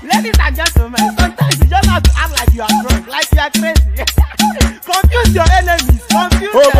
Ladies and gentlemen, sometimes you just have to act like you are drunk, like you are crazy. Confuse your enemies, confuse them.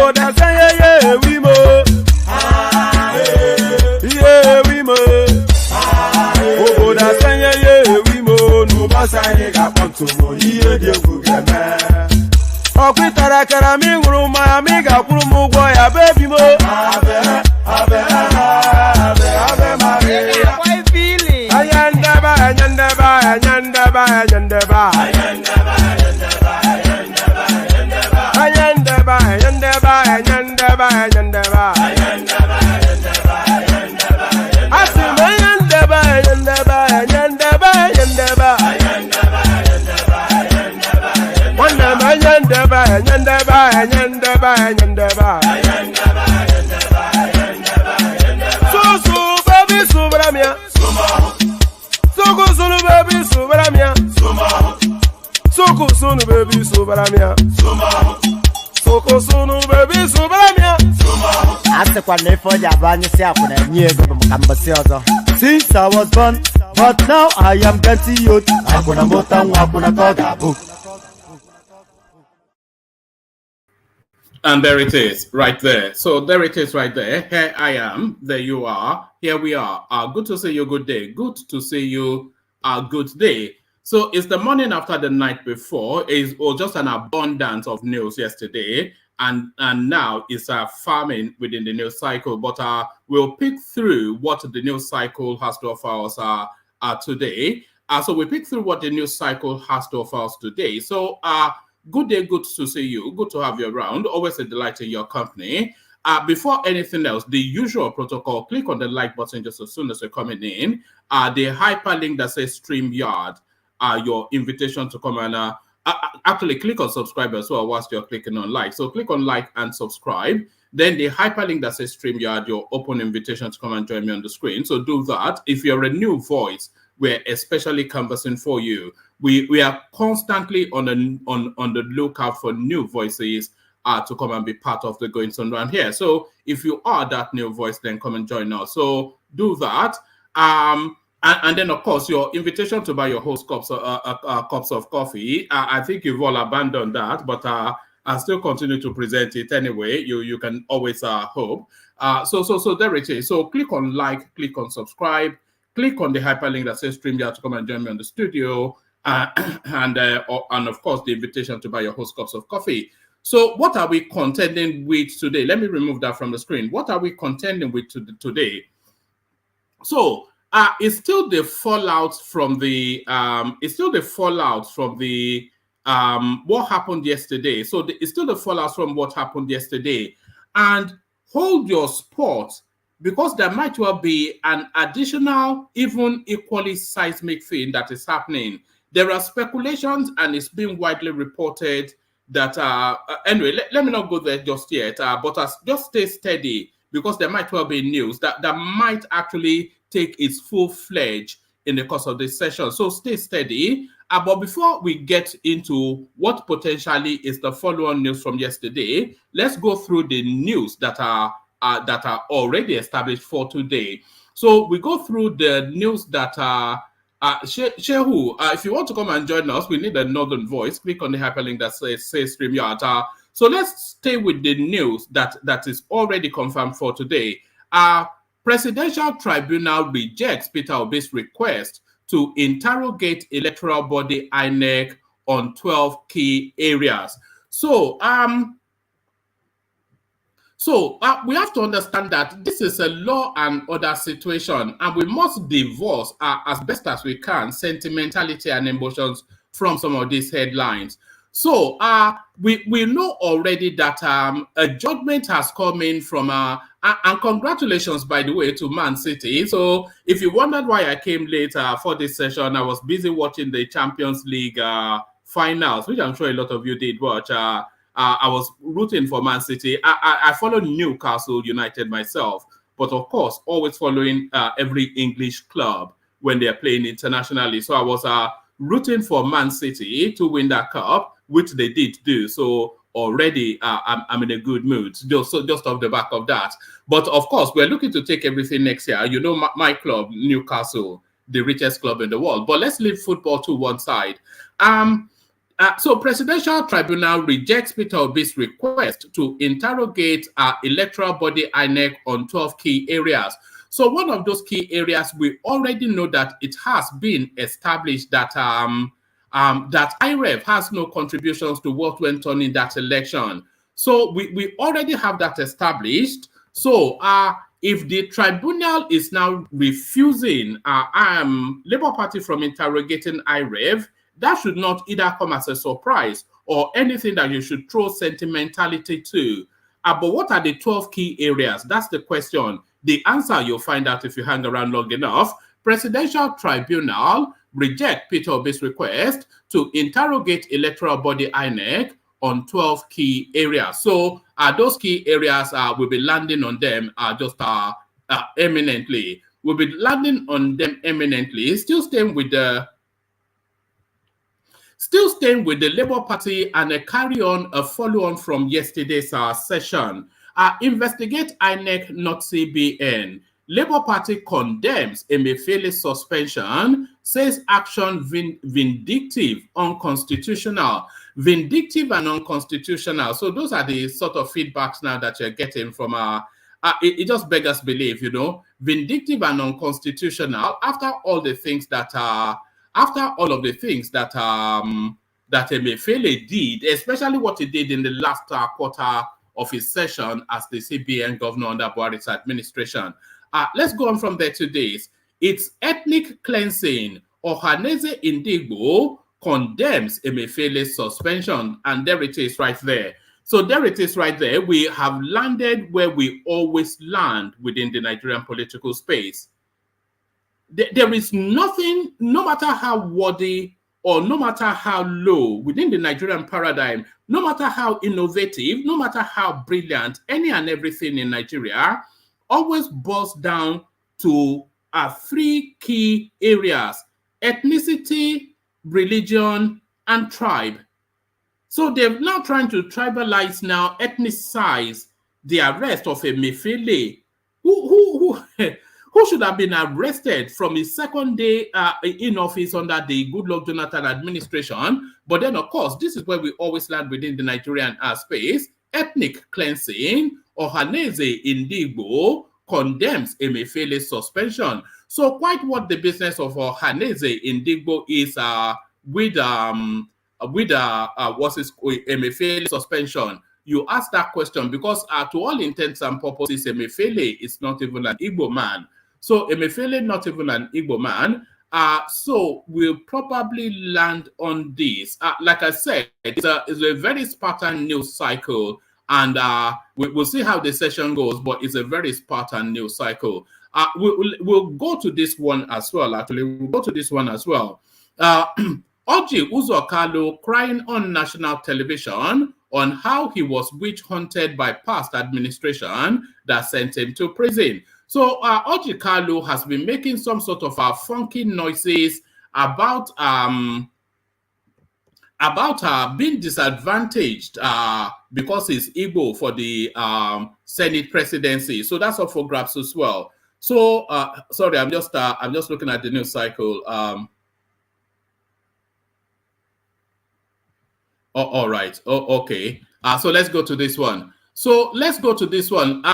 Since I was born, but now I am getting old. And there it is, right there. So there it is, right there. Here I am. There you are. Here we are. Good to see you. Good day. Good to see you. Good day. So it's the morning after the night before. Is just an abundance of news yesterday, and now it's a farming within the news cycle. But we'll pick through what the news cycle has to offer us today. So we pick through what the news cycle has to offer us today. So good day, good to see you. Good to have you around. Always a delight in your company. Before anything else, the usual protocol, click on the like button just as soon as you're coming in. The hyperlink that says StreamYard, your invitation to come and actually click on subscribe as well whilst you're clicking on like. So click on like and subscribe. Then the hyperlink that says StreamYard, your open invitation to come and join me on the screen. So do that. If you're a new voice, we're especially canvassing for you. We are constantly on the lookout for new voices to come and be part of the goings on around here. So if you are that new voice, then come and join us. So do that. And then, of course, your invitation to buy your host cups of coffee. I think you've all abandoned that, but I still continue to present it anyway. You can always hope. So there it is. So click on like, click on subscribe, click on the hyperlink that says StreamYard to come and join me on the studio, and of course the invitation to buy your host cups of coffee. So what are we contending with today? Let me remove that from the screen. What are we contending with today? So it's still the fallout from the what happened yesterday. So it's still the fallout from what happened yesterday. And hold your sport, because there might well be an additional, even equally seismic thing that is happening. There are speculations, and it's being widely reported that, anyway, let me not go there just yet, but just stay steady, because there might well be news that might actually take its full-fledged in the course of this session. So stay steady. But before we get into what potentially is the follow-on news from yesterday, let's go through the news that are already established for today. So we go through the news that Shehu, if you want to come and join us, we need a northern voice. Click on the hyperlink that says StreamYard. So let's stay with the news that is already confirmed for today. Presidential Tribunal rejects Peter Obi's request to interrogate electoral body INEC on 12 key areas. So we have to understand that this is a law and order situation, and we must divorce as best as we can sentimentality and emotions from some of these headlines. So we know already that a judgment has come in from and congratulations, by the way, to Man City. So if you wondered why I came later for this session, I was busy watching the Champions League finals, which I'm sure a lot of you did watch. I was rooting for Man City. I follow Newcastle United myself, but of course, always following every English club when they're playing internationally. So I was rooting for Man City to win that cup, which they did do. So already I'm in a good mood, just off the back of that. But of course, we're looking to take everything next year. You know, my club, Newcastle, the richest club in the world. But let's leave football to one side. So Presidential Tribunal rejects Peter Obi's request to interrogate electoral body INEC on 12 key areas. So one of those key areas, we already know that it has been established that that IREV has no contributions to what went on in that election. So we already have that established. So if the tribunal is now refusing Labour Party from interrogating IREV, that should not either come as a surprise or anything that you should throw sentimentality to. But what are the 12 key areas? That's the question. The answer you'll find out if you hang around long enough. Presidential Tribunal reject Peter Obi's request to interrogate electoral body INEC on 12 key areas. So those key areas, we'll be landing on them just eminently. We'll be landing on them eminently. Still staying with the Labour Party, and carry on a follow-on from yesterday's session. Investigate INEC, not CBN. Labour Party condemns Emefiele'S suspension, says action vindictive, unconstitutional. Vindictive and unconstitutional. So those are the sort of feedbacks now that you're getting from it just beggars belief, you know. Vindictive and unconstitutional after all the things that that Emefiele did, especially what he did in the last quarter of his session as the CBN governor under Buhari's administration. Let's go on from there to this. It's ethnic cleansing. Onanaeze in Igbo condemns Emefiele'S suspension, and there it is right there. So there it is right there. We have landed where we always land within the Nigerian political space. There is nothing, no matter how worthy or no matter how low within the Nigerian paradigm, no matter how innovative, no matter how brilliant, any and everything in Nigeria always boils down to 3 key areas: ethnicity, religion, and tribe. So they're now trying to tribalize now, ethnicize the arrest of Emefiele, who should have been arrested from his second day in office under the Goodluck Jonathan administration. But then, of course, this is where we always land within the Nigerian space. Ethnic cleansing. Onanaeze in Igbo condemns Emefiele's suspension. So quite what the business of Onanaeze in Igbo is with Emefiele's suspension. You ask that question because to all intents and purposes, Emefiele is not even an Igbo man. So Emefiele, not even an Igbo man, So we'll probably land on this. Like I said, it's a very Spartan news cycle, and we'll see how the session goes, but it's a very Spartan news cycle. We'll go to this one as well, actually. We'll go to this one as well. Orji Kalu crying on national television on how he was witch hunted by past administration that sent him to prison. So Orji Kalu has been making some sort of funky noises about being disadvantaged because he's Igbo for the Senate presidency. So that's up for grabs as well. So sorry, I'm just looking at the news cycle. All right. Oh, okay. So let's go to this one.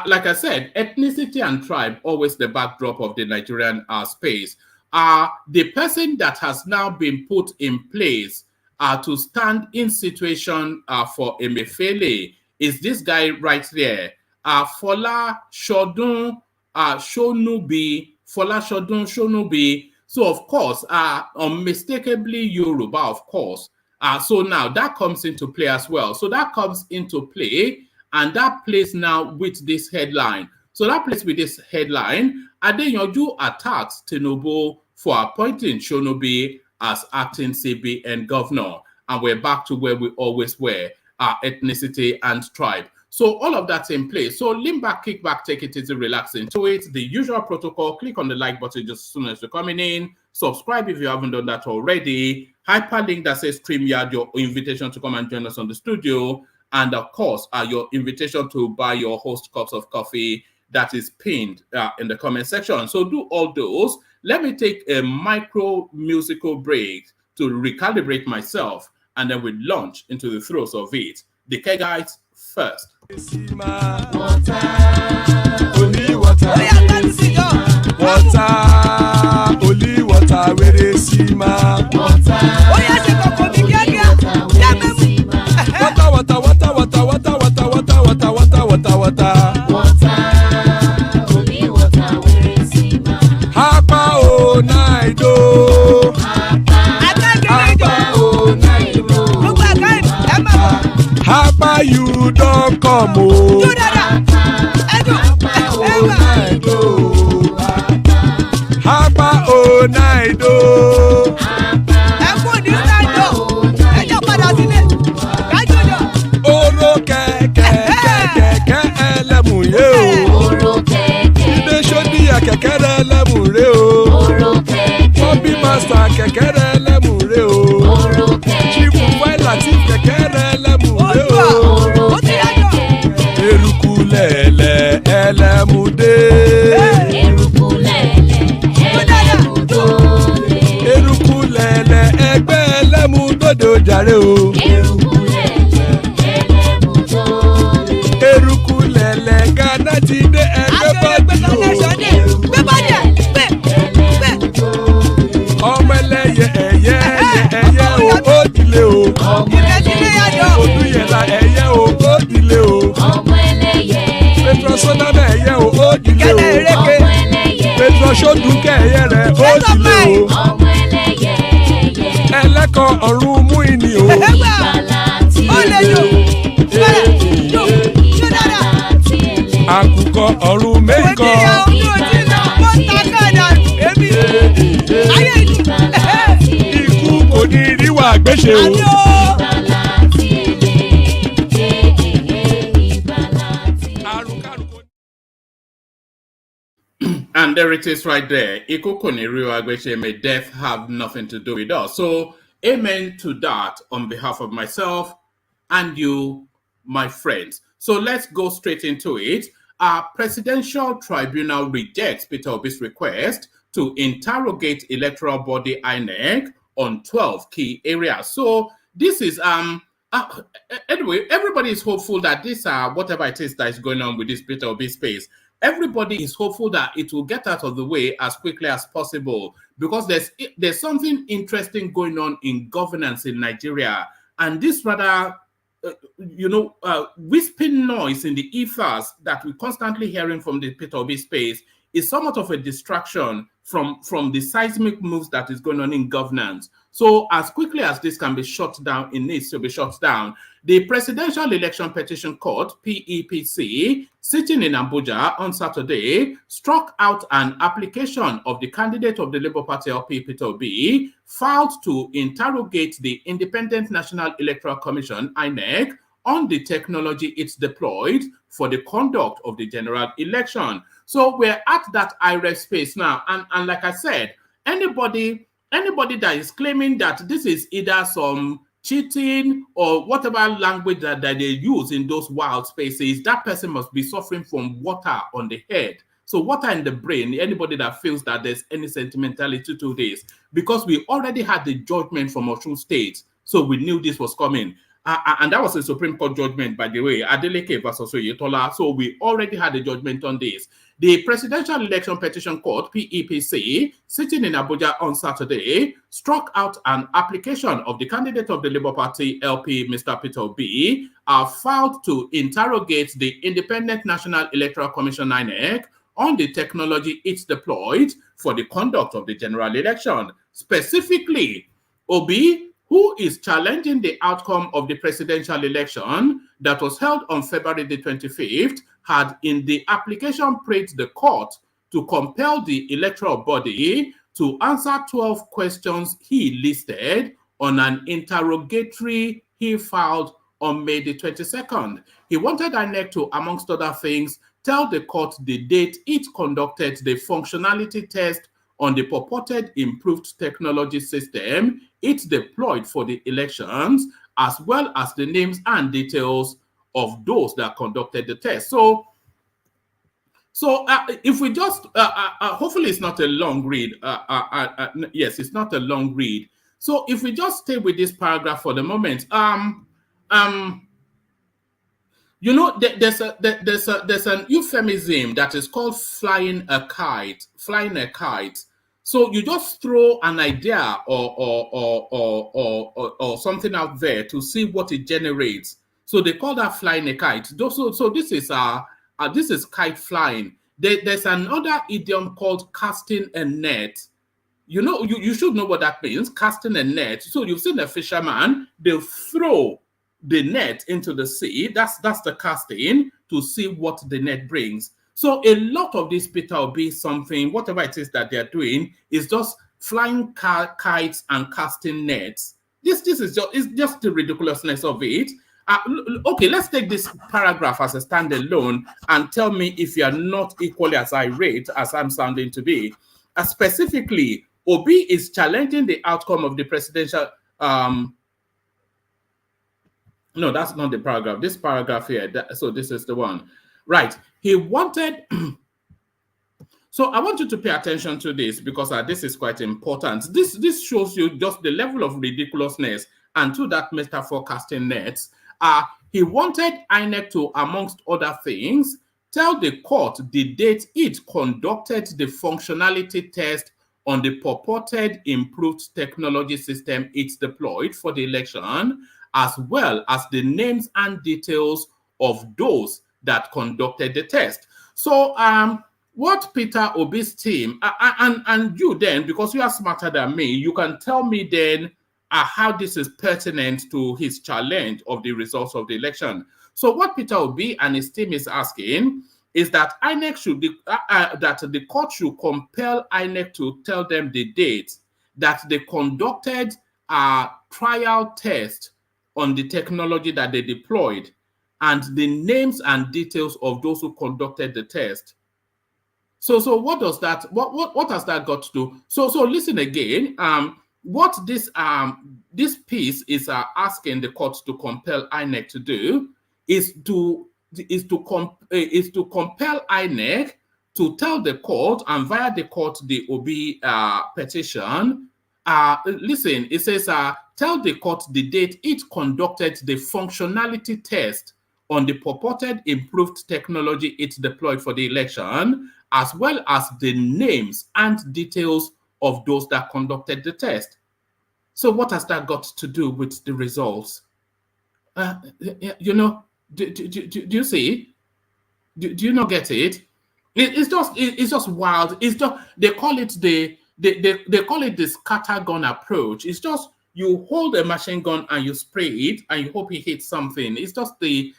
Like I said, ethnicity and tribe always the backdrop of the Nigerian space. The person that has now been put in place to stand in situation for Emefiele is this guy right there, Fola Shodun Shonubi. So of course, unmistakably Yoruba, of course. So now that comes into play as well. So that comes into play, and that plays now with this headline. So that plays with this headline. Adeyanju attacks TINUBU for appointing Shonubi as acting CBN governor. And we're back to where we always were, ethnicity and tribe. So all of that's in place. So lean back, kick back, take it easy, relax into it. The usual protocol, click on the like button just as soon as you're coming in. Subscribe if you haven't done that already. Hyperlink that says StreamYard, your invitation to come and join us on the studio. And of course, your invitation to buy your host cups of coffee that is pinned in the comment section. So do all those. Let me take a micro musical break to recalibrate myself, and then we launch into the throes of it. The Kegites first. Only water, where they see my water. Hapa you don't come oh. Hapa oh night oh. Oro keke elemu ye o. Ide shodi ya keke elemu re o. Obi master keke elemu re o. Chifu Waila ti keke elemu re o. Erukulele elemu de. Erukulele egbe elemu dodo jare o. Erukulele Ghana ti de egbe ọmọ ẹlẹ́yẹ ẹyẹ o ó dilé o. Odúyẹ̀lá ẹyẹ o ó dilé o. Petrosoname ẹyẹ o ó dilé o. Petrosodunke ẹyẹ rẹ ó dilé o. Ẹlẹ́kọ̀ ọ̀run mú ìní o. Àkùkọ ọ̀run mẹ́kọ̀. Ikú kò ní ríwà gbéṣe o. And there it is right there. Iku kò ní ríwà gbéṣe, may death have nothing to do with us. So amen to that on behalf of myself and you, my friends. So let's go straight into it. Our Presidential Tribunal rejects Peter Obi's request to interrogate electoral body INEC on 12 key areas. So this is anyway, everybody is hopeful that this whatever it is that is going on with this Peter Obi space, everybody is hopeful that it will get out of the way as quickly as possible, because there's something interesting going on in governance in Nigeria, and this rather whispering noise in the ethers that we're constantly hearing from the Peter Obi space is somewhat of a distraction from the seismic moves that is going on in governance. So as quickly as this can be shut down, it needs to be shut down. The Presidential Election Petition Court, PEPC, sitting in Abuja on Saturday, struck out an application of the candidate of the Labour Party LP, Peter Obi, filed to interrogate the Independent National Electoral Commission, INEC, on the technology it's deployed for the conduct of the general election. So we're at that IREV space now. And like I said, anybody that is claiming that this is either some cheating or whatever language that they use in those wild spaces, that person must be suffering from water on the head. So water in the brain, anybody that feels that there's any sentimentality to this, because we already had the judgment from Osun State, so we knew this was coming. And that was a Supreme Court judgment, by the way, Adeleke versus Oyetola. So we already had a judgment on this. The Presidential Election Petition Court, PEPC, sitting in Abuja on Saturday, struck out an application of the candidate of the Labour Party, LP, Mr. Peter Obi, filed to interrogate the Independent National Electoral Commission, INEC, on the technology it's deployed for the conduct of the general election. Specifically, Obi, who is challenging the outcome of the presidential election that was held on February the 25th, had in the application prayed the court to compel the electoral body to answer 12 questions he listed on an interrogatory he filed on May the 22nd. He wanted INEC to, amongst other things, tell the court the date it conducted the functionality test on the purported improved technology system it deployed for the elections, as well as the names and details of those that conducted the test. So if we just, hopefully it's not a long read. Yes, it's not a long read. So if we just stay with this paragraph for the moment, you know, there's an euphemism that is called flying a kite. So you just throw an idea or something out there to see what it generates. So they call that flying a kite. So this is kite flying. There's another idiom called casting a net. You know, you should know what that means, casting a net. So you've seen a fisherman, they'll throw the net into the sea. That's the casting, to see what the net brings. So a lot of this Peter Obi something, whatever it is that they're doing, is just flying kites and casting nets. This is just the ridiculousness of it. Okay, let's take this paragraph as a standalone and tell me if you are not equally as irate as I'm sounding to be. Specifically, Obi is challenging the outcome of the presidential. No, that's not the paragraph. This paragraph here. So this is the one. Right. He wanted. So I want you to pay attention to this, because this is quite important. This shows you just the level of ridiculousness, and to that metaphor casting nets. He wanted INEC to, amongst other things, tell the court the date it conducted the functionality test on the purported improved technology system it's deployed for the election, as well as the names and details of those that conducted the test. So what Peter Obi's team, and you then, because you are smarter than me, you can tell me then how this is pertinent to his challenge of the results of the election. So what Peter Obi and his team is asking is that INEC should, that the court should compel INEC to tell them the date that they conducted a trial test on the technology that they deployed, and the names and details of those who conducted the test. So what does that, what has that got to do? So listen again. What this piece is asking the court to compel INEC to do is to compel INEC to tell the court, and via the court the Obi petition. Listen, it says tell the court the date it conducted the functionality test on the purported improved technology it deployed for the election, as well as the names and details of those that conducted the test. So what has that got to do with the results? You know, do you see? Do you not get it? It's just wild. It's just they call it they call it the scatter gun approach. It's just you hold a machine gun and you spray it and you hope it hits something. It's just we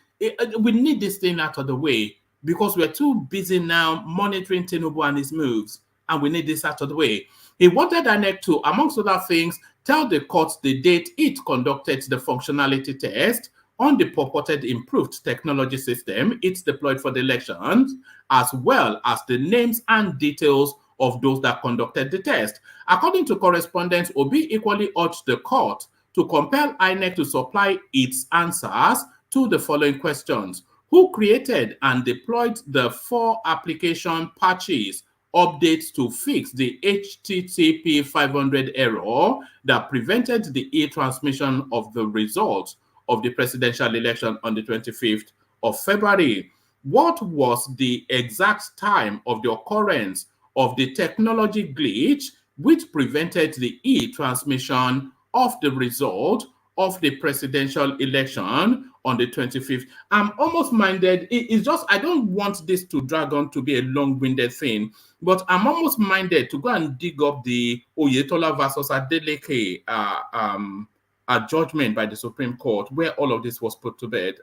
need this thing out of the way because we're too busy now monitoring TINUBU and his moves, and we need this out of the way. He wanted INEC to, amongst other things, tell the court the date it conducted the functionality test on the purported improved technology system it's deployed for the elections, as well as the names and details of those that conducted the test. According to correspondence, Obi equally urged the court to compel INEC to supply its answers to the following questions. Who created and deployed the 4 application patches updates to fix the HTTP 500 error that prevented the e-transmission of the results of the presidential election on the 25th of February? What was the exact time of the occurrence of the technology glitch which prevented the e-transmission of the result of the presidential election on the 25th? I'm almost minded. It's just, I don't want this to drag on to be a long-winded thing, but I'm almost minded to go and dig up the Oyetola versus Adeleke a judgment by the Supreme Court where all of this was put to bed.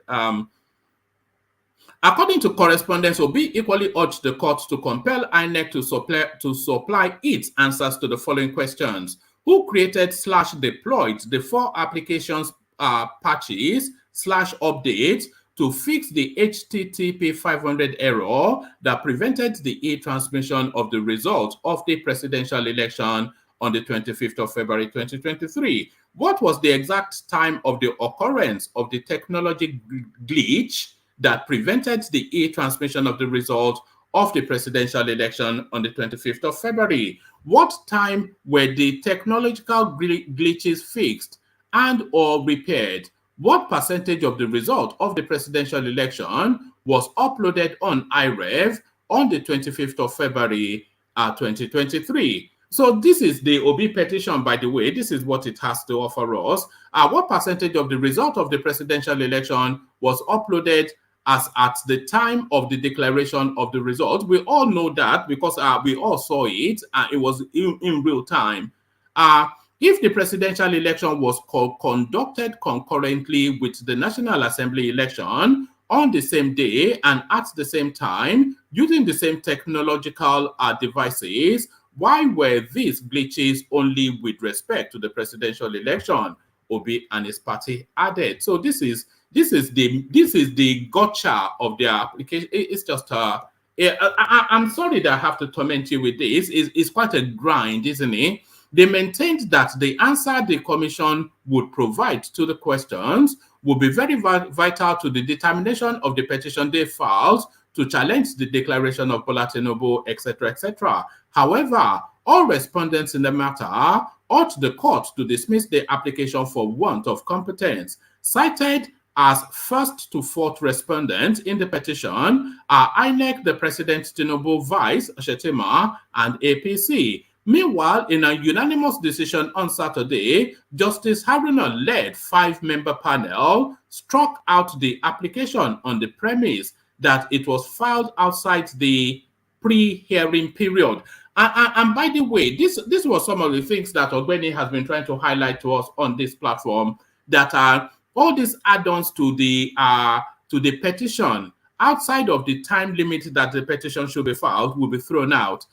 According to correspondence, Obi equally urged the court to compel INEC to supply its answers to the following questions. Who created / deployed the 4 applications patches / updates to fix the HTTP 500 error that prevented the e-transmission of the result of the presidential election on the 25th of February 2023? What was the exact time of the occurrence of the technology glitch that prevented the e-transmission of the result of the presidential election on the 25th of February? What time were the technological glitches fixed and or repaired? What percentage of the result of the presidential election was uploaded on IREV on the 25th of February 2023? So this is the Obi petition, by the way. This is what it has to offer us. What percentage of the result of the presidential election was uploaded as at the time of the declaration of the result? We all know that because we all saw it. It was in real time. If the presidential election was conducted concurrently with the National Assembly election on the same day and at the same time, using the same technological devices, why were these glitches only with respect to the presidential election? Obi and his party added. So this is the gotcha of their application. It's just I'm sorry that I have to torment you with this. It's quite a grind, isn't it? They maintained that the answer the commission would provide to the questions would be very vital to the determination of the petition they filed to challenge the declaration of Bola Tinubu, etc., etc. However, all respondents in the matter urged the court to dismiss the application for want of competence. Cited as first to fourth respondents in the petition are INEC, the President Tinubu, Vice Shetima, and APC. Meanwhile, in a unanimous decision on Saturday, Justice Haruna-led 5-member panel struck out the application on the premise that it was filed outside the pre-hearing period. And by the way, this was some of the things that Ogbeni has been trying to highlight to us on this platform, that are all these add-ons to the petition outside of the time limit that the petition should be filed will be thrown out.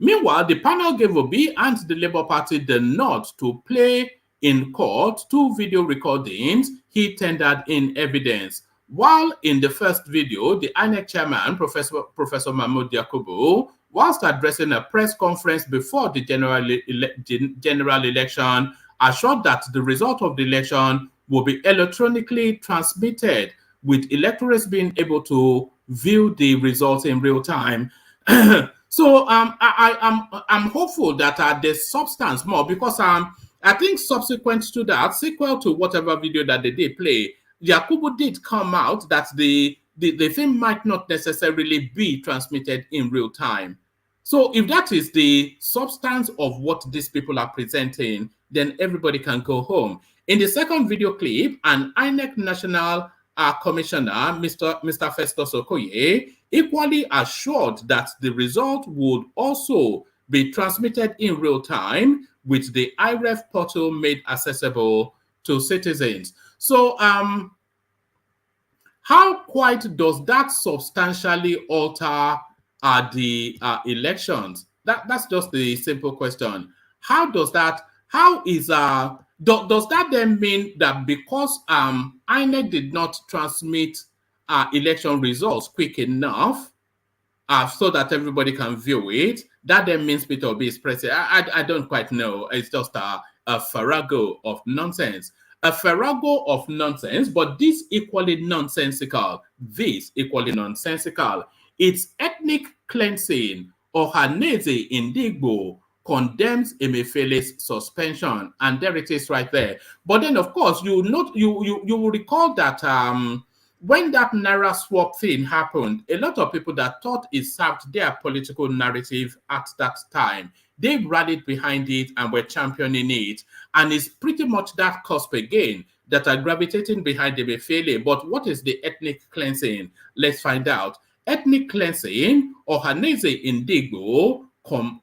Meanwhile, the panel gave Obi and the Labour Party the nod to play in court 2 video recordings he tendered in evidence. While in the first video, the INEC chairman, Professor Mahmoud Yakubu, whilst addressing a press conference before the general election, assured that the result of the election will be electronically transmitted, with electors being able to view the results in real time. So I'm hopeful that there's substance more, because I think subsequent to that, sequel to whatever video that they did play, Yakubu did come out that the thing might not necessarily be transmitted in real time. So if that is the substance of what these people are presenting, then everybody can go home. In the second video clip, an INEC National Commissioner, Mr. Festus Okoye, equally assured that the result would also be transmitted in real time with the IREV portal made accessible to citizens. So, how quite does that substantially alter the elections? That's just the simple question. How does that? How is does that then mean that because INEC did not transmit election results quick enough so that everybody can view it, that then means Peter Obi is president? I don't quite know. It's just a farrago of nonsense. A farrago of nonsense, but this equally nonsensical. This equally nonsensical. It's ethnic cleansing. Onanaeze in Igbo condemns Emefiele'S suspension, and there it is right there. But then, of course, you will recall that when that Naira swap thing happened, a lot of people that thought it served their political narrative at that time, they rallied behind it and were championing it. And it's pretty much that cusp again that are gravitating behind Emefiele. But what is the ethnic cleansing? Let's find out. Ethnic cleansing, Onanaeze in Igbo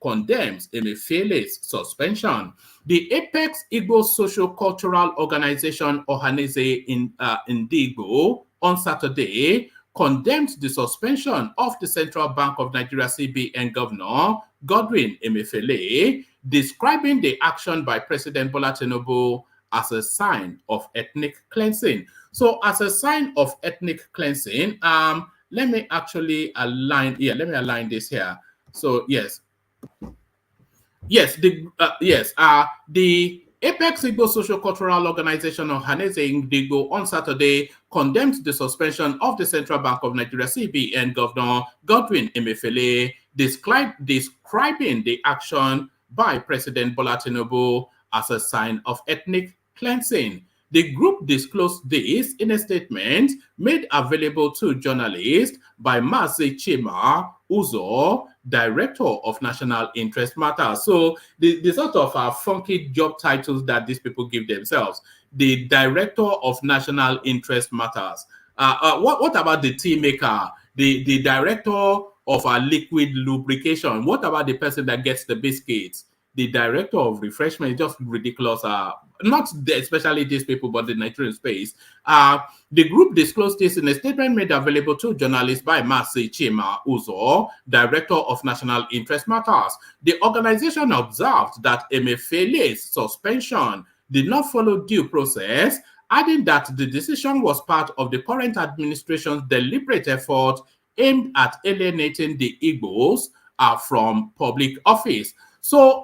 condemns Emefiele'S suspension. The Apex Igbo Social Cultural Organization, Onanaeze in Igbo, on Saturday, condemned the suspension of the Central Bank of Nigeria CBN Governor Godwin Emefiele, describing the action by President Bola TINUBU as a sign of ethnic cleansing. So, as a sign of ethnic cleansing, let me actually align. Yeah, let me align this here. So, yes, the Apex Igbo Social Cultural Organization of Onanaeze in Igbo on Saturday condemned the suspension of the Central Bank of Nigeria CBN Governor Godwin Emefiele, describing the action by President Bola TINUBU as a sign of ethnic cleansing. The group disclosed this in a statement made available to journalists by Mazi Chima Uzo, Director of National Interest Matters. So the sort of funky job titles that these people give themselves. The Director of National Interest Matters. What about the tea maker? The Director of liquid lubrication? What about the person that gets the biscuits? The Director of Refreshment is just ridiculous. Not especially these people, but the Nigerian space. The group disclosed this in a statement made available to journalists by Mazi Chima Uzo, Director of National Interest Matters. The organization observed that Emefiele's suspension did not follow due process, adding that the decision was part of the current administration's deliberate effort aimed at alienating the Igbos from public office. So,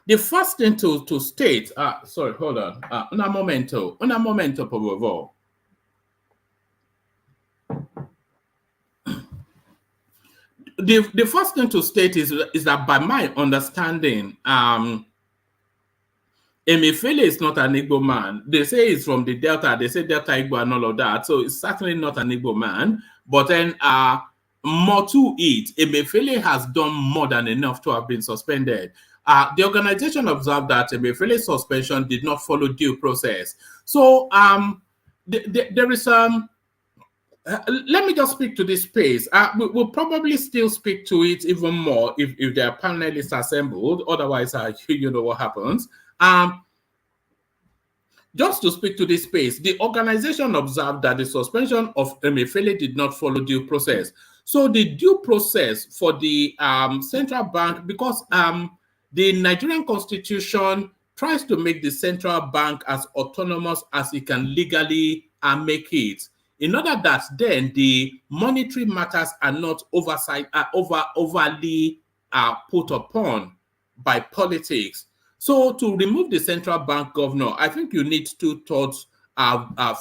the first thing to state, sorry, hold on, una momento, por favor. The first thing to state is that by my understanding, Emefiele is not an Igbo man. They say he's from the Delta, they say Delta Igbo and all of that, so it's certainly not an Igbo man, but then more to it, Emefiele has done more than enough to have been suspended. The organization observed that Emefiele's suspension did not follow due process. So there is let me just speak to this space. We'll probably still speak to it even more if there are panelists assembled. Otherwise, you know what happens. Just to speak to this space, the organization observed that the suspension of Emefiele did not follow due process. So the due process for the central bank, because the Nigerian constitution tries to make the central bank as autonomous as it can legally make it, in order that then the monetary matters are not overly put upon by politics. So to remove the central bank governor, I think you need 2/3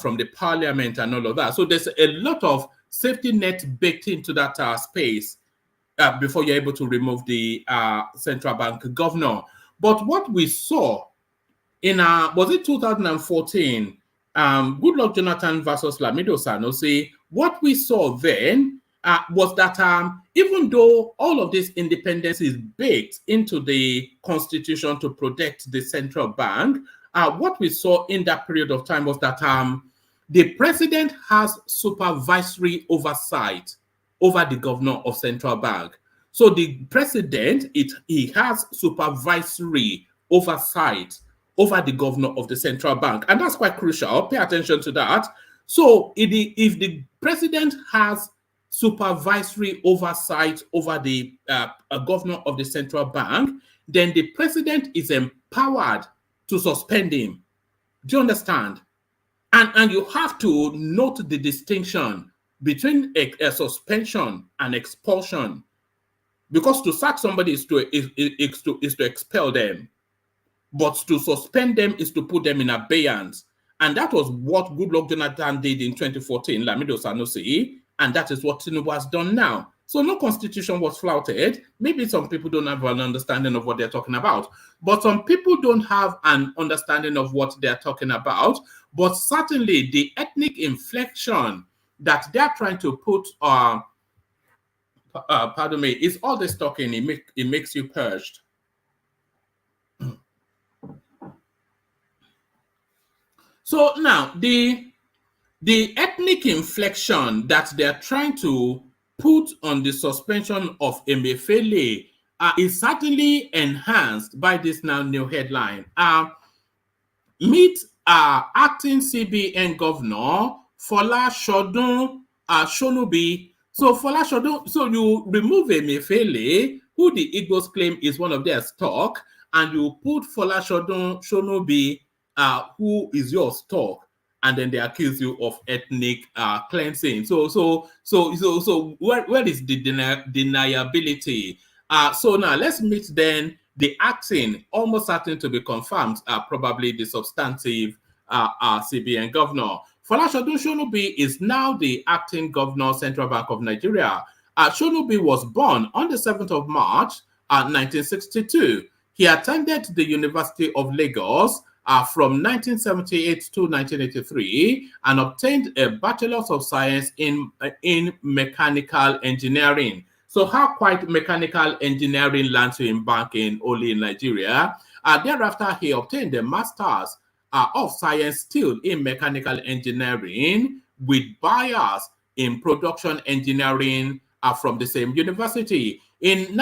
from the parliament and all of that. So there's a lot of safety net baked into that space before you're able to remove the central bank governor. But what we saw in, was it 2014, Goodluck Jonathan versus Lamido Sanusi, what we saw then was that even though all of this independence is baked into the constitution to protect the central bank, what we saw in that period of time was that the president has supervisory oversight over the governor of central bank. So the president, he has supervisory oversight over the governor of the central bank. And that's quite crucial. Pay attention to that. So if the president has supervisory oversight over the governor of the central bank, then the president is empowered to suspend him. Do you understand? And you have to note the distinction between a suspension and expulsion. Because to sack somebody is to expel them. But to suspend them is to put them in abeyance. And that was what Goodluck Jonathan did in 2014, Lamido Sanusi, and that is what TINUBU has done now. So no constitution was flouted. Maybe some people don't have an understanding of what they're talking about, but some people don't have an understanding of what they're talking about. But certainly the ethnic inflection that they're trying to put pardon me, is all this talking, it makes you purged. So now the ethnic inflection that they're trying to put on the suspension of Emefiele is certainly enhanced by this now new headline. Meet acting CBN governor Fola Shonubi. So Fola Shodun, so you remove Emefiele, who the Igbos claim is one of their stock, and you put Fola Shonubi, who is your stock, and then they accuse you of ethnic cleansing. So where is the deniability? So now let's meet then the acting, almost certain to be confirmed, probably the substantive CBN governor. Fola Shonubi is now the acting governor, Central Bank of Nigeria. Shonubi was born on the 7th of March, 1962. He attended the University of Lagos from 1978 to 1983 and obtained a Bachelor's of Science in Mechanical Engineering. So how quite mechanical engineering lands you in banking only in Nigeria. Thereafter, he obtained a Master's of Science still in Mechanical Engineering with bias in Production Engineering from the same university. From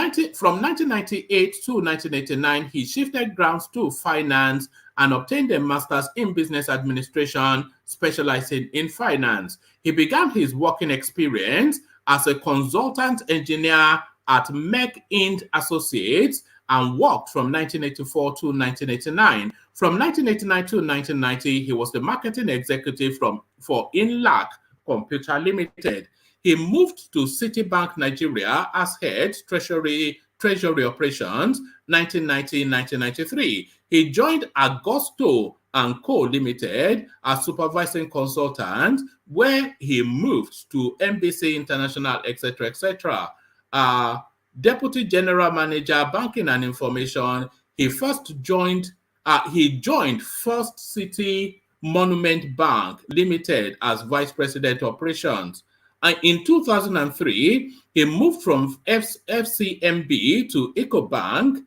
1998 to 1989, he shifted grounds to finance and obtained a master's in business administration, specializing in finance. He began his working experience as a consultant engineer at Mech Ind Associates and worked from 1984 to 1989. From 1989 to 1990, he was the marketing executive for INLAC Computer Limited. He moved to Citibank Nigeria as head treasury operations 1990-1993. He joined Agosto & Co. Limited as supervising consultant, where he moved to MBC International, etc., etc. Deputy General Manager, Banking and Information. He joined First City Monument Bank Limited as Vice President Operations. In 2003, he moved from FCMB to EcoBank.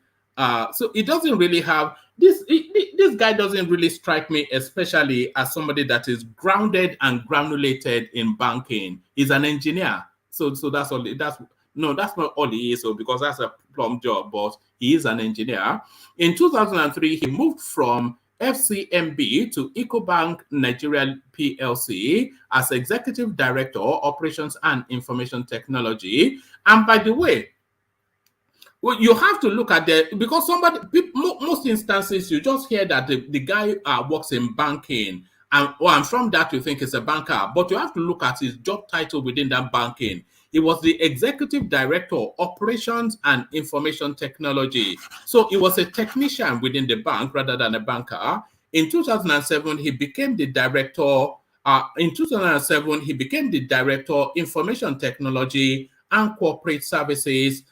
So it doesn't really have this guy doesn't really strike me, especially as somebody that is grounded and granulated in banking. He's an engineer. So that's all. That's not all he is. So because that's a plum job, but he is an engineer. In 2003, he moved from FCMB to EcoBank Nigeria PLC as Executive Director, Operations and Information Technology. And by the way, well, you have to look at because most instances, you just hear that the guy works in banking, and from that you think it's a banker, but you have to look at his job title within that banking. He was the Executive Director, Operations and Information Technology. So he was a technician within the bank rather than a banker. In 2007, he became the Director. Information Technology and Corporate Services,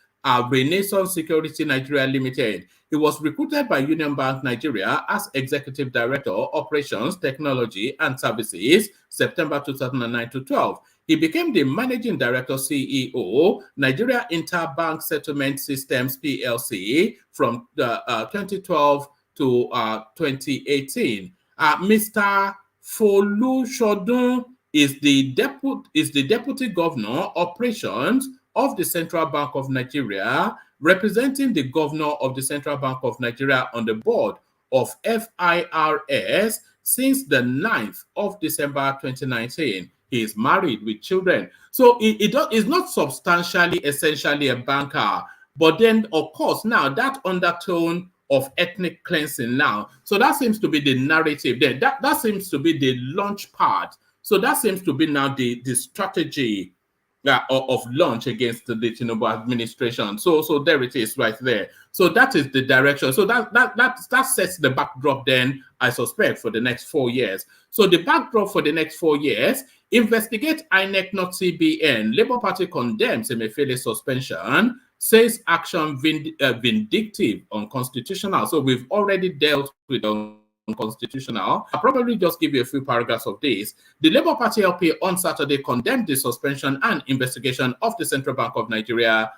Renaissance Security Nigeria Limited. He was recruited by Union Bank Nigeria as Executive Director, Operations, Technology and Services, September 2009 to 12. He became the Managing Director, CEO, Nigeria Interbank Settlement Systems PLC from 2012 to 2018. Mr. Folushodun is the deputy governor operations of the Central Bank of Nigeria, representing the governor of the Central Bank of Nigeria on the board of FIRS since the 9th of December 2019. He is married with children. So it's not substantially, essentially a banker. But then, of course, now that undertone of ethnic cleansing now. So that seems to be the narrative there. That seems to be the launch pad. So that seems to be now the strategy of launch against the TINUBU administration. So there it is right there. So that is the direction. So that sets the backdrop then, I suspect, for the next 4 years. So the backdrop for the next 4 years: investigate INEC, not CBN. Labour Party condemns Emefiele'S suspension, says action vindictive, unconstitutional. So we've already dealt with unconstitutional. I'll probably just give you a few paragraphs of this. The Labour Party LP on Saturday condemned the suspension and investigation of the Central Bank of Nigeria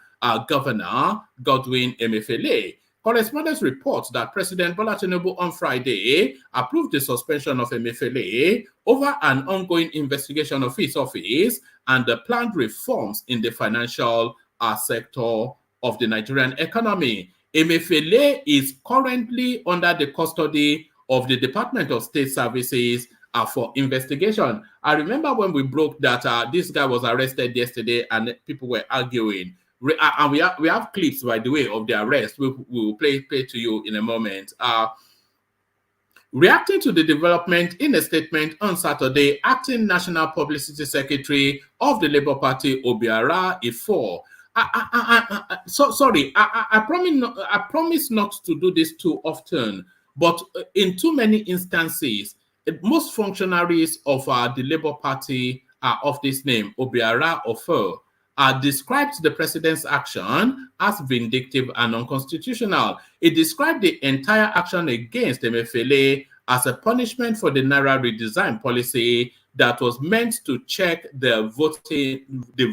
Governor Godwin Emefiele. Correspondence reports that President Bola Tinubu on Friday approved the suspension of Emefiele over an ongoing investigation of his office and the planned reforms in the financial sector of the Nigerian economy. Emefiele is currently under the custody of the Department of State Services for investigation. I remember when we broke that this guy was arrested yesterday and people were arguing. And we have clips, by the way, of the arrest. We will play to you in a moment. Reacting to the development, in a statement on Saturday, Acting National Publicity Secretary of the Labour Party, Obiara Ifo. Sorry, I promise not to do this too often, but in too many instances, most functionaries of the Labour Party of this name, Obiara Ifo, described the president's action as vindictive and unconstitutional. It described the entire action against Emefiele as a punishment for the Naira redesign policy that was meant to check the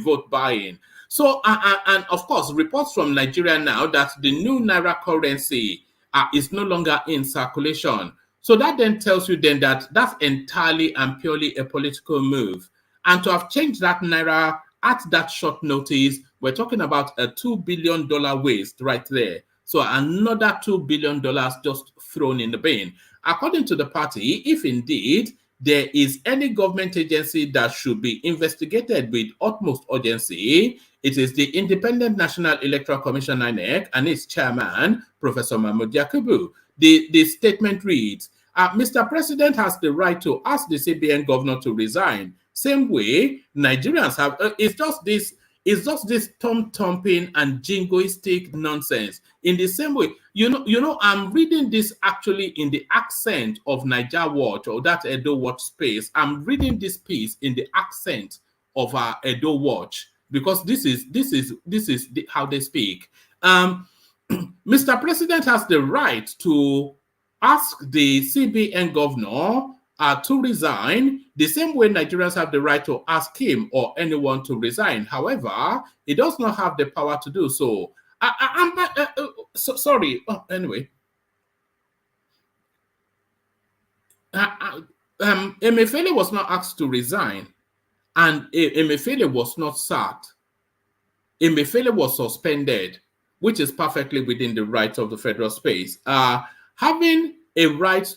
vote buying. So, and of course, reports from Nigeria now that the new Naira currency is no longer in circulation. So that then tells you then that that's entirely and purely a political move. And to have changed that Naira at that short notice, we're talking about a $2 billion waste right there. So another $2 billion just thrown in the bin. According to the party, if indeed there is any government agency that should be investigated with utmost urgency, it is the Independent National Electoral Commission, INEC, and its chairman, Professor Mahmoud Yakubu. The statement reads, Mr. President has the right to ask the CBN governor to resign. Same way Nigerians have, it's just this thumb-thumping and jingoistic nonsense. In the same way, you know, I'm reading this actually in the accent of Niger Watch, or that Edo Watch space. I'm reading this piece in the accent of Edo Watch, because this is how they speak. Mr. President has the right to ask the CBN governor to resign, the same way Nigerians have the right to ask him or anyone to resign. However, he does not have the power to do so. Sorry. Anyway, Emefiele was not asked to resign, and Emefiele was not sacked. Emefiele was suspended, which is perfectly within the rights of the federal space. Having a right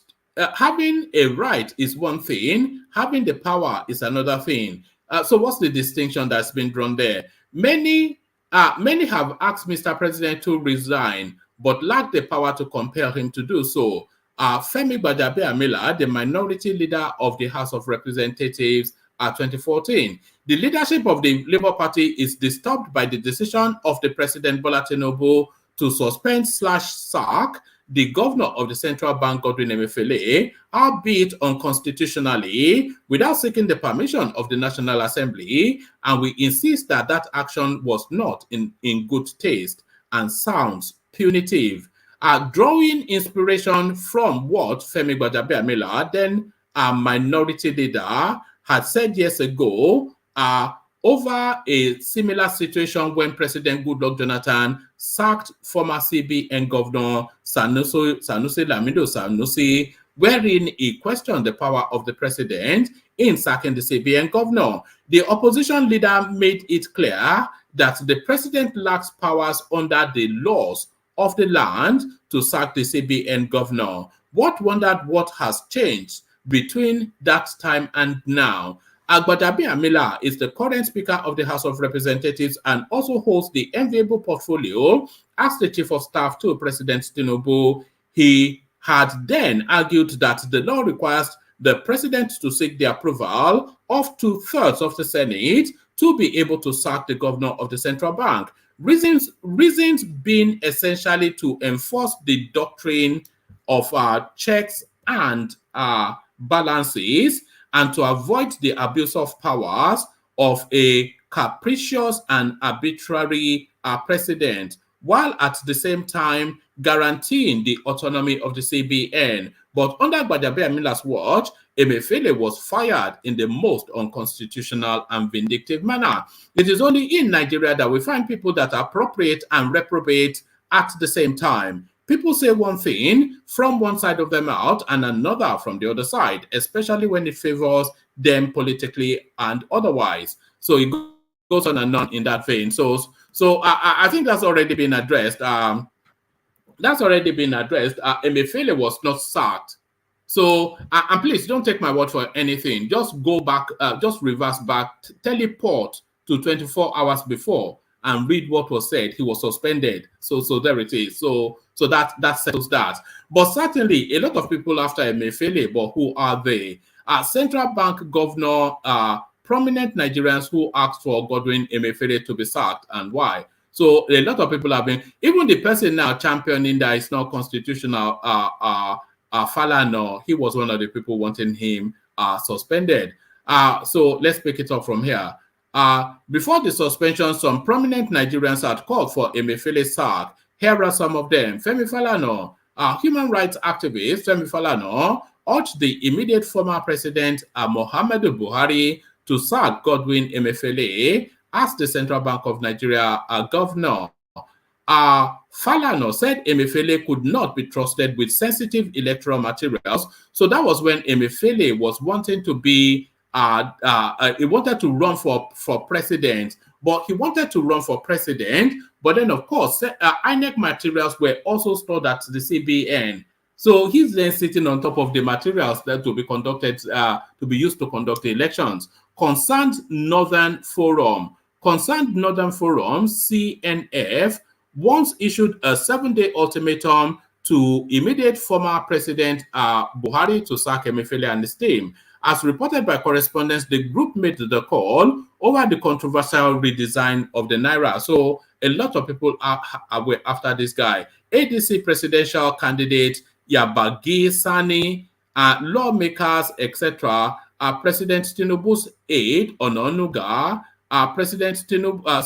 is one thing, having the power is another thing. So what's the distinction that's been drawn there? Many have asked Mr. President to resign, but lack the power to compel him to do so. Femi Gbadabe-Amila, the minority leader of the House of Representatives, 2014. The leadership of the Labour Party is disturbed by the decision of the President Bola Tinubu to suspend/sack the governor of the central bank, Godwin Emefiele, albeit unconstitutionally, without seeking the permission of the National Assembly, and we insist that that action was not in good taste and sounds punitive. Drawing inspiration from what Femi Gbadabe-Amila, then a minority leader, had said years ago, over a similar situation when President Goodluck Jonathan sacked former CBN Governor Sanusi Lamido Sanusi wherein he questioned the power of the president in sacking the CBN governor. The opposition leader made it clear that the president lacks powers under the laws of the land to sack the CBN governor. What wondered what has changed between that time and now? Agbadabiamila is the current Speaker of the House of Representatives and also holds the enviable portfolio as the Chief of Staff to President TINUBU. He had then argued that the law requires the President to seek the approval of 2/3 of the Senate to be able to sack the Governor of the Central Bank. Reasons being essentially to enforce the doctrine of checks and balances, and to avoid the abuse of powers of a capricious and arbitrary president, while at the same time guaranteeing the autonomy of the CBN. But under Agbadabiamila's watch, Emefiele was fired in the most unconstitutional and vindictive manner. It is only in Nigeria that we find people that are appropriate and reprobate at the same time. People say one thing from one side of their mouth and another from the other side, especially when it favors them politically and otherwise. So it goes on and on in that vein. So I think that's already been addressed. Emefiele was not sacked. So, and please don't take my word for anything. Just go back, just reverse back, teleport to 24 hours before and read what was said. He was suspended. So there it is. So that settles that. But certainly, a lot of people after Emefiele, but who are they? Central Bank Governor, prominent Nigerians who asked for Godwin Emefiele to be sacked, and why? So a lot of people have been, even the person now championing that it's not constitutional, Falana, he was one of the people wanting him suspended. So let's pick it up from here. Before the suspension, some prominent Nigerians had called for Emefiele's sack. Here are some of them. Femi Falana, human rights activist Femi Falana, urged the immediate former president Muhammadu Buhari to sack Godwin Emefiele as the Central Bank of Nigeria governor. Falana said Emefiele could not be trusted with sensitive electoral materials. So that was when Emefiele was wanting to be, he wanted to run for president, but he wanted to run for president. But then, of course, INEC materials were also stored at the CBN. So he's then sitting on top of the materials that will be conducted, to be used to conduct the elections. Concerned Northern Forum, CNF, once issued a 7-day ultimatum to immediate former President Buhari to sack Emefiele and his team. As reported by correspondents, the group made the call over the controversial redesign of the Naira. So a lot of people were after this guy. ADC presidential candidate Yabagi Sani, lawmakers, etc., President Tinubu's aide, Ononuga, President Tinubu,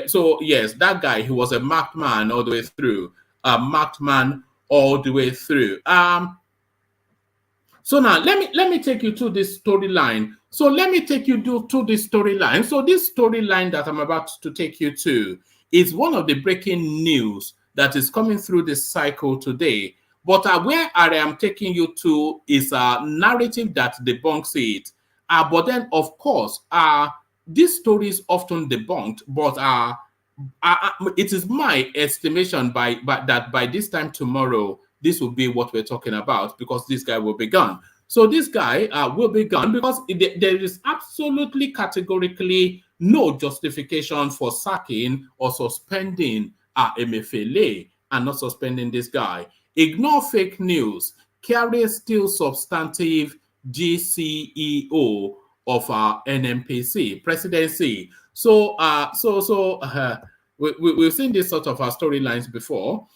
so yes, that guy, he was a marked man all the way through. So now let me take you to this storyline. So this storyline that I'm about to take you to is one of the breaking news that is coming through this cycle today. But where I am taking you to is a narrative that debunks it. But then, of course, this story is often debunked, but it is my estimation that by this time tomorrow, this will be what we're talking about, because this guy will be gone. So this guy will be gone because there is absolutely categorically no justification for sacking or suspending Emefiele and not suspending this guy. Ignore fake news. Kyari still substantive GCEO of our NMPC presidency. So we've seen this sort of storylines before.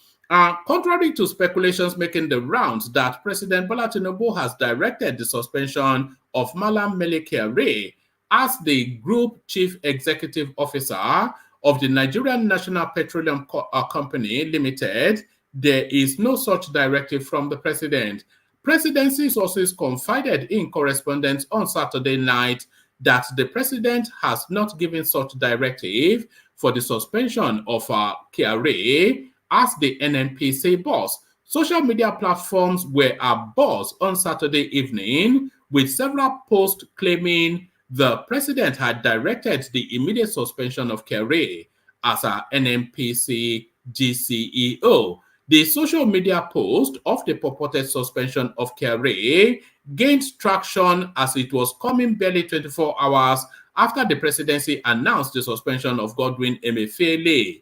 Contrary to speculations making the rounds that President Bola Tinubu has directed the suspension of Malam Mele Kyari as the Group Chief Executive Officer of the Nigerian National Petroleum Company Limited, there is no such directive from the president. Presidency sources confided in correspondence on Saturday night that the president has not given such directive for the suspension of Kyari as the NNPC boss. Social media platforms were abuzz on Saturday evening with several posts claiming the president had directed the immediate suspension of Kyari as a NNPC GCEO. The social media post of the purported suspension of Kyari gained traction as it was coming barely 24 hours after the presidency announced the suspension of Godwin Emefiele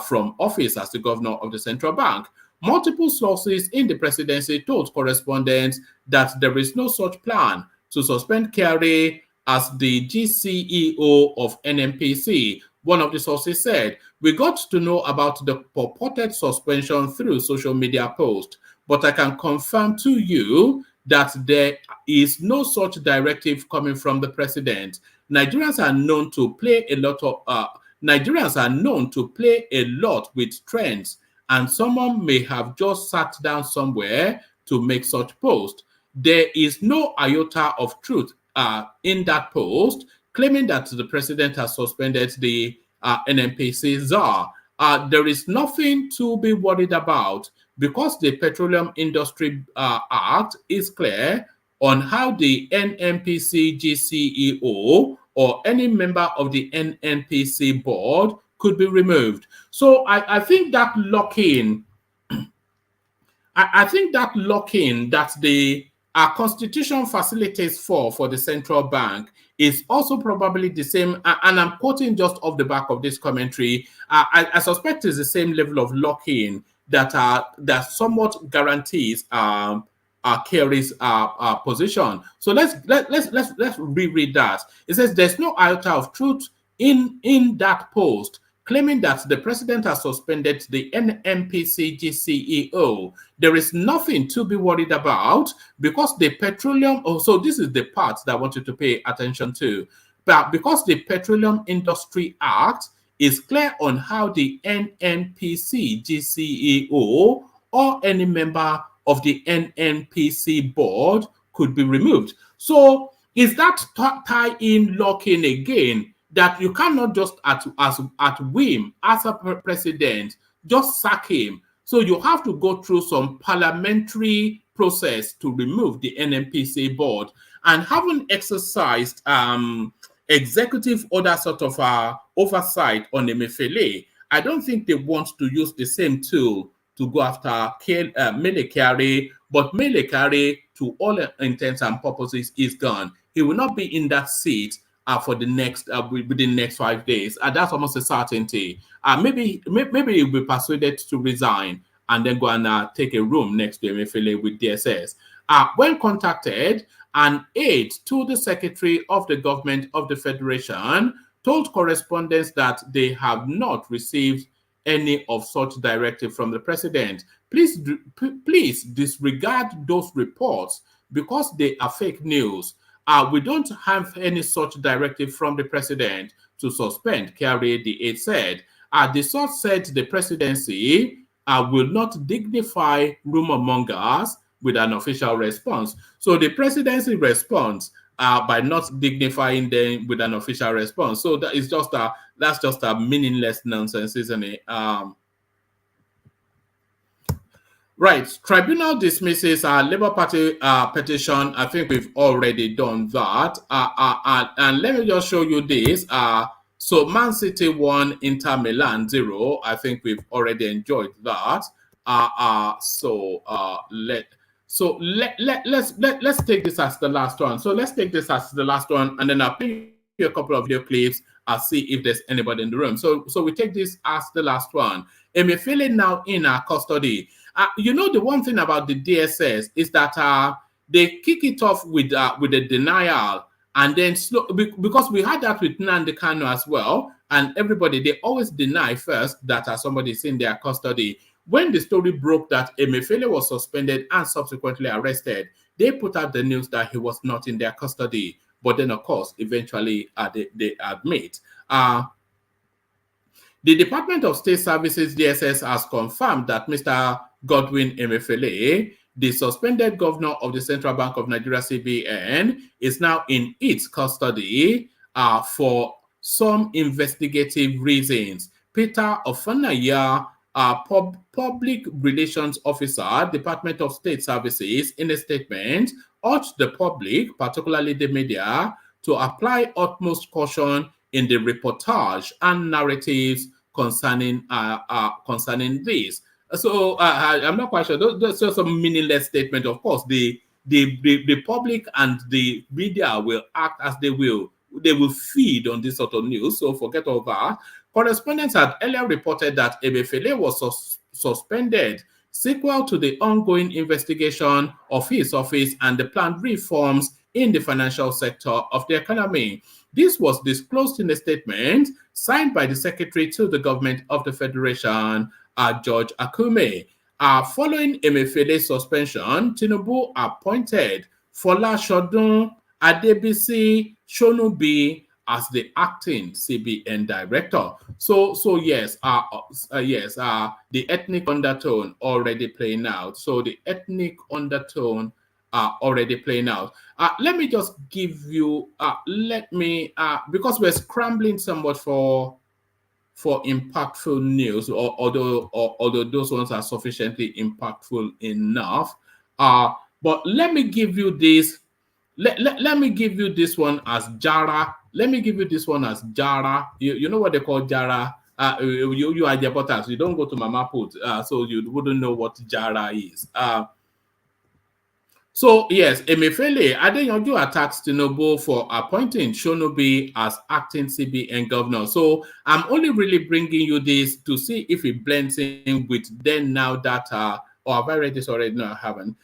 from office as the governor of the central bank. Multiple sources in the presidency told correspondents that there is no such plan to suspend Kyari as the GCEO of NNPC. One of the sources said, "We got to know about the purported suspension through social media posts, but I can confirm to you that there is no such directive coming from the president. Nigerians are known to play a lot with trends, and someone may have just sat down somewhere to make such post. There is no iota of truth in that post claiming that the president has suspended the NNPC czar. There is nothing to be worried about because the Petroleum Industry Act is clear on how the NNPC GCEO or any member of the NNPC board could be removed." So I think that lock-in, that the constitution facilitates for the central bank is also probably the same, and I'm quoting just off the back of this commentary. I suspect it's the same level of lock-in that somewhat guarantees Kyari's position. So let's reread that. It says there's no iota of truth in that post claiming that the president has suspended the NNPC GCEO. There is nothing to be worried about because the petroleum, so this is the part that I want you to pay attention to, but because the Petroleum Industry Act is clear on how the NNPC GCEO or any member of the NNPC board could be removed. So is that tie-in lock-in again, that you cannot just at whim as a president just sack him? So you have to go through some parliamentary process to remove the NNPC board. And having exercised executive order sort of oversight on Emefiele, I don't think they want to use the same tool to go after Mele Kyari, but Mele Kyari, to all intents and purposes, is gone. He will not be in that seat for the next within the next 5 days. That's almost a certainty. Maybe he'll be persuaded to resign and then go and take a room next to Emefiele with DSS. When contacted, an aide to the Secretary of the Government of the Federation told correspondents that they have not received any of such directive from the president. Please disregard those reports because they are fake news. We don't have any such directive from the president to suspend Kyari, the aide said. The source said the presidency will not dignify rumor mongers with an official response. So the presidency responds by not dignifying them with an official response. So that is that's just a meaningless nonsense, isn't it? Right. Tribunal dismisses Labour Party petition. I think we've already done that. And let me just show you this. So Man City 1, Inter Milan 0. I think we've already enjoyed that. Let's take this as the last one. So let's take this as the last one, and then I'll play you a couple of video clips. I'll see if there's anybody in the room. So we take this as the last one. Emefiele now in our custody. You know, the one thing about the DSS is that they kick it off with a denial, and then because we had that with Nnamdi Kanu as well, and everybody, they always deny first that somebody is in their custody. When the story broke that Emefiele was suspended and subsequently arrested, they put out the news that he was not in their custody. But then, of course, eventually they admit. The Department of State Services, DSS, has confirmed that Mr. Godwin Emefiele, the suspended governor of the Central Bank of Nigeria, CBN, is now in its custody for some investigative reasons. Peter Ofanaya, Public Relations Officer, Department of State Services, in a statement, urged the public, particularly the media, to apply utmost caution in the reportage and narratives concerning this. So I'm not quite sure. Those are some meaningless statement. Of course, the public and the media will act as they will. They will feed on this sort of news. So forget all that. Correspondents had earlier reported that Emefiele was suspended sequel to the ongoing investigation of his office and the planned reforms in the financial sector of the economy. This was disclosed in a statement signed by the Secretary to the Government of the Federation, George Akume. Following Emefiele's suspension, TINUBU appointed Fola Shodun Adebisi Shonubi as the acting CBN director. So yes, the ethnic undertone already playing out. So the ethnic undertone already playing out. Let me just give you, because we're scrambling somewhat for impactful news, although those ones are sufficiently impactful enough. But let me give you this. Let me give you this one as Jara. Let me give you this one as Jara. You know what they call Jara? You are Jabotas. You don't go to Mama Put, so you wouldn't know what Jara is. So yes, Emefiele Adeyanju attacks TINUBU for appointing Shonubi as acting CBN governor. So I'm only really bringing you this to see if it blends in with then now data. Or have I read this already? No, I haven't.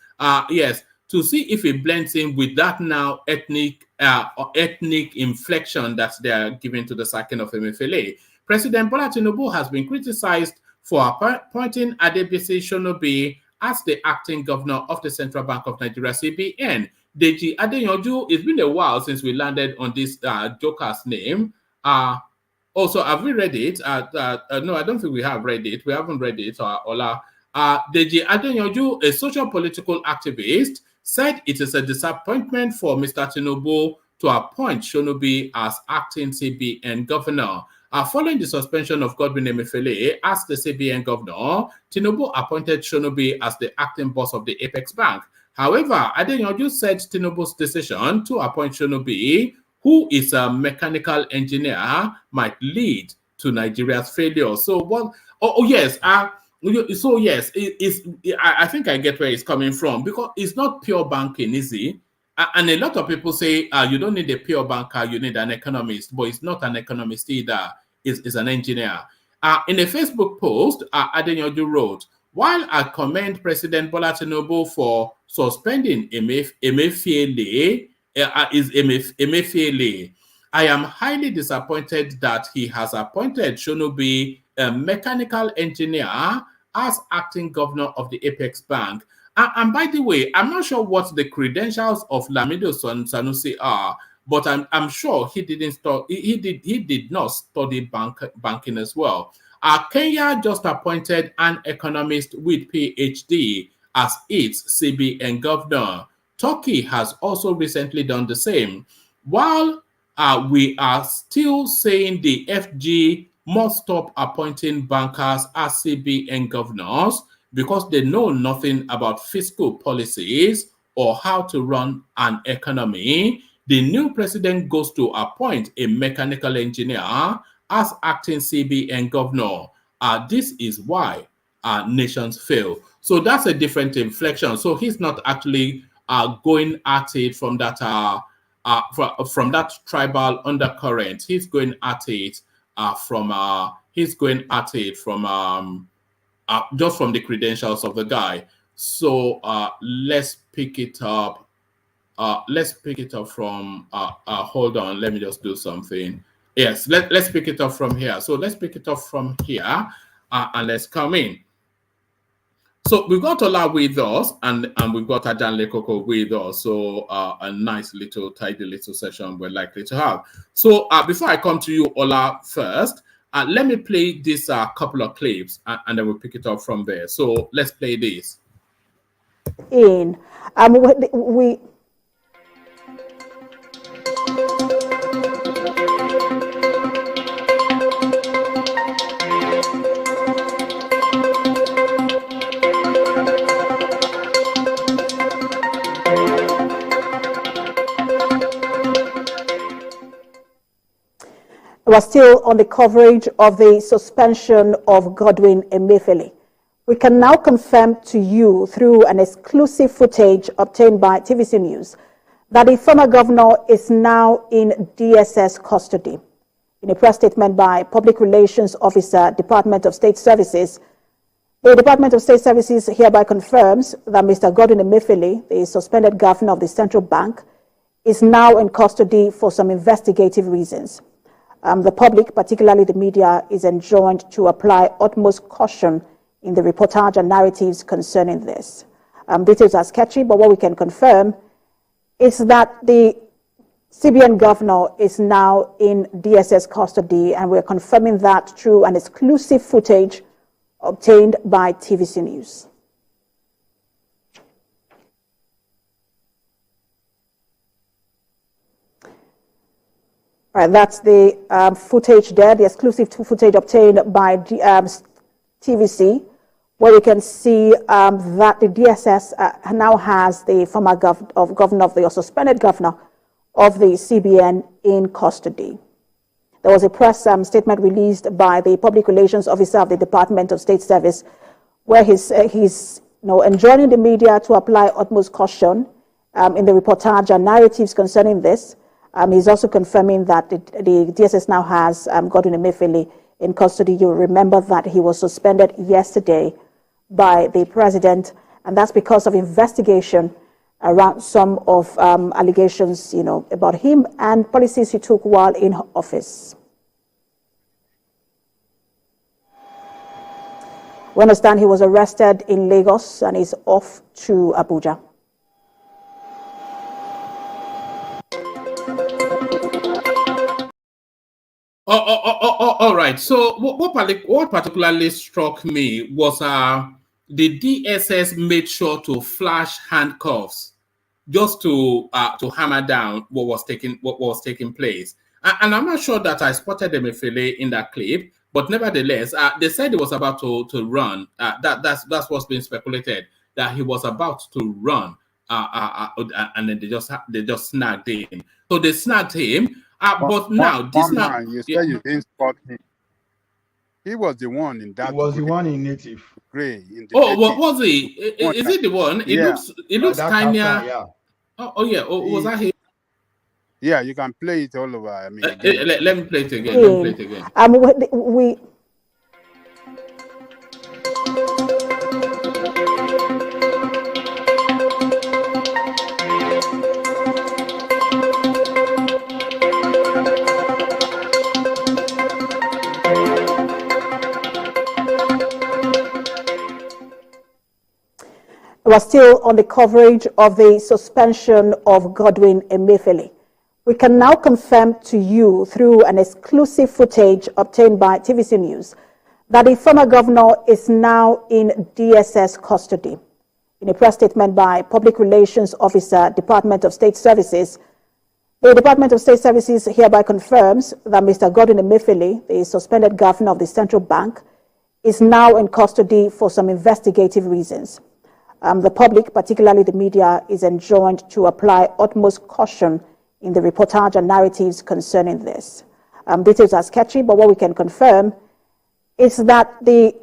Yes, to see if it blends in with that now ethnic inflection that they are giving to the sacking of Emefiele. President Bola Tinubu has been criticized for appointing Adebisi Shonubi as the acting governor of the Central Bank of Nigeria, CBN. Deji Adeyanju, it's been a while since we landed on this joker's name. Also, have we read it? No, I don't think we have read it. We haven't read it, Ola. Deji Adeyanju, a social political activist, said it is a disappointment for Mr. Tinubu to appoint Shonubi as acting CBN governor. Following the suspension of Godwin Emefiele as the CBN governor, Tinubu appointed Shonubi as the acting boss of the Apex Bank. However, Adeyanju said Tinubu's decision to appoint Shonubi, who is a mechanical engineer, might lead to Nigeria's failure. So, what? Yes. So yes, I think I get where it's coming from, because it's not pure banking, is it? And a lot of people say you don't need a pure banker, you need an economist, but it's not an economist either. It's an engineer. In a Facebook post, Adeyanju wrote, "While I commend President Bola Tinubu for suspending Emefiele, I am highly disappointed that he has appointed Shonubi, a mechanical engineer, as acting governor of the Apex Bank." And by the way, I'm not sure what the credentials of Lamido Sanusi are, but I'm sure he did not study banking as well. Kenya just appointed an economist with PhD as its CBN governor. Turkey has also recently done the same. While we are still saying the FG must stop appointing bankers as CBN governors because they know nothing about fiscal policies or how to run an economy, the new president goes to appoint a mechanical engineer as acting CBN governor. This is why nations fail. So that's a different inflection. So he's not actually going at it from that tribal undercurrent. He's going at it from just from the credentials of the guy. So let's pick it up. From hold on, let me just do something. Yes, let's pick it up from here. So let's pick it up from here and let's come in. So we've got Ola with us and we've got Ajan Lekoko with us. So a nice little, tidy little session we're likely to have. So before I come to you, Ola, first, let me play this couple of clips and then we'll pick it up from there. So let's play this. We We're still on the coverage of the suspension of Godwin Emefiele. We can now confirm to you through an exclusive footage obtained by TVC News that the former governor is now in DSS custody. In a press statement by Public Relations Officer, Department of State Services, the Department of State Services hereby confirms that Mr. Godwin Emefiele, the suspended governor of the central bank, is now in custody for some investigative reasons. The public, particularly the media, is enjoined to apply utmost caution in the reportage and narratives concerning this. Details are sketchy, but what we can confirm is that the CBN governor is now in DSS custody, and we're confirming that through an exclusive footage obtained by TVC News. All right, that's the footage there, the exclusive footage obtained by TVC, where you can see that the DSS now has the former governor of the, or suspended governor of the CBN in custody. There was a press statement released by the Public Relations Officer of the Department of State Service, where he's enjoining the media to apply utmost caution in the reportage and narratives concerning this. He's also confirming that the DSS now has Godwin Emefiele in custody. You'll remember that he was suspended yesterday by the president, and that's because of investigation around some of allegations, about him and policies he took while in office. We understand he was arrested in Lagos and is off to Abuja. All right. So what particularly struck me was the DSS made sure to flash handcuffs just to hammer down what was taking place. And I'm not sure that I spotted Emefiele in that clip, but nevertheless, they said he was about to run. That's what's been speculated, that he was about to run, and then they just snagged him. So they snagged him. But now this now, you said you didn't spot him. He was the one in that. He was the one in native. Gray. In the what was he? Is it the one? It looks tinier. Yeah. Oh yeah. Was that him? Yeah, you can play it all over. I mean, let me play it again. We We're still on the coverage of the suspension of Godwin Emefiele. We can now confirm to you through an exclusive footage obtained by TVC News that the former governor is now in DSS custody. In a press statement by Public Relations Officer, Department of State Services, the Department of State Services hereby confirms that Mr. Godwin Emefiele, the suspended governor of the central bank, is now in custody for some investigative reasons. The public, particularly the media, is enjoined to apply utmost caution in the reportage and narratives concerning this. Details are sketchy, but what we can confirm is that the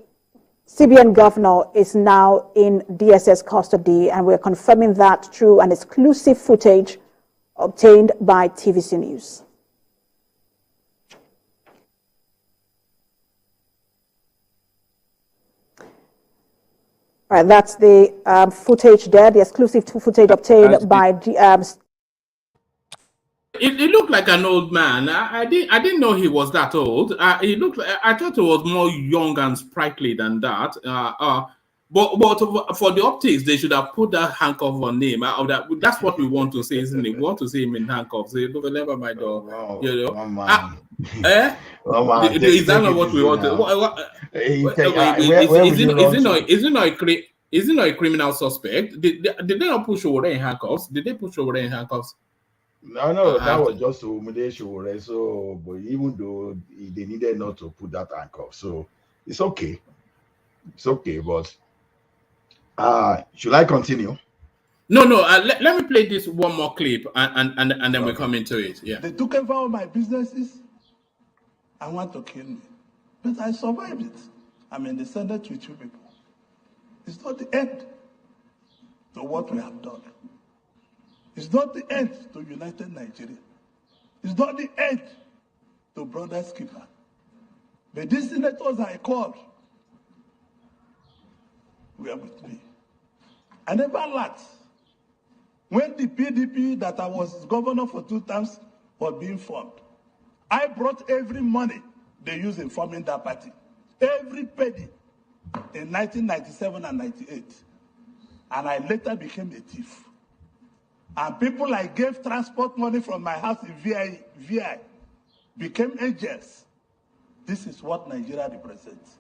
CBN governor is now in DSS custody, and we're confirming that through an exclusive footage obtained by TVC News. All right, that's the footage there, the exclusive footage obtained by It looked like an old man. I didn't know he was that old. He looked. I thought he was more young and sprightly than that. But for the optics, they should have put that handcuff on him. That's what we want to see, isn't it? We want to see him in handcuffs. Never mind. Is that not what we want? Is it not a criminal suspect? Did they not push over in handcuffs? Did they push over in handcuffs? No, that was just to humiliate you. So, but even though they needed not to put that handcuff, so it's okay. It's okay, but should I continue? No. Let me play this one more clip, and then we come into it. Yeah. They took over all my businesses. and want to kill me. But I survived it. I'm in the Senate with you people. It's not the end to what we have done. It's not the end to United Nigeria. It's not the end to Brother Skipper. But these senators I called were with me. I never lacked. When the PDP that I was governor for 2 terms was being formed, I brought every money they used in forming that party. Every penny in 1997 and 98. And I later became a thief. And people I gave transport money from my house in VI became agents. This is what Nigeria represents.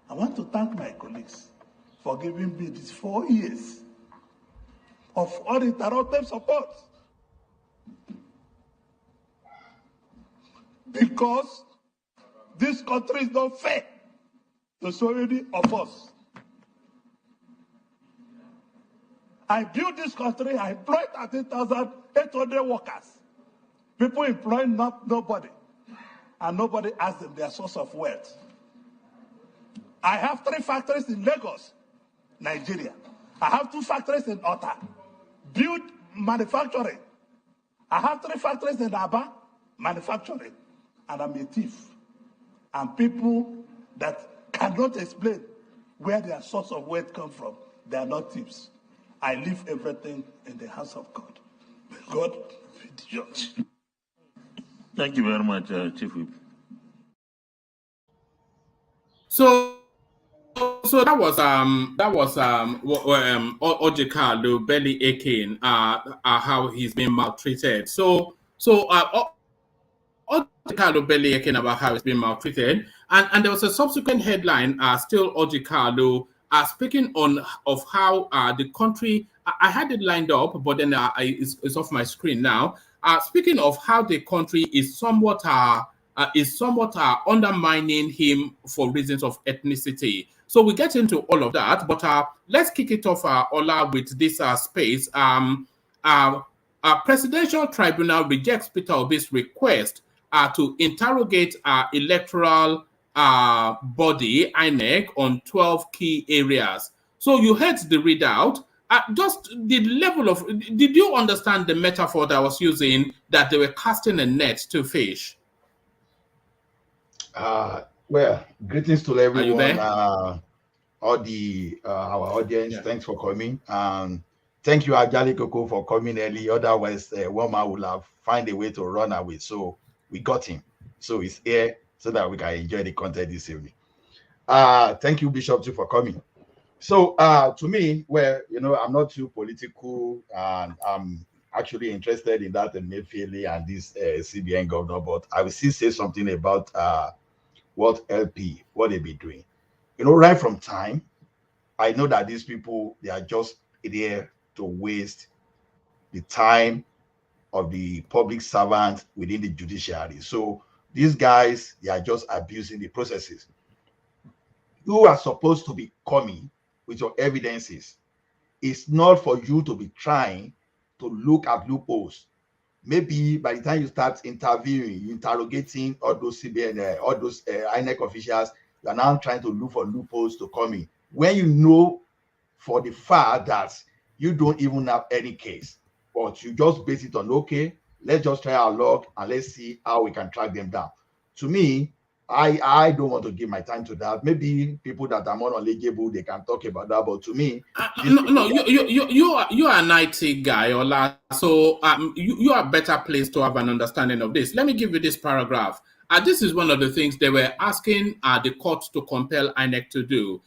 I want to thank my colleagues for giving me these 4 years of uninterrupted support. Because this country is not fair to so many of us. I built this country, I employed 13,800 workers. People employing nobody. And nobody asked them their source of wealth. I have 3 factories in Lagos, Nigeria. I have 2 factories in Ota, build manufacturing. I have 3 factories in Aba, manufacturing. And I'm a thief. And people that cannot explain where their source of wealth come from, they are not thieves. I leave everything in the hands of God. May God be the judge. Thank you very much, Chief Whip. So that was Orji Kalu belly aching how he's been maltreated. So Orji Kalu belly aching about how he's been maltreated, and there was a subsequent headline still Orji Kalu speaking of how the country, I had it lined up, but then it's off my screen now. Speaking of how the country is somewhat undermining him for reasons of ethnicity. So we get into all of that, but let's kick it off, Ola, with this space. Presidential Tribunal rejects Peter Obi's request to interrogate electoral body, INEC, on 12 key areas. So you heard the readout. Just the level of, did you understand the metaphor that I was using, that they were casting a net to fish? Well, greetings to everyone, all the our audience. Yeah. Thanks for coming. Thank you, Ajali Koko, for coming early. Otherwise, one man would have find a way to run away. So we got him. So he's here so that we can enjoy the content this evening. Thank you, Bishop, too, for coming. So to me, well, you know, I'm not too political, and I'm actually interested in that Emefiele and this CBN governor, but I will still say something about what they be doing. You know, right from time, I know that these people, they are just there to waste the time of the public servant within the judiciary. So these guys, they are just abusing the processes. You are supposed to be coming with your evidences. It's not for you to be trying to look at loopholes. Maybe by the time you start interrogating all those CBN, all those INEC officials, you are now trying to look for loopholes to come in, when you know for the fact that you don't even have any case, but you just base it on, okay, let's just try our luck and let's see how we can track them down. To me, I don't want to give my time to that. Maybe people that are more knowledgeable, they can talk about that. But to me, you are an IT guy, Ola. So you are better placed to have an understanding of this. Let me give you this paragraph. This is one of the things they were asking the court to compel INEC to do.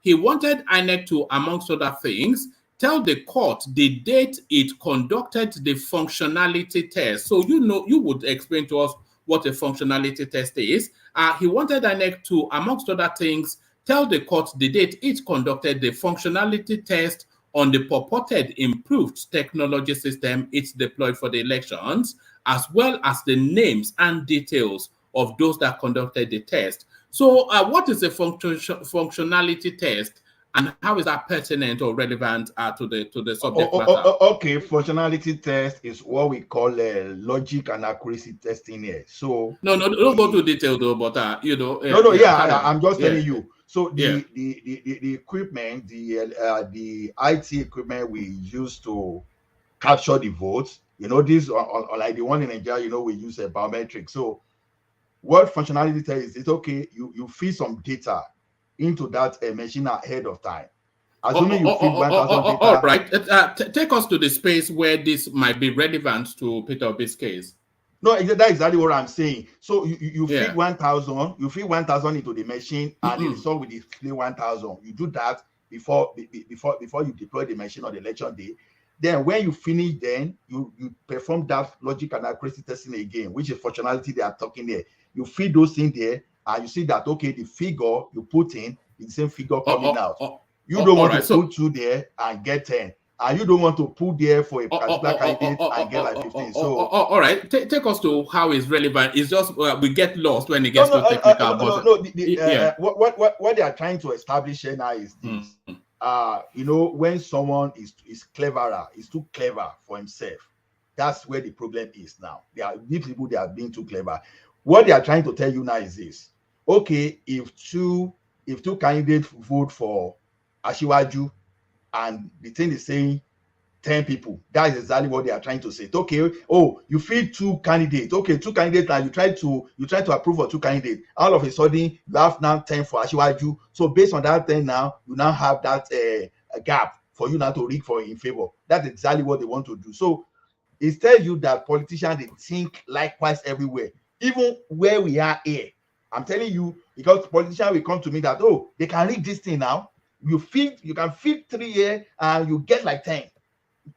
He wanted INEC to, amongst other things, tell the court the date it conducted the functionality test. So you would explain to us what a functionality test is. He wanted INEC to, amongst other things, tell the court the date it conducted the functionality test on the purported improved technology system it's deployed for the elections, as well as the names and details of those that conducted the test. So what is a functionality test? And how is that pertinent or relevant to the subject matter? Okay, functionality test is what we call logic and accuracy testing here. So no, don't go to detail though, but I'm just telling you. So the equipment, the IT equipment we use to capture the votes, this like the one in Nigeria, we use a biometric. So what functionality test is okay, you feed some data into that machine ahead of time. Assuming you feed 1,000 data. All right. Take us to the space where this might be relevant to Peter Obi's case. No, that's exactly what I'm saying. So you feed 1,000, you feed 1,000 into the machine, and the result will display 1,000. You do that before you deploy the machine on the election day. Then when you finish, then you perform that logic and accuracy testing again, which is functionality they are talking there. You feed those in there, and you see that okay, the figure you put in is the same figure coming out. You don't want to put 2 there and get 10. And you don't want to put there for a particular candidate and get like 15. So, all right, take us to how it's relevant. It's just we get lost when it gets to technical. What they are trying to establish here now is this. When someone is cleverer, is too clever for himself, that's where the problem is now. These people, they are being too clever. What they are trying to tell you now is this. Okay, if two candidates vote for Asiwaju, and the thing is saying 10 people, that is exactly what they are trying to say. Okay, you feed 2 candidates. Okay, 2 candidates, and you try to approve for 2 candidates. All of a sudden, you have now 10 for Asiwaju. So based on that 10 now, you now have that a gap for you now to rig for in favor. That's exactly what they want to do. So it tells you that politicians, they think likewise everywhere, even where we are here. I'm telling you, because politicians will come to me that they can rig this thing now. You can feed 3 here and you get like 10.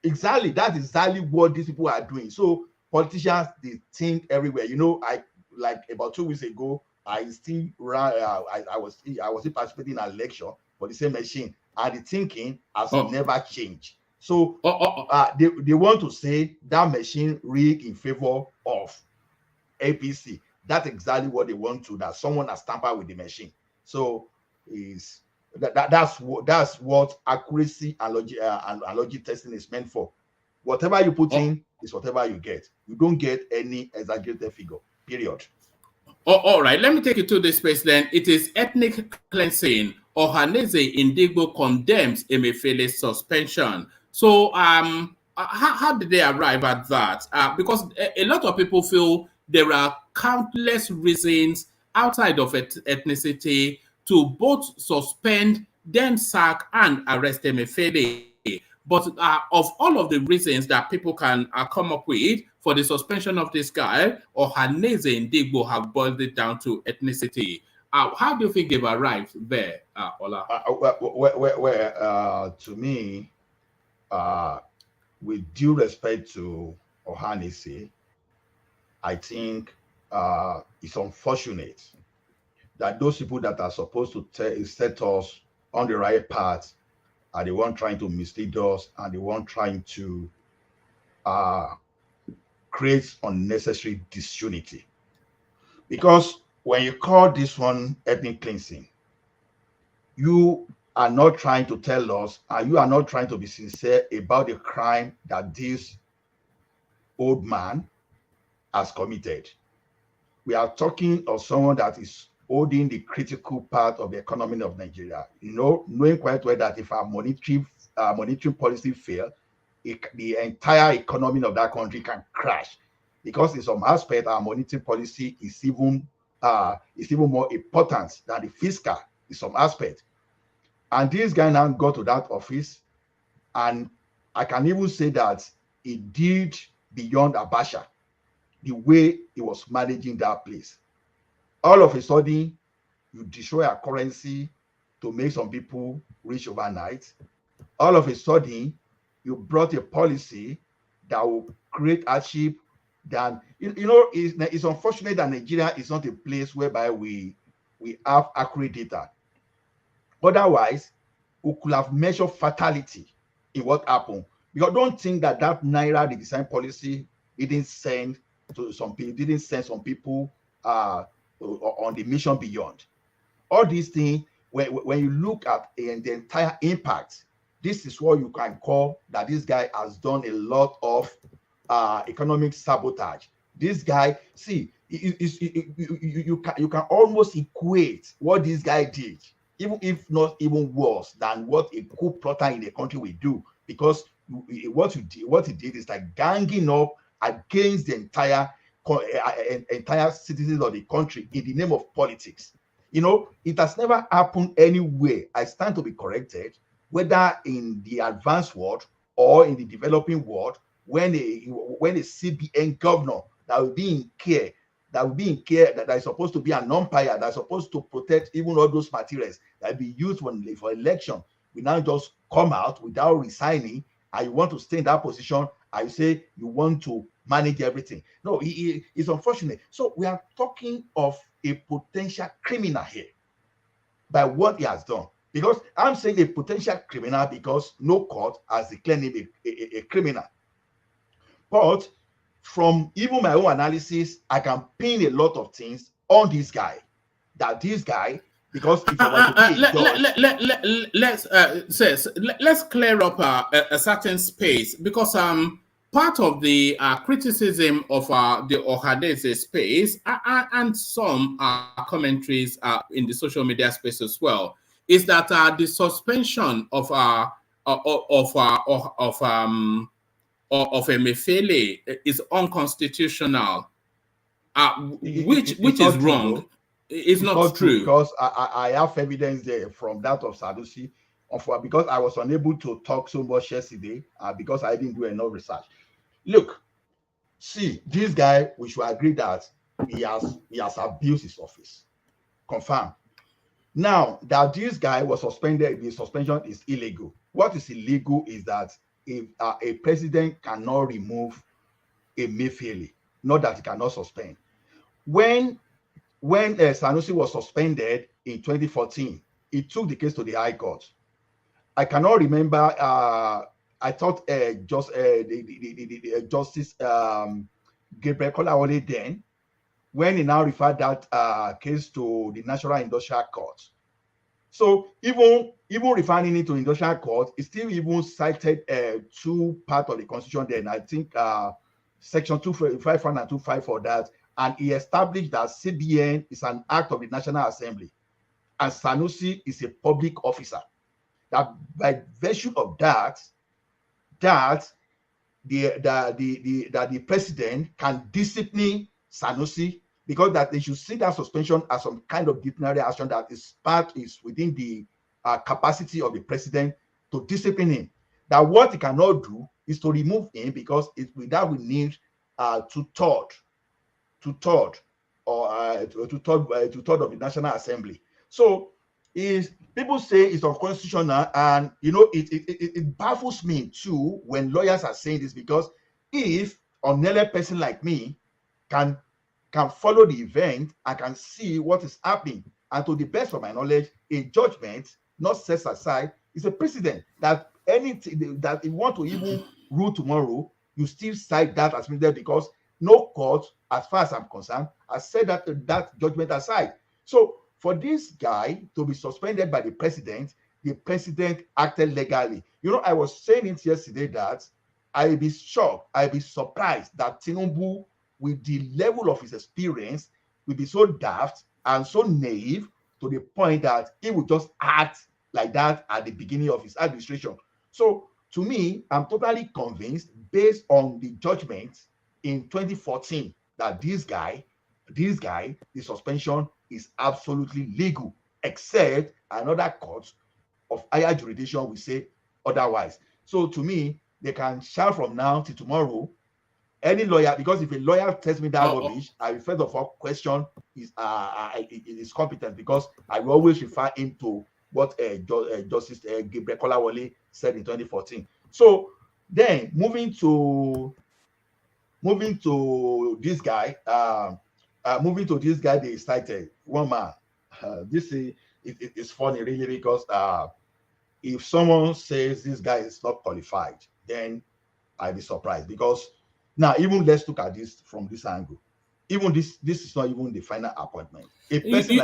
Exactly, that's exactly what these people are doing. So politicians, they think everywhere. I like about 2 weeks ago, I still ran. I was still participating in an election for the same machine, and the thinking has never changed. So they want to say that machine rigged in favor of APC. That's exactly what they want to. That someone has tampered with the machine. So that's what accuracy and logic testing is meant for. Whatever you put in is whatever you get. You don't get any exaggerated figure, period. All right, let me take you to this space then. It is ethnic cleansing. Onanaeze in Igbo condemns Emefiele'S suspension. So how did they arrive at that? Because a lot of people feel there are countless reasons outside of ethnicity to both suspend, then sack, and arrest Emefiele. But of all of the reasons that people can come up with for the suspension of this guy, Onanaeze and Igbo have boiled it down to ethnicity. How do you think they've arrived there, Ola? To me, with due respect to Onanaeze, I think it's unfortunate that those people that are supposed to set us on the right path are the one trying to mislead us and the one trying to create unnecessary disunity. Because when you call this one ethnic cleansing, you are not trying to tell us, and you are not trying to be sincere about the crime that this old man has committed. We are talking of someone that is holding the critical part of the economy of Nigeria. Knowing quite well that if our monetary policy fail, the entire economy of that country can crash. Because in some aspect, our monetary policy is even more important than the fiscal in some aspect. And this guy now got to that office, and I can even say that he did beyond Abacha, the way he was managing that place. All of a sudden, you destroy a currency to make some people rich overnight. All of a sudden, you brought a policy that will create hardship. It's unfortunate that Nigeria is not a place whereby we have accurate data. Otherwise, we could have measured fatality in what happened. Because don't think that Naira redesign policy didn't send some people on the mission beyond. All these things, when you look at the entire impact, this is what you can call that this guy has done a lot of economic sabotage. This guy, see, you can almost equate what this guy did, even if not even worse than what a coup plotter in a country will do, because what he did is like ganging up against the entire citizens of the country in the name of politics. You know, it has never happened anywhere. I stand to be corrected, whether in the advanced world or in the developing world, when a CBN governor that will be in care, that is supposed to be an umpire, that is supposed to protect even all those materials that will be used for election, we now just come out without resigning, and you want to stay in that position, and you say you want to manage everything. No, it's unfortunate. So we are talking of a potential criminal here by what he has done. Because I'm saying a potential criminal because no court has declared him a criminal. But from even my own analysis, I can pin a lot of things on this guy. That this guy, because if I were to let's clear up a certain space, because part of the criticism of the Onanaeze space and some commentaries in the social media space as well is that the suspension of Emefiele is unconstitutional, which is wrong. True, it's not true because I have evidence there from that of Sanusi, because I was unable to talk so much yesterday because I didn't do enough research. Look, see, this guy, we should agree that he has abused his office. Confirm. Now that this guy was suspended, the suspension is illegal. What is illegal is that if a president cannot remove Emefiele, not that he cannot suspend. When Sanusi was suspended in 2014, he took the case to the High Court. I cannot remember. I thought Justice Gabriel Kolawole then, when he now referred that case to the National Industrial Court. So even referring it to Industrial Court, it still even cited two parts of the Constitution then. I think Section 255 and 25 for that. And he established that CBN is an act of the National Assembly, and Sanusi is a public officer. That by virtue of that, the president can discipline Sanusi, because that they should see that suspension as some kind of disciplinary action that is within the capacity of the president to discipline him. That what he cannot do is to remove him, because that we need two-thirds of the National Assembly. So people say it's unconstitutional, and you know it baffles me too when lawyers are saying this, because if a person like me can follow the event, I can see what is happening, and to the best of my knowledge, a judgment not set aside is a precedent that anything that you want to even rule tomorrow, you still cite that as precedent, because no court, as far as I'm concerned, has set that judgment aside. So for this guy to be suspended by the president acted legally. You know, I was saying it yesterday that I'd be shocked, I'd be surprised that TINUBU, with the level of his experience, will be so daft and so naive to the point that he would just act like that at the beginning of his administration. So to me, I'm totally convinced, based on the judgment in 2014, that this guy, the suspension is absolutely legal, except another court of higher jurisdiction will say otherwise. So to me, they can shout from now till tomorrow. Any lawyer, because if a lawyer tells me that rubbish, I will first of all question is competent, because I will always refer him to what Justice Gabriel Kolawole said in 2014. So then moving to this guy, they cited one man. This is funny really, because if someone says this guy is not qualified, then I'd be surprised, because now even let's look at this from this angle. Even this is not even the final appointment. A person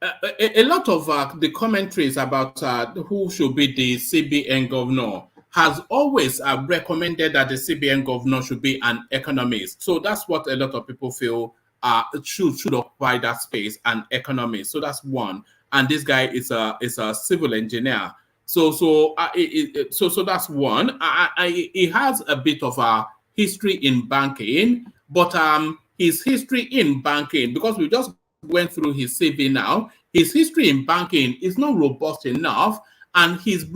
a lot of the commentaries about who should be the CBN governor has always recommended that the CBN governor should be an economist. So that's what a lot of people feel should occupy that space, an economist. So that's one. And this guy is a civil engineer. So that's one. He has a bit of a history in banking, but his history in banking, because we just went through his CV now, his history in banking is not robust enough, and is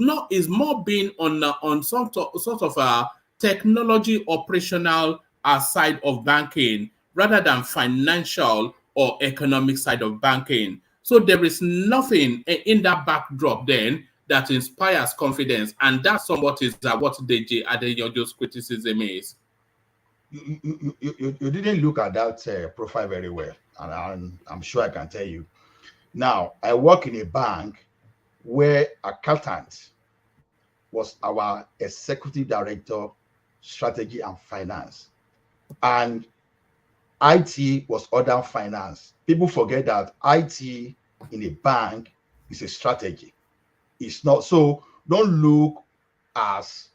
more being on some sort of a technology operational side of banking rather than financial or economic side of banking. So there is nothing in that backdrop then that inspires confidence, and that's somewhat is what Deji Adeyojo's criticism is. You didn't look at that profile very well, and I'm sure I can tell you. Now, I work in a bank where accountant was our executive director, strategy and finance, and IT was other finance. People forget that IT in a bank is a strategy. It's not. So don't look as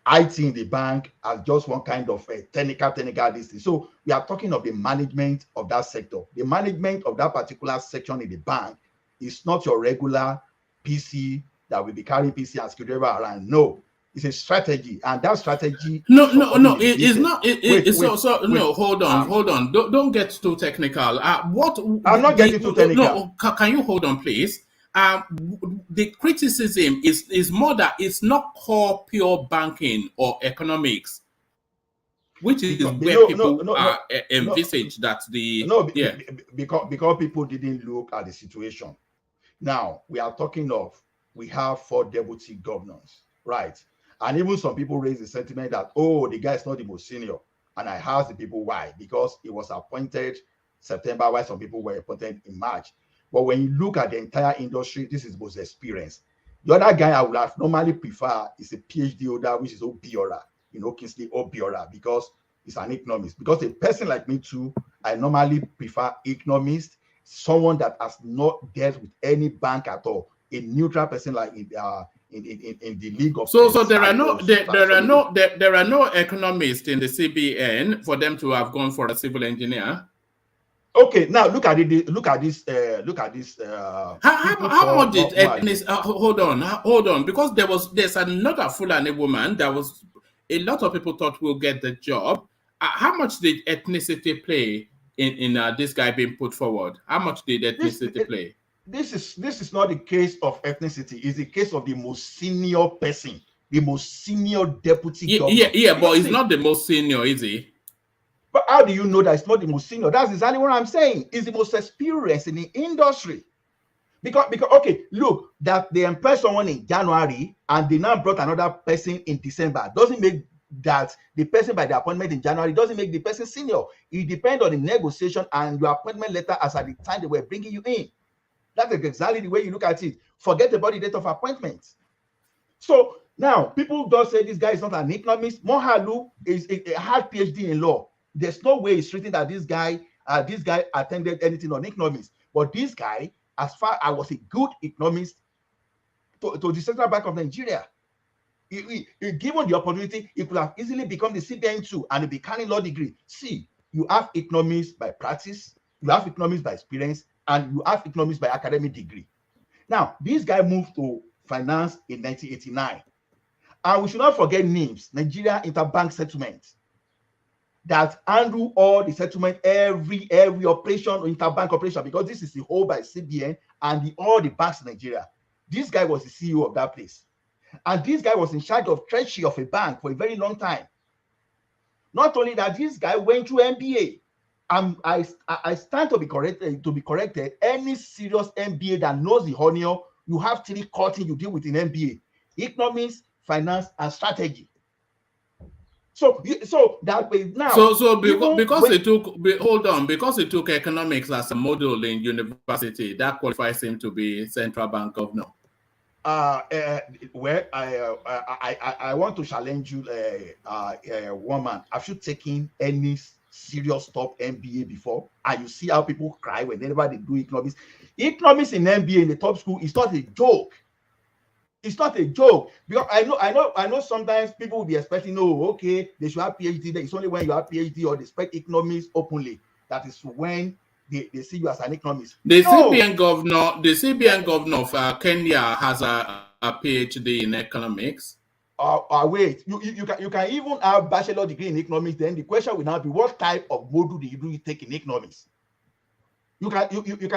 IT in the bank as just one kind of a technical this. So we are talking of the management of that sector. The management of that particular section in the bank is not your regular PC that will be carrying PC and screwdriver around. No, it's a strategy, and that strategy. No, it's not. No, hold on. Don't get too technical. I'm not getting too technical. No, can you hold on, please? The criticism is more that it's not core pure banking or economics, which is where people envisage that the because people didn't look at the situation. Now we are talking of we have 4 deputy governors, right? And even some people raise the sentiment that, oh, the guy is not the most senior. And I asked the people why, because he was appointed September, while some people were appointed in March. But when you look at the entire industry, this is most experienced. The other guy I would have normally prefer is a PhD holder, which is Obiora, Kingsley Obiora, because he's an economist. Because a person like me too, I normally prefer economist, someone that has not dealt with any bank at all, a neutral person like in the league of. So there are no economists in the CBN for them to have gone for a civil engineer. Okay, now look at it. Look at this. How much did ethnic? Hold on, because there's another Fulani woman that was a lot of people thought will get the job. How much did ethnicity play in this guy being put forward? How much did ethnicity play? This is not the case of ethnicity. It's the case of the most senior person, the most senior deputy governor. Yeah, but he's not the most senior, is he? But how do you know that it's not the most senior? That's exactly what I'm saying. It's the most experienced in the industry. Because okay, look, that they employed someone in January and they now brought another person in December doesn't make that the person by the appointment in January doesn't make the person senior. It depends on the negotiation and your appointment letter as at the time they were bringing you in. That's exactly the way you look at it. Forget about the date of appointment. So now people don't say this guy is not an economist. Mohalu had PhD in law. There's no way it's written that this guy attended anything on economics. But this guy, as far as was a good economist to the Central Bank of Nigeria, given the opportunity, he could have easily become the CBN too and be carrying law degree. See, you have economists by practice, you have economists by experience, and you have economists by academic degree. Now, this guy moved to finance in 1989. And we should not forget NIMS, Nigeria Interbank Settlement, that handle all the settlement, every operation, interbank operation, because this is the whole by CBN and all the banks in Nigeria. This guy was the CEO of that place. And this guy was in charge of treasury of a bank for a very long time. Not only that, this guy went through MBA. I stand to be corrected. Any serious MBA that knows the honor, you have 3 cutting you deal with in MBA: economics, finance, and strategy. So that way now. Because it took economics as a model in university, that qualifies him to be central bank governor. Well, I want to challenge you, woman. Have you taken any serious stuff MBA before, and you see how people cry whenever they do economics. Economics in MBA in the top school is not a joke. It's not a joke, because I know sometimes people will be expecting, oh, okay, they should have PhD. It's only when you have PhD or they expect economics openly that is when they see you as an economist. The CBN governor of Kenya has a PhD in economics. Wait, you can even have bachelor degree in economics. Then the question will now be, what type of module do you take in economics? You can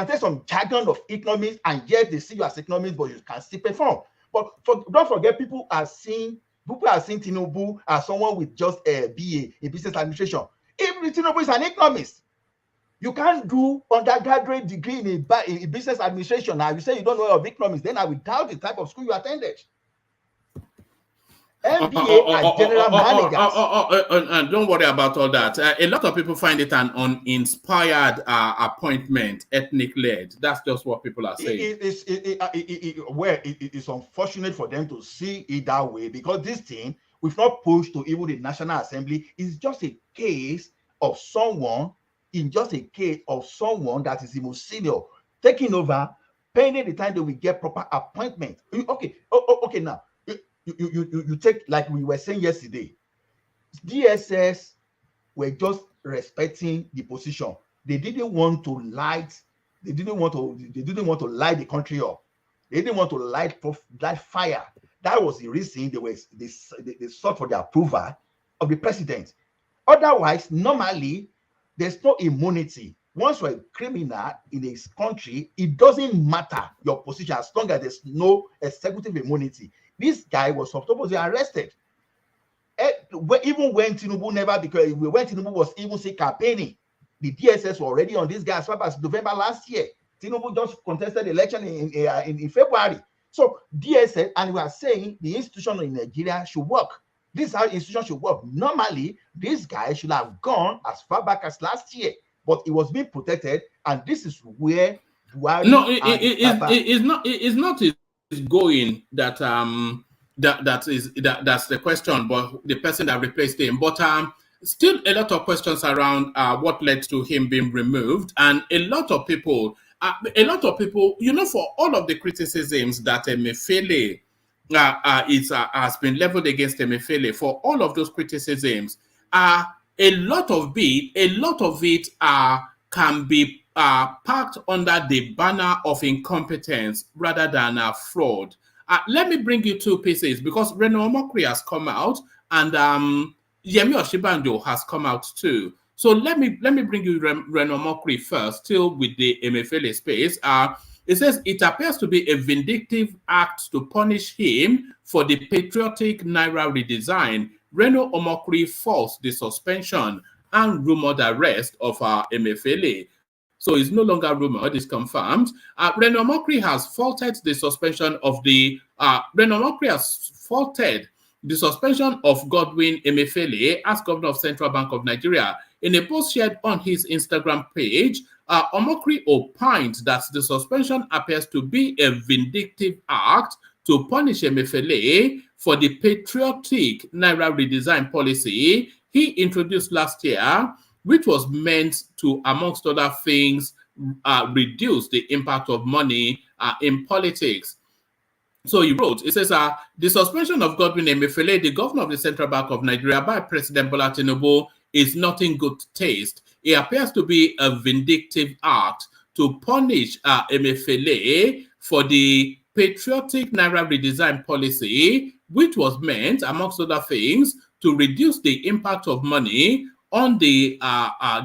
take some jargon of economics, and yet they see you as economists, but you can still perform. But don't forget, people are seeing TINUBU as someone with just a BA in business administration. If TINUBU is an economist, you can't do undergraduate degree in business administration. Now you say you don't know of economics, then I will doubt the type of school you attended. MBA and general managers. Don't worry about all that. A lot of people find it an uninspired appointment, ethnic-led. That's just what people are saying. It's unfortunate for them to see it that way, because this thing, we've not pushed to even the National Assembly. It's just a case of someone, that is the most senior taking over, pending the time that we get proper appointment. Okay, now. You take, like we were saying yesterday, DSS were just respecting the position. They didn't want to light. They didn't want to light the country up. They didn't want to light fire. That was the reason they sought for the approval of the president. Otherwise, normally there's no immunity. Once you're a criminal in a country, it doesn't matter your position as long as there's no executive immunity. This guy was supposed to be arrested. Even when TINUBU TINUBU was even still campaigning, the DSS were already on this guy as far as November last year. TINUBU just contested the election in February. So DSS, and we are saying the institution in Nigeria should work. This is how institution should work. Normally, this guy should have gone as far back as last year, but it was being protected, and this is where Buhari it's not going that's the question, but the person that replaced him. But still a lot of questions around what led to him being removed, and a lot of people, for all of the criticisms that Emefiele has been leveled against Emefiele, for all of those criticisms, a lot of it can be packed under the banner of incompetence rather than fraud. Let me bring you two pieces, because Reno Omokri has come out, and Yemi Oshibanjo has come out too. So let me bring you Reno Omokri first, still with the Emefiele space. It says it appears to be a vindictive act to punish him for the patriotic Naira redesign. Reno Omokri forced the suspension and rumored arrest of Emefiele. So it's no longer rumored, it's confirmed. Reno Omokri has faulted the suspension of Godwin Emefiele as governor of Central Bank of Nigeria. In a post shared on his Instagram page, Omokri opined that the suspension appears to be a vindictive act to punish Emefiele for the patriotic Naira redesign policy he introduced last year, which was meant to, amongst other things, reduce the impact of money in politics. So he wrote, it says, the suspension of Godwin Emefiele, the governor of the Central Bank of Nigeria, by President Bola Tinubu is not in good taste. It appears to be a vindictive act to punish Emefiele for the patriotic Naira redesign policy, which was meant, amongst other things, to reduce the impact of money on the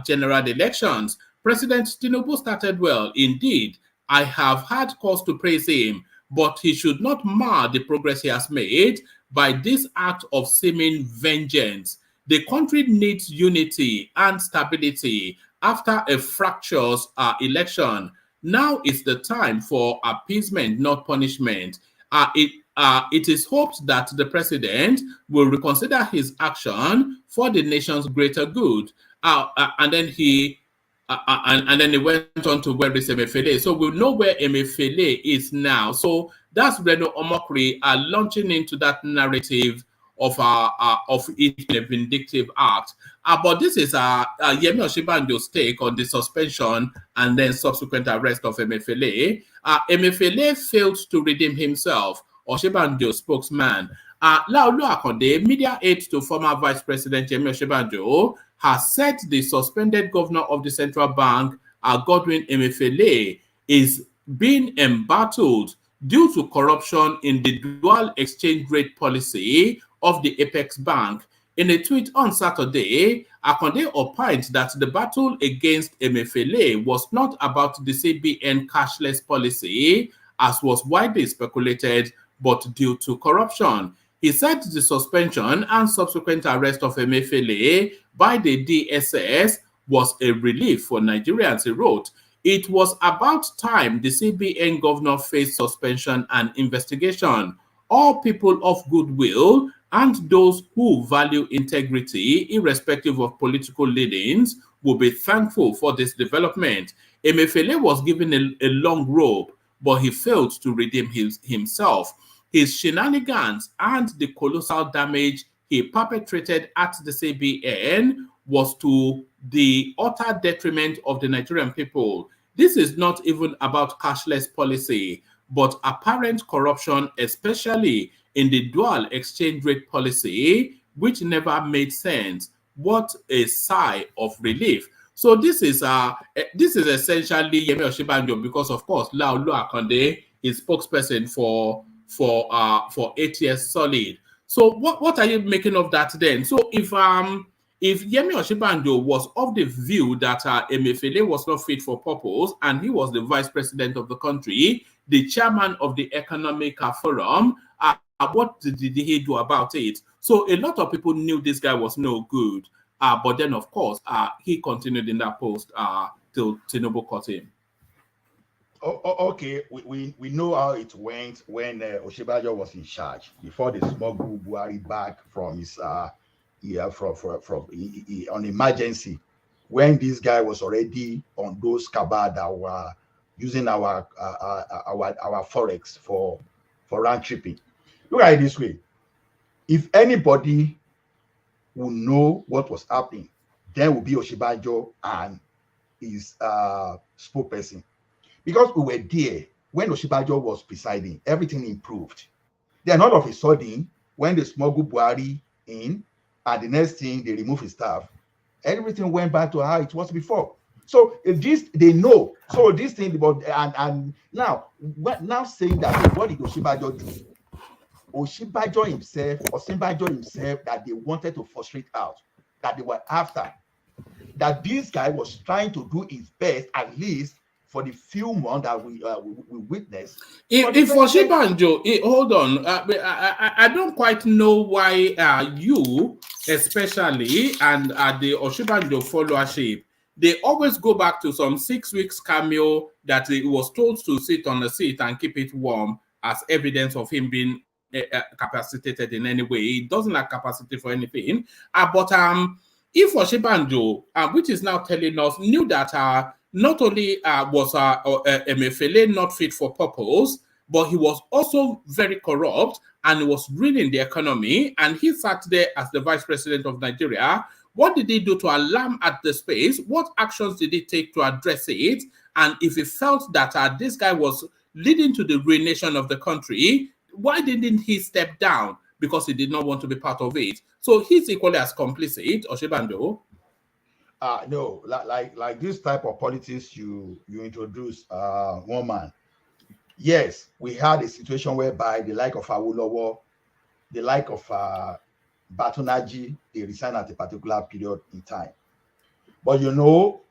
general elections. President Tinubu started well. Indeed, I have had cause to praise him, but he should not mar the progress he has made by this act of seeming vengeance. The country needs unity and stability after a fractious election. Now is the time for appeasement, not punishment. It is hoped that the president will reconsider his action for the nation's greater good. And then he went on to where is Emefiele. So we'll know where Emefiele is now. So that's Reno Omokri launching into that narrative of it being a vindictive act. But this is Yemi Osinbajo's take on the suspension and then subsequent arrest of Emefiele. Emefiele failed to redeem himself. Osinbajo spokesman Laolu Akonde, media aide to former Vice President Yemi Osinbajo, has said the suspended governor of the central bank, Godwin Emefiele, is being embattled due to corruption in the dual exchange rate policy of the Apex Bank. In a tweet on Saturday, Akonde opined that the battle against Emefiele was not about the CBN cashless policy, as was widely speculated, but due to corruption. He said the suspension and subsequent arrest of Emefiele by the DSS was a relief for Nigerians, he wrote. It was about time the CBN governor faced suspension and investigation. All people of goodwill and those who value integrity, irrespective of political leanings, will be thankful for this development. Emefiele was given a long rope, but he failed to redeem himself. His shenanigans and the colossal damage he perpetrated at the CBN was to the utter detriment of the Nigerian people. This is not even about cashless policy, but apparent corruption, especially in the dual exchange rate policy, which never made sense. What a sigh of relief. So this is essentially Yemi Osinbajo, because of course Laolu Akonde is spokesperson for 8 years solid. So what are you making of that then? So if Yemi Osinbajo was of the view that Emefiele was not fit for purpose, and he was the vice president of the country, the chairman of the Economic Forum, what did he do about it? So a lot of people knew this guy was no good. But then, of course, he continued in that post till TINUBU caught him. Okay, we know how it went when Osinbajo was in charge, before they smuggled Buhari back from his on emergency, when this guy was already on those cabal that were using our forex for round tripping. Look at it this way: if anybody will know what was happening, then will be Osinbajo and his spokesperson. Because we were there when Osinbajo was presiding, everything improved. Then all of a sudden, when they smuggled Buhari in, and the next thing they removed his staff, everything went back to how it was before. So if this they know. So this thing about and now saying that, what did Osinbajo do? Osinbajo himself, that they wanted to frustrate out, that they were after, that this guy was trying to do his best, at least for the few months that we witnessed. If Osinbajo, hold on, I don't quite know why you, especially, and the Osinbajo followership, they always go back to some 6 weeks cameo that he was told to sit on the seat and keep it warm as evidence of him being capacitated in any way. He doesn't have capacity for anything. But if Osinbajo, which is now telling us, knew that not only was Emefiele not fit for purpose, but he was also very corrupt and was ruining the economy, and he sat there as the vice president of Nigeria, what did he do to alarm at the space? What actions did he take to address it? And if he felt that this guy was leading to the ruination of the country, why didn't he step down? Because he did not want to be part of it. So he's equally as complicit, Osinbajo. No, like this type of politics you introduce, one man. Yes, we had a situation whereby the like of Awolowo, the like of Batonaji, they resigned at a particular period in time. But you know,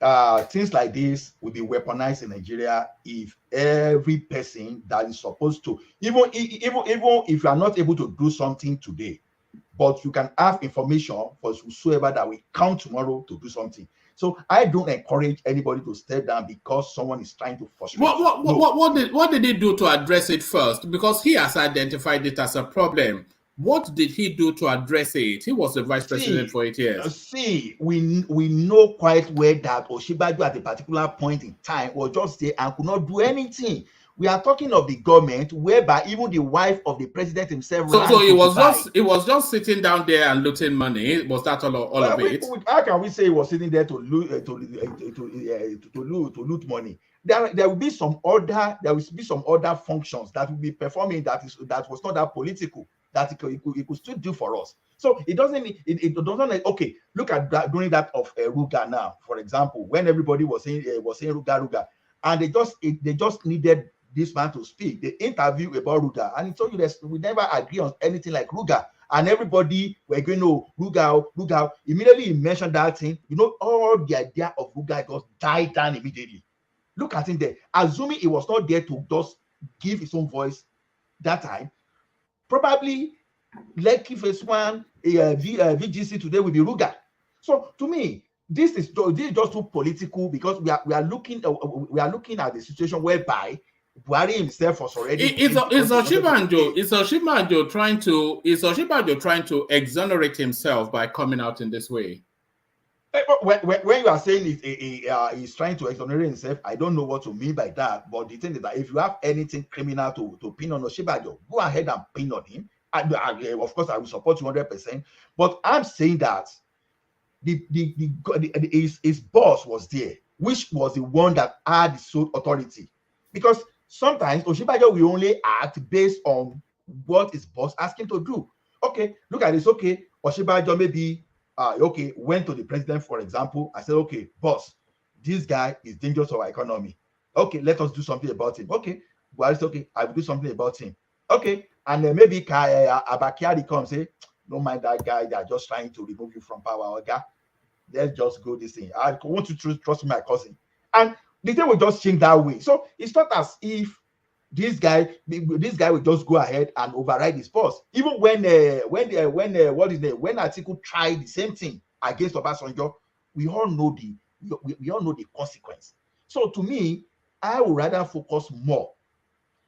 things like this will be weaponized in Nigeria if every person that is supposed to, even if you are not able to do something today, but you can have information for whosoever that will count tomorrow to do something. So I don't encourage anybody to step down because someone is trying to frustrate. What did he do to address it first? Because he has identified it as a problem. What did he do to address it? He was the vice president for 8 years. See, we know quite well that Osinbajo at a particular point in time was just there and could not do anything. We are talking of the government whereby even the wife of the president himself. So it was just sitting down there and looting money. Was that all of it? How can we say he was sitting there to loot money? There will be some other functions that will be performing that was not that political that he could still do for us. So it doesn't okay. Look at that during that of Ruga now, for example, when everybody was saying Ruga, and they just needed this man to speak. They interviewed about Ruga, and he told you that we never agree on anything like Ruga, and everybody were going to Ruga. Immediately he mentioned that thing. All the idea of Ruga just died down immediately. Look at him there, assuming he was not there to just give his own voice that time. Probably Lekki Phase 1, VGC today will be Ruga. So to me, this is just too political, because we are looking at the situation whereby Buhari himself was already. Is Oshibanjo trying to exonerate himself by coming out in this way? When you are saying he's trying to exonerate himself, I don't know what you mean by that. But the thing is that if you have anything criminal to pin on Oshibanjo, go ahead and pin on him. Of course, I will support you 100%. But I'm saying that his boss was there, which was the one that had the sole authority. Because sometimes Oshibanjo will only act based on what his boss asked him to do. Okay, look at this. Okay, Oshibanjo maybe went to the president, for example. I said, okay, boss, this guy is dangerous to our economy. Okay, let us do something about him. Okay, well, it's okay, I will do something about him. Okay, and then maybe Kyari comes and say, don't mind that guy, they are just trying to remove you from power. Okay, let's just go this thing. I want to trust my cousin. And the thing will just change that way. So it's not as if this guy will just go ahead and override his boss. Even when Atiku tried the same thing against Obasanjo, we all know the consequence. So to me, I would rather focus more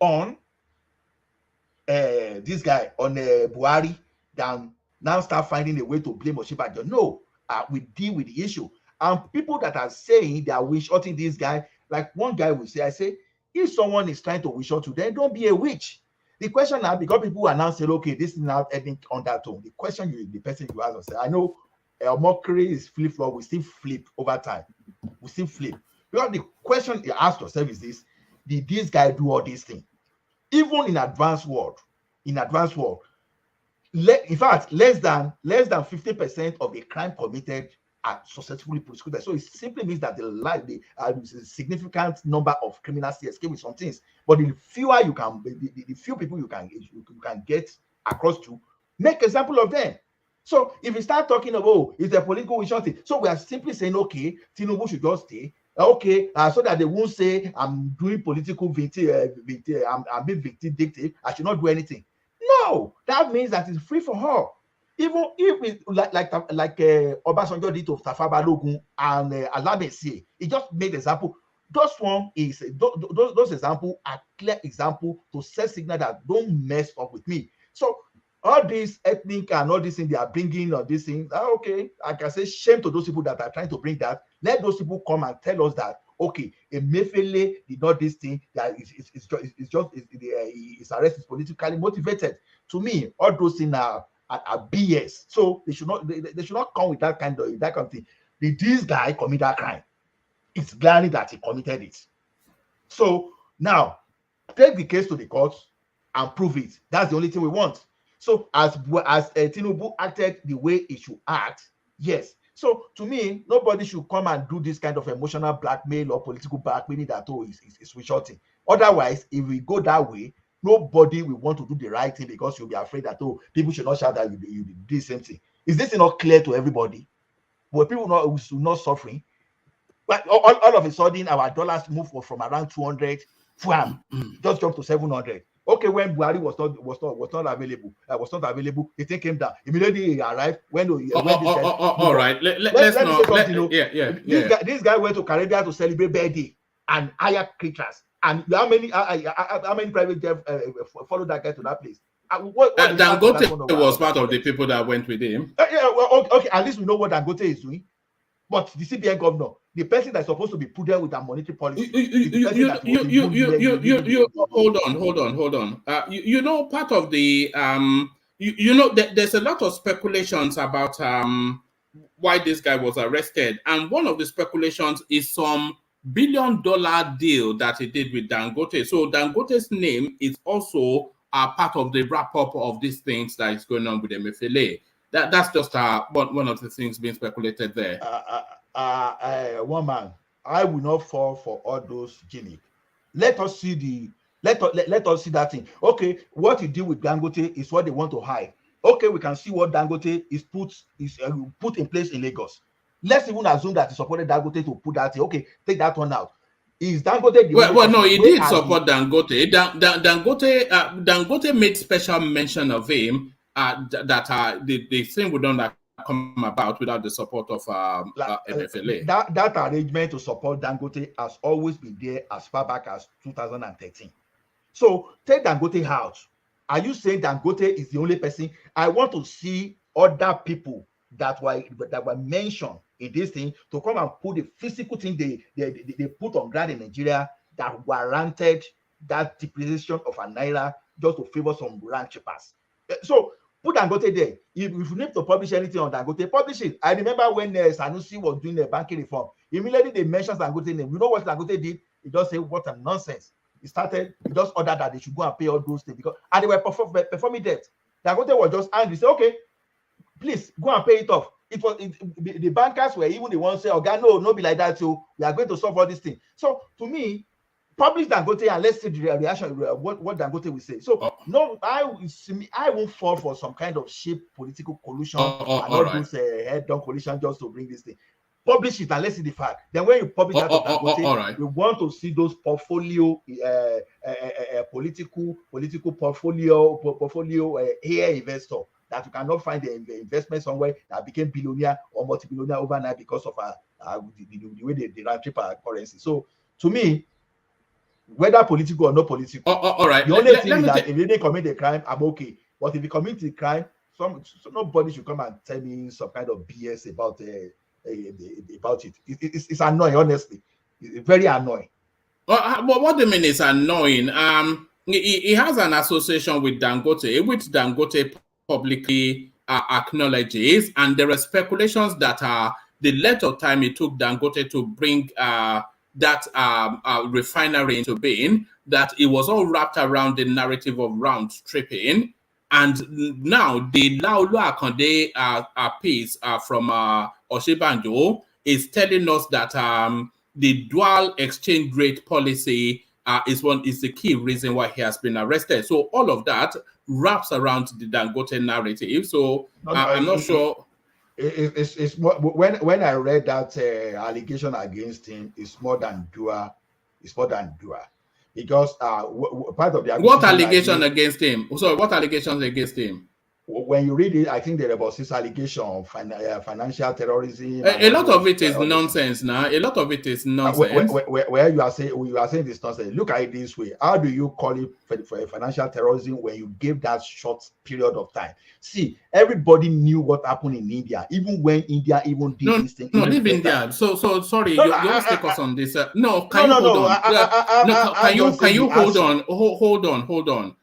on this guy, on Buhari, than now start finding a way to blame Oshibanjo. No, we deal with the issue. And people that are saying they are wish-hunting this guy, like one guy will say, I say, if someone is trying to wish out to them, don't be a witch. The question now, because people are now saying, okay, this is now heading on that tone. The question the person you ask, say, I know mockery is flip-flop, we still flip over time. We still flip. Because the question you ask yourself is this: did this guy do all these things? Even in advanced world, in fact, less than 50% of the crime committed are successfully prosecuted. So it simply means that the significant number of criminals escape with some things. But the fewer you can, the few people you can get across to, make example of them. So if we start talking about it's a political issue, so we are simply saying, okay, TINUBU should just stay. Okay, so that they won't say I'm doing political I'm being vindictive, I should not do anything. No, that means that it's free for all. Even if it's like Obasanjo did to Tafa Balogun and Alabesi, it just made example. Those examples are clear example to set signal that don't mess up with me. So all these ethnic and all these things they are bringing or these things, okay, I can say shame to those people that are trying to bring that. Let those people come and tell us that, okay, Emefiele did not this thing, that his arrest is politically motivated. To me, all those things are BS. So they should not come with that kind of thing. Did this guy commit that crime? It's glaring that he committed it. So now take the case to the court and prove it. That's the only thing we want. So as TINUBU acted the way it should act, yes. So to me, nobody should come and do this kind of emotional blackmail or political blackmailing that is wishing. Otherwise, if we go that way, nobody will want to do the right thing because you'll be afraid that people should not shout that you do the same thing. Is this not clear to everybody? But people not suffering. But all of a sudden, our dollars move from around 200, just jumped to 700. Okay, when Buhari was not available, the thing came down. Immediately he arrived. All right, let's not. This guy went to Caribbean to celebrate birthday and hire creatures. And how many private jets followed that guy to that place? Dangote was part of the people that went with him. Okay, at least we know what Dangote is doing. But the CBN governor, the person that's supposed to be prudent with our monetary policy. Hold on. You know, part of the there's a lot of speculations about why this guy was arrested, and one of the speculations is some billion-dollar deal that he did with Dangote. So Dangote's name is also part of the wrap-up of these things that is going on with Emefiele. That's just one of the things being speculated there. One man, I will not fall for all those gimmick. Let us see let us see that thing. Okay, what you do with Dangote is what they want to hide. Okay, we can see what Dangote is put in place in Lagos. Let's even assume that he supported Dangote to put that thing. Okay, take that one out. Is Dangote well, no, he did support Dangote. Dangote made special mention of him that the thing would not come about without the support of Emefiele. That arrangement to support Dangote has always been there as far back as 2013. So take Dangote out. Are you saying Dangote is the only person? I want to see other people that were mentioned in this thing to come and put the physical thing they put on ground in Nigeria that warranted that depreciation of a naira just to favor some ranchers. So put Dangote there. If you need to publish anything on Dangote, publish it. I remember when Sanusi was doing the banking reform, immediately they mentioned Dangote name. You know what Dangote did? He just said, what a nonsense. He just ordered that they should go and pay all those things and they were performing debt. Dangote was just angry. Say, okay, please go and pay it off. The bankers were even the ones say, okay, no be like that. So we are going to solve all these things. So to me, publish Dangote and let's see the reaction, what Dangote will say. So no, I won't fall for some kind of cheap political collusion and all those head-on collusion just to bring this thing. Publish it and let's see the fact. Then when you publish that Dangote, we want to see those portfolio political portfolio here investor that you cannot find the investment somewhere that became billionaire or multi-billionaire overnight because of the way they ran triple currency. So to me, whether political or not political, the only thing is that if you didn't commit a crime, I'm okay. But if you commit a crime, nobody should come and tell me some kind of BS about it. It's annoying, honestly. It's very annoying. But what do you mean is annoying? He has an association with Dangote, which Dangote publicly acknowledges, and there are speculations that the length of time it took Dangote to bring that refinery into being, that it was all wrapped around the narrative of round tripping. And now the Laulu Akonde piece from Oshibanjo is telling us that the dual exchange rate policy is the key reason why he has been arrested. So all of that wraps around the Dangote narrative. So I'm not sure. It's more, when I read that allegation against him, it's more than dual. It's more than dual. Because part of the what allegation against him? Sorry, what allegations against him? When you read it, I think there are about 6 allegations of financial terrorism. A lot of it is nonsense now. A lot of it is nonsense. Where you are saying this nonsense. Look at it this way. How do you call it for financial terrorism when you give that short period of time? See, everybody knew what happened in India, even when India even did this thing. No, leave India. So sorry, you always take us on this. Can you hold on? Hold on.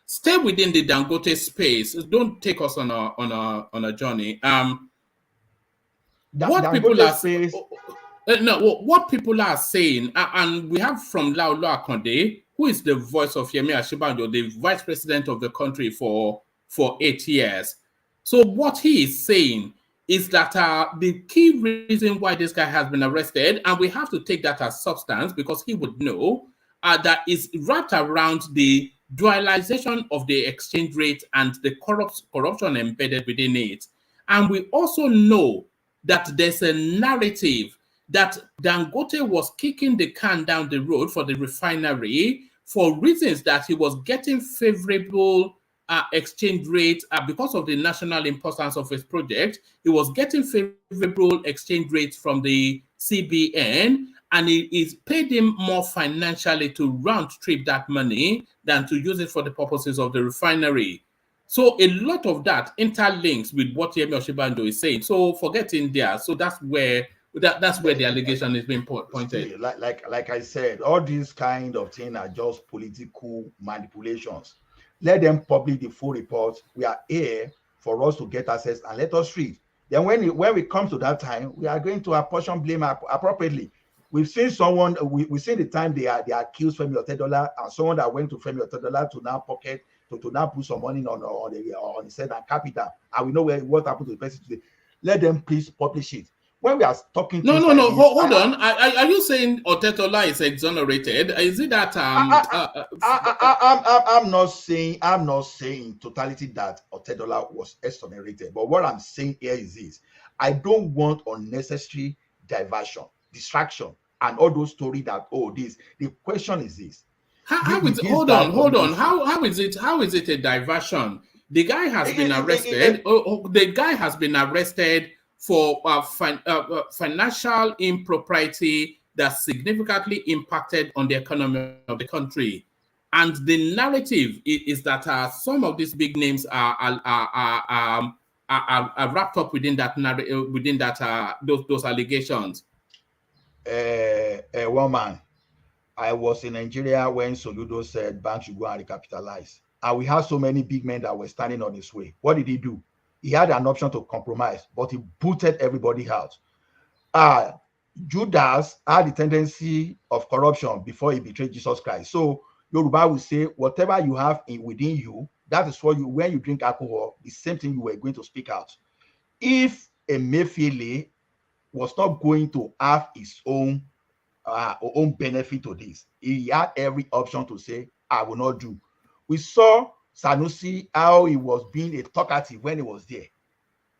Stay within the Dangote space. Don't take us on a journey. What people are saying, and we have from Laulu Akonde, who is the voice of Yemi Ashibanjo, the vice president of the country for 8 years. So what he is saying is that the key reason why this guy has been arrested, and we have to take that as substance because he would know, that is wrapped around the dualization of the exchange rate and the corruption embedded within it. And we also know that there's a narrative that Dangote was kicking the can down the road for the refinery for reasons that he was getting favorable exchange rate because of the national importance of his project. He was getting favorable exchange rates from the CBN, and it paid him more financially to round trip that money than to use it for the purposes of the refinery. So a lot of that interlinks with what Yemi Oshibanjo is saying. So forget India. So that's where That's where the allegation is being pointed. Like I said, all these kind of things are just political manipulations. Let them publish the full report. We are here for us to get access and let us read. Then when we come to that time, we are going to apportion blame appropriately. We've seen someone, we've seen the time they accused Femi Otedola and someone that went to Femi Otedola to now pocket, to now put some money on the said capital. And we know what happened to the person today. Let them please publish it. When we are talking no, hold on. Are you saying Otedola is exonerated? Is it that I'm not saying totality that Otedola was exonerated, but what I'm saying here is this: I don't want unnecessary diversion, distraction, and all those stories that this. The question is this: hold on. How is it a diversion? The guy has been arrested. The guy has been arrested for financial impropriety that significantly impacted on the economy of the country, and the narrative is that some of these big names are wrapped up within that those allegations. One man, I was in Nigeria when Soludo said banks should go and recapitalize, and we had so many big men that were standing on his way. What did he do? He had an option to compromise, but he booted everybody out. Judas had the tendency of corruption before he betrayed Jesus Christ. So Yoruba will say, whatever you have within you, that is what when you drink alcohol, the same thing you were going to speak out. If Emefiele was not going to have his own benefit to this, he had every option to say, I will not do. We saw Sanusi, how he was being a talkative when he was there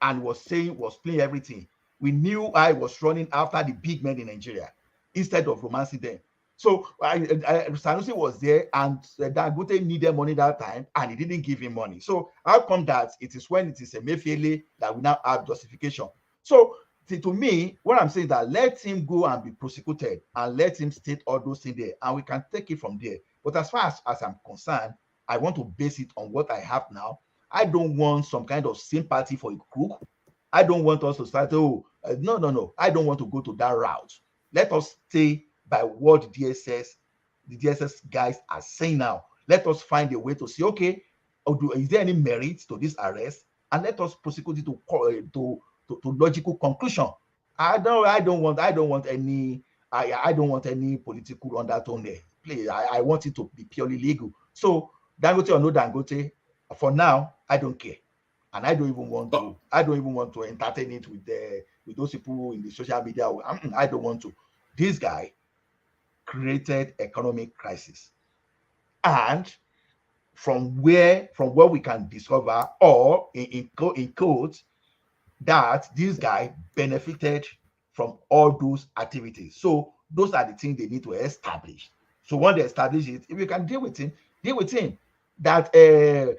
and was playing everything. We knew how he was running after the big men in Nigeria instead of romancing them. So Sanusi was there, and Dangote needed money that time, and he didn't give him money. So how come that it is when it is Emefiele that we now have justification? So to me, what I'm saying is that let him go and be prosecuted and let him state all those things there, and we can take it from there. But as far as I'm concerned, I want to base it on what I have now. I don't want some kind of sympathy for a crook. I don't want us to start, no. I don't want to go to that route. Let us stay by what the DSS guys are saying now. Let us find a way to say, okay, is there any merit to this arrest? And let us prosecute it to logical conclusion. I don't want any political undertone there. Please, I want it to be purely legal. So Dangote or no Dangote, for now, I don't care, and I don't even want to entertain it with those people in the social media. I don't want to. This guy created economic crisis, and from what we can discover, or in quotes, that this guy benefited from all those activities. So those are the things they need to establish. So when they establish it, if you can deal with him. That 10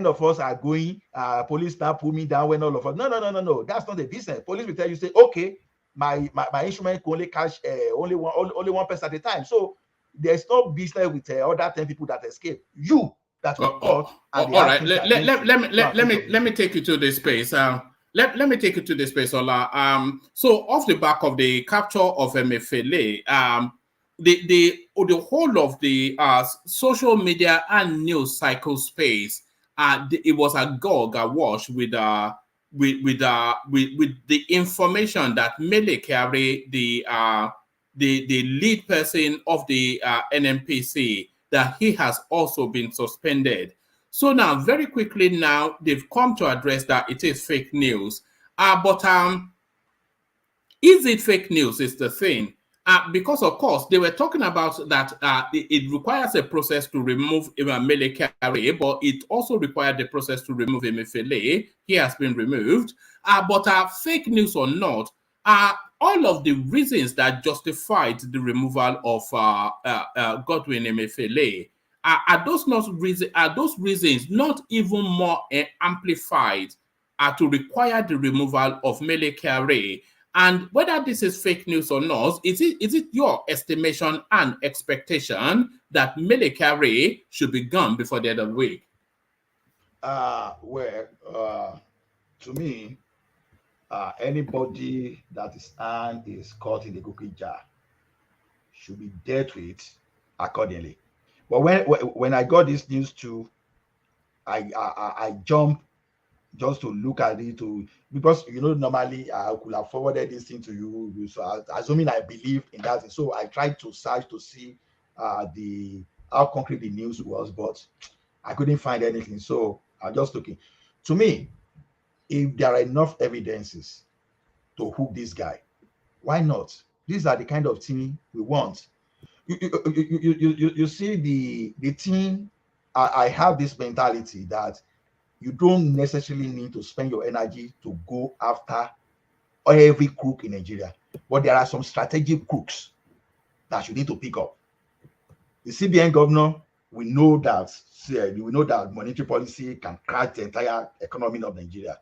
of us are going, police now pull me down when all of us. No. That's not the business. Police will tell you, say, okay, my instrument can only catch only one person at a time. So there's no business with other 10 people that escape. You that were caught. All right. Let me take you to this space. Let me take you to this space, Ola. So off the back of the capture of Emefiele, the whole of the social media and news cycle space, it was awash with the information that Mele Kyari, the lead person of the NNPC, that he has also been suspended. So now, very quickly now, they've come to address that it is fake news. But is it fake news is the thing. Because, of course, they were talking about that it requires a process to remove Mele Kyari, but it also required the process to remove Emefiele. He has been removed. But fake news or not, all of the reasons that justified the removal of Godwin Emefiele, are those reasons not even more amplified to require the removal of Mele Kyari? And whether this is fake news or not, is it your estimation and expectation that Mele Kyari should be gone before the end of the week? To me, Anybody that his hand is caught in the cookie jar should be dealt with accordingly. But when I got this news too, I jumped just to look at it, because normally I could have forwarded this thing to you, so assuming I believe in that. So I tried to search to see how concrete the news was, but I couldn't find anything. So I'm just looking. To me, if there are enough evidences to hook this guy, why not? These are the kind of thing we want. You see the thing. I have this mentality that you don't necessarily need to spend your energy to go after every crook in Nigeria, but there are some strategic crooks that you need to pick up. The CBN governor, we know that monetary policy can crash the entire economy of Nigeria.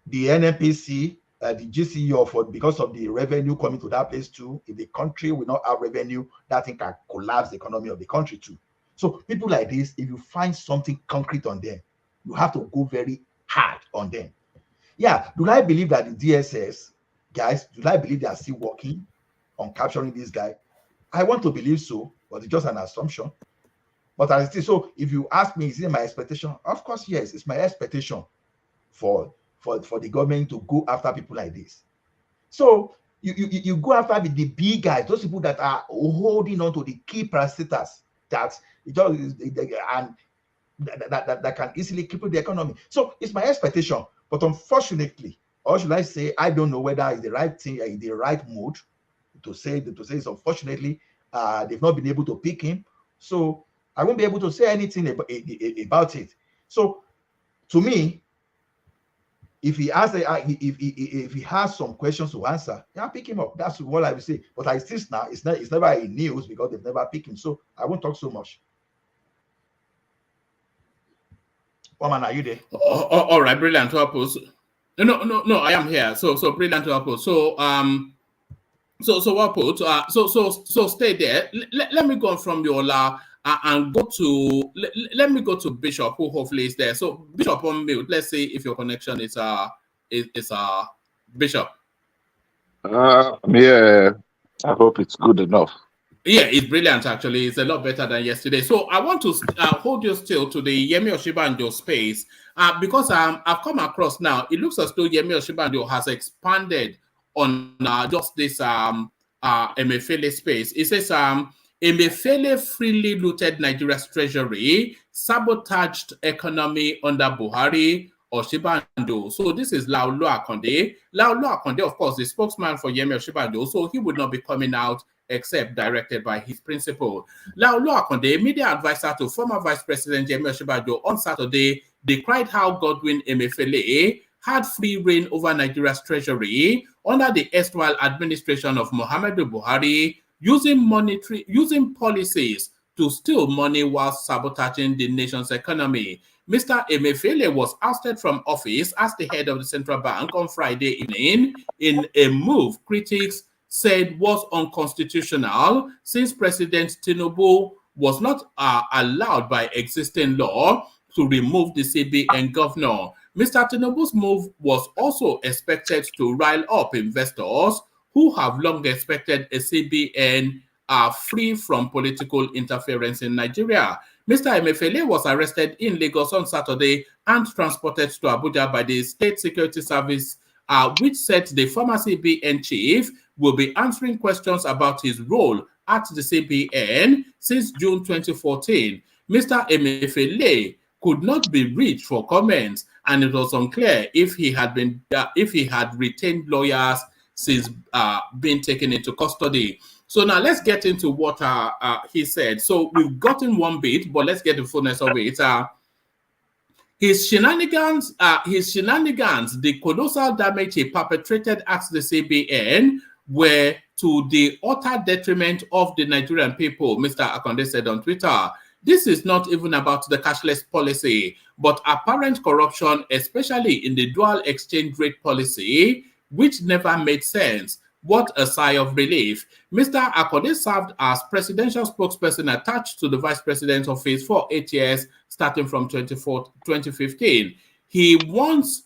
The NNPC, the GCE, because of the revenue coming to that place too, if the country will not have revenue, that thing can collapse the economy of the country too. So people like this, if you find something concrete on them, you have to go very hard on them. Yeah, do I believe that the DSS guys, do I believe they are still working on capturing this guy? I want to believe so, but it's just an assumption. But as it is, so if you ask me, is it my expectation? Of course, yes, it's my expectation for the government to go after people like this. So you go after the big guys, those people that are holding on to the key parasitas that can easily cripple the economy. So it's my expectation, but unfortunately, or should I say, I don't know whether it's the right thing, in the right mood to say is unfortunately they've not been able to pick him. So I won't be able to say anything about it. So to me, if he has some questions to answer, yeah, pick him up. That's what I will say. But I insist now, it's never in news because they've never picked him. So I won't talk so much. Woman, are you there? All right, brilliant to oppose. No, I am here. So brilliant to oppose. So stay there. Let me go from Yola and go to let me go to Bishop, who hopefully is there. So Bishop on mute. Let's see if your connection is Bishop. Yeah, I hope it's good enough. Yeah, it's brilliant, actually. It's a lot better than yesterday. So I want to hold you still to the Yemi Osinbajo space because I've come across now, it looks as though Yemi Osinbajo has expanded on just this Emefiele space. It says, Emefiele freely looted Nigeria's treasury, sabotaged economy under Buhari, Osinbajo. So this is Laolu Akonde. Laolu Akonde, of course, the spokesman for Yemi Osinbajo, so he would not be coming out except directed by his principal. Laolu Akonde, media advisor to former Vice President Yemi Osinbajo, on Saturday decried how Godwin Emefiele had free reign over Nigeria's treasury under the erstwhile administration of Muhammadu Buhari, using policies to steal money while sabotaging the nation's economy. Mr. Emefiele was ousted from office as the head of the central bank on Friday evening in a move critics said was unconstitutional since President TINUBU was not allowed by existing law to remove the CBN governor. Mr. TINUBU's move was also expected to rile up investors who have long expected a CBN free from political interference in Nigeria. Mr. Emefiele was arrested in Lagos on Saturday and transported to Abuja by the State Security Service, which said the former CBN chief will be answering questions about his role at the CBN since June 2014. Mr. Emefiele could not be reached for comments, and it was unclear if he had retained lawyers since being taken into custody. So now let's get into what he said. So we've gotten one bit, but let's get the fullness of it. His shenanigans, the colossal damage he perpetrated at the CBN were to the utter detriment of the Nigerian people, Mr. Akonde said on Twitter. This is not even about the cashless policy, but apparent corruption, especially in the dual exchange rate policy, which never made sense. What a sigh of relief. Mr. Akonde served as presidential spokesperson attached to the vice president's office for 8 years, starting from 2015. He once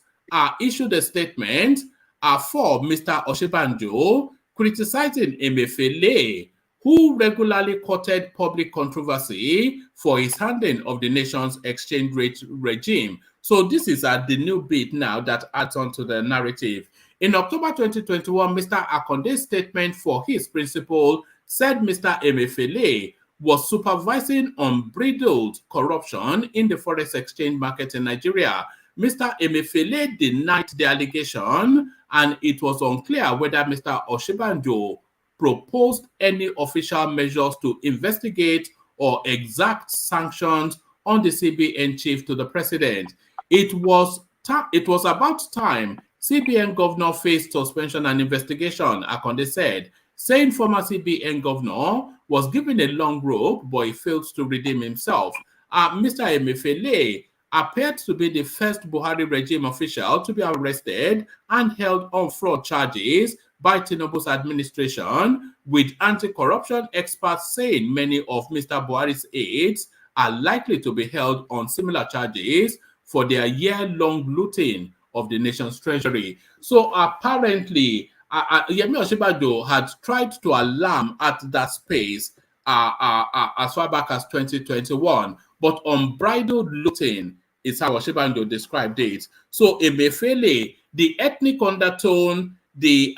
issued a statement for Mr. Osinbajo, criticizing Emefiele, who regularly courted public controversy for his handling of the nation's exchange rate regime. So this is the new bit now that adds on to the narrative. In October 2021, Mr. Akonde's statement for his principal said Mr. Emefiele was supervising unbridled corruption in the forex exchange market in Nigeria. Mr. Emefiele denied the allegation, and it was unclear whether Mr. Osinbajo proposed any official measures to investigate or exact sanctions on the CBN chief to the president. It was about time CBN governor faced suspension and investigation, Akonde said, saying former CBN governor was given a long rope, but he failed to redeem himself. Mr. Emefiele appeared to be the first Buhari regime official to be arrested and held on fraud charges by TINUBU's administration, with anti-corruption experts saying many of Mr. Buhari's aides are likely to be held on similar charges for their year-long looting of the nation's treasury. So apparently, Yemi Osinbajo had tried to alarm at that space as far back as 2021, but unbridled looting is how Osinbajo described it. So Emefiele, the ethnic undertone, the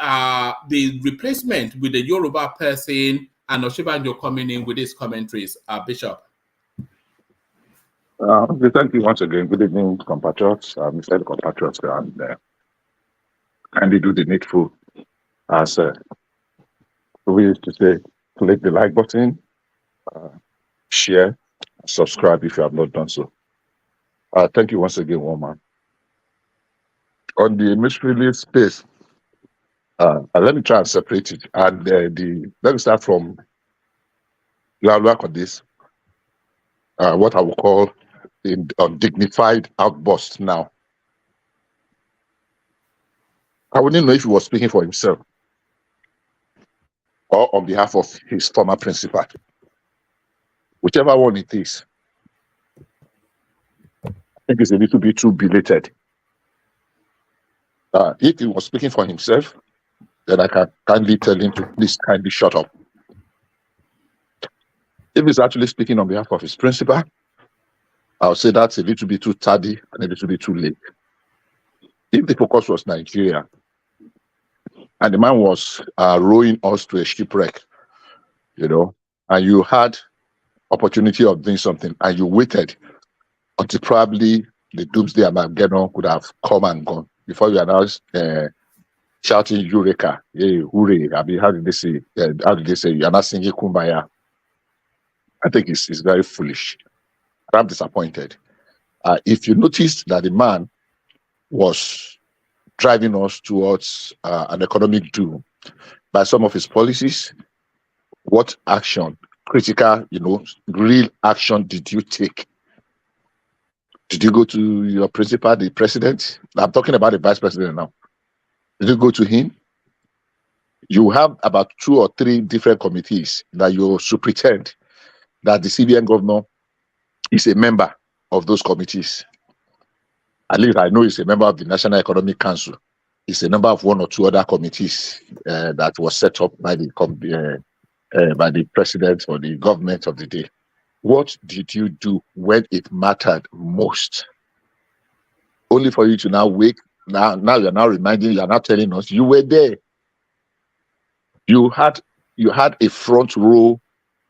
replacement with the Yoruba person, and Osinbajo coming in with his commentaries, Bishop. Thank you once again. Good evening, compatriots. Mr. Compatriots, and kindly do the needful. As we used to say, click the like button, share, subscribe if you have not done so. Thank you once again, woman. On the Emefiele's space, let me try and separate it. And let me start from this. What I will call undignified outburst now. I wouldn't know if he was speaking for himself or on behalf of his former principal. Whichever one it is, I think it's a little bit too belated. If he was speaking for himself, then I can kindly tell him to please kindly shut up. If he's actually speaking on behalf of his principal, I'll say that's a little bit too tardy and a little bit too late. If the focus was Nigeria, and the man was rowing us to a shipwreck, and you had opportunity of doing something, and you waited until probably the doomsday Armageddon could have come and gone before you announced shouting Eureka, hey, hooray. I mean, how did they say? You're not singing Kumbaya. I think it's very foolish. I'm disappointed. If you noticed that the man was driving us towards an economic doom by some of his policies, what action, critical, real action did you take? Did you go to your principal, the president? I'm talking about the vice president now. Did you go to him? You have about 2 or 3 different committees that you should pretend that the CBN governor is a member of those committees. At least I know he's a member of the National Economic Council. He's a member of 1 or 2 other committees that was set up by the president or the government of the day. What did you do when it mattered most? Only for you to now wake. Now you're now reminding, you're now telling us you were there. You had a front row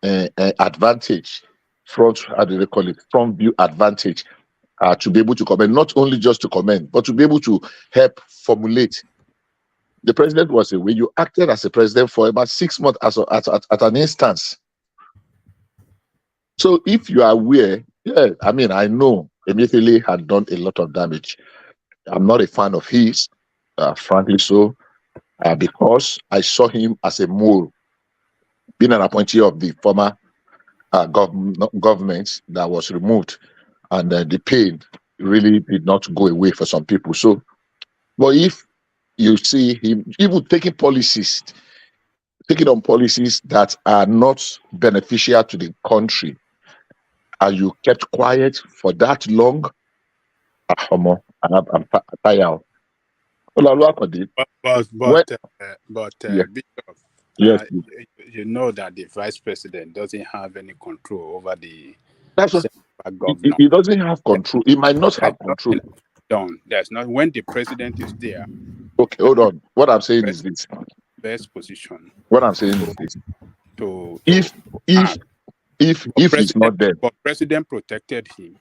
advantage, how do they call it? Front view advantage to be able to comment, not only just to comment, but to be able to help formulate. The president was away. You acted as a president for about 6 months at an instance. So if you are aware, I know Emefiele had done a lot of damage. I'm not a fan of his, frankly so, because I saw him as a mole, being an appointee of the former government that was removed, and the pain really did not go away for some people. So, but if you see him even taking on policies that are not beneficial to the country, and you kept quiet for that long, I'm tired. Yeah. Bishop, Yes. you know that the vice president doesn't have any control over the That's what governor. he doesn't have control. He might not have control. Done. There's not when the president is there. Okay, hold on. What I'm saying is this. Best position. What I'm saying is this. To If he's not there. But president protected him.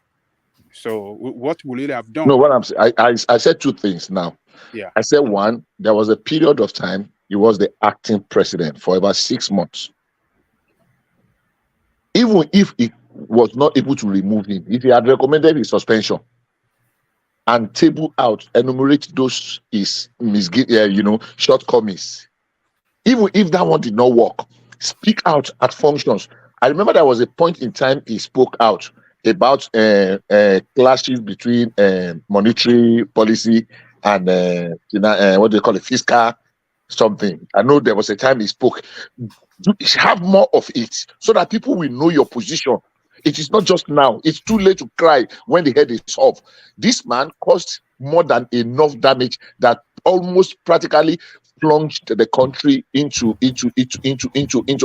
So what will he have done? No, what I'm saying, I said two things now. Yeah. I said one, there was a period of time he was the acting president for about 6 months. Even if he was not able to remove him, if he had recommended his suspension and table out, enumerate those his shortcomings. Even if that one did not work, speak out at functions. I remember there was a point in time he spoke out about clashes between monetary policy and what do they call it, fiscal something. I know there was a time he spoke. Have more of it so that people will know your position. It is not just now. It's too late to cry when the head is off. This man caused more than enough damage that almost practically plunged the country into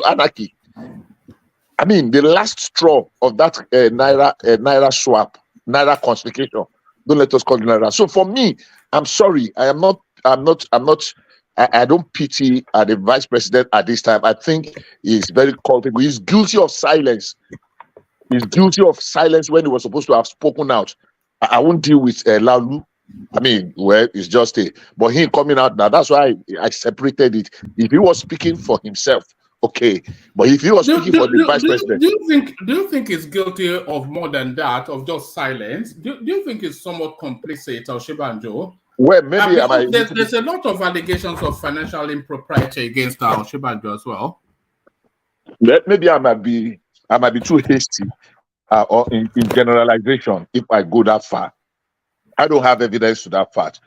anarchy. I mean, the last straw of that naira swap, naira confiscation. Don't let us call it naira. So for me, I'm sorry. I don't pity the vice president at this time. I think he's very culpable. He's guilty of silence. He's guilty of silence when he was supposed to have spoken out. I won't deal with Lalu. I mean, well, it's just but him coming out now. That's why I separated it. If he was speaking for himself, okay. But if he was speaking for the vice president, do you think he's guilty of more than that, of just silence? Do you think he's somewhat complicit, Oshibanjo? Well, maybe there's a lot of allegations of financial impropriety against Oshibanjo as well. Maybe I might be too hasty or in generalization if I go that far. I don't have evidence to that fact.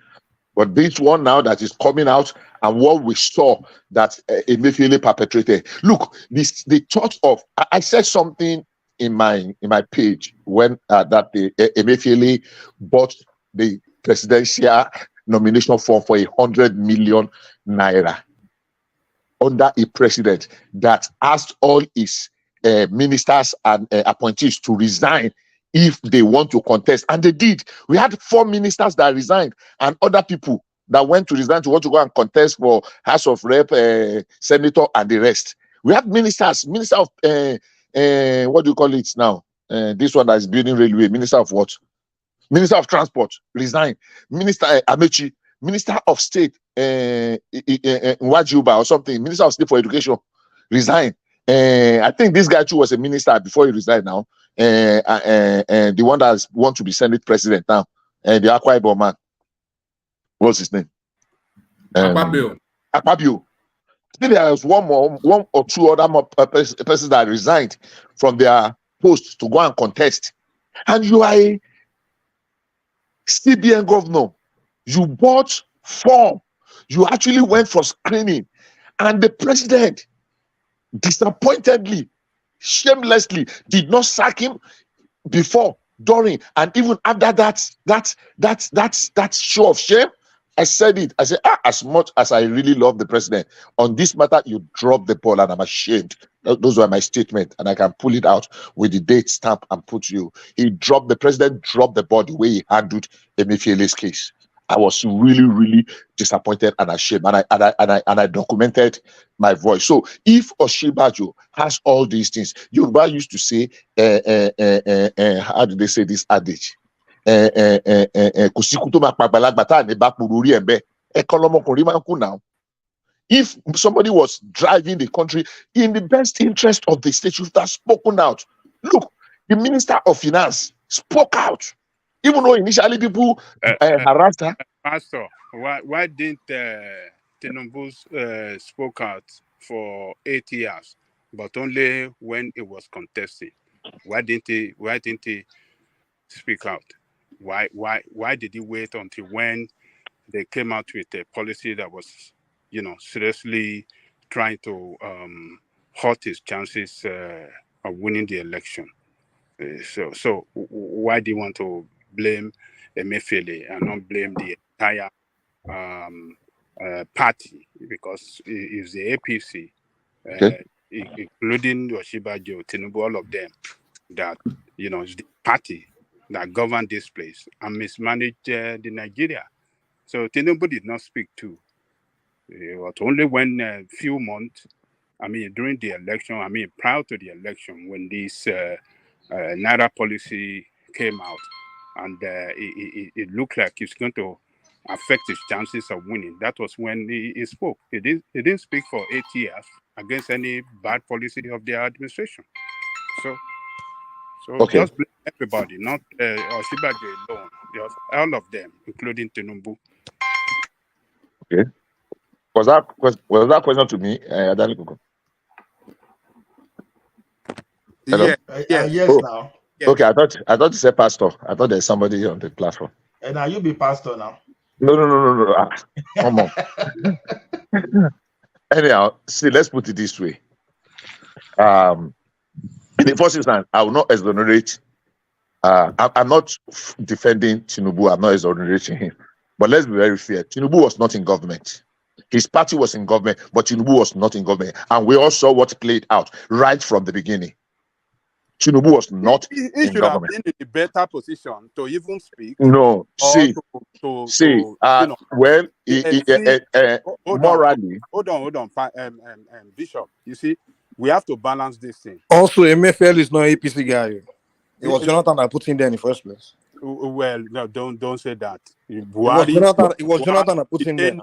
But this one now that is coming out and what we saw that Emefiele perpetrated. Look, the thought of I said something in my page when that the Emefiele bought the presidential nomination form for 100 million naira under a president that asked all his ministers and appointees to resign if they want to contest, and they did. We had 4 ministers that resigned and other people that went to resign to want to go and contest for House of Rep, Senator, and the rest. We have minister of what do you call it now? This one that is building railway, minister of what? Minister of Transport, resign. Minister Amechi, Minister of State, Wajuba or something, Minister of State for Education, resign. I think this guy too was a minister before he resigned now. The one that wants to be Senate president now, the Akwa Ibom man. What's his name? Akpabio. Still, there was one or two other persons that resigned from their posts to go and contest. And you are a CBN governor. You bought form. You actually went for screening, and the president disappointedly, shamelessly did not sack him before, during, and even after that show of shame. I said it. I said, as much as I really love the president, on this matter, you dropped the ball, and I'm ashamed. Those were my statements, and I can pull it out with the date stamp and put you. The president dropped the ball the way he handled Emefiele's case. I was really, really disappointed and ashamed, and I documented my voice. So if Oshibajo has all these things, Yoruba used to say, how do they say this adage? If somebody was driving the country in the best interest of the state, you should have spoken out. Look, the Minister of Finance spoke out. Even though initially people harassed her. Pastor, why didn't TINUBU spoke out for 8 years, but only when it was contested? Why didn't he speak out? Why did he wait until when they came out with a policy that was, seriously trying to hurt his chances of winning the election? So why do you want to blame Emefiele and not blame the entire party, because it's the APC, Okay. including Oshibajo, Tinubu, all of them, that, you know, it's the party that governed this place and mismanaged the Nigeria. So Tinubu did not speak to. It was only when a few months, I mean, during the election, I mean, prior to the election, when this Naira policy came out, and it looked like it's going to affect his chances of winning. That was when he spoke. He didn't speak for 8 years against any bad policy of the administration. So Okay. just blame everybody, not Oshibajo alone. Just all of them, including Tinubu. Okay. Was that question to me, Adalikoko? Hello? Yes, Oh, now. Yes. okay. I thought you said pastor. I thought there's somebody on the platform. And now you be pastor now. No. Come on. Anyhow, see, let's put it this way. In the first instance, I will not exonerate. I'm not defending Tinubu. I'm not exonerating him. But let's be very fair. Tinubu was not in government. His party was in government, but Tinubu was not in government. And we all saw what played out right from the beginning. Tinubu was not He in should government. have been in a better position to even speak. No, Or see, to you know, well, morally. Hold on, Bishop. You see, we have to balance this thing. Also, Emefiele is not APC guy. It was Jonathan that put him there in the first place. Well, no, don't say that. It was Jonathan that put him there.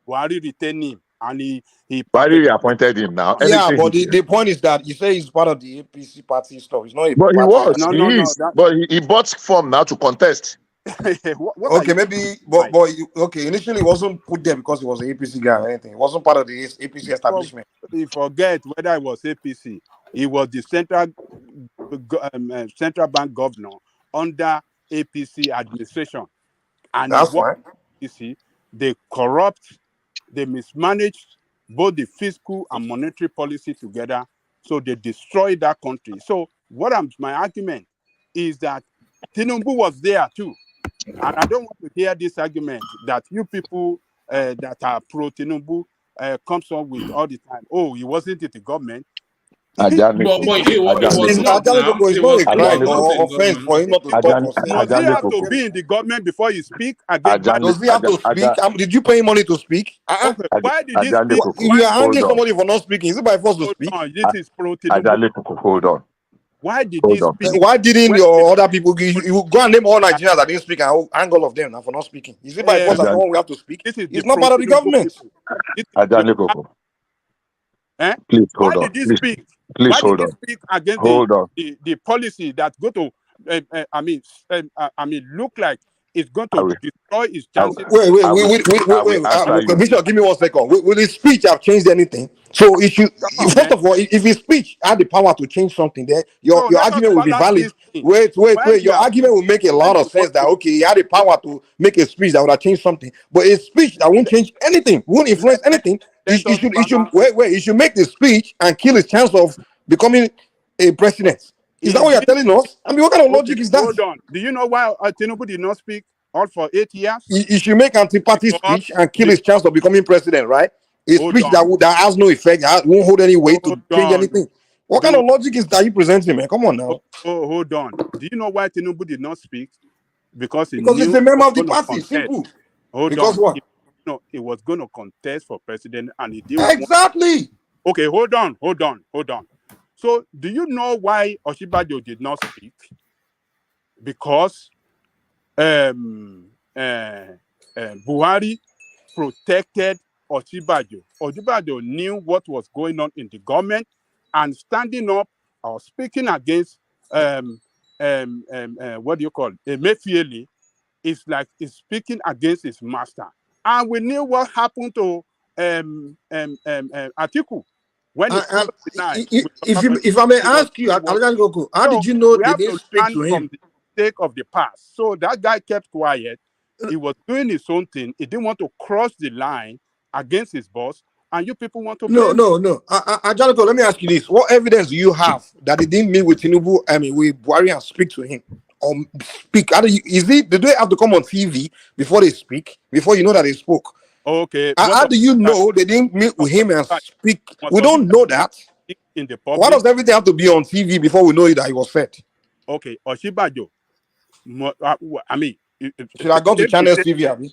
Buhari retained him, and he Buhari appointed him now. Yeah, but the point is that you say he's part of the APC party stuff. He's not a but he was. No, he is. But he bought form now to contest. Okay, maybe, but okay. Initially, he wasn't put there because he was an APC guy or anything. He wasn't part of the APC establishment. You forget whether it was APC. He was the central bank governor under APC administration, and that's fine. APC, they corrupt, they mismanaged both the fiscal and monetary policy together, so they destroyed that country. So my argument is that Tinubu was there too. And I don't want to hear this argument that you people that are pro Tinubu comes up with all the time. Oh, he wasn't in the government. But it was not a crime or offense for him not to talk. Does he have to be in the government before you speak against? Does he have to speak? Did you pay him money to speak? Okay. Why did he speak? You are angry somebody for not speaking. Is it by force to speak? This is pro Tinubu. Hold on. Why did he speak? Why didn't your other people? You go and name all Nigerians that didn't speak and hang all of them now for not speaking. Is it by force that we have to speak? It's not part of the government. Please hold on. Why did he speak? Please hold on. Speak against the policy that's going to, look like it's going to destroy his chances? Wait. Bishop, give me 1 second. Will his speech have changed anything? So if you, first of all, if his speech had the power to change something, then your argument will be valid. Wait. Your argument will make a lot of sense that, okay, he had the power to make a speech that would have changed something. But a speech that won't change anything, won't influence anything, he should make the speech and kill his chance of becoming a president. Is that what you're telling us? I mean, what kind of logic is that? Hold on. Do you know why Tinubu did not speak all for 8 years? He should make anti-party speech and kill his chance of becoming president, right? A speech that has no effect, that won't hold any weight to change anything. What kind of logic is that you presenting, man? Come on now. Hold on. Do you know why Tinubu did not speak? Because he's a member of the party. Simple. Because what? No, he was going to contest for president, and he didn't. Exactly. Okay, hold on. So, do you know why Oshibajo did not speak? Because Buhari protected Oshibajo. Oshibajo knew what was going on in the government, and standing up or speaking against Emefiele is like he's speaking against his master. And we knew what happened to Atiku when if I may ask you, how did you know they didn't speak to him? From the sake of the past. So that guy kept quiet. He was doing his own thing. He didn't want to cross the line against his boss. And you people want to No. Ajanico, let me ask you this. What evidence do you have that he didn't meet with Tinubu, with Buhari and speak to him? speak? How do you, do they have to come on TV before they speak? Before you know that they spoke? Okay. How do you know they didn't meet with him and speak? We don't know that. In the Why public. does everything have to be on TV before we know that he was fed? Okay, Oshibajo. I mean, should I go to Channels TV?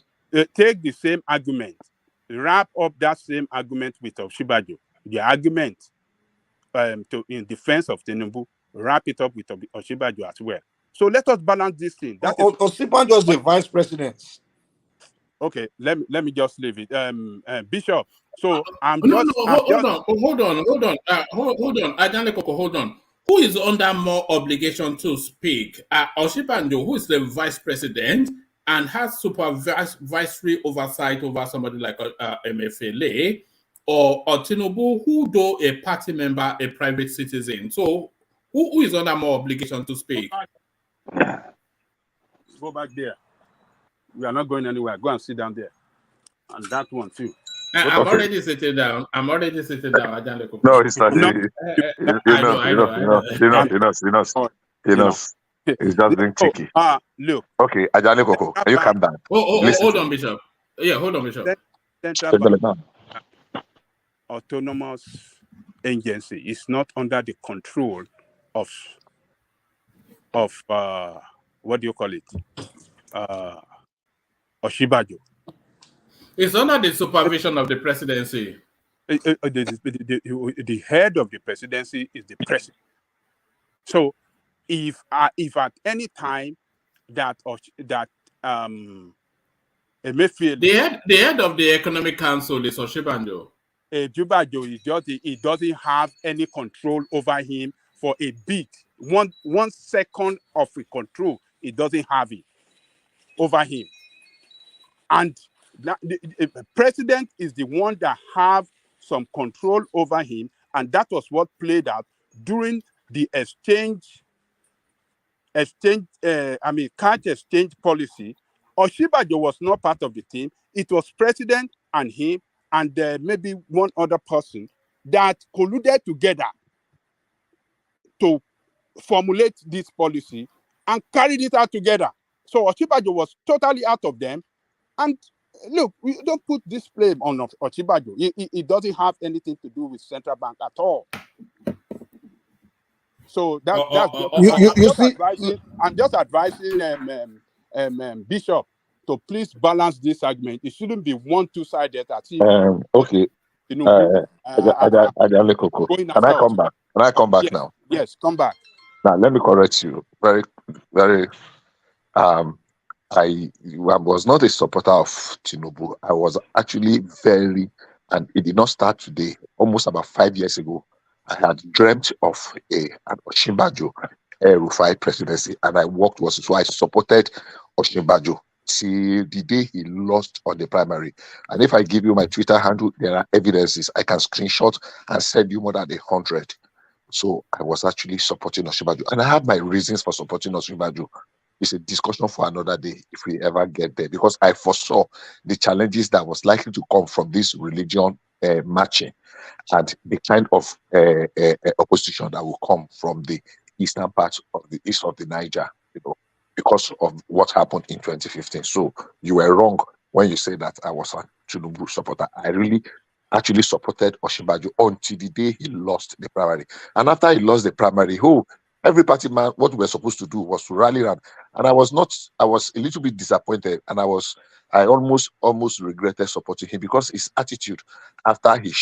Take the same argument, wrap up that same argument with Oshibajo. The argument in defense of TINUBU, wrap it up with Oshibajo as well. So let us balance this thing. Oshibajo is the vice president. Okay, let me just leave it. Bishop. So hold on. Hold on. Adane Koko, hold on. Who is under more obligation to speak? Oshibajo, who is the vice president and has supervisory oversight over somebody like Emefiele, or TINUBU, who though a party member, a private citizen. So who is under more obligation to speak? Go back there. We are not going anywhere. Go and sit down there. And that one too. I'm already sitting down. No, it's not. He knows. He's just being cheeky. Look. Okay, Ajane Koko, can you calm down? Hold on, Bishop. Yeah, hold on, Bishop. Autonomous agency is not under the control of what do you call it? Oshibajo. It's under the supervision of the presidency. The head of the presidency is the president. So, if at any time that Emefiele, the head of the Economic Council is Oshibajo. Oshibajo is just he doesn't have any control over him for a bit. One second of control, he doesn't have it over him. And the president is the one that have some control over him, and that was what played out during the cash exchange policy. Oshibajo was not part of the team. It was president and him and maybe one other person that colluded together to formulate this policy and carried it out together. So Oshibajo was totally out of them. And look, we don't put this blame on Oshibajo. It doesn't have anything to do with central bank at all. So I'm just advising Bishop to please balance this argument. It shouldn't be one-two-sided. Okay. Can I come back? Can I come back now? Yes, come back. Now let me correct you. Very, very. I was not a supporter of TINUBU. I was actually and it did not start today. Almost about 5 years ago, I had dreamt of an Oshibajo Rufai presidency, and so I supported Oshibajo till the day he lost on the primary. And if I give you my Twitter handle, there are evidences. I can screenshot and send you more than 100. So I was actually supporting Oshibajo, and I have my reasons for supporting Oshibajo. It's a discussion for another day if we ever get there, because I foresaw the challenges that was likely to come from this religion matching and the kind of opposition that will come from the eastern part of the east of the Niger, because of what happened in 2015. So you were wrong when you say that I was a TINUBU supporter. I really actually supported Oshibajo until the day he lost the primary. And after he lost the primary, every party man, what we were supposed to do was to rally around. And I was a little bit disappointed, and I almost regretted supporting him, because his attitude after he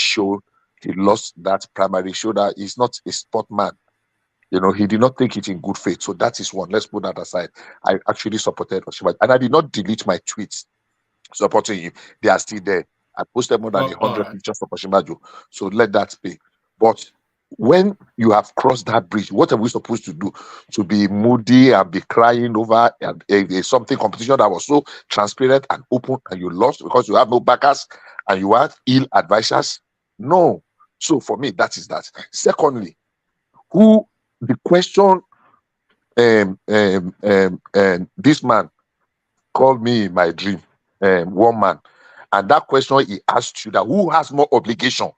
lost that primary showed that he's not a sportman. He did not take it in good faith. So that is one. Let's put that aside. I actually supported Oshibajo, and I did not delete my tweets supporting him. They are still there. I posted more than 100 pictures of Oshibajo. So let that be. But when you have crossed that bridge, what are we supposed to do? To be moody and be crying over something competition that was so transparent and open, and you lost because you have no backers and you had ill advisors? No. So for me, that is that. Secondly, the question this man called me in my dream, one man, and that question he asked you, that who has more obligation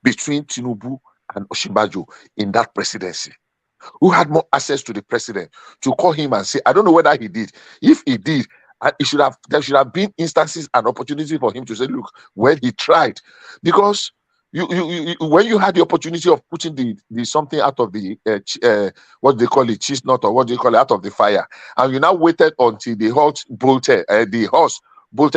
between TINUBU and Oshibajo in that presidency? who had more access to the president to call him and say, I don't know whether he did. If he did, there should have been instances and opportunity for him to say, look, well, he tried. Because when you had the opportunity of putting the something out of the what they call it, cheese nut, or what do you call it, out of the fire, and you now waited until the horse bolted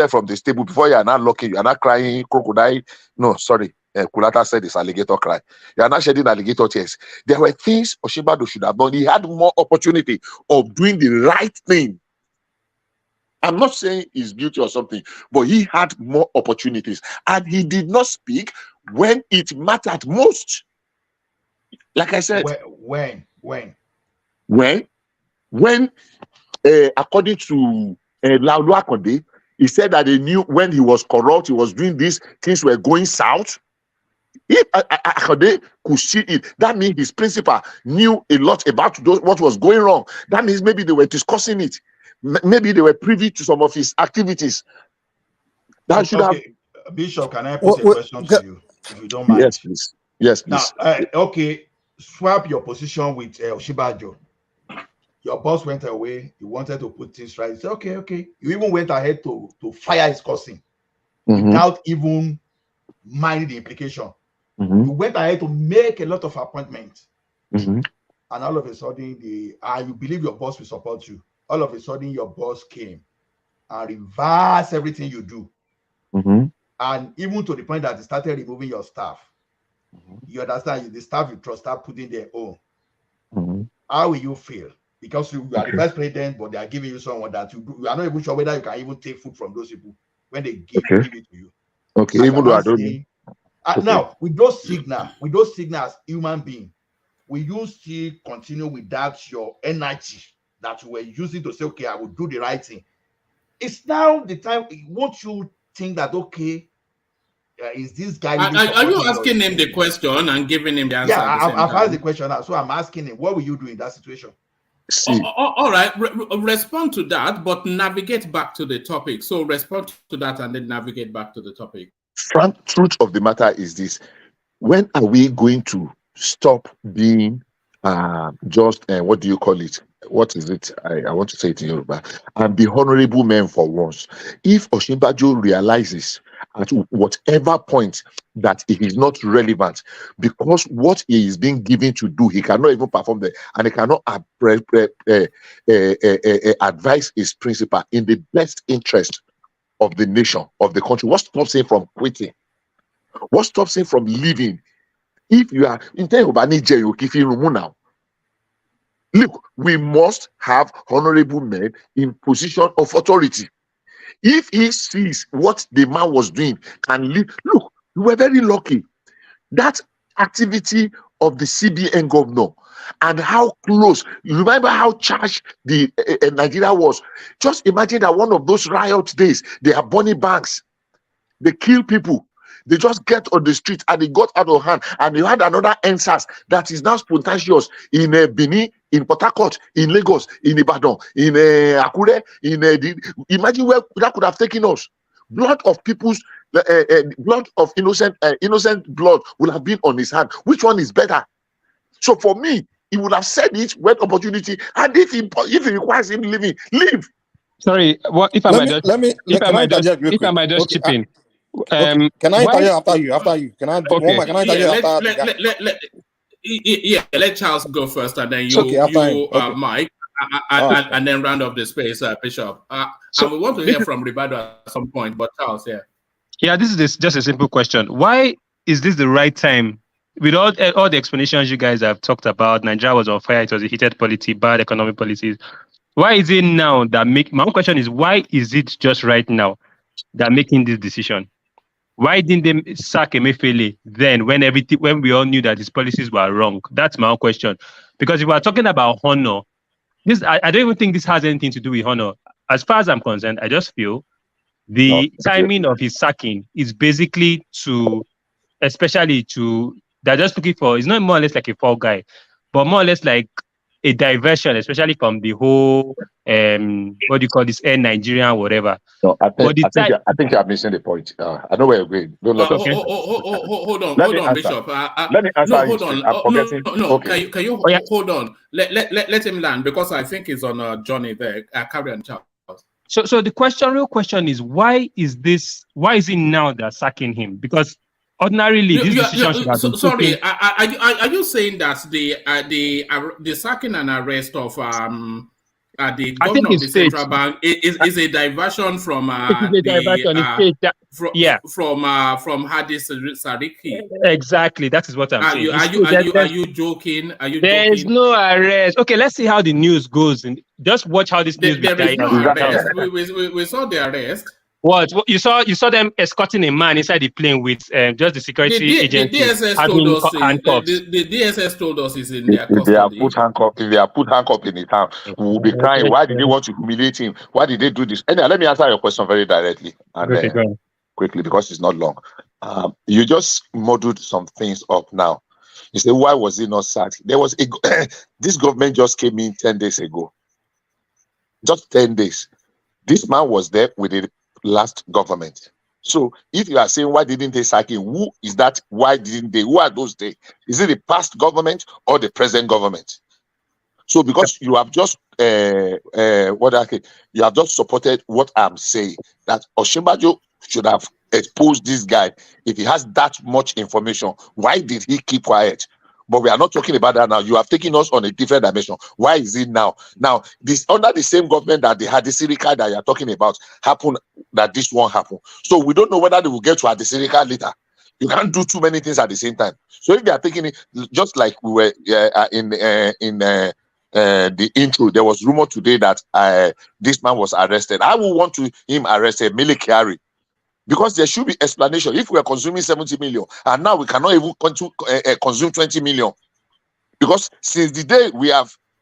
from the stable before you are not locking, you are not crying crocodile. No, sorry. Kulata said it's alligator cry. You are not shedding alligator tears. There were things Osinbajo should have done. He had more opportunity of doing the right thing. I'm not saying he's guilty or something, but he had more opportunities, and he did not speak when it mattered most. Like I said, when according to Laulu Akonde, he said that they knew when he was corrupt, he was doing this, things were going south. If Akonde could see it, that means his principal knew a lot about what was going wrong. That means maybe they were discussing it. Maybe they were privy to some of his activities. That should have. Bishop, can I put a question to you, if you don't mind? Yes, please. Yes, please. Now, okay, swap your position with Osinbajo. Your boss went away. He wanted to put things right. He said, okay. You even went ahead to fire his cousin without even minding the implication. You went ahead to make a lot of appointments. And all of a sudden, you believe your boss will support you. All of a sudden, your boss came and reversed everything you do. And even to the point that they started removing your staff. You understand? The staff you trust start putting their own. How will you feel? Because you are the vice president, but they are giving you someone that you are not even sure whether you can even take food from those people when they give it to you. Okay, even though I don't know. Now, with those signals, human being, will you still continue with that your energy that you were using to say, okay, I will do the right thing? It's now the time. Won't you think that, okay, is this guy? Are you asking him the question and giving him the answer? Yeah, I've asked the question now, so I'm asking him, what will you do in that situation? All right, respond to that, but navigate back to the topic. So respond to that and then navigate back to the topic. Frank, truth of the matter is this: when are we going to stop being what do you call it? What is it? I want to say it in Yoruba, and be honorable men for once. If Osinbajo realizes at whatever point that it is not relevant, because what he is being given to do, he cannot even perform there, and he cannot advise his principal in the best interest of the nation, of the country. What stops him from quitting? What stops him from leaving? If you are in now, look, we must have honorable men in position of authority. If he sees what the man was doing and leave, look, we were very lucky. That activity of the CBN governor and how close, you remember how charged the Nigeria was. Just imagine that one of those riot days, they are burning banks, they kill people. They just get on the street and they got out of hand. And you had another ENDSARS that is now spontaneous in Benin, in Port Harcourt, in Lagos, in Ibadan, in Akure. Imagine where that could have taken us. Blood of people's blood of innocent blood will have been on his hand. Which one is better? So for me, he would have said it when opportunity. And if he requires him leaving, leave. Sorry, what if I might just chip in? Can I interview after you? Can I let Charles go first, and then Mike, and then round off the space, Bishop. And we want to hear from Ribado at some point, but Charles, this is just a simple question. Why is this the right time? With all the explanations you guys have talked about, Nigeria was on fire, it was a heated polity, bad economic policies. Why is it now that my own question is, why is it just right now that making this decision? Why didn't they sack Emefiele then when we all knew that his policies were wrong? That's my own question. Because if we're talking about honor, I don't even think this has anything to do with honor. As far as I'm concerned, I just feel the timing of his sacking is basically they're just looking for, it's not more or less like a fall guy, but more or less like a diversion, especially from the whole what do you call this, Air Nigeria, whatever. No, I think you're missing the point. I know where you're going. Don't let us. Hold on, Bishop. Let me answer. No, hold on. I'm forgetting. No. Okay. Can you hold on? Let him land, because I think he's on a journey there. Carry on, Charles. So the real question is, why is it now they're sacking him? Because ordinarily this decision should have been sorry, are you saying that the sacking and arrest of the governor of the central bank is a diversion from from Hadis Sariki? Exactly, that is what I'm saying. Are you joking? There is no arrest. Okay, let's see how the news goes. And just watch how this news. There is no arrest. We saw the arrest. What you saw them escorting a man inside the plane with just the security agent. The DSS told us is in their custody. If they are put handcuff in the town, we will be crying. Why did they want to humiliate him? Why did they do this? Anyway, let me answer your question very directly and quickly, because it's not long. You just muddled some things up now. You say, why was he not sacked? There was this government just came in 10 days ago. Just 10 days. This man was there with the last government. So if you are saying, why didn't they sack him? Who is that? Why didn't they? Who are those they? Is it the past government or the present government? So because you have just you have just supported what I'm saying, that Osinbajo should have exposed this guy. If he has that much information, why did he keep quiet? But we are not talking about that now. You have taken us on a different dimension. Why is it now? Now, this under the same government that they had the Sirika that you are talking about happened, that this won't happen. So we don't know whether they will get to the Sirika later. You can't do too many things at the same time. So if they are taking it, just like we were in the intro, there was rumor today that this man was arrested. I will want him arrested, Mele Kyari. Because there should be explanation. If we are consuming 70 million and now we cannot even consume 20 million, because since the day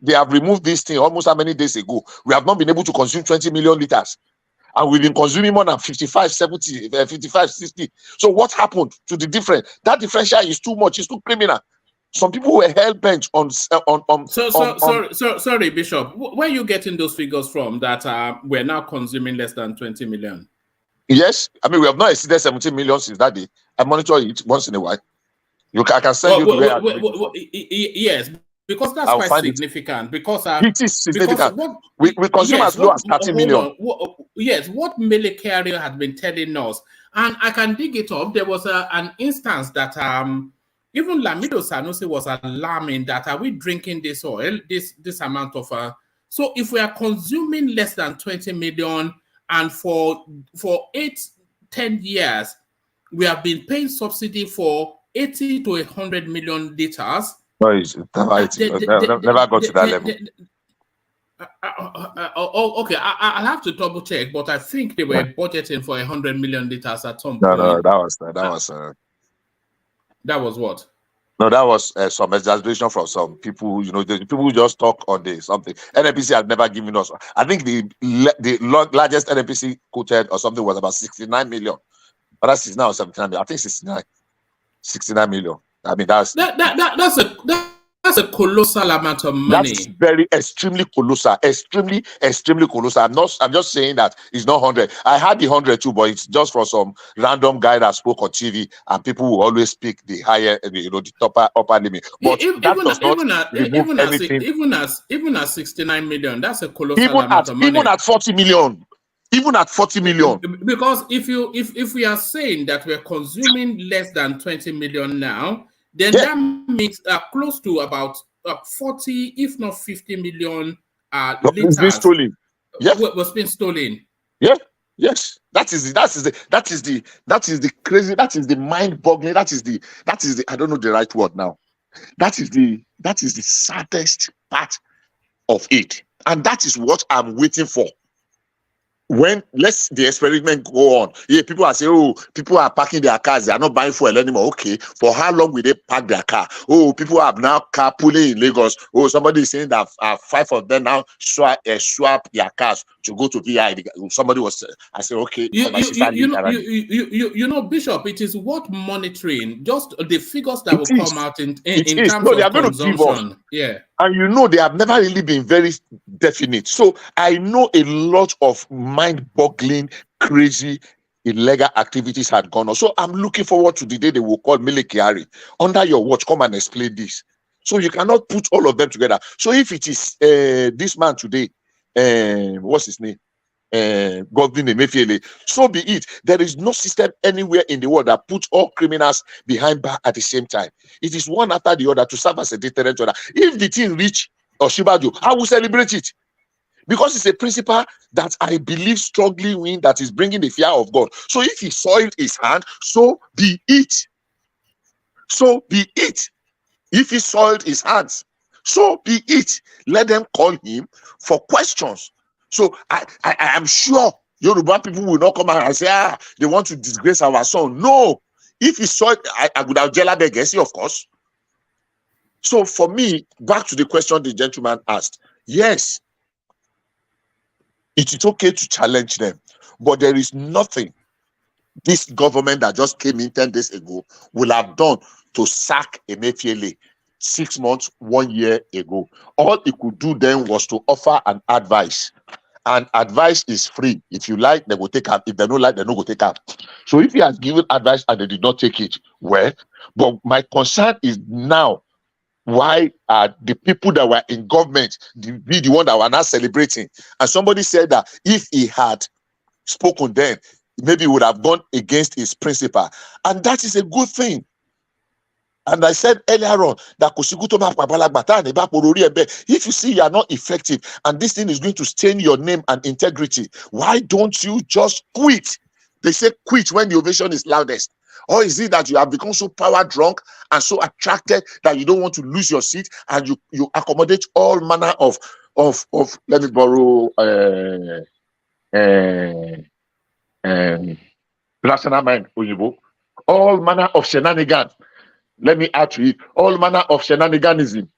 they have removed this thing almost how many days ago, we have not been able to consume 20 million liters, and we've been consuming more than 55, 70, 55, 60. So what happened to the difference? That differential is too much. It's too criminal. Some people were hell bent on. Sorry, Bishop. Where are you getting those figures from? That we're now consuming less than 20 million. Yes, I mean we have not exceeded 17 million since that day. I monitor it once in a while. I can send you the way. Yes, because that's quite significant. Because it is significant. We consume as low as 30 million. Yes, what Mele Kyari had been telling us, and I can dig it up. There was an instance that even Lamido Sanusi was alarming that are we drinking this oil, this amount of so if we are consuming less than 20 million. And for 8-10 years, we have been paying subsidy for 80 to 100 million liters. No, never got to that level. Okay, I'll have to double check, but I think they were budgeting for 100 million liters at some point. No, that was what? No, that was some exaggeration from some people. You know, the people who just talk on the something. NNPC had never given us. I think the largest NNPC quoted or something was about 69 million. But that's now 79 million. I think 69 million. I mean, that's a colossal amount of money. That's very extremely colossal. Extremely colossal. I'm just saying that it's not 100. I had the 100 too, but it's just for some random guy that spoke on TV, and people will always speak the higher, the upper limit. But even at 69 million, that's a colossal amount of money. Even at 40 million. Even at 40 million. Because if we are saying that we're consuming less than 20 million now, then that means close to about 40, if not 50 million liters was being stolen. Yeah. Yes. That is the crazy. That is the mind-boggling. That is the I don't know the right word now. That is the saddest part of it, and that is what I'm waiting for. When the experiment go on, people are saying, oh, people are parking their cars, they are not buying fuel anymore. Okay, for how long will they park their car? Oh, people have now carpooling in Lagos. Oh, somebody is saying that 5 of them now swap their cars to go to VI. Somebody was, I said, okay. You know, Bishop, it is what monitoring, just the figures that will come out in terms of consumption. Yeah. And you know, they have never really been very definite. So I know a lot of mind-boggling, crazy, illegal activities had gone on. So I'm looking forward to the day they will call Mele Kyari under your watch. Come and explain this. So you cannot put all of them together. So if it is this man today, what's his name? Godwin Emefiele, so be it. There is no system anywhere in the world that puts all criminals behind bar at the same time. It is one after the other to serve as a deterrent order. If the thing reach Oshibaju, I will celebrate it, because it's a principle that I believe strongly in, that is bringing the fear of God. So if he soiled his hand, so be it. So be it. If he soiled his hands, so be it. Let them call him for questions. So I am sure Yoruba people will not come out and say, they want to disgrace our son. No. If he saw it, I would have jailed Begesi, of course. So for me, back to the question the gentleman asked, yes, it is okay to challenge them, but there is nothing this government that just came in 10 days ago will have done to sack Emefiele 6 months, 1 year ago. All it could do then was to offer an advice. And advice is free. If you like, they will take up. If they don't like, they don't go take up. So if he has given advice and they did not take it, well, but my concern is now, why are the people that were in government be the one that were not celebrating? And somebody said that if he had spoken then, maybe he would have gone against his principle. And that is a good thing. And I said earlier on that if you see you are not effective and this thing is going to stain your name and integrity, why don't you just quit? They say quit when the ovation is loudest. Or is it that you have become so power drunk and so attracted that you don't want to lose your seat and you accommodate all manner of let me borrow rational mind, all manner of shenanigans. Let me add to it, all manner of shenaniganism,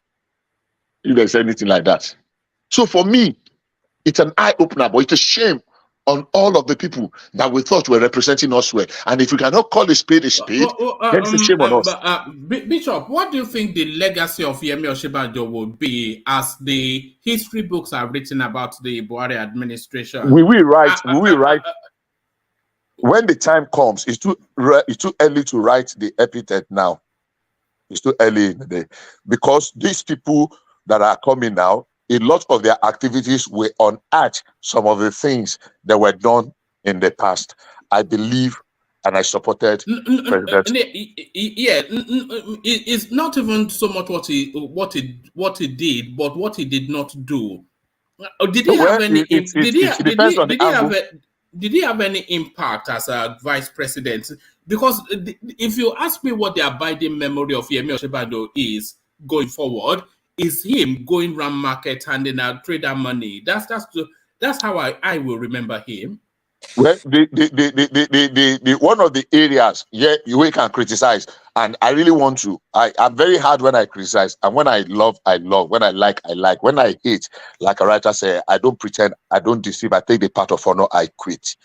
if there's anything like that. So for me, it's an eye-opener, but it's a shame on all of the people that we thought were representing us well. And if we cannot call a spade, then it's a shame on us. Bishop, what do you think the legacy of Yemi Osinbajo will be as the history books are written about the Buhari administration? We will write. When the time comes, it's too early to write the epithet now. It's too early in the day, because these people that are coming now, a lot of their activities will unearth some of the things that were done in the past. I believe, and I supported President. It's not even so much what he did, but what he did not do. Did he have any? Did he have any impact as a vice president? Because if you ask me what the abiding memory of Yemi Osinbajo is going forward, is him going around market handing out trader money. That's how I will remember him. Well, the one of the areas we can criticize, and I really want to. I'm very hard when I criticize, and when I love, I love. When I like, I like. When I hate, like a writer say, I don't pretend, I don't deceive, I take the part of honor, I quit.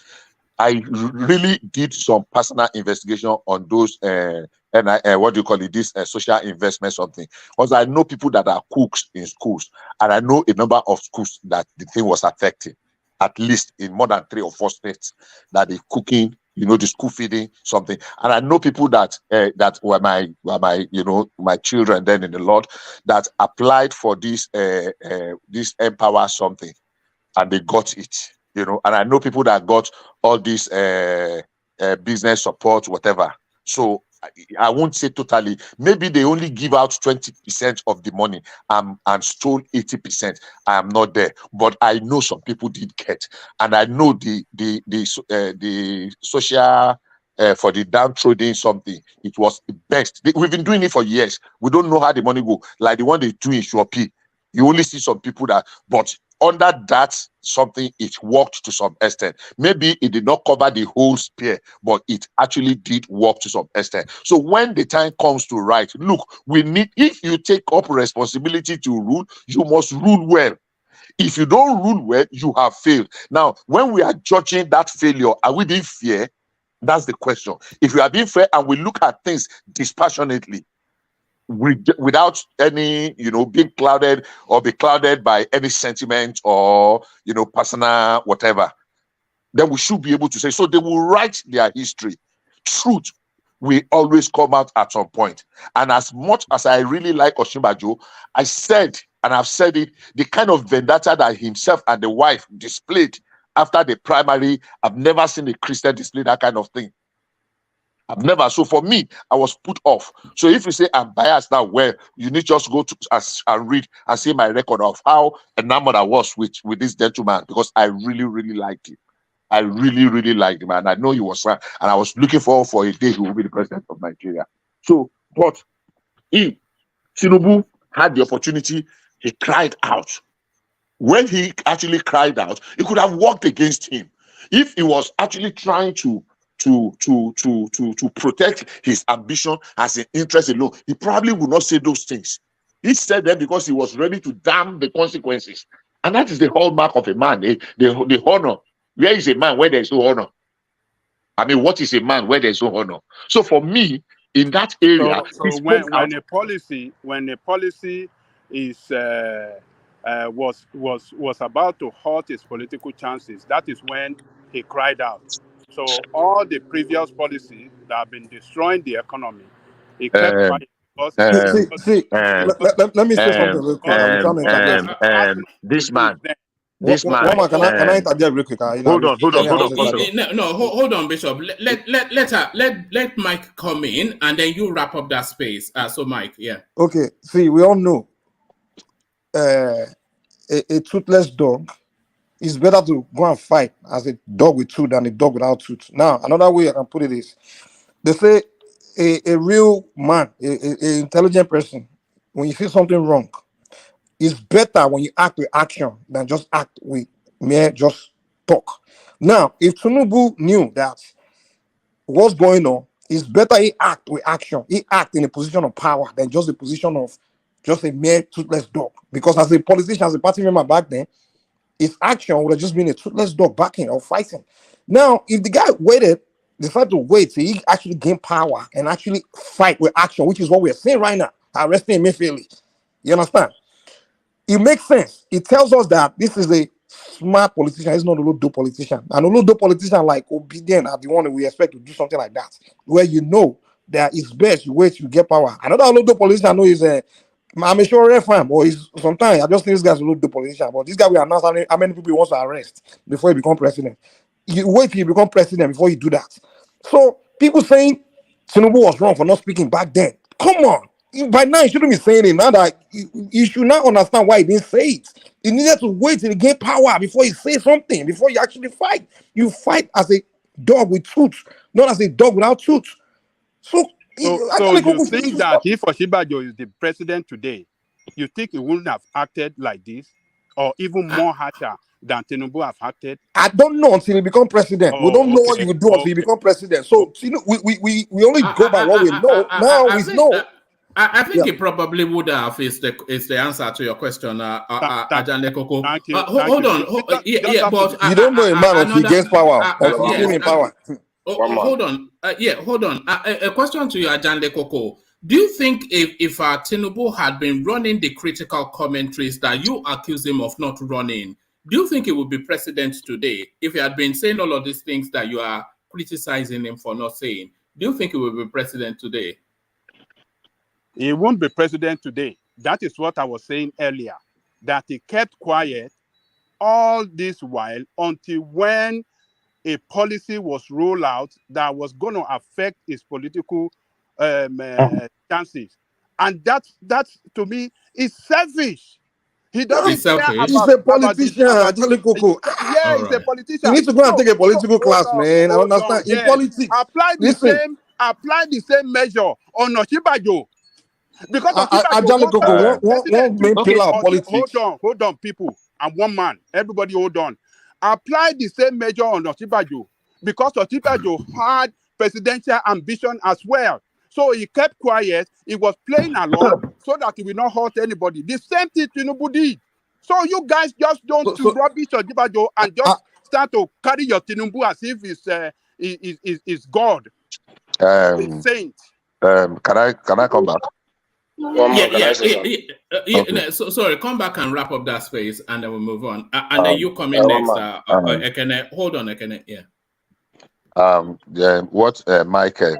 I really did some personal investigation on those what do you call it, this social investment something, because I know people that are cooks in schools, and I know a number of schools that the thing was affecting, at least in more than 3 or 4 states, that the cooking, the school feeding something. And I know people that that were my children then in the Lord, that applied for this this Empower something, and they got it. And I know people that got all this business support, whatever. So I won't say totally. Maybe they only give out 20% of the money and stole 80%. I am not there, but I know some people did get, and I know the social for the downtrodden something. It was the best. We've been doing it for years. We don't know how the money go. Like the one they do in Shopee, you only see some people that, but under that something, it worked to some extent. Maybe it did not cover the whole sphere, but it actually did work to some extent. So when the time comes to write, look, if you take up responsibility to rule, you must rule well. If you don't rule well, you have failed. Now, when we are judging that failure, are we being fair? That's the question. If we are being fair and we look at things dispassionately, without any, being clouded or be clouded by any sentiment or, personal whatever, then we should be able to say, so they will write their history. Truth will always come out at some point. And as much as I really like Osinbajo, I said, and I've said it, the kind of vendetta that himself and the wife displayed after the primary, I've never seen a Christian display that kind of thing. I've never. So for me, I was put off. So if you say I'm biased now, well, you need just go to and read and see my record of how enamored I was with this gentleman, because I really, really liked him. I really, really liked him, and I know he was, and I was looking forward for a day he will be the president of Nigeria. So, but TINUBU had the opportunity. He cried out. When he actually cried out, it could have worked against him if he was actually trying to protect his ambition as an interest alone. He probably would not say those things. He said them because he was ready to damn the consequences, and that is the hallmark of a man. The honor. Where is a man where there is no honor? I mean, what is a man where there is no honor? So for me, in that area, so when a policy is was about to halt his political chances, that is when he cried out. So all the previous policies that have been destroying the economy, he kept quiet. Let me say something real quick. This man. Can I interject real quick? Hold on. Hold on, Bishop. Let Mike come in, and then you wrap up that space. So Mike, yeah. Okay. See, we all know a toothless dog is better to go and fight as a dog with tooth than a dog without tooth. Now, another way I can put it is, they say a real man, an intelligent person, when you see something wrong, it's better when you act with action than just act with mere just talk. Now, if TINUBU knew that what's going on, it's better he act with action. He act in a position of power than just a position of just a mere toothless dog. Because as a politician, as a party member back then, his action would have just been a toothless dog backing or fighting. Now, if the guy decided to wait till he actually gain power and actually fight with action, which is what we're seeing right now, arresting Emefiele. You understand? It makes sense. It tells us that this is a smart politician. He's not a low-dough politician. And a low-dough politician like Obidien are the one we expect to do something like that, where you know that it's best you wait to get power. Another low-dough politician I know is I'm a sure FM, or sometimes I just think this guy's a low-dough politician, but this guy will announce how many people he wants to arrest before he become president. You wait till you become president before you do that. So people saying TINUBU was wrong for not speaking back then. Come on. By now, you shouldn't be saying it. Now that you should not understand why he didn't say it. He needed to wait till he gain power before he say something, before you actually fight. You fight as a dog with tooth, not as a dog without tooth. So you think that if Osinbajo is the president today, you think he wouldn't have acted like this, or even more harsher than TINUBU have acted? I don't know until he become president. We don't know what he will do until he become president. So we only go by what we know. Now we know. I think it probably would have is the answer to your question, Ajane Koko. Hold on. But you don't know a man until he gets power. Hold on. Hold on. A question to you, Ajane Koko. Do you think if TINUBU had been running the critical commentaries that you accuse him of not running, do you think he would be president today? If he had been saying all of these things that you are criticizing him for not saying, do you think he will be president today? He won't be president today. That is what I was saying earlier, that he kept quiet all this while until when a policy was rolled out that was going to affect his political chances. And that to me is selfish. He doesn't care about, he's a politician, Ajale Koko. Yeah, he's a politician. You need to go and take a political class, man. I understand. In politics, apply the same measure on Osinbajo. Because Ajale Koko, one main pillar of politics. Hold on, people. I'm one man. Everybody hold on. Apply the same measure on Osinbajo because Osinbajo had presidential ambition as well. So he kept quiet. He was playing along so that he will not hurt anybody. The same thing TINUBU did. So you guys just don't rubbish Osinbajo and just start to carry your TINUBU as if it's God. It's saint. Can I come back? So sorry, come back and wrap up that space, and then we'll move on. And then you come in next. Ekene, hold on, Ekene. Yeah. What Michael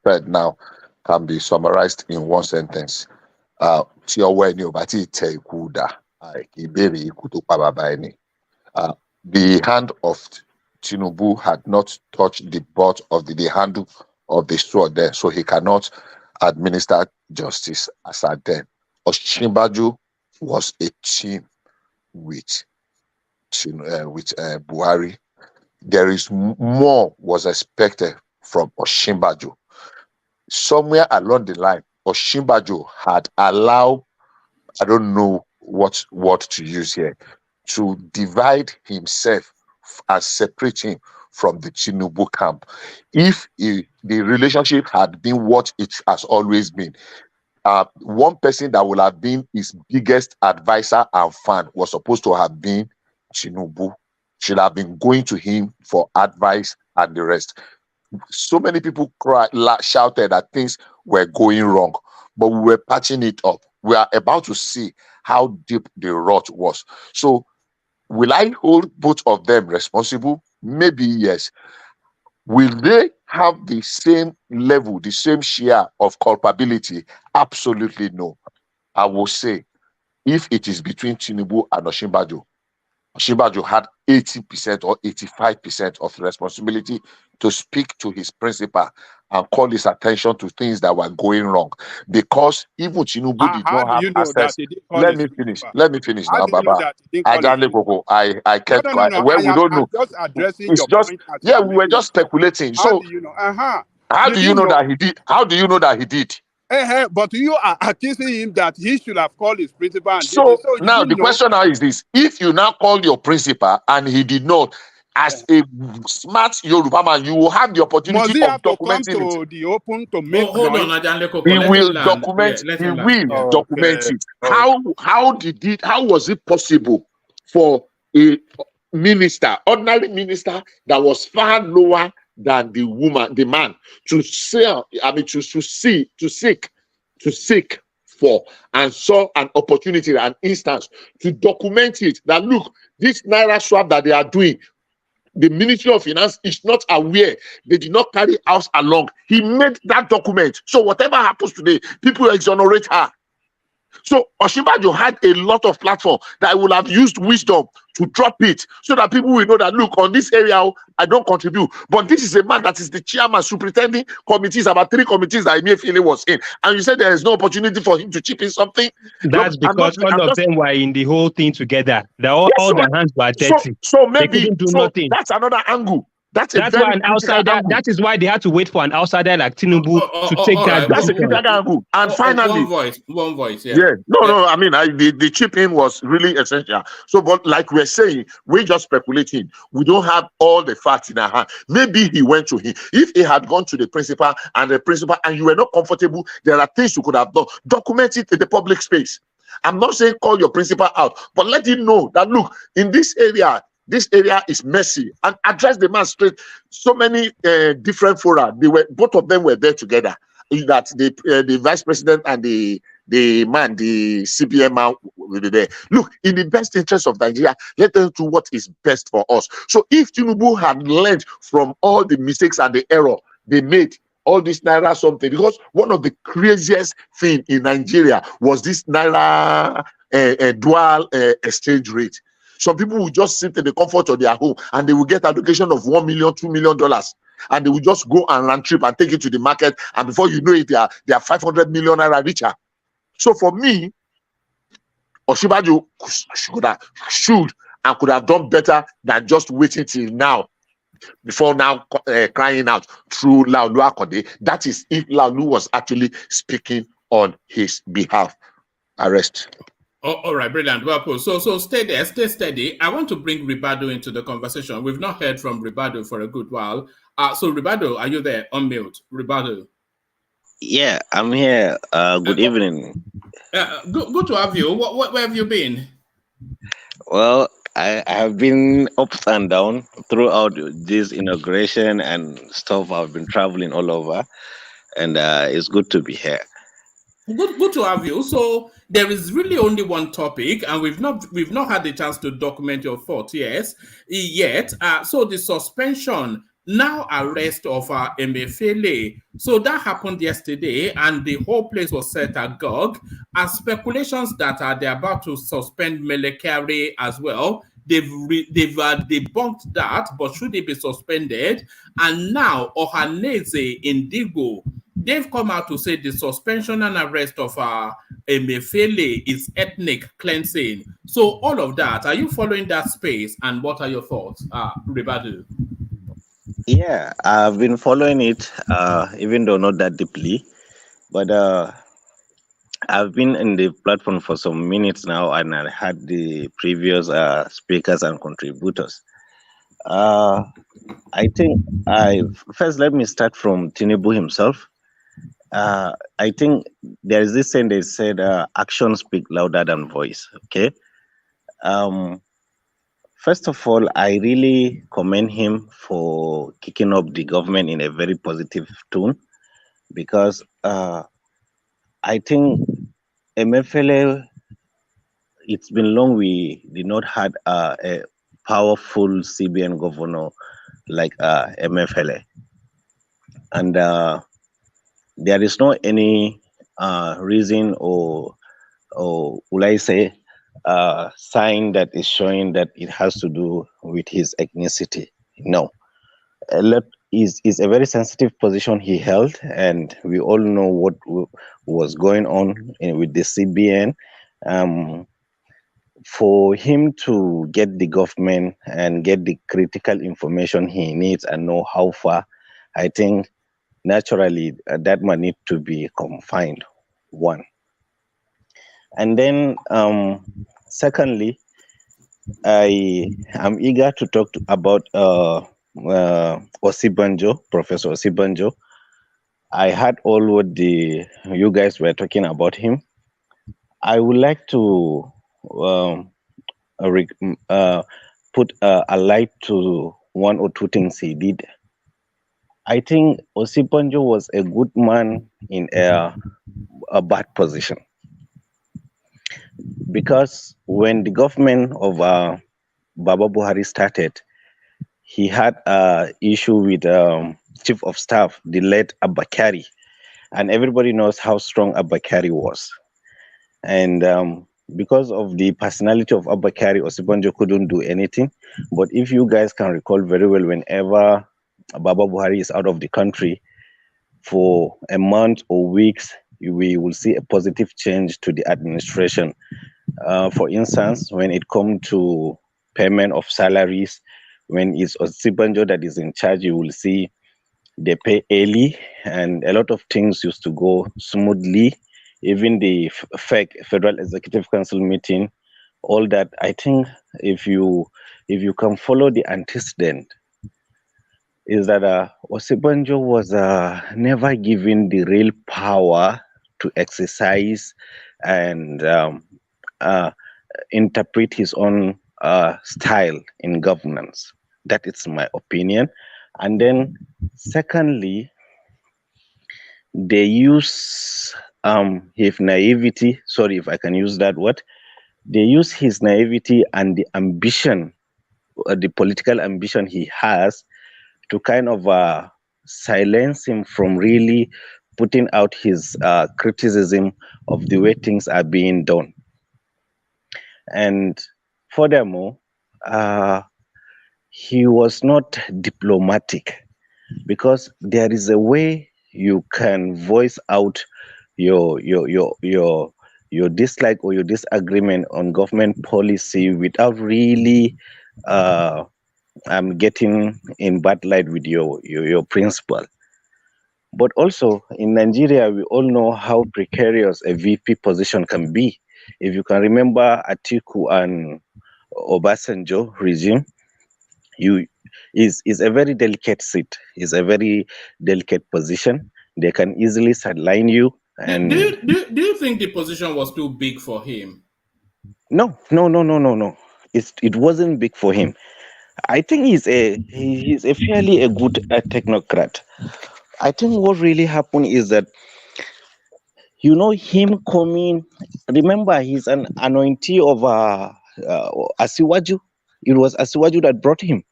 said now can be summarized in one sentence. The hand of Tinubu had not touched the butt of the handle of the sword there, so he cannot administer justice as at then. Oshimbaju was a team with Buhari. There is more was expected from Oshimbaju. Somewhere along the line, Oshimbaju had allowed, I don't know what word to use here, to divide himself and separate him from the Tinubu camp. If the relationship had been what it has always been, one person that would have been his biggest advisor and fan was supposed to have been Tinubu. Should have been going to him for advice and the rest. So many people shouted that things were going wrong, but we were patching it up. We are about to see how deep the rot was. So will I hold both of them responsible? Maybe yes. Will they have the same level, the same share of culpability? Absolutely no. I will say, if it is between Tinubu and Oshimbaju, Oshimbaju had 80% or 85% of responsibility to speak to his principal and call his attention to things that were going wrong. Because even Tinubu did not have access. Let me finish now, Baba. I kept quiet. Well, we don't know. Just addressing it's your just point. Yeah, we were just speculating. So how do you know that he did? How do you know that he did? But you are accusing him that he should have called his principal. And so now the question now is this: if you now call your principal and he did not, as a smart Yoruba man, you will have the opportunity of documenting it. To the open to make hold noise. on, He will document. He will document it. How was it possible for a minister, ordinary minister that was far lower than the man, to seek for and saw an opportunity, an instance to document it, that look, this Naira swap that they are doing, the Ministry of Finance is not aware. They did not carry us along. He made that document. So whatever happens today, people exonerate her. So Oshimbaju had a lot of platform that I will have used wisdom to drop it so that people will know that, look, on this area, I don't contribute. But this is a man that is the chairman, superintending committees, about 3 committees that Emefiele was in. And you said there is no opportunity for him to chip in something? That's because all of them were in the whole thing together. All their hands were dirty. So maybe they couldn't do nothing. That's another angle. That's why an outsider. That is why they had to wait for an outsider like Tinubu to take that. That's a critical angle. And finally, one voice. No. I mean, the chip in was really essential. So, but like we're saying, we're just speculating. We don't have all the facts in our hand. Maybe he went to him. If he had gone to the principal and you were not comfortable, there are things you could have done. Document it in the public space. I'm not saying call your principal out, but let him know that, look, in this area is messy, and address the man straight. So many different fora. Both of them were there together. That the vice president and the CBM man were there. Look, in the best interest of Nigeria, let them do what is best for us. So if Tinubu had learned from all the mistakes and the error they made, all this Naira something, because one of the craziest thing in Nigeria was this Naira dual exchange rate. Some people will just sit in the comfort of their home and they will get allocation of $1 million, $2 million, and they will just go and run trip and take it to the market. And before you know it, they are 500 million naira richer. So for me, Oshimbaju should and could have done better than just waiting till now, before now crying out through Laulu Akode. That is if Laulu was actually speaking on his behalf. Arrest. All right, brilliant. Well put. So stay there, stay steady. I want to bring Ribado into the conversation. We've not heard from Ribado for a good while. So Ribado, are you there? On mute. Ribado. Yeah, I'm here. Good evening. Good to have you. Where have you been? Well, I have been ups and down throughout this inauguration and stuff. I've been traveling all over, and it's good to be here. Good to have you. So there is really only one topic, and we've not had the chance to document your thoughts yet. So the suspension, now arrest of Emefiele. So that happened yesterday, and the whole place was set agog. And speculations that they're about to suspend Mele Kyari as well. They've debunked that, but should they be suspended? And now Onanaeze in Igbo, they've come out to say the suspension and arrest of Emefiele is ethnic cleansing. So all of that, are you following that space? And what are your thoughts, Ribadu? Yeah, I've been following it, even though not that deeply, but I've been in the platform for some minutes now, and I had the previous speakers and contributors. I think first let me start from TINUBU himself. I think there is this saying they said, actions speak louder than voice. Okay. First of all, I really commend him for kicking up the government in a very positive tone, because I think Emefiele, it's been long we did not had a powerful CBN governor like Emefiele, and there is no any reason or will I say sign that is showing that it has to do with his ethnicity. No, is a very sensitive position he held, and we all know what was going on with the CBN. For him to get the government and get the critical information he needs and know how far, I think naturally that might need to be confined, one. And then secondly, I am eager to talk about Osibanjo, Professor Osibanjo. I heard all what you guys were talking about him. I would like to put a light to one or two things he did. I think Osibanjo was a good man in a bad position, because when the government of Baba Buhari started, he had an issue with Chief of Staff, the late Abba Kyari, and everybody knows how strong Abba Kyari was. And because of the personality of Abba Kyari, Osibanjo couldn't do anything. But if you guys can recall very well, whenever Baba Buhari is out of the country for a month or weeks, we will see a positive change to the administration. For instance, when it comes to payment of salaries, when it's Osibanjo that is in charge, you will see they pay early, and a lot of things used to go smoothly. Even the fake Federal Executive Council meeting, all that. I think if you can follow the antecedent, is that Osibanjo was never given the real power to exercise and interpret his own style in governance. That is my opinion. And then secondly, they use his naivety, sorry if I can use that word, they use his naivety and the ambition, the political ambition he has, to kind of silence him from really putting out his criticism of the way things are being done. And furthermore, he was not diplomatic, because there is a way you can voice out your dislike or your disagreement on government policy without really getting in bad light with your principal. But also in Nigeria, we all know how precarious a VP position can be. If you can remember Atiku and Obasanjo regime, is a very delicate seat, is a very delicate position. They can easily sideline you. And do you think the position was too big for him? No. It wasn't big for him. I think he's a fairly a good technocrat. I think what really happened is that You know, him coming, remember, he's an anointee of Asiwaju. It was Asiwaju that brought him.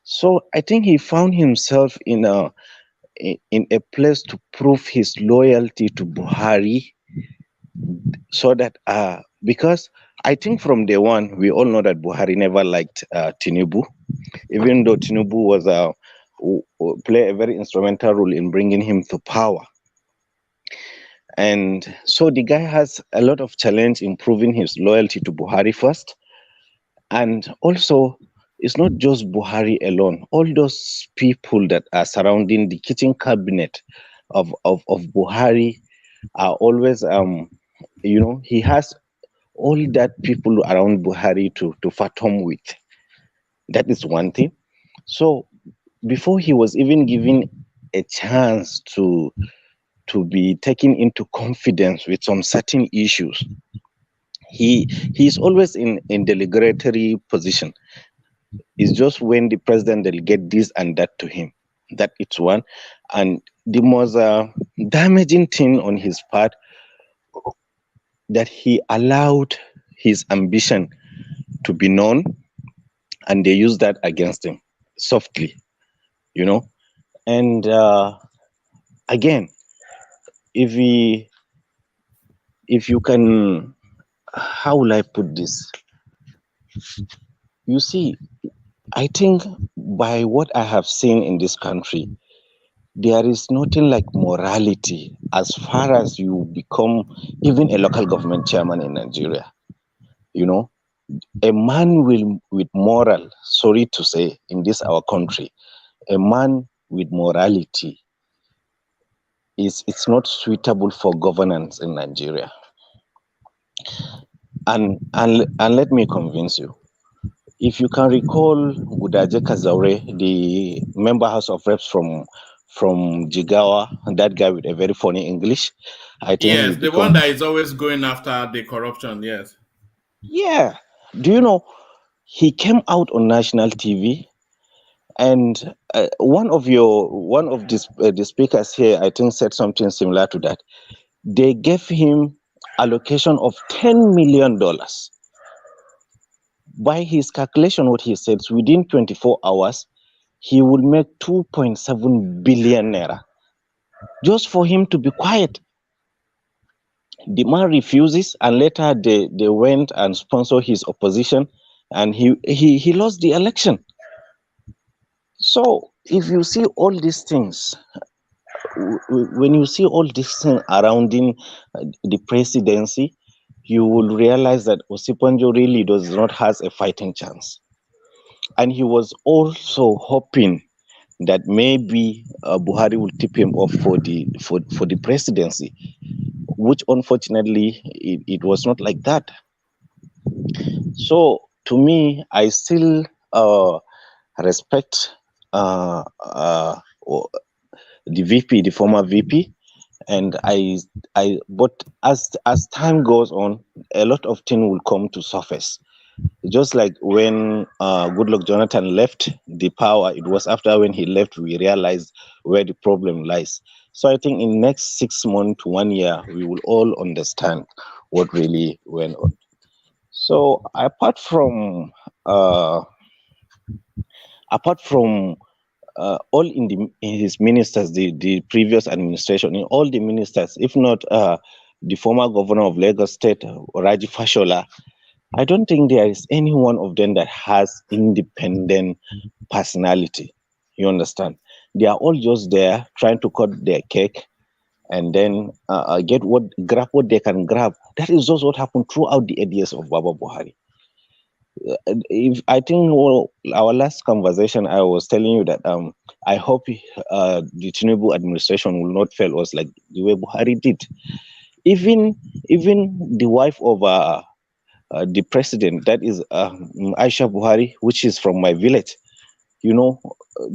So I think he found himself in a place to prove his loyalty to Buhari, so that because I think from day one we all know that Buhari never liked TINUBU, even though TINUBU was play a very instrumental role in bringing him to power. And so the guy has a lot of challenge in proving his loyalty to Buhari first. And also, it's not just Buhari alone. All those people that are surrounding the kitchen cabinet of Buhari are always, you know, he has all that people around Buhari to fathom with. That is one thing. So before he was even given a chance to be taken into confidence with some certain issues, he's always in delegatory position. It's just when the president delegate this and that to him. That it's one. And the most damaging thing on his part, that he allowed his ambition to be known, and they use that against him softly, you know. And again, if you can, how will I put this? You see, I think by what I have seen in this country, there is nothing like morality as far as you become even a local government chairman in Nigeria. You know, a man with moral, sorry to say, in this our country, a man with morality it's not suitable for governance in Nigeria. And let me convince you. If you can recall Gudaje Kazaure, the member House of Reps from Jigawa, that guy with a very funny English, I think yes, the one that is always going after the corruption. Yes. Yeah. Do you know he came out on national TV, and one of the speakers here, I think, said something similar to that. They gave him allocation of $10 million. By his calculation, what he said, within 24 hours, he will make 2.7 billion naira just for him to be quiet. The man refuses, and later they went and sponsored his opposition, and he lost the election. So if you see all these things, when you see all these things surrounding the presidency, you will realize that Osiponjo really does not have a fighting chance. And he was also hoping that maybe Buhari will tip him off for the presidency, which unfortunately it was not like that. So to me, I still respect the VP, the former VP, and but as time goes on, a lot of things will come to surface. Just like when Goodluck Jonathan left the power, it was after when he left we realized where the problem lies. So I think in the next 6 months to 1 year, we will all understand what really went on. So apart from all in his ministers, the previous administration, in all the ministers, if not the former governor of Lagos State, Raji Fashola, I don't think there is any one of them that has independent personality. You understand? They are all just there trying to cut their cake and then grab what they can grab. That is just what happened throughout the 8 years of Baba Buhari. I think our last conversation, I was telling you that I hope the TINUBU administration will not fail us like the way Buhari did. Even the wife of the president, that is Aisha Buhari, which is from my village. You know,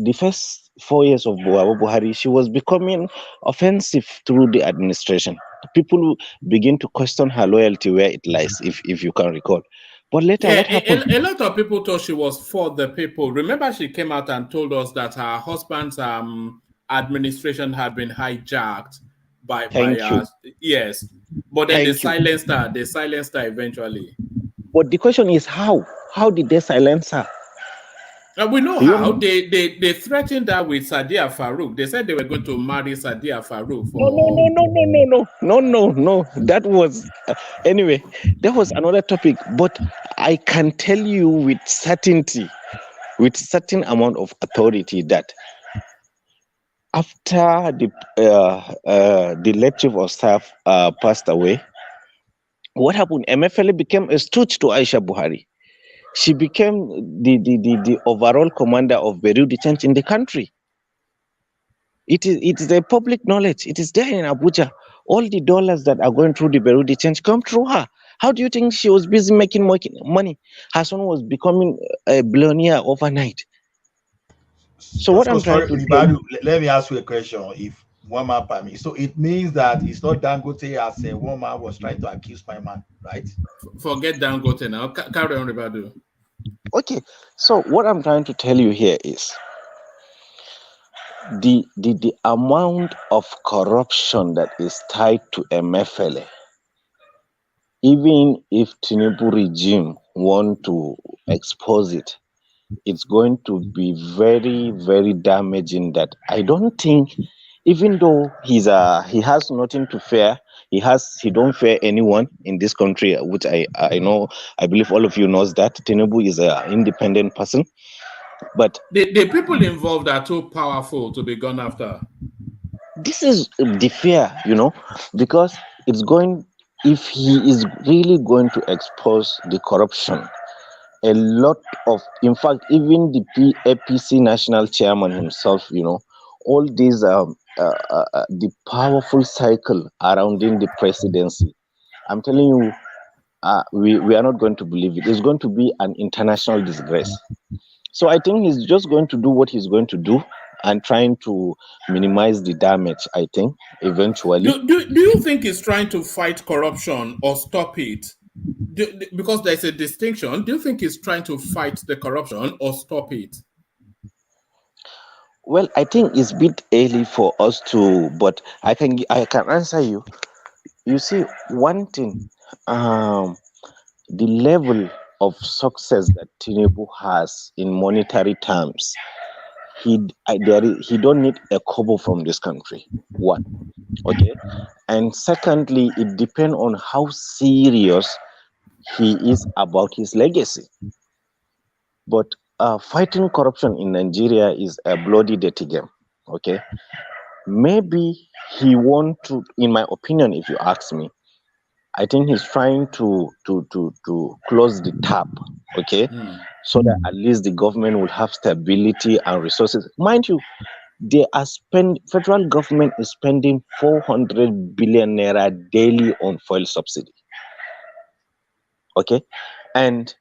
the first 4 years of Buhari, she was becoming offensive through the administration. People begin to question her loyalty where it lies, if you can recall. But later, what happened? A lot of people thought she was for the people. Remember, she came out and told us that her husband's administration had been hijacked by Thank you. yes, but then Thank you. they silenced her eventually. But the question is how? How did they silence her? We know how. They threatened her with Sadia Farouk. They said they were going to marry Sadia Farouk for... No. That was anyway. That was another topic. But I can tell you with certainty, with certain amount of authority, that after the late chief of staff passed away, what happened? Emefiele became a stooge to Aisha Buhari. She became the overall commander of Beirut Defense in the country. It is a public knowledge. It is there in Abuja. All the dollars that are going through the Beirut Defense come through her. How do you think she was busy making money? Her son was becoming a billionaire overnight. So what I'm trying to say, let me ask you a question. If one man permits, so it means that it's not Dangote as a woman was trying to accuse my man, right? Forget Dangote now. Carry on, Ribadu. Okay, so what I'm trying to tell you here is the amount of corruption that is tied to Emefiele. Even if TINUBU regime want to expose it, it's going to be very, very damaging. That I don't think, even though he has nothing to fear, he don't fear anyone in this country, which I know, I believe all of you knows that TINUBU is an independent person. But the people involved are too powerful to be gone after. This is the fear, because it's going, if he is really going to expose the corruption, a lot of, in fact, even the APC national chairman himself, all these the powerful cycle surrounding the presidency, I'm telling you, we are not going to believe it. It's going to be an international disgrace. So I think he's just going to do what he's going to do and trying to minimize the damage, I think, eventually. Do you think he's trying to fight corruption or stop it? Because there's a distinction. Do you think he's trying to fight the corruption or stop it? Well, I think it's a bit early for us to, but I can answer you. You see, one thing, the level of success that TINUBU has in monetary terms, he don't need a kobo from this country. One, okay, and secondly, it depends on how serious he is about his legacy. But fighting corruption in Nigeria is a bloody dirty game. Okay, maybe he want to, in my opinion, if you ask me, I think he's trying to close the tap, okay, so that at least the government will have stability and resources. Mind you, federal government is spending 400 billion naira daily on fuel subsidy, okay, and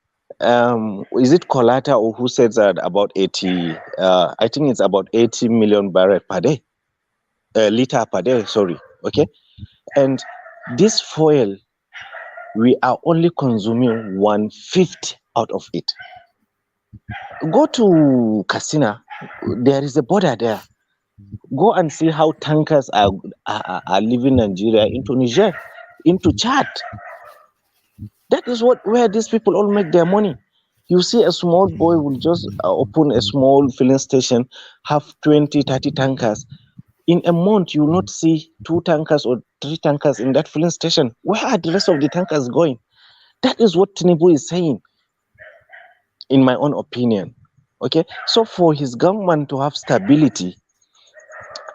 is it Kolata or who said that about 80? I think it's about 80 million barrel per day, liter per day. Sorry, okay, and this fuel, we are only consuming 1/5 out of it. Go to Katsina, there is a border there. Go and see how tankers are leaving Nigeria into Niger, into Chad. That is where these people all make their money. You see a small boy will just open a small filling station, have 20, 30 tankers. In a month, you will not see 2 tankers or 3 tankers in that filling station. Where are the rest of the tankers going? That is what TINUBU is saying, in my own opinion. Okay, so for his government to have stability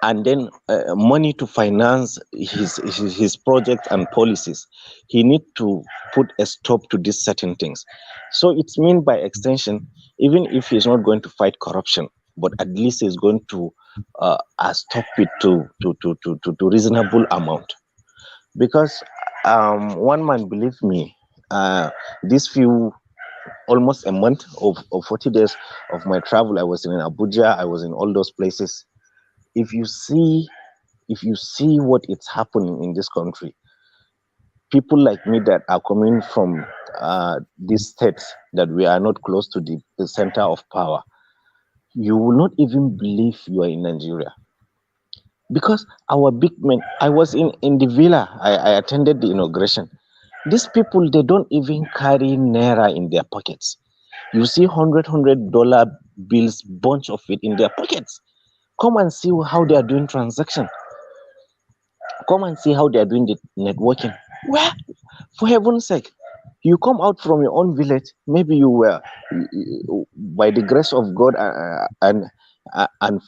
and then money to finance his projects and policies, he need to put a stop to these certain things. So it means by extension, even if he's not going to fight corruption, but at least he's going to stop it to reasonable amount. Because one man, believe me, this few, almost a month of 40 days of my travel, I was in Abuja, I was in all those places. If you see what is happening in this country, people like me that are coming from these states that we are not close to the center of power, you will not even believe you are in Nigeria. Because our big men, I was in the villa, I attended the inauguration. These people, they don't even carry naira in their pockets. You see $100 bills, bunch of it in their pockets. Come and see how they are doing transaction. Come and see how they are doing the networking. Where, for heaven's sake, you come out from your own village, maybe you were, by the grace of God and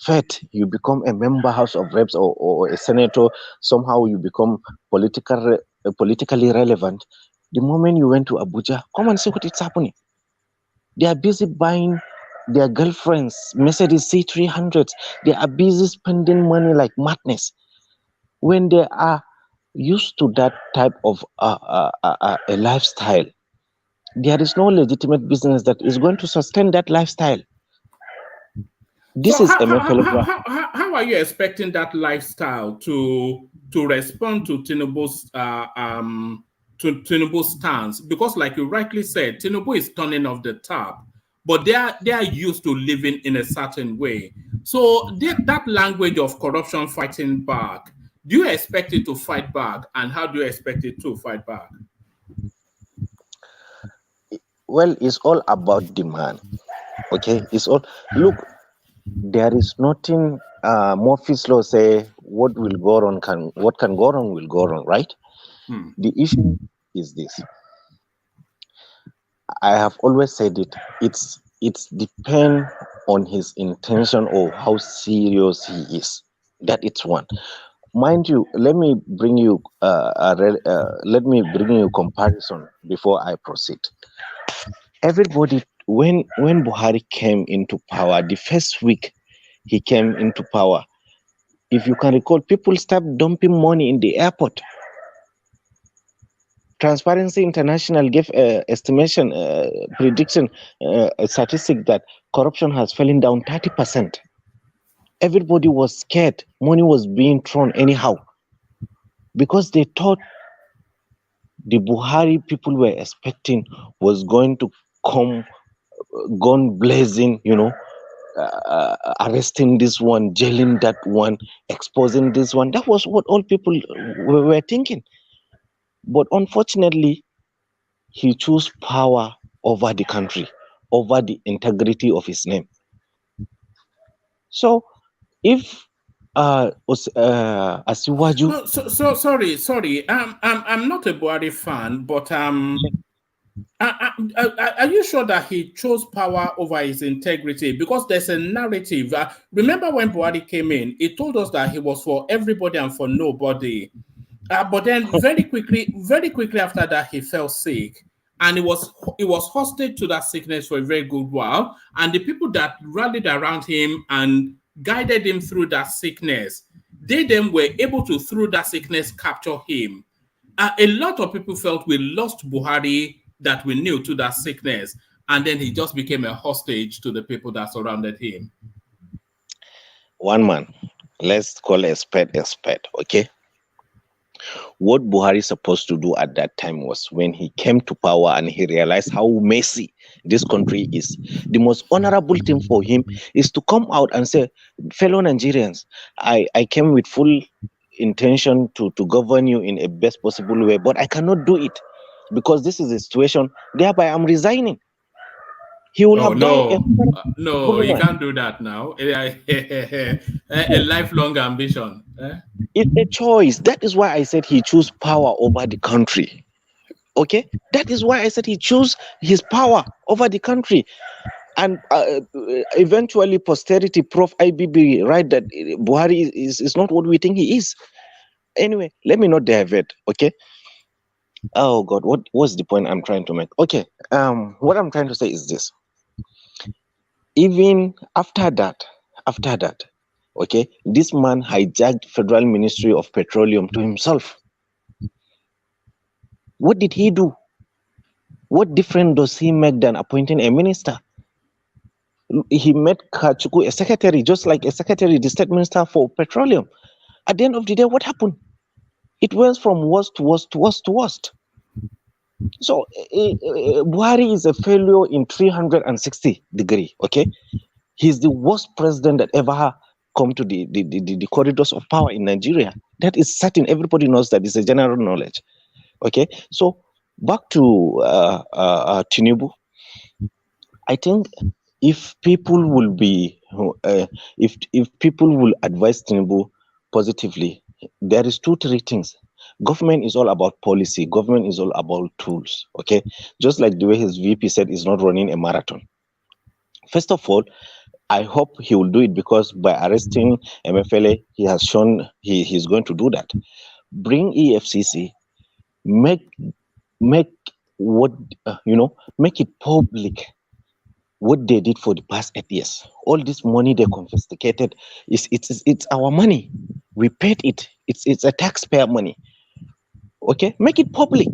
faith, you become a member House of Reps or a senator. Somehow you become politically relevant. The moment you went to Abuja, come and see what is happening. They are busy buying their girlfriends Mercedes C300s. They are busy spending money like madness. When they are used to that type of a lifestyle, there is no legitimate business that is going to sustain that lifestyle. This so is how are you expecting that lifestyle to respond to Tinubu's stance? Because, like you rightly said, Tinubu is turning off the tap, but they are used to living in a certain way. So that language of corruption fighting back, do you expect it to fight back, and how do you expect it to fight back? Well, it's all about demand. Okay, it's all, look, there is nothing. Murphy's law say what can go wrong will go wrong, right? The issue is this. I have always said it. It's depend on his intention or how serious he is. That it's one. Mind you, let me bring you comparison before I proceed. Everybody, when Buhari came into power, the first week he came into power, if you can recall, people started dumping money in the airport. Transparency International gave estimation, prediction, a statistic that corruption has fallen down 30%. Everybody was scared. Money was being thrown anyhow because they thought the Buhari people were expecting was going to come gun blazing, arresting this one, jailing that one, exposing this one. That was what all people were thinking. But unfortunately, he chose power over the country, over the integrity of his name. So, if Asiwaju, No, so sorry. I'm not a Buhari fan, but are you sure that he chose power over his integrity? Because there's a narrative. Remember when Buhari came in, he told us that he was for everybody and for nobody. But then very quickly after that, he fell sick. And he was hostage to that sickness for a very good while. And the people that rallied around him and guided him through that sickness, they then were able to, through that sickness, capture him. A lot of people felt we lost Buhari that we knew to that sickness. And then he just became a hostage to the people that surrounded him. One man, let's call a spade, okay? What Buhari is supposed to do at that time was, when he came to power and he realized how messy this country is, the most honorable thing for him is to come out and say, fellow Nigerians, I came with full intention to govern you in a best possible way, but I cannot do it because this is a situation, thereby I'm resigning. He will have done no, you can't do that now. A lifelong ambition. It's a choice. That is why I said he chose power over the country. Okay? That is why I said he chose his power over the country. And eventually posterity, Prof. IBB, right, that Buhari is not what we think he is. Anyway, let me not divert, okay? Oh God, what's the point I'm trying to make? Okay, what I'm trying to say is this. Even after that, okay, this man hijacked Federal Ministry of Petroleum to himself. What did he do? What difference does he make than appointing a minister? He made Kachuku a secretary, just like a secretary, the state minister for petroleum. At the end of the day, what happened? It went from worst to worst to worst to worst. So Buhari is a failure in 360 degrees, okay? He's the worst president that ever come to the corridors of power in Nigeria. That is certain. Everybody knows that. It's a general knowledge. Okay, so back to TINUBU. I think if people will be, if people will advise TINUBU positively, there is 2-3 things. Government is all about policy. Government is all about tools. Okay, just like the way his VP said, is not running a marathon. First of all, I hope he will do it, because by arresting Emefiele, he has shown he's going to do that. Bring EFCC, make what make it public what they did for the past 8 years. All this money they confiscated it's our money. We paid it. It's a taxpayer money. Okay, make it public.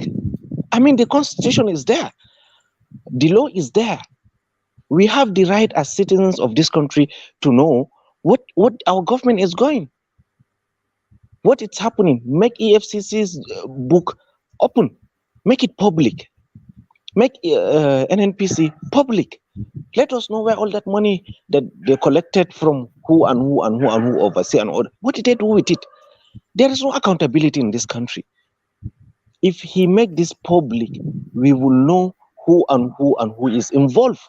I mean, the constitution is there, the law is there. We have the right as citizens of this country to know what our government is going, what is happening. Make EFCC's book open, make it public, make NNPC public. Let us know where all that money that they collected from who and who and who and who oversee and order. What did they do with it? There is no accountability in this country. If he make this public, we will know who and who is involved.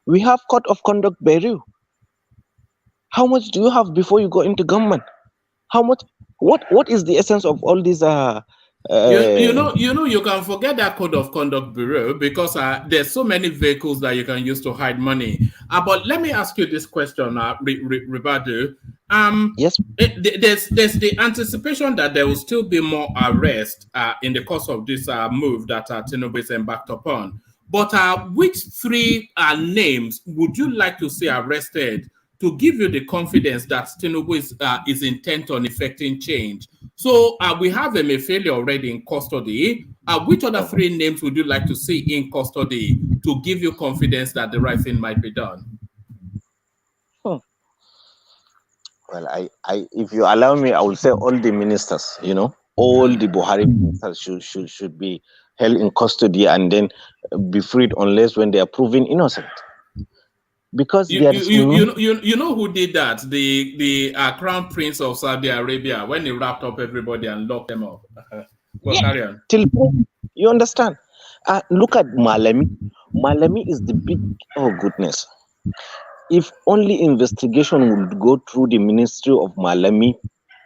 We have code of conduct bureau. How much do you have before you go into government? How much? What is the essence of all these? You can forget that code of conduct bureau, because there's so many vehicles that you can use to hide money. But let me ask you this question, Ribadu. Yes. There's the anticipation that there will still be more arrests in the course of this move that TINUBU is embarked upon. But which 3 names would you like to see arrested to give you the confidence that TINUBU is intent on effecting change? So we have Emefiele already in custody. Which other 3 names would you like to see in custody to give you confidence that the right thing might be done? Well, I if you allow me, I will say all the ministers. All the Buhari ministers should be held in custody and then be freed, unless when they are proven innocent. Because you know who did that? The Crown Prince of Saudi Arabia, when he wrapped up everybody and locked them up. Well, carry on. You understand? Look at Malemi. Malemi is the big. Oh goodness! If only investigation would go through the ministry of Malemi,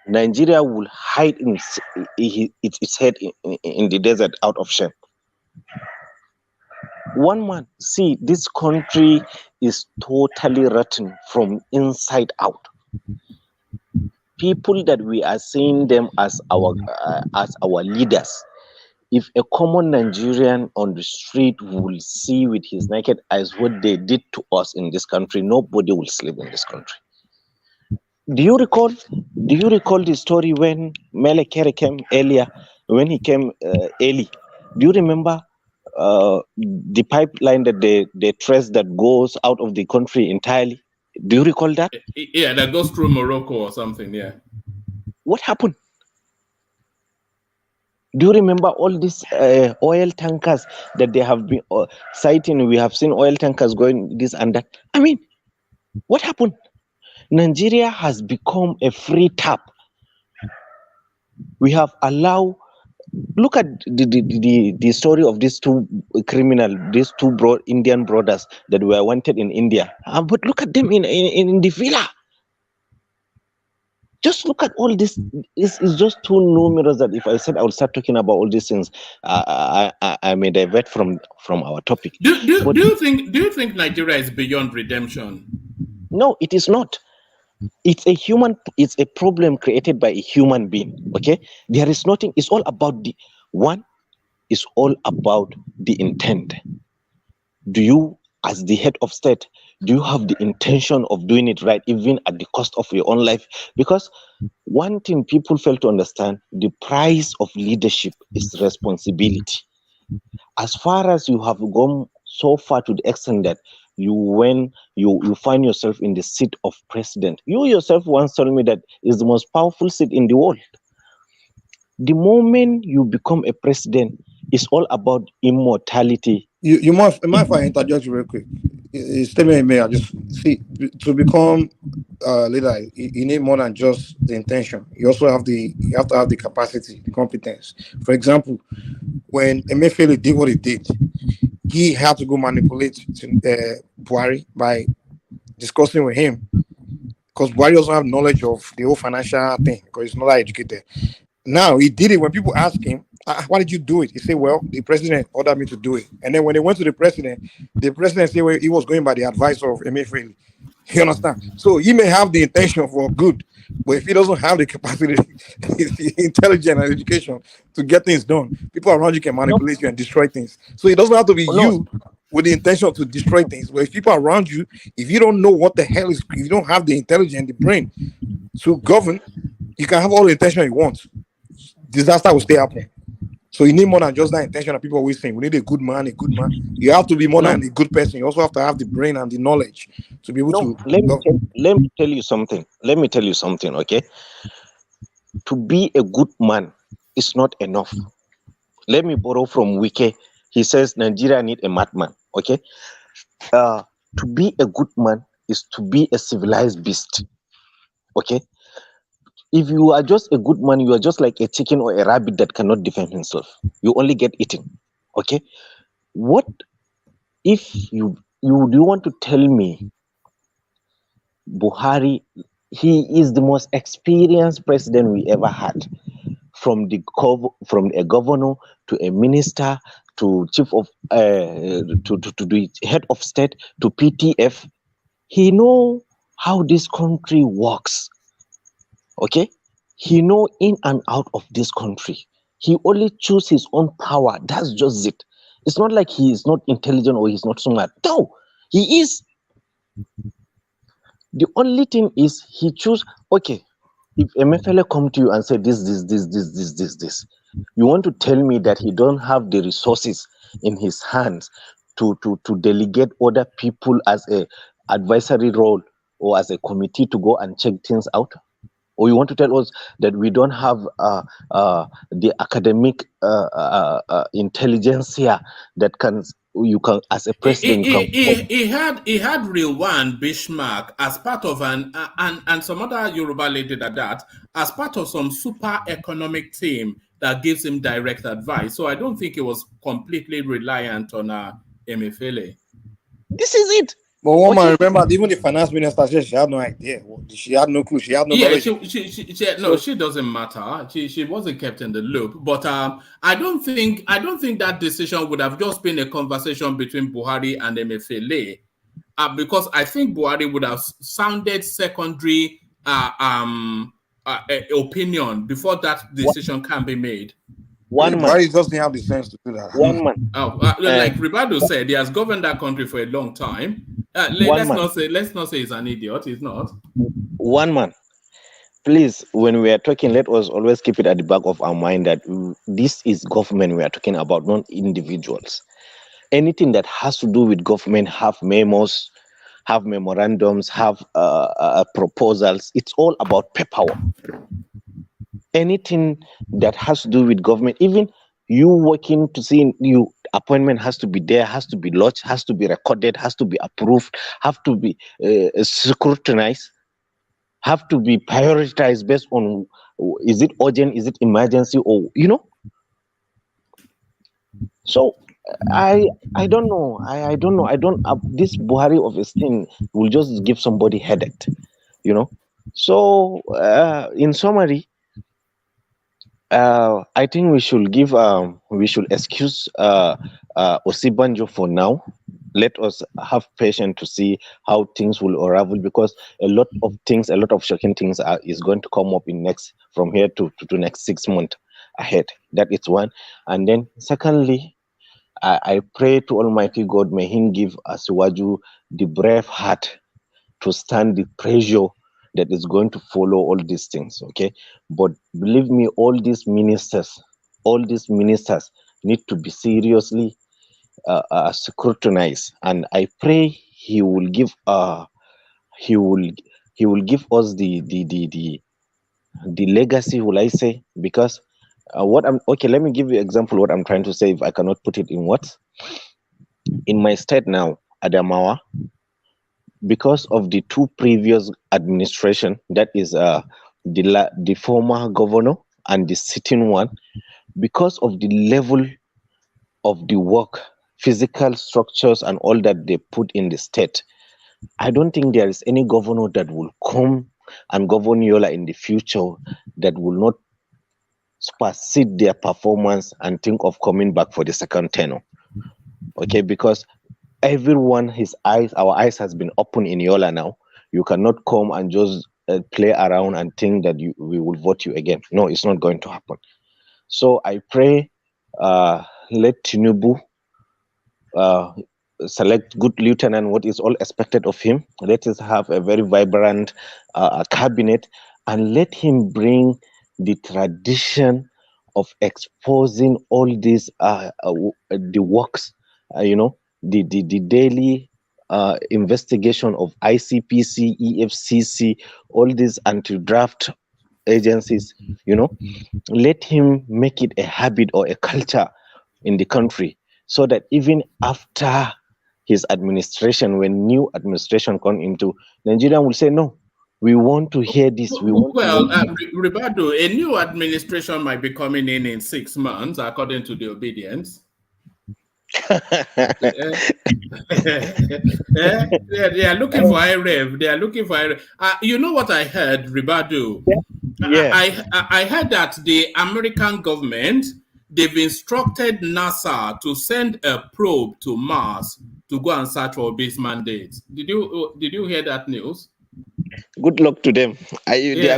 Nigeria will hide its head in the desert out of shame. One man, see, this country is totally rotten from inside out. People that we are seeing them as our leaders. If a common Nigerian on the street will see with his naked eyes what they did to us in this country, nobody will sleep in this country. Do you recall the story when Mele Kyari came earlier, when he came early? Do you remember the pipeline that they traced that goes out of the country entirely? Do you recall that? Yeah, that goes through Morocco or something, yeah. What happened? Do you remember all these oil tankers that they have been citing? We have seen oil tankers going this and that. I mean, what happened? Nigeria has become a free tap. We have allowed. Look at the story of these 2 criminals, these 2 Indian brothers that were wanted in India. But look at them in the villa. Just look at all this. It's just too numerous that if I said I would start talking about all these things, I may divert from our topic. Do you think Nigeria is beyond redemption? No, it is not. It's a problem created by a human being. Okay, there is nothing. It's all about it's all about the intent. Do you, as the head of state, do you have the intention of doing it right, even at the cost of your own life? Because one thing people fail to understand, the price of leadership is responsibility. As far as you have gone so far to the extent that when you find yourself in the seat of president, you yourself once told me that is the most powerful seat in the world. The moment you become a president, it's all about immortality. You mind if I interject real quick? statement may I just see to become leader, you need more than just the intention. You also have to have the capacity, the competence. For example, when Emefiele did what he did, he had to go manipulate Buhari by discussing with him, because Buhari doesn't have knowledge of the whole financial thing because he's not that educated. Now he did it. When people ask him, why did you do it? He said, well, the president ordered me to do it. And then when they went to the president said, well, he was going by the advice of Emefiele. You understand? So he may have the intention for good, but if he doesn't have the capacity, intelligence and education to get things done, people around you can manipulate you and destroy things. So it doesn't have to be you with the intention to destroy things. But if people around you, if you don't know what the hell is, if you don't have the intelligence, the brain to govern, you can have all the intention you want. Disaster will stay happening. So you need more than just that intention that people always saying. We need a good man, a good man. You have to be more than a good person. You also have to have the brain and the knowledge to be able to. Let me tell you something. Let me tell you something, okay? To be a good man is not enough. Let me borrow from Wike. He says Nigeria need a madman, okay? To be a good man is to be a civilized beast, okay? If you are just a good man, you are just like a chicken or a rabbit that cannot defend himself. You only get eaten. Okay? What if you want to tell me Buhari, he is the most experienced president we ever had, from a governor to a minister to chief of to the head of state to PTF. He know how this country works. Okay, he know in and out of this country. He only choose his own power. That's just it. It's not like he is not intelligent or he's not smart. No, he is. The only thing is he choose. Okay, if Emefiele come to you and say this, you want to tell me that he don't have the resources in his hands to delegate other people as a advisory role or as a committee to go and check things out? Or you want to tell us that we don't have the academic intelligentsia that you can as a president he had Rewan Bismarck as part of and some other Yoruba lady at that as part of some super economic team that gives him direct advice. So I don't think he was completely reliant on Emefiele. This is it. But one man, remember, even the finance minister said she had no idea. She had no clue. She had no knowledge. She doesn't matter. She wasn't kept in the loop. But I don't think that decision would have just been a conversation between Buhari and Emefiele, because I think Buhari would have sounded secondary opinion before that decision can be made. Buhari doesn't have the sense to do that. 1 month. Like Ribado said, he has governed that country for a long time. Let's not say he's an idiot. He's not. 1 month. Please, when we are talking, let us always keep it at the back of our mind that this is government we are talking about, not individuals. Anything that has to do with government, have memos, have memorandums, have proposals. It's all about paperwork. Anything that has to do with government, even you working to see you appointment has to be there, has to be lodged, has to be recorded, has to be approved, have to be scrutinized, have to be prioritized based on is it urgent, is it emergency, or So I don't know. I don't know. This Buhari of his thing will just give somebody headache, So in summary, I think we should excuse Osibanjo for now. Let us have patience to see how things will unravel, because a lot of shocking things is going to come up from here to next 6 months ahead. That is one. And then secondly, I pray to Almighty God, may He give Asiwaju the brave heart to stand the pressure that is going to follow all these things, okay? But believe me, all these ministers need to be seriously scrutinized, and I pray he will give us the legacy, will I say? Because let me give you an example what I'm trying to say if I cannot put it in words. In my state now, Adamawa, because of the two previous administration, that is the former governor and the sitting one, because of the level of the work, physical structures and all that they put in the state, I don't think there is any governor that will come and govern Yola in the future that will not supersede their performance and think of coming back for the second tenure. Okay, because everyone, our eyes has been open in Yola now. You cannot come and just play around and think that we will vote you again. No, it's not going to happen. So I pray, let TINUBU select good lieutenant, what is all expected of him. Let us have a very vibrant cabinet, and let him bring the tradition of exposing all these the works, the daily investigation of ICPC, EFCC, all these anti-draft agencies. Let him make it a habit or a culture in the country, so that even after his administration, when new administration come into, Nigeria will say, no, we want to hear this. Ribado, a new administration might be coming in 6 months, according to the obedience. They are looking for IREV. They are looking for IREV. You know what I heard, Ribado? Yeah. I heard that the American government, they've instructed NASA to send a probe to Mars to go and search for OBI'S mandates. Did you hear that news? Good luck to them. The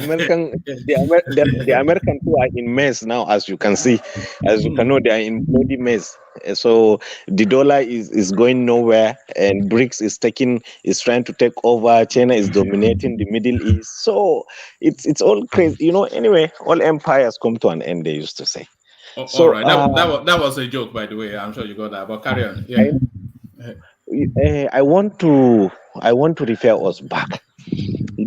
American who are in mess now, as you can see, as you can know, they are in bloody mess. So the dollar is going nowhere, and BRICS is trying to take over. China is dominating the Middle East. So it's all crazy. Anyway, all empires come to an end, they used to say. So, all right, that was a joke, by the way. I'm sure you got that, but carry on. Yeah. I want to refer us back.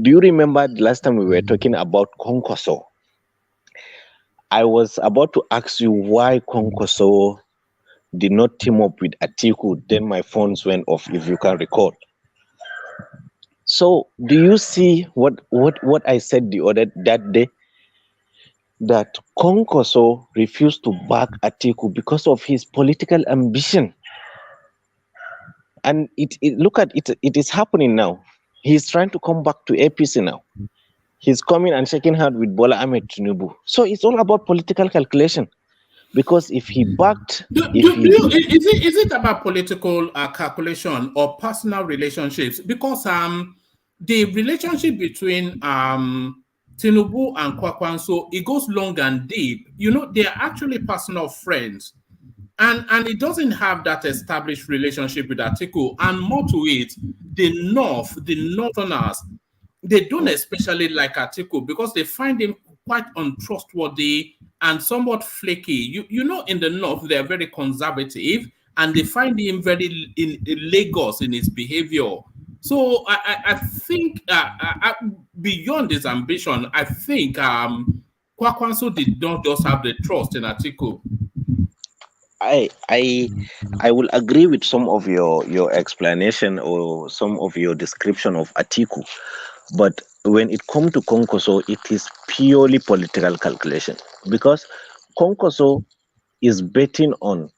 Do you remember the last time we were talking about Konkoso? I was about to ask you why Konkoso did not team up with Atiku. Then my phones went off, if you can recall. So, do you see what I said that day? That Konkoso refused to back Atiku because of his political ambition. And look at it, it is happening now. He's trying to come back to APC now. He's coming and shaking hands with Bola Ahmed Tinubu. So it's all about political calculation. Because if he backed... Is it about political calculation or personal relationships? Because the relationship between Tinubu and Kwakwanso, it goes long and deep. They are actually personal friends. And it doesn't have that established relationship with Atiku. And more to it, the Northerners, they don't especially like Atiku because they find him quite untrustworthy and somewhat flaky. In the North, they are very conservative, and they find him very in Lagos in his behavior. So I think beyond his ambition, I think Kwakwanso did not just have the trust in Atiku. I will agree with some of your explanation or some of your description of Atiku, but when it comes to Konkoso, it is purely political calculation, because Konkoso is betting on,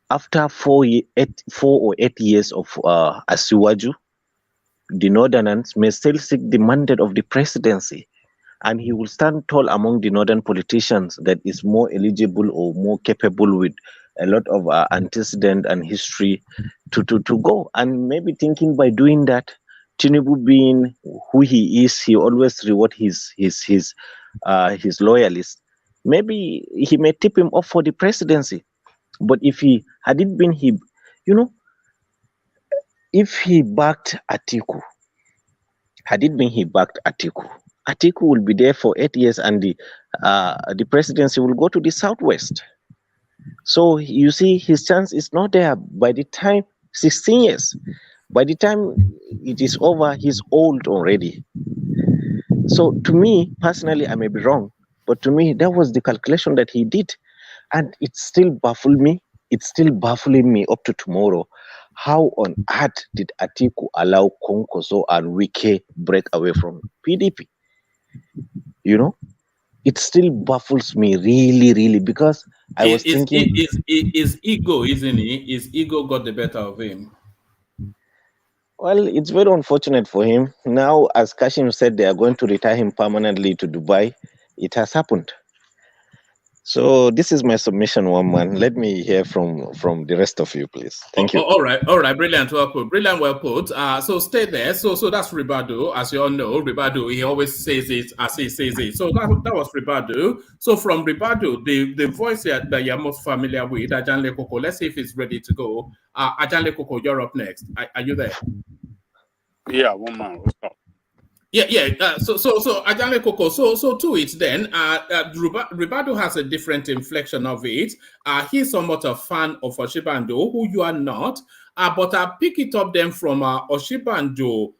after 4 or 8 years of Asiwaju, the Northerners may still seek the mandate of the presidency, and he will stand tall among the Northern politicians that is more eligible or more capable with a lot of antecedent and history to go. And maybe thinking by doing that, Tinubu being who he is, he always reward his loyalists. Maybe he may tip him off for the presidency. But if he had it been if he backed Atiku, Atiku will be there for 8 years, and the presidency will go to the Southwest. So you see, his chance is not there. By the time 16 years, by the time it is over, he's old already. So to me, personally, I may be wrong, but to me, that was the calculation that he did. And it still baffled me. It's still baffling me up to tomorrow, How on earth did Atiku allow Konkoso and Wike break away from PDP? You know, it still baffles me really, really, because I was thinking... Is ego, isn't he? Is ego got the better of him? Well, it's very unfortunate for him. Now, as Kashim said, they are going to retire him permanently to Dubai. It has happened. So this is my submission, one man. Let me hear from the rest of you, please. Thank you. All right, brilliant, well put, well put. So stay there. So that's Ribadu, as you all know. Ribadu, he always says it as he says it. So that was Ribadu. So from Ribadu, the voice that you're most familiar with, Ajanle Koko. Let's see if it's ready to go. Ajanle Koko, you're up next. Are you there? Yeah, one man. What's up? Yeah. So Ajanle Koko. So to it then. Ribadu has a different inflection of it. He's somewhat a fan of Oshibando, who you are not. But I pick it up then from Oshibando.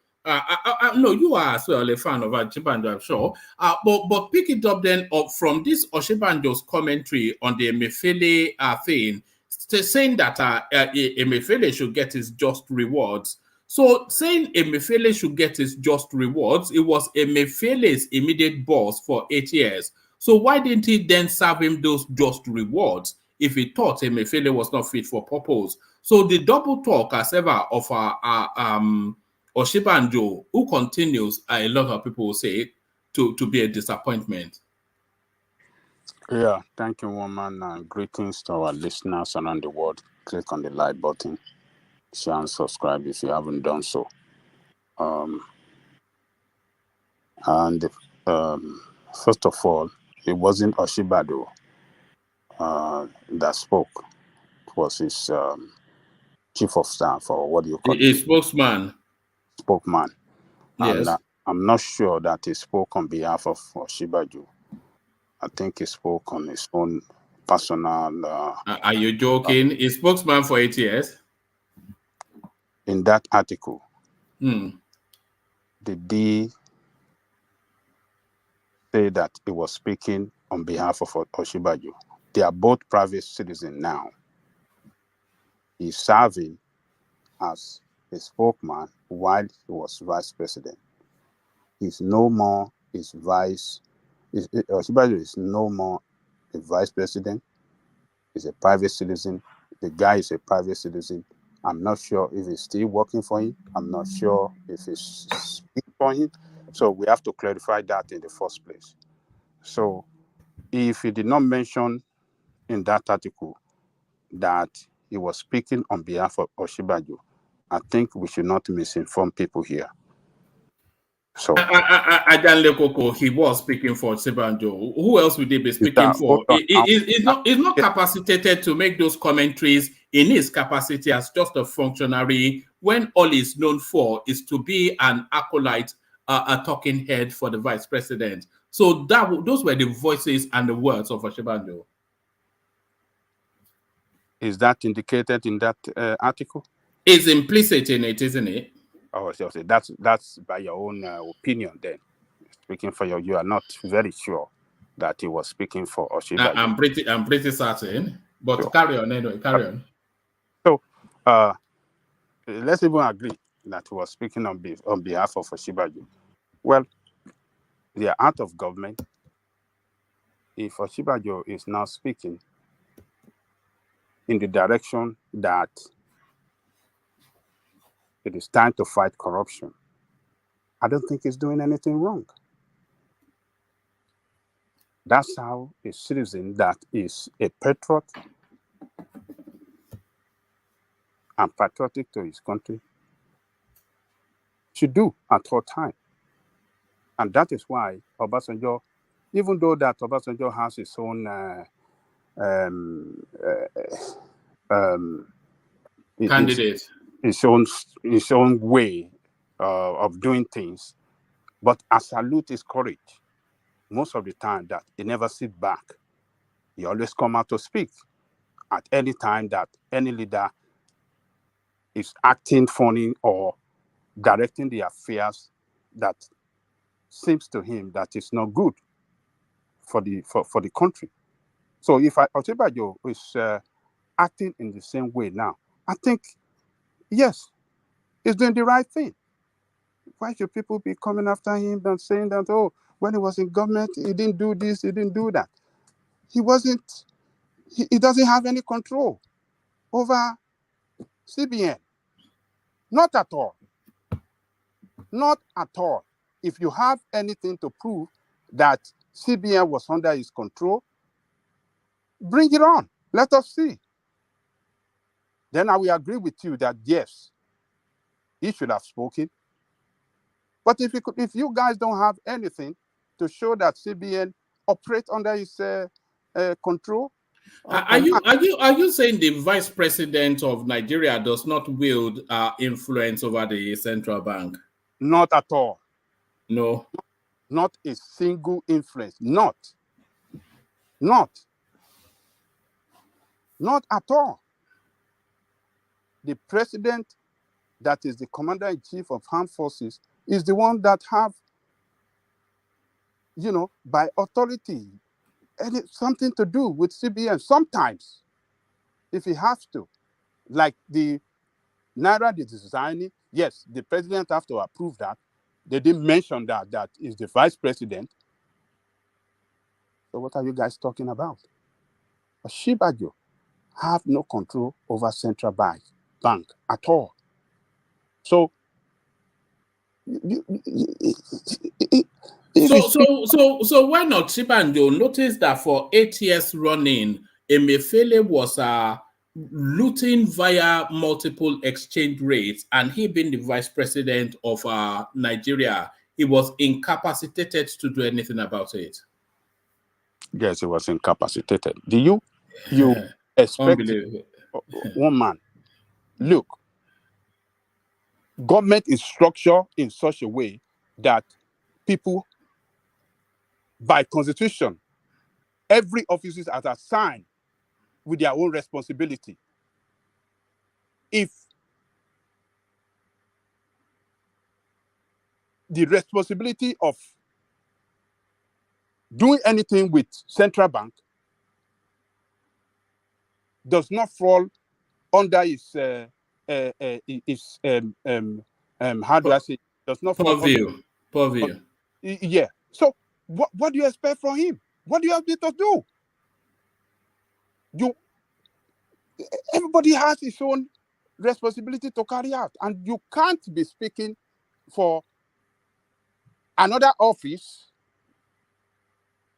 No, you are as well a fan of Oshibando, I'm sure. But pick it up then from this Oshibando's commentary on the Emefiele thing, saying that Emefiele should get his just rewards. So saying Emefiele should get his just rewards, it was Emefiele's immediate boss for 8 years. So why didn't he then serve him those just rewards if he thought Emefiele was not fit for purpose? So the double talk as ever of Oshibanjo, who continues, a lot of people will say, to be a disappointment. Yeah, thank you, woman. Greetings to our listeners around the world. Click on the like button. Share and subscribe if you haven't done so. First of all, it wasn't Oshibado that spoke. It was his chief of staff, or what do you call it? His spokesman. Spokesman. Yes. And I'm not sure that he spoke on behalf of Oshibado. I think he spoke on his own personal... Are you joking? He's spokesman for 8 years? In that article, did he say that he was speaking on behalf of Oshibaju? They are both private citizens now. He's serving as a spokesman while he was vice president. He's no more his vice. Oshibaju is no more a vice president. He's a private citizen. The guy is a private citizen. I'm not sure if he's still working for him. I'm not sure if he's speaking for him. So we have to clarify that in the first place. So if he did not mention in that article that he was speaking on behalf of Oshibaju, I think we should not misinform people here. So Ajanle Koko, he was speaking for Oshibaju. Who else would he be speaking for? He's not capacitated to make those commentaries in his capacity as just a functionary, when all he's known for is to be an acolyte, a talking head for the vice president. So those were the voices and the words of Oshibando. Is that indicated in that article? It's implicit in it, isn't it? Oh, so that's by your own opinion then. Speaking for you are not very sure that he was speaking for Oshibaju. I'm pretty certain. But sure. Carry on anyway, carry on. So let's even agree that he was speaking on behalf of Oshibaju. Well, they are out of government. If Oshibaju is now speaking in the direction that it is time to fight corruption, I don't think he's doing anything wrong. That's how a citizen that is a patriot and patriotic to his country should do at all time. And that is why Obasanjo, even though that Obasanjo has his own candidate, his own way of doing things, but I salute his courage most of the time that he never sit back. He always come out to speak at any time that any leader is acting funny or directing the affairs that seems to him that is not good for the country. So if Osinbajo is acting in the same way now, I think yes, he's doing the right thing. Why should people be coming after him and saying that, oh, when he was in government, he didn't do this, he didn't do that? He doesn't have any control over CBN. Not at all. Not at all. If you have anything to prove that CBN was under his control, bring it on. Let us see. Then I will agree with you that, yes, he should have spoken. But if you guys don't have anything to show that CBN operates under his control, are you saying the vice president of Nigeria does not wield influence over the central bank? Not at all. No. Not a single influence. Not at all. The president, that is the commander-in-chief of armed forces, is the one that have, by authority, something to do with CBN sometimes, if he has to. Like the Naira designing, yes, the president have to approve that. They didn't mention that is the vice president. So what are you guys talking about? Shibajo have no control over central bank at all. So So why not Shibanjo? Notice that for 8 years running, Emefiele was looting via multiple exchange rates, and he being the vice president of Nigeria, he was incapacitated to do anything about it. Yes, he was incapacitated. Do you expect one man? Look, government is structured in such a way that people, by constitution, every office is assigned with their own responsibility. If the responsibility of doing anything with central bank does not fall under his how do I say? Does not fall purview. Yeah. So what do you expect from him? What do you have to do? Everybody has his own responsibility to carry out, and you can't be speaking for another office.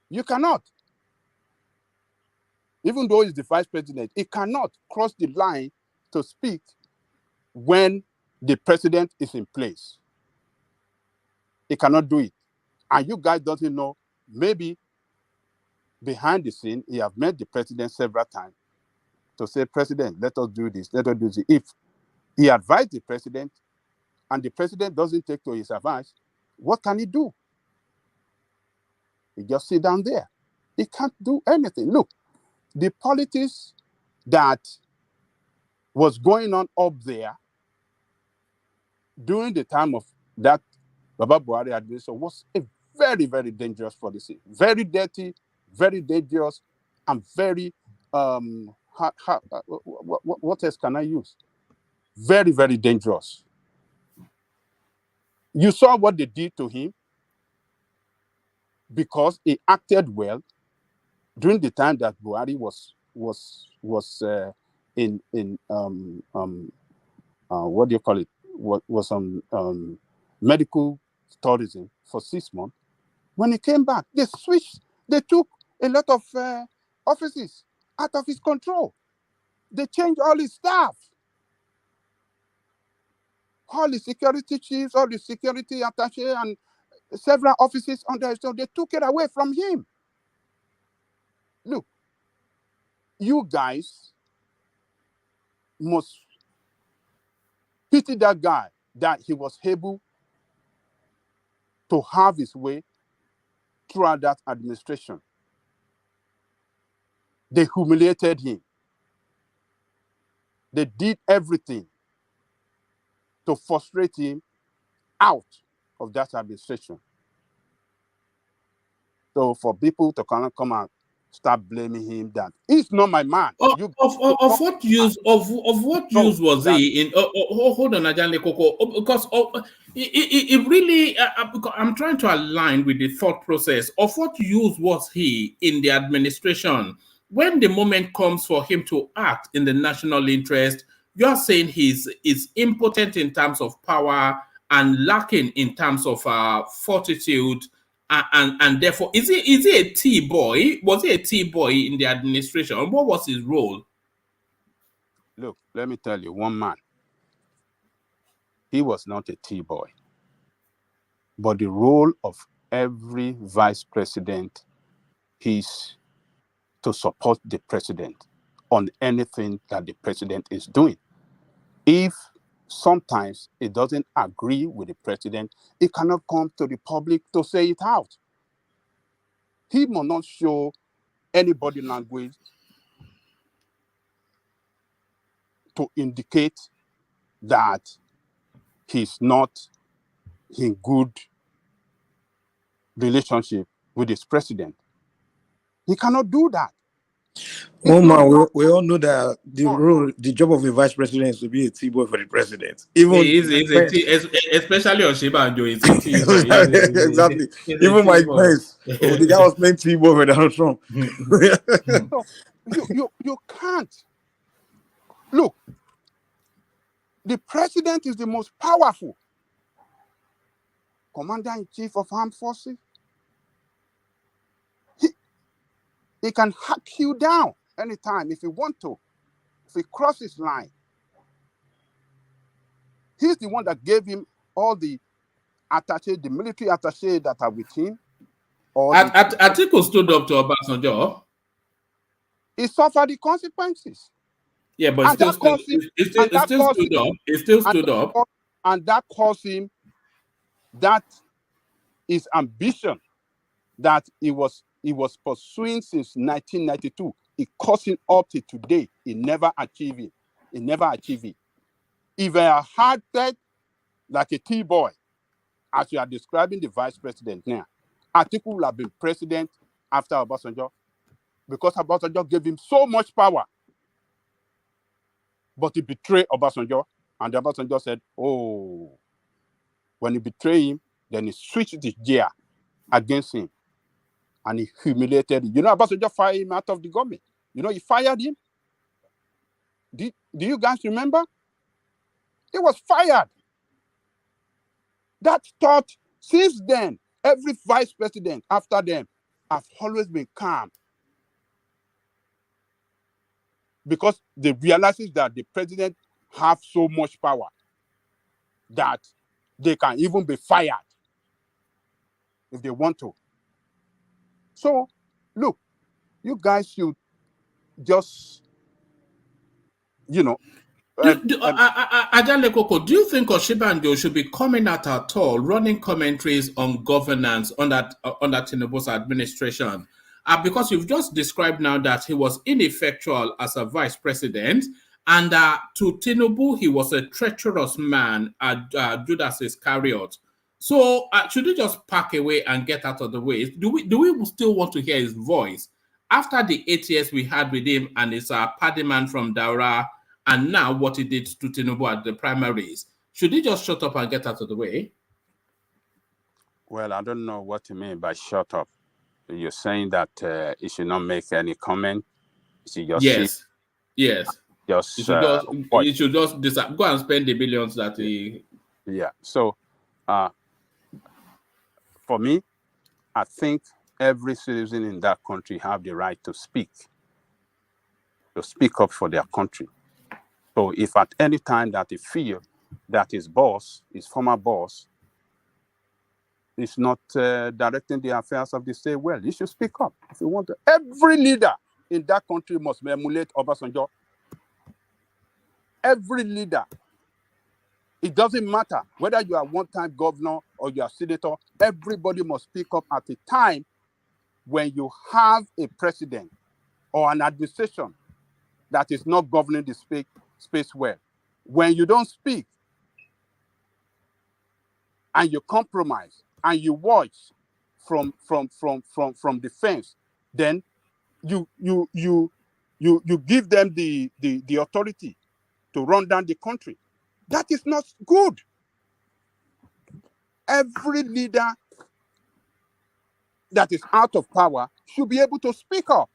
You cannot. Even though he's the vice president, he cannot cross the line to speak when the president is in place. He cannot do it. And you guys don't know, maybe behind the scene, he have met the president several times to say, President, let us do this, let us do this. If he advised the president and the president doesn't take to his advice, what can he do? He just sit down there. He can't do anything. Look, the politics that was going on up there during the time of that Baba Buhari administration was a very, very dangerous policy. Very dirty, very dangerous, and very, what else can I use? Very, very dangerous. You saw what they did to him because he acted well during the time that Buhari was in what do you call it? Was on medical tourism for 6 months. When he came back, they switched. They took a lot of offices out of his control. They changed all his staff, all the security chiefs, all the security attaché, and several offices under his. So they took it away from him. Look, you guys must pity that guy that he was able to have his way throughout that administration. They humiliated him. They did everything to frustrate him out of that administration. So for people to come out start blaming him that he's not my man. Of what use was he in? Hold on, Ajahn Lekoko, because it really. I'm trying to align with the thought process of what use was he in the administration when the moment comes for him to act in the national interest. You're saying he's impotent in terms of power and lacking in terms of fortitude. And therefore, is he a T boy? Was he a T boy in the administration? What was his role? Look, let me tell you, one man. He was not a T boy. But the role of every vice president is to support the president on anything that the president is doing. If sometimes it doesn't agree with the president, it cannot come to the public to say it out. He must not show any body language to indicate that he's not in good relationship with his president. He cannot do that. Oh man, we all know that the job of a vice president is to be a T-boy for the president. Even especially on Shibanjo, it's a T-boy. Exactly. Even Mike Pence, the guy was playing T-boy for Donald Trump. So you can't. Look, the president is the most powerful commander-in-chief of armed forces. He can hack you down anytime if he want to, if he crosses line. He's the one that gave him all the attaché, the military attaché that are with him. Atiku stood up to Obasanjo. He suffered the consequences. Yeah, but he still stood up. And that caused him that his ambition that he was pursuing since 1992. It cost him up to today. He never achieved it. If I had that like a T-boy, as you are describing the vice president now, Atiku would have been president after Obasanjo because Obasanjo gave him so much power. But he betrayed Obasanjo, and Obasanjo said, oh, when he betrayed him, then he switched the gear against him. And he humiliated him. You know, Obasanjo fired him out of the government. You know, he fired him. Do you guys remember? He was fired. That thought, since then, every vice president after them have always been calm. Because they realize that the president have so much power that they can even be fired if they want to. So, look, you guys should just, Ajahn Lekoko, do you think Oshibanjo should be coming out at all, running commentaries on governance under Tinubu's administration? Because you've just described now that he was ineffectual as a vice president, and to Tinubu, he was a treacherous man, Judas Iscariot. So should he just pack away and get out of the way? Do we still want to hear his voice? After the 8 years we had with him and his party man from Daura, and now what he did to Tinubu at the primaries, should he just shut up and get out of the way? Well, I don't know what you mean by shut up. You're saying that he should not make any comment. He should just Yes. He should just go and spend the billions that he. Yeah. So, for me, I think every citizen in that country have the right to speak up for their country. So, if at any time that they feel that his former boss, is not directing the affairs of the state well, you should speak up if you want to. Every leader in that country must emulate Obasanjo. Every leader. It doesn't matter whether you are one-time governor or you are senator. Everybody must speak up at a time when you have a president or an administration that is not governing the space well. When you don't speak and you compromise and you watch from the fence, then you give them the authority to run down the country. That is not good. Every leader that is out of power should be able to speak up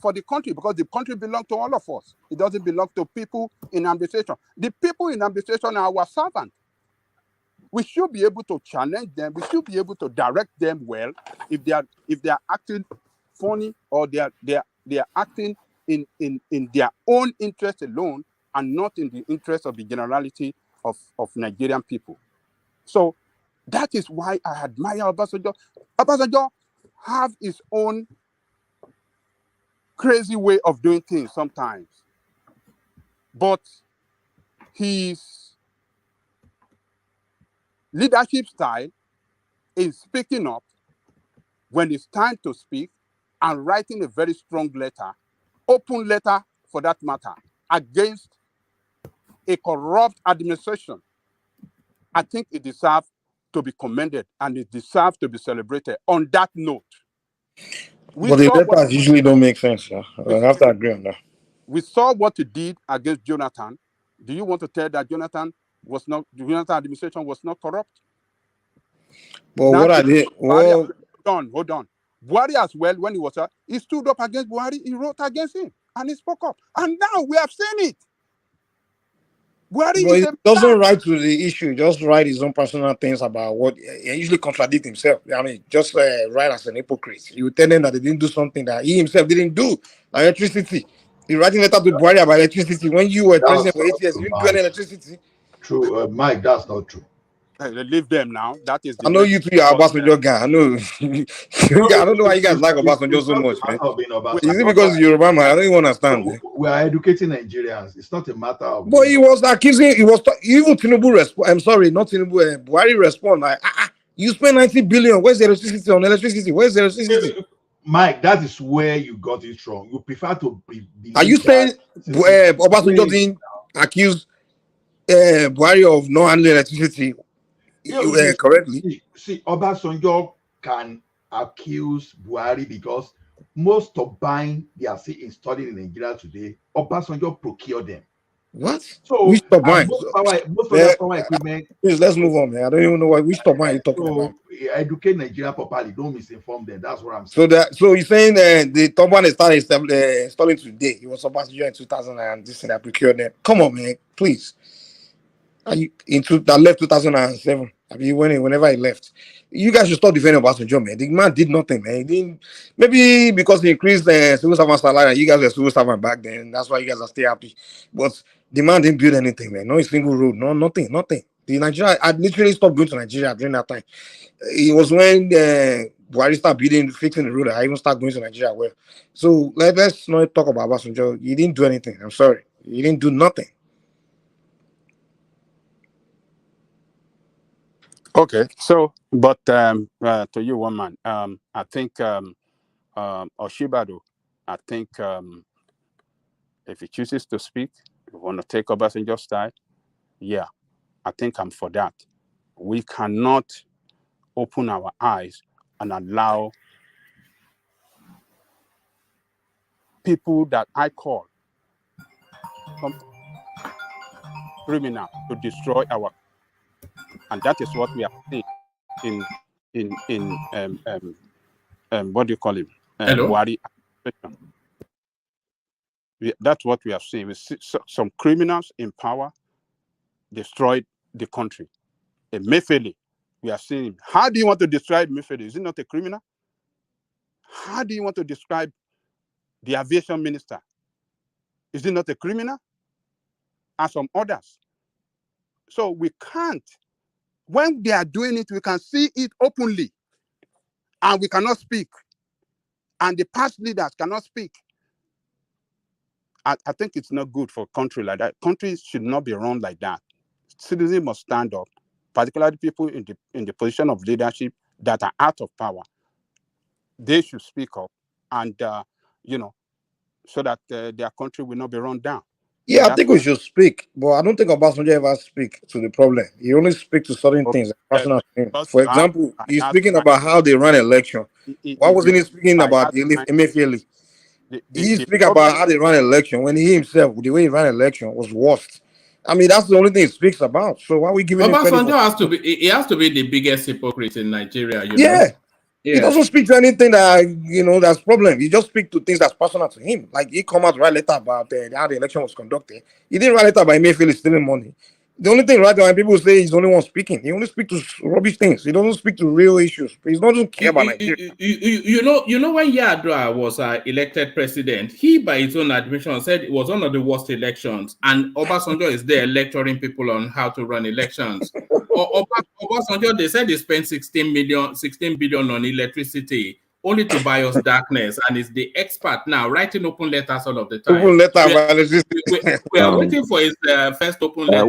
for the country, because the country belongs to all of us. It doesn't belong to people in administration. The people in administration are our servants. We should be able to challenge them. We should be able to direct them well if they are acting funny, or they are acting in their own interest alone and not in the interest of the generality of Nigerian people. So that is why I admire Obasanjo. Obasanjo have his own crazy way of doing things sometimes, but his leadership style is speaking up when it's time to speak and writing a very strong letter, open letter for that matter, against a corrupt administration. I think it deserves to be commended and it deserves to be celebrated on that note. But the letters usually don't make sense. Yeah? I have to agree on that. We saw what he did against Jonathan. Do you want to tell that Jonathan administration was not corrupt? But now, what I did, well, hold on. Buhari as well, when he stood up against Buhari, he wrote against him and he spoke up. And now we have seen it. Buhari doesn't write to the issue, just write his own personal things about what he usually contradict himself. I mean, just write as an hypocrite. You tell them that they didn't do something that he himself didn't do, like electricity. You're writing letter to Buhari about electricity when you were president for 8 years. You didn't do any electricity. True, Mike, that's not true. Leave them now. That is. I know you two are Obasanjo guy. I know. I don't know why you guys like Obasanjo so much, man. Is it because you're Yoruba man? I don't even understand. No, we are educating Nigerians. It's not a matter of. But he was accusing. He was even Tinubu respond. I'm sorry, not Tinubu. Buhari respond like, you spend 90 billion. Where's the electricity on electricity? Where's the electricity? Mike, that is where you got it wrong. You prefer to be. Are you saying Obasanjo didn't accuse Buhari of not handling electricity? Correctly. See, Obasanjo can accuse Buhari because most turbine they are still installed in Nigeria today, Obasanjo procured them. What? So which turbine? Most of the power equipment. Please, let's move on, man. I don't even know which turbine you're talking about. Educate Nigeria properly. Don't misinform them. That's what I'm saying. So you're saying the turbine is started installing today. It was Obasanjo in 2000 and this and that procured them. Come on, man. Please. That left 2007. I mean, whenever he left, you guys should stop defending Obasanjo, man. The man did nothing, man. He didn't, maybe because he increased the civil servant salary, and you guys were civil servant back then. That's why you guys are still happy. But the man didn't build anything, man. No single road, no nothing. The Nigeria, I literally stopped going to Nigeria during that time. It was when Buhari started fixing the road. I even started going to Nigeria. Well, so let's not talk about Obasanjo. He didn't do anything. I'm sorry, he didn't do nothing. Okay, so but to you, one man, I think Oshibado, I think if he chooses to speak, if you want to take Obasanjo's side, yeah, I think I'm for that. We cannot open our eyes and allow people that I call criminal to destroy our. And that is what we are seeing in what do you call him? Buhari. That's what we have seen. We see some criminals in power destroyed the country. Emefiele, we are seeing him. How do you want to describe Emefiele? Is he not a criminal? How do you want to describe the aviation minister? Is he not a criminal? And some others. So we can't. When they are doing it, we can see it openly. And we cannot speak. And the past leaders cannot speak. I think it's not good for a country like that. Countries should not be run like that. Citizens must stand up, particularly people in the position of leadership that are out of power. They should speak up and, so that their country will not be run down. Yeah, I think we should speak, but I don't think Obasanjo ever speak to the problem. He only speak to certain things, personal things. For example, he's speaking about how they run election. Why wasn't he speaking about the Emefiele? He speak about how they run election when he himself, the way he ran election was worst. I mean, that's the only thing he speaks about. So why are we giving him credit? Obasanjo has to be the biggest hypocrite in Nigeria, you know. Yeah. He doesn't speak to anything that that's problem. He just speak to things that's personal to him. Like he come out to write letter about how the election was conducted. He didn't write letter about Emefiele stealing money. The only thing right now when people say he's the only one speaking, he only speaks to rubbish things. He doesn't speak to real issues. He doesn't care about Nigeria. You know when Yar'Adua was elected president, he by his own admission said it was one of the worst elections, and Obasanjo is there lecturing people on how to run elections. Obasanjo, they said they spent 16 billion on electricity only to buy us darkness, and is the expert now writing open letters all of the time. Open letter we are waiting for his first open letter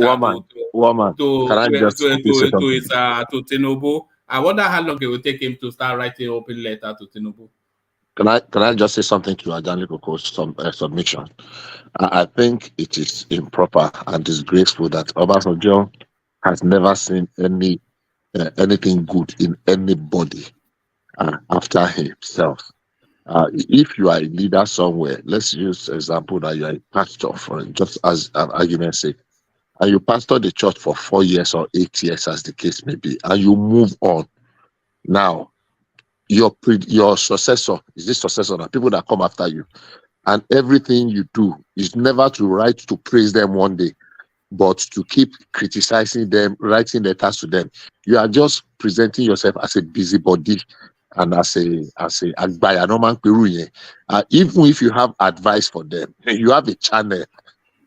to TINUBU. I wonder how long it will take him to start writing open letter to TINUBU. Can I just say something to Ajanle Koko's submission? I think it is improper and disgraceful that Obasanjo has never seen anything good in anybody after himself. If you are a leader somewhere, let's use example that you are a pastor, for just as an argument's sake, and you pastor the church for 4 years or 8 years, as the case may be, and you move on. Now, your successor is this successor, the people that come after you, and everything you do is never to write to praise them one day, but to keep criticizing them, writing letters to them. You are just presenting yourself as a busybody and as a agbaya normal peruye. Even if you have advice for them, you have a channel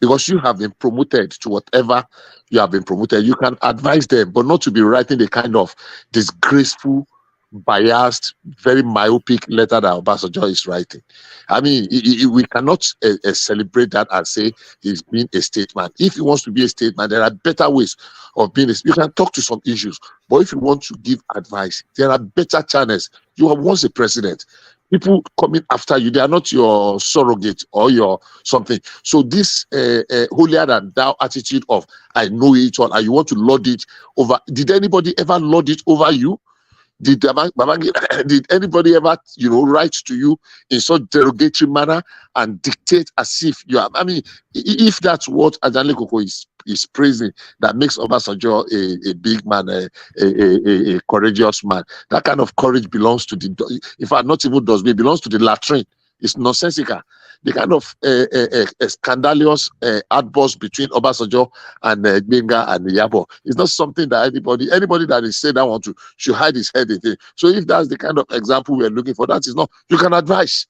because you have been promoted to whatever you have been promoted. You can advise them, but not to be writing the kind of disgraceful, biased, very myopic letter that Obasanjo is writing. I mean, we cannot celebrate that and say he's being a statesman. If he wants to be a statesman, there are better ways of being you can talk to some issues, but if you want to give advice, there are better channels. You are once a president. People coming after you, they are not your surrogate or your something. So this holier than thou attitude of I know it all and you want to lord it over. Did anybody ever lord it over you? Did anybody ever, write to you in such derogatory manner and dictate as if you are? I mean, if that's what Ajanle Koko is praising, that makes Obasanjo a big man, a courageous man. That kind of courage belongs to in fact, not even does, it belongs to the latrine. It's nonsensical. The kind of scandalous outburst between Obasanjo and Gbenga and Yabo is not something that anybody that is saying that should hide his head in. So if that's the kind of example we're looking for, that is not. You can advise,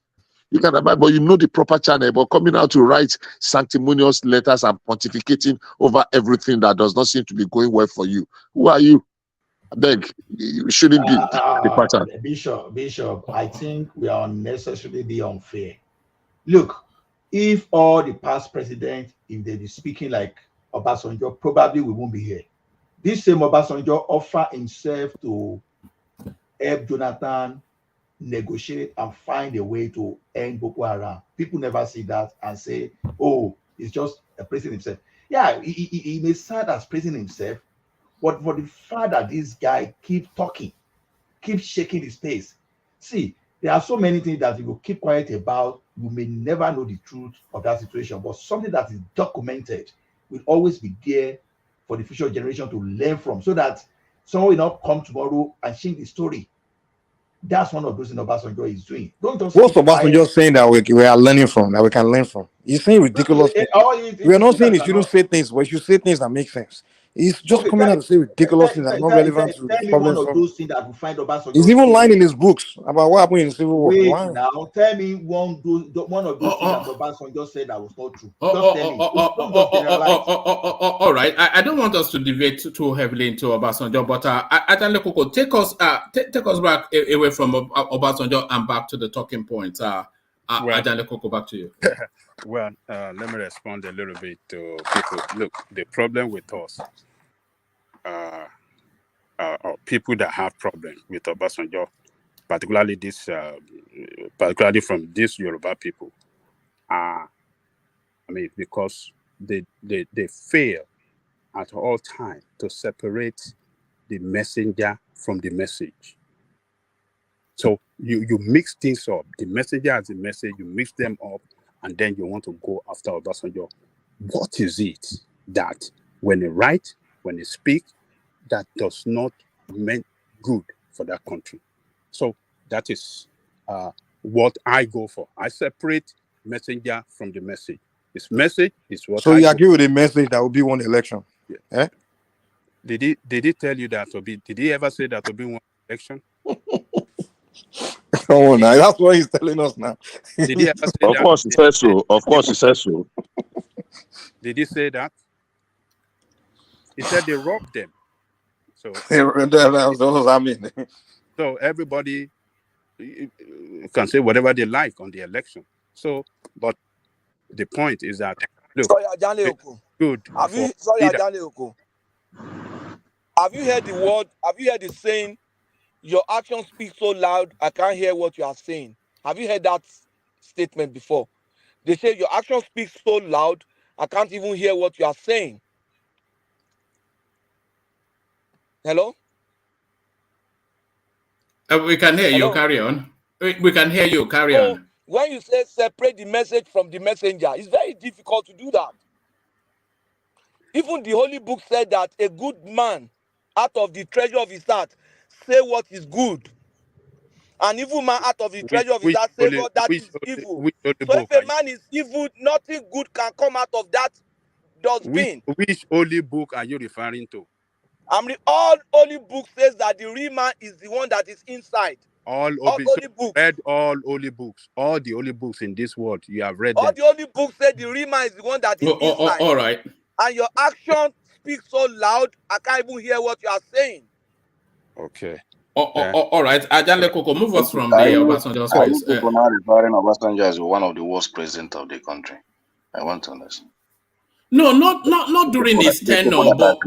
but you know the proper channel. But coming out to write sanctimonious letters and pontificating over everything that does not seem to be going well for you. Who are you? I beg, you shouldn't be the pattern. Bishop, I think we are unnecessarily be unfair. Look, if all the past presidents, if they be speaking like Obasanjo, probably we won't be here. This same Obasanjo offer himself to help Jonathan negotiate and find a way to end Boko Haram. People never see that and say, oh, he's just a president himself. Yeah, he may start as president himself, but for the fact that this guy keep talking, keep shaking his face. See, there are so many things that you will keep quiet about. You may never know the truth of that situation, but something that is documented will always be there for the future generation to learn from, so that someone will not come tomorrow and change the story. That's one of those things Obasanjo is doing. Don't just what's Obasanjo saying that we are learning from, that we can learn from? He's saying ridiculous things. We are not saying he shouldn't say things, but he should say things that make sense. He's just coming out to say ridiculous things that are not relevant to the problem. One of those things that we find Obasanjo. He's even lying in his books about what happened in the Civil War. Wait, now tell me one of those things that Obasanjo said that was not true. Just tell me. All right. I don't want us to deviate too heavily into Obasanjo, but Ajanle Koko, take us back away from Obasanjo and back to the talking points. Ajanle Koko, back to you. Well, let me respond a little bit to people. Look, the problem with us, people that have problem with Obasanjo, particularly from these Yoruba people, because they fail at all times to separate the messenger from the message. So you mix things up. The messenger has a message, you mix them up, and then you want to go after Obasanjo. What is it that when they write, when they speak, that does not mean good for that country? So that is what I go for. I separate messenger from the message. This message is what. So you agree with the message that will be one election? Yeah. Eh? Did he tell you that Obi? Did he ever say that Obi won election? Come on now, that's what he's telling us now. Did he ever say Of that? course he says so. Of course he says so. Did he say that? He said they robbed them. So that's what I mean. So everybody can say whatever they like on the election. So, but the point is that look, good. Have you heard the word? Have you heard the saying? Your actions speak so loud, I can't hear what you are saying. Have you heard that statement before? They say your actions speak so loud, I can't even hear what you are saying. Hello? We can hear you. Carry on. We can hear you. Carry on. When you say separate the message from the messenger, it's very difficult to do that. Even the Holy Book said that a good man out of the treasure of his heart say what is good. An evil man out of the treasure of his heart say what that is evil. So if a man is evil, nothing good can come out of that dustbin. Which holy book are you referring to? All holy book says that the real man is the one that is inside. All holy books. Read all holy books. All the holy books in this world, you have read them. All the holy books say the real man is the one that is inside. All right. And your action speaks so loud, I can't even hear what you are saying. Okay. All right. Ajanle Koko, move us from there. Obasanjo's face. Are you now referring Obasanjo as one of the worst presidents of the country? I want to understand. No, not during his tenure, but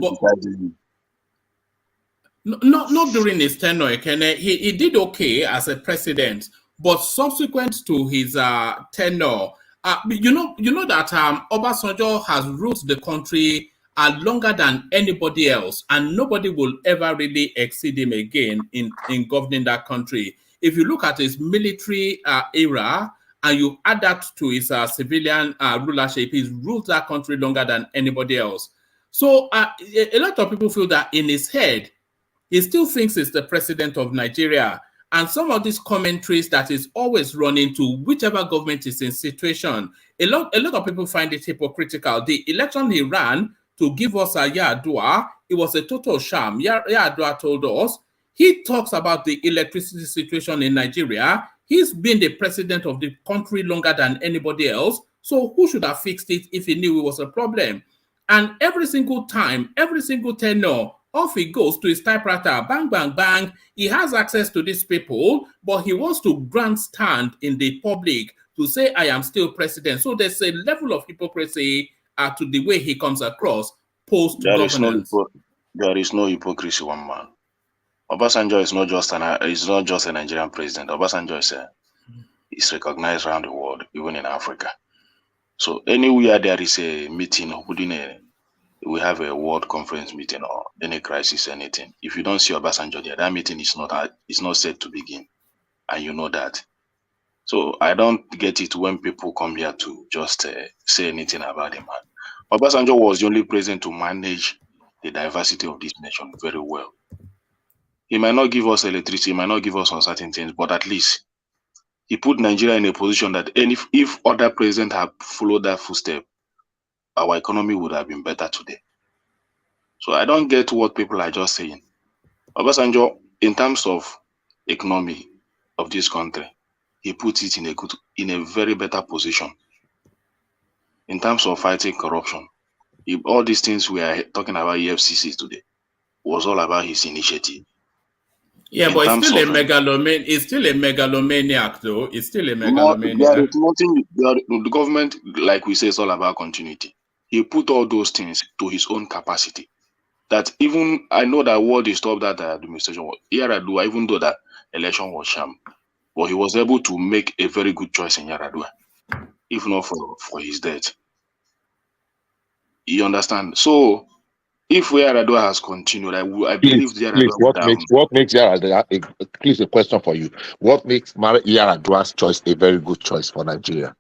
not during his tenure. He did okay as a president, but subsequent to his tenure, you know that Obasanjo has ruled the country longer than anybody else, and nobody will ever really exceed him again in governing that country. If you look at his military era and you add that to his civilian rulership, he's ruled that country longer than anybody else. So a lot of people feel that in his head, he still thinks he's the president of Nigeria. And some of these commentaries that is always running to whichever government is in situation, a lot of people find it hypocritical. The election he ran to give us a Yar'Adua, it was a total sham. Yar'Adua told us, he talks about the electricity situation in Nigeria. He's been the president of the country longer than anybody else. So who should have fixed it if he knew it was a problem? And every single time, every single tenure, off he goes to his typewriter, bang, bang, bang. He has access to these people, but he wants to grandstand in the public to say, I am still president. So there's a level of hypocrisy to the way he comes across post-governance. There is no hypocrisy, one man. Obasanjo is not just a Nigerian president. Obasanjo is recognized around the world, even in Africa. So anywhere there is a meeting, we have a world conference meeting or any crisis, anything. If you don't see Obasanjo there, that meeting is not set to begin, and you know that. So I don't get it when people come here to just say anything about him. Obasanjo was the only president to manage the diversity of this nation very well. He might not give us electricity, he might not give us on certain things, but at least he put Nigeria in a position that if other presidents had followed that footstep, our economy would have been better today. So I don't get what people are just saying. Obasanjo, in terms of economy of this country, he put it in a very better position. In terms of fighting corruption, all these things we are talking about EFCC today was all about his initiative. Yeah, but it's still a megalomaniac. It's still a megalomaniac, though. It's still a megalomaniac. There is nothing. The government, like we say, is all about continuity. He put all those things to his own capacity. That even I know that what disturbed that administration was Yar'Adua, even though that election was sham, but he was able to make a very good choice in Yar'Adua, if not for his death. You understand? So If Yaradua has continued, I believe Please, Yaradua would have. what makes Yaradua? Please, a question for you. What makes Yaradua's choice a very good choice for Nigeria?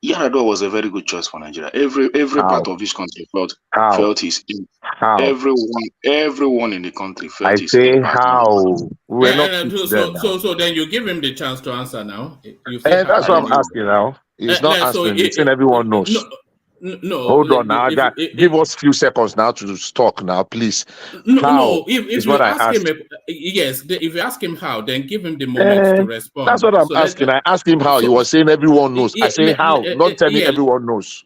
Yaradua was a very good choice for Nigeria. Every part of this country felt his impact. How? Everyone in the country felt I his say impact. how. We're not So then you give him the chance to answer now. You say and how. that's what I'm asking now. He's not answering. He's saying everyone knows. No. Hold on now. Give us a few seconds now to talk now, please. No. If what you I ask him, asked. If you ask him how, then give him the moment to respond. That's what I'm asking. I asked him how. He was saying everyone knows. I say how. Not telling everyone knows.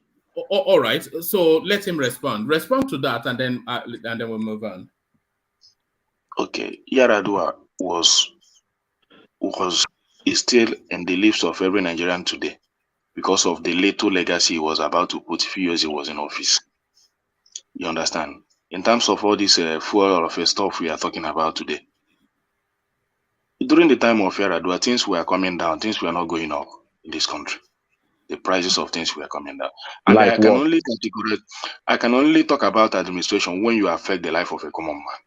All right. So let him respond. Respond to that, and then we'll move on. Okay, Yaradua is still in the lips of every Nigerian today because of the little legacy he was about to put few years he was in office. You understand? In terms of all this fuel of stuff we are talking about today, during the time of Yaradua, things were coming down, things were not going up in this country. The prices of things were coming down. And like I can only talk about administration when you affect the life of a common man.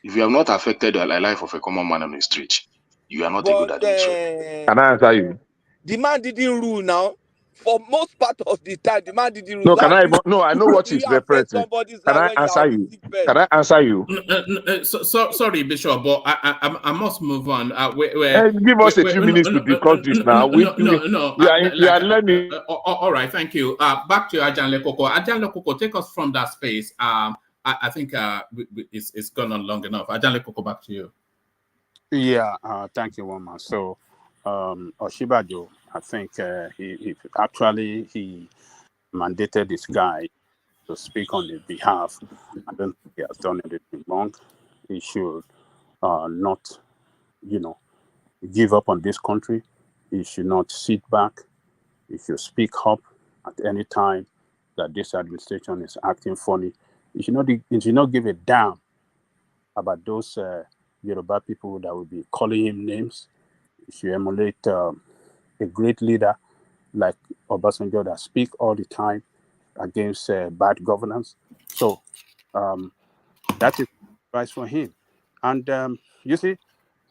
If you have not affected the life of a common man on the street, you are not a good administrator. Can I answer you? The man didn't rule now. For most part of the time, the man didn't rule. No, I know what he's referencing. Can I answer you? Can I answer you? Sorry, Bishop, but I must move on. Give us a few minutes to discuss this now. We are learning. All right, thank you. Back to Ajanle Koko. Ajanle Koko, take us from that space. I think it's gone on long enough. Ajanle Koko, back to you. Yeah, thank you, Woman. So, Oshibajo, I think he mandated this guy to speak on his behalf. I don't think he has done anything wrong. He should not, give up on this country. He should not sit back. He should speak up at any time that this administration is acting funny. He should not give a damn about those Yoruba people that will be calling him names. He should emulate a great leader like Obasanjo that speak all the time against bad governance. So that is advice for him. And you see,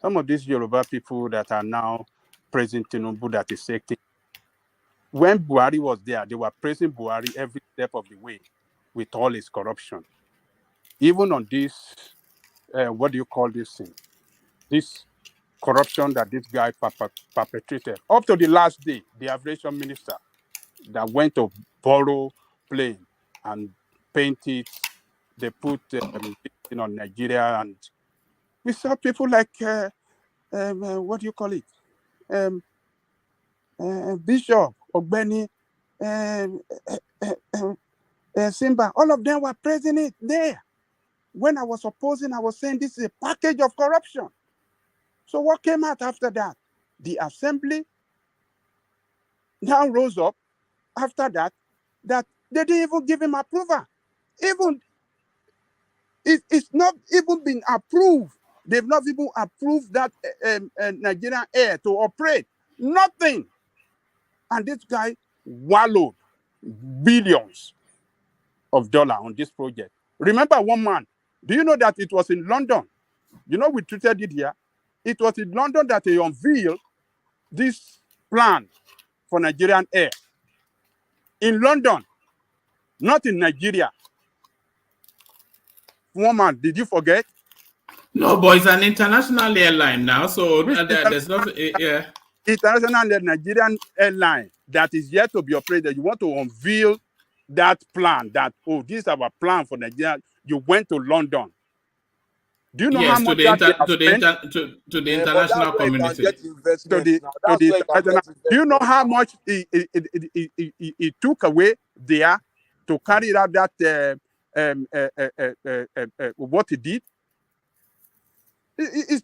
some of these Yoruba people that are now praising TINUBU that is taking. When Buhari was there, they were praising Buhari every step of the way with all his corruption. Even on this, what do you call this thing? This corruption that this guy perpetrated. Up to the last day, the aviation minister that went to borrow plane and paint it, they put on Nigeria, and we saw people like what do you call it? Bishop, Ogbeni, Simba, all of them were praising it there. When I was opposing, I was saying this is a package of corruption. So what came out after that? The assembly now rose up after that they didn't even give him approval. Even it's not even been approved. They've not even approved that Nigerian Air to operate. Nothing. And this guy wallowed billions of dollars on this project. Remember one man, do you know that it was in London? You know, we treated it here. It was in London that they unveiled this plan for Nigerian Air. In London, not in Nigeria. One man, did you forget? No, but it's an international airline now, so there's nothing. Yeah. International Nigerian airline that is yet to be operated. You want to unveil that plan that, this is our plan for Nigeria. You went to London. Do you know how much to the international community? Do you know how much it took away there to carry out that what he did? It's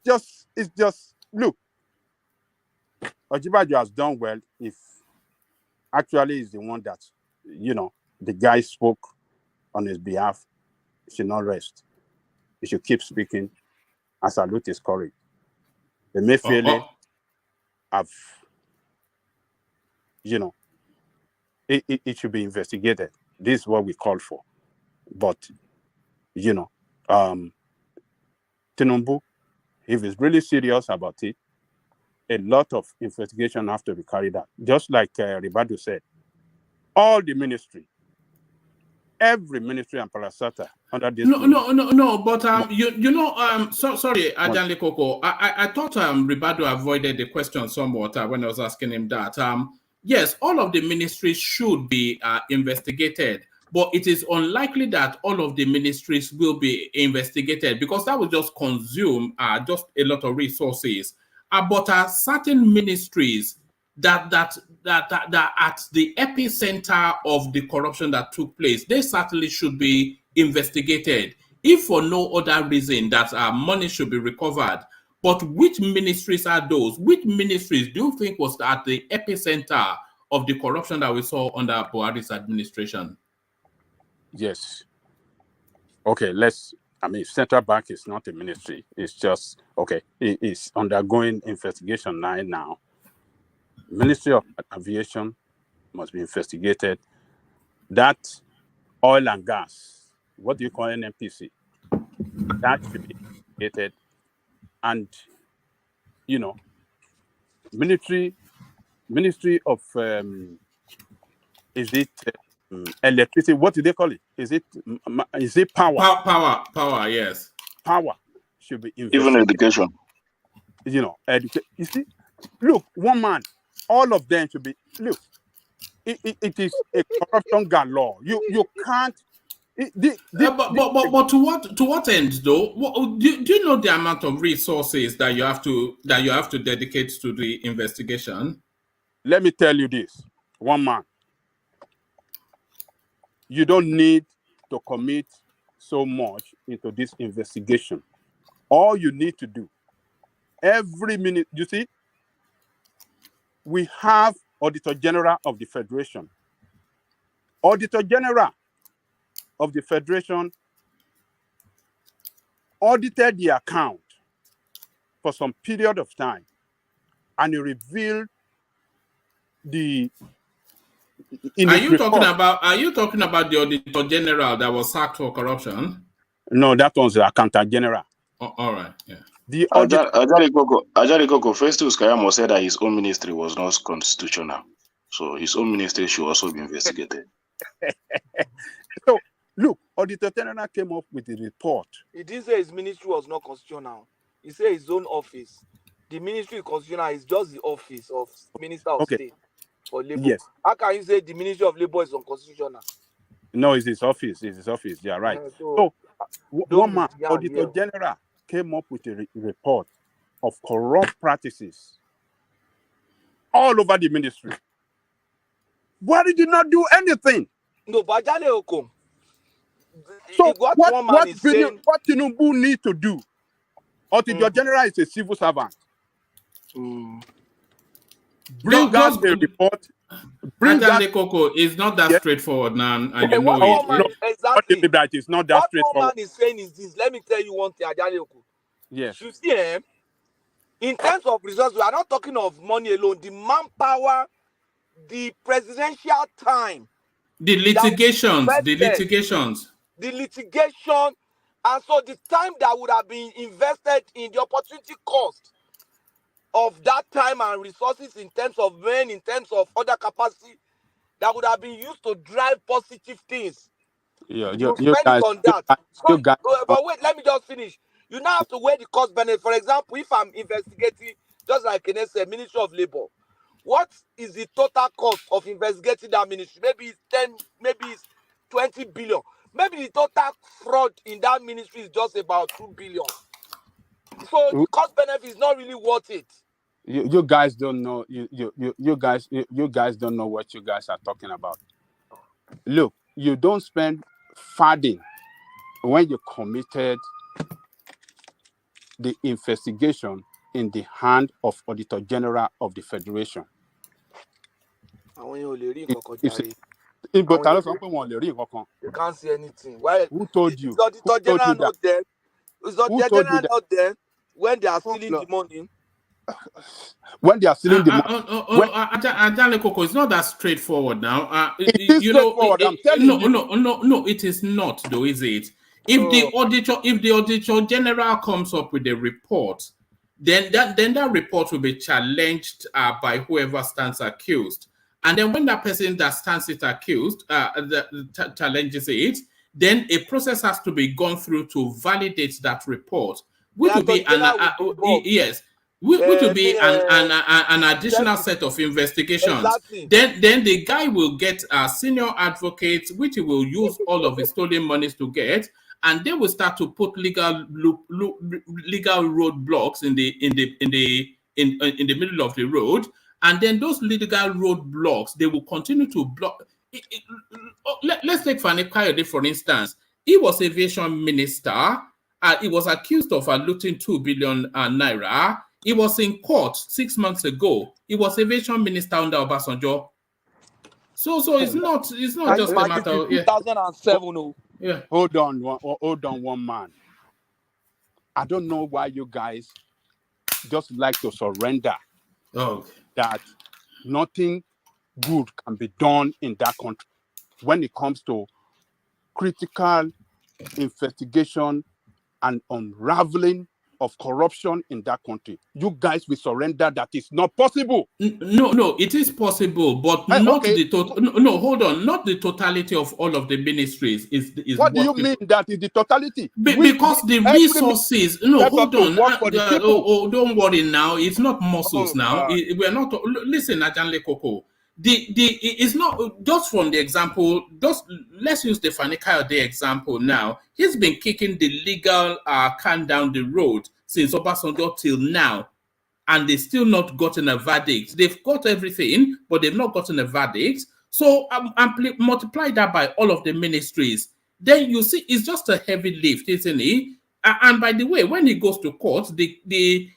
just look. Ojibajo has done well if actually is the one that, the guy spoke on his behalf. He should not rest. He should keep speaking and salute his courage. The Emefiele have, it should be investigated. This is what we call for. But you know, TINUBU, if it's really serious about it, a lot of investigation have to be carried out. Just like Ribadu said, all the ministry, every ministry and parasata under this. No. But sorry, Ajanle Koko. I thought Ribadu avoided the question somewhat when I was asking him that. Yes, all of the ministries should be investigated, but it is unlikely that all of the ministries will be investigated because that will just consume just a lot of resources. But certain ministries that at the epicenter of the corruption that took place, they certainly should be investigated, if for no other reason that money should be recovered. But which ministries are those? Which ministries do you think was at the epicenter of the corruption that we saw under Buhari's administration? Yes. Okay, Central Bank is not a ministry. It's just, okay, it is undergoing investigation now. Ministry of Aviation must be investigated. That oil and gas, what do you call NNPC? That should be investigated. And, Ministry of, is it electricity? What do they call it? Is it power? Power, yes. Power should be investigated. Even education. You see, look, one man, all of them should be, look, it is a corruption galore. You can't. But to what end though? Do you know the amount of resources that you have to dedicate to the investigation? Let me tell you this, one man. You don't need to commit so much into this investigation. All you need to do, every minute, you see, we have Auditor General of the Federation. Auditor General of the Federation audited the account for some period of time, and he revealed the. Are you talking about the Auditor General that was sacked for corruption? No, that was the Accountant General. Oh, all right, yeah. The Ajari Koko, Festus Kayamo said that his own ministry was not constitutional, so his own ministry should also be investigated. So, look, Auditor General came up with a report. He didn't say his ministry was not constitutional. He said his own office. The ministry constitutional is just the office of Minister of State for Labor. Yes. How can you say the Ministry of Labor is unconstitutional? No, it's his office. It's his office. Yeah, right. So one man, Auditor General, came up with a report of corrupt practices all over the ministry. Why did you not do anything? No, but Ajale, so what TINUBU need to do? Auditor General is a civil servant. Bring out the report. Bring that the Coco is not that straightforward now, and you know it. Exactly. It's not that straightforward. What man is saying is this. Let me tell you one thing, Ajale. Yes. You see, in terms of resources, we are not talking of money alone. The manpower, the presidential time, the litigations, and so the time that would have been invested in the opportunity cost of that time and resources in terms of men, in terms of other capacity that would have been used to drive positive things. Yeah, you spend it on that. But wait, let me just finish. You now have to weigh the cost benefit. For example, if I'm investigating, just like Kenneth said, Ministry of Labor, what is the total cost of investigating that ministry? Maybe it's 10, maybe it's 20 billion. Maybe the total fraud in that ministry is just about 2 billion. So the cost benefit is not really worth it. You guys don't know. You guys don't know what you guys are talking about. Look, you don't spend funding when you committed the investigation in the hand of Auditor General of the Federation. You can't see anything. Why? Who told you? Is Auditor General not there? Is Auditor General not there when they are stealing the money? when they are stealing the money. It's not that straightforward now. It is straightforward. I'm telling you. No, it is not, though, is it? If the auditor general comes up with a report, then that report will be challenged by whoever stands accused. And then when that person that stands it accused challenges it, then a process has to be gone through to validate that report, which will be which will be an additional set of investigations. Exactly. Then the guy will get a senior advocate, which he will use all of his stolen monies to get, and they will start to put legal roadblocks in the middle of the road, and then those legal roadblocks they will continue to block. Let's take Mele Kyari, for instance. He was aviation minister. He was accused of looting 2 billion naira. He was in court 6 months ago. He was aviation minister under Obasanjo. So it's not just a matter of 2007. Yeah. Hold on, one man. I don't know why you guys just like to surrender. That nothing good can be done in that country when it comes to critical investigation and unraveling of corruption in that country. You guys will surrender that it's not possible. No, it is possible, but not the total. No, hold on, not the totality of all of the ministries. Is what do you mean that is the totality? Because the resources. No, hold on. Don't worry now. It's not muscles now. We're not. Listen, Ajanle Koko. It's not just from the example. Let's use the Mele Kyari example now. He's been kicking the legal can down the road since Obasanjo till now, and they've still not gotten a verdict. They've got everything, but they've not gotten a verdict. So multiply that by all of the ministries. Then you see it's just a heavy lift, isn't it? And by the way, when he goes to court, the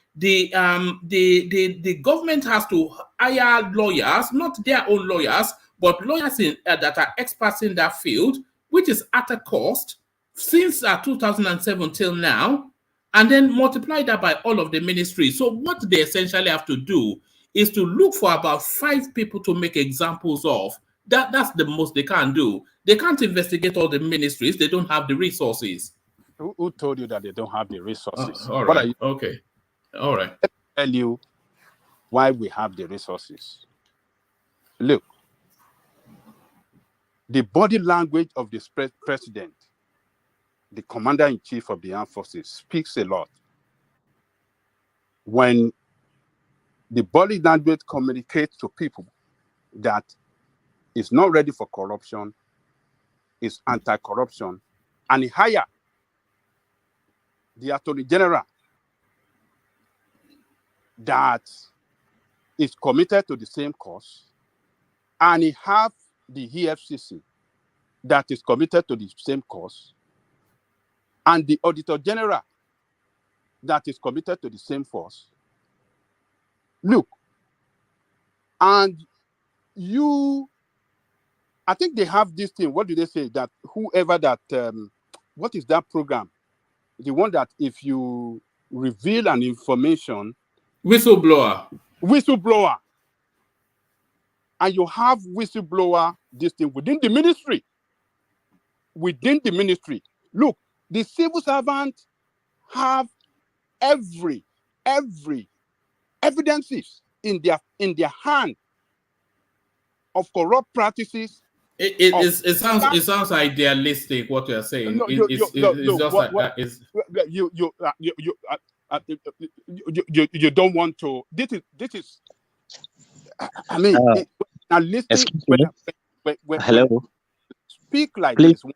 government has to hire lawyers, not their own lawyers, but lawyers that are experts in that field, which is at a cost since 2007 till now, and then multiply that by all of the ministries. So what they essentially have to do is to look for about 5 people to make examples of. That's the most they can do. They can't investigate all the ministries. They don't have the resources. Who told you that they don't have the resources? All right. Okay. All right. Let me tell you why we have the resources. Look, the body language of the president, the commander-in-chief of the armed forces, speaks a lot. When the body language communicates to people that is not ready for corruption, is anti-corruption, and he hire the Attorney General that is committed to the same cause, and he have the EFCC that is committed to the same cause, and the Auditor General that is committed to the same cause. Look, and I think they have this thing. What do they say? That whoever that, what is that program? The one that if you reveal an information, whistleblower, and you have whistleblower, this thing within the ministry. Look, the civil servants have every evidences in their hand of corrupt practices. It sounds idealistic what you're saying. You don't want to. This is. I mean, hello. Speak like Please. this one.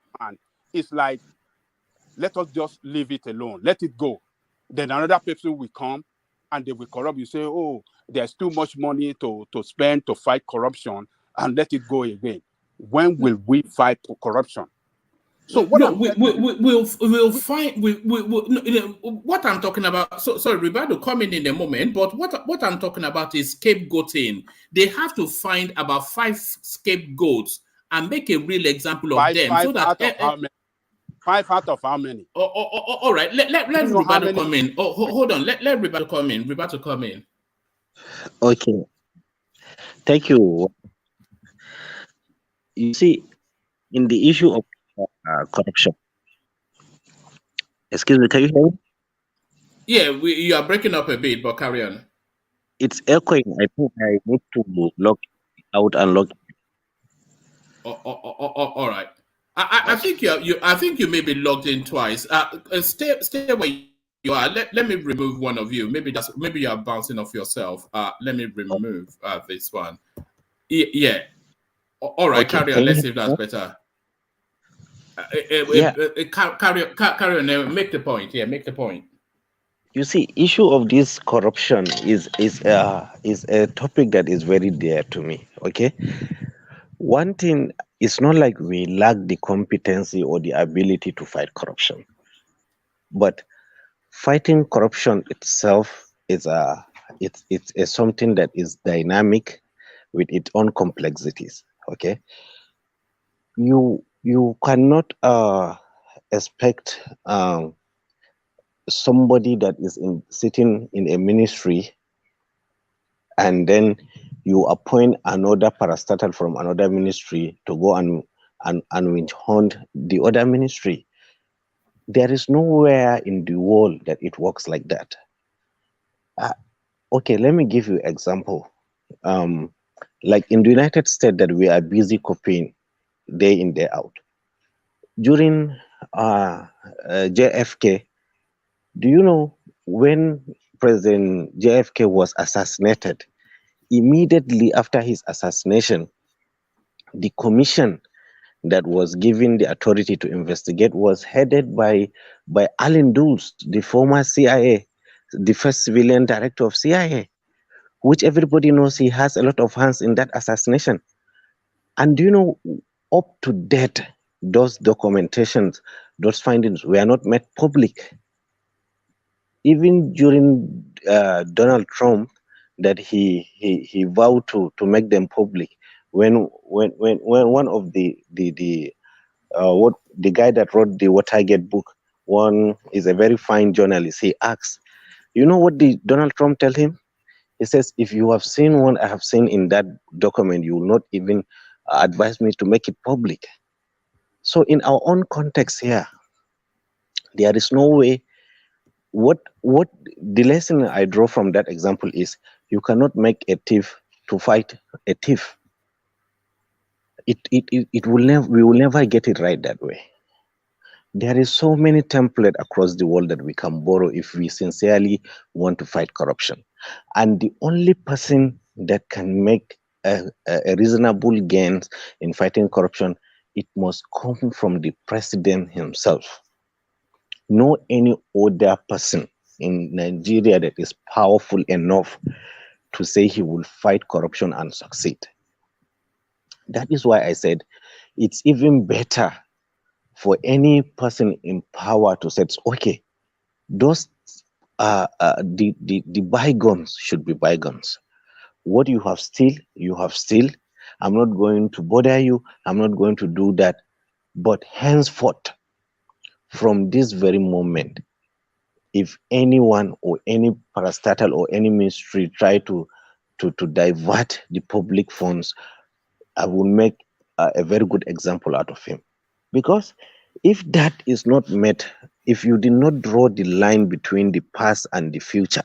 It's like, let us just leave it alone. Let it go. Then another person will come and they will corrupt. You say, oh, there's too much money to spend to fight corruption, and let it go again. When will we fight corruption? So what we'll find. What I'm talking about. So sorry, Ricardo, coming in a moment. But what I'm talking about is scapegoating. They have to find about 5 scapegoats and make a real example of them. So that 5 out of how many? All right. Let Ricardo come in. Hold on. Let Ricardo come in. Okay, thank you. You see, in the issue of corruption, excuse me, can you hear me? Yeah, you are breaking up a bit, but carry on. It's echoing. I think I need to log out and log. All right. I think I think you may be logged in twice. Stay where you are. Let me remove one of you. Maybe you are bouncing off yourself. Let me remove this one. Yeah. All right. Okay, Carry on. can you Let's hear see if me that's now? better. Yeah. Carry on. Make the point. Yeah, make the point. You see, issue of this corruption is a topic that is very dear to me. Okay, one thing, it's not like we lack the competency or the ability to fight corruption, but fighting corruption itself is it's something that is dynamic with its own complexities. Okay, you cannot expect somebody that is sitting in a ministry, and then you appoint another parastatal from another ministry to go and hunt the other ministry. There is nowhere in the world that it works like that. Okay, let me give you an example. Like in the United States, that we are busy copying day in, day out. During JFK, do you know when President JFK was assassinated? Immediately after his assassination, the commission that was given the authority to investigate was headed by Allen Dulles, the former CIA, the first civilian director of CIA, which everybody knows he has a lot of hands in that assassination. And do you know, up to date, those documentations, those findings were not made public. Even during Donald Trump, that he vowed to make them public. When one of the guy that wrote the Watergate book, one is a very fine journalist, he asks, you know what the Donald Trump tell him? He says, if you have seen what I have seen in that document, you will not even advise me to make it public. So in our own context here, there is no way. What the lesson I draw from that example is, you cannot make a thief to fight a thief. It will never, we will never get it right that way. There is so many templates across the world that we can borrow if we sincerely want to fight corruption. And the only person that can make a reasonable gains in fighting corruption, it must come from the president himself. No any other person in Nigeria that is powerful enough to say he will fight corruption and succeed. That is why I said it's even better for any person in power to say, okay, those the bygones should be bygones. What you have still, you have still. I'm not going to bother you. I'm not going to do that. But henceforth, from this very moment, if anyone or any parastatal or any ministry try to divert the public funds, I will make a very good example out of him. Because if that is not met, if you did not draw the line between the past and the future,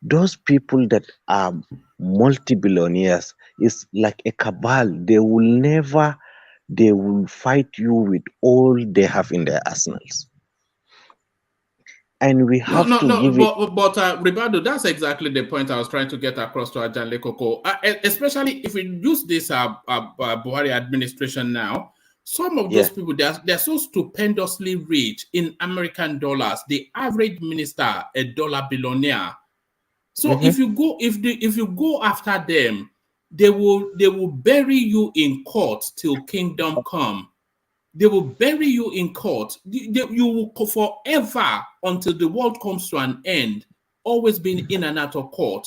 those people that are multi-billionaires is like a cabal. They will fight you with all they have in their arsenals. And we have to give it. But Ricardo, that's exactly the point I was trying to get across to Ajanle Koko. Especially if we use this Buhari administration now, some of those people, they're so stupendously rich in American dollars. The average minister, a dollar billionaire. So if you go after them, they will bury you in court till kingdom come. They will bury you in court. You will forever, until the world comes to an end, always being in and out of court.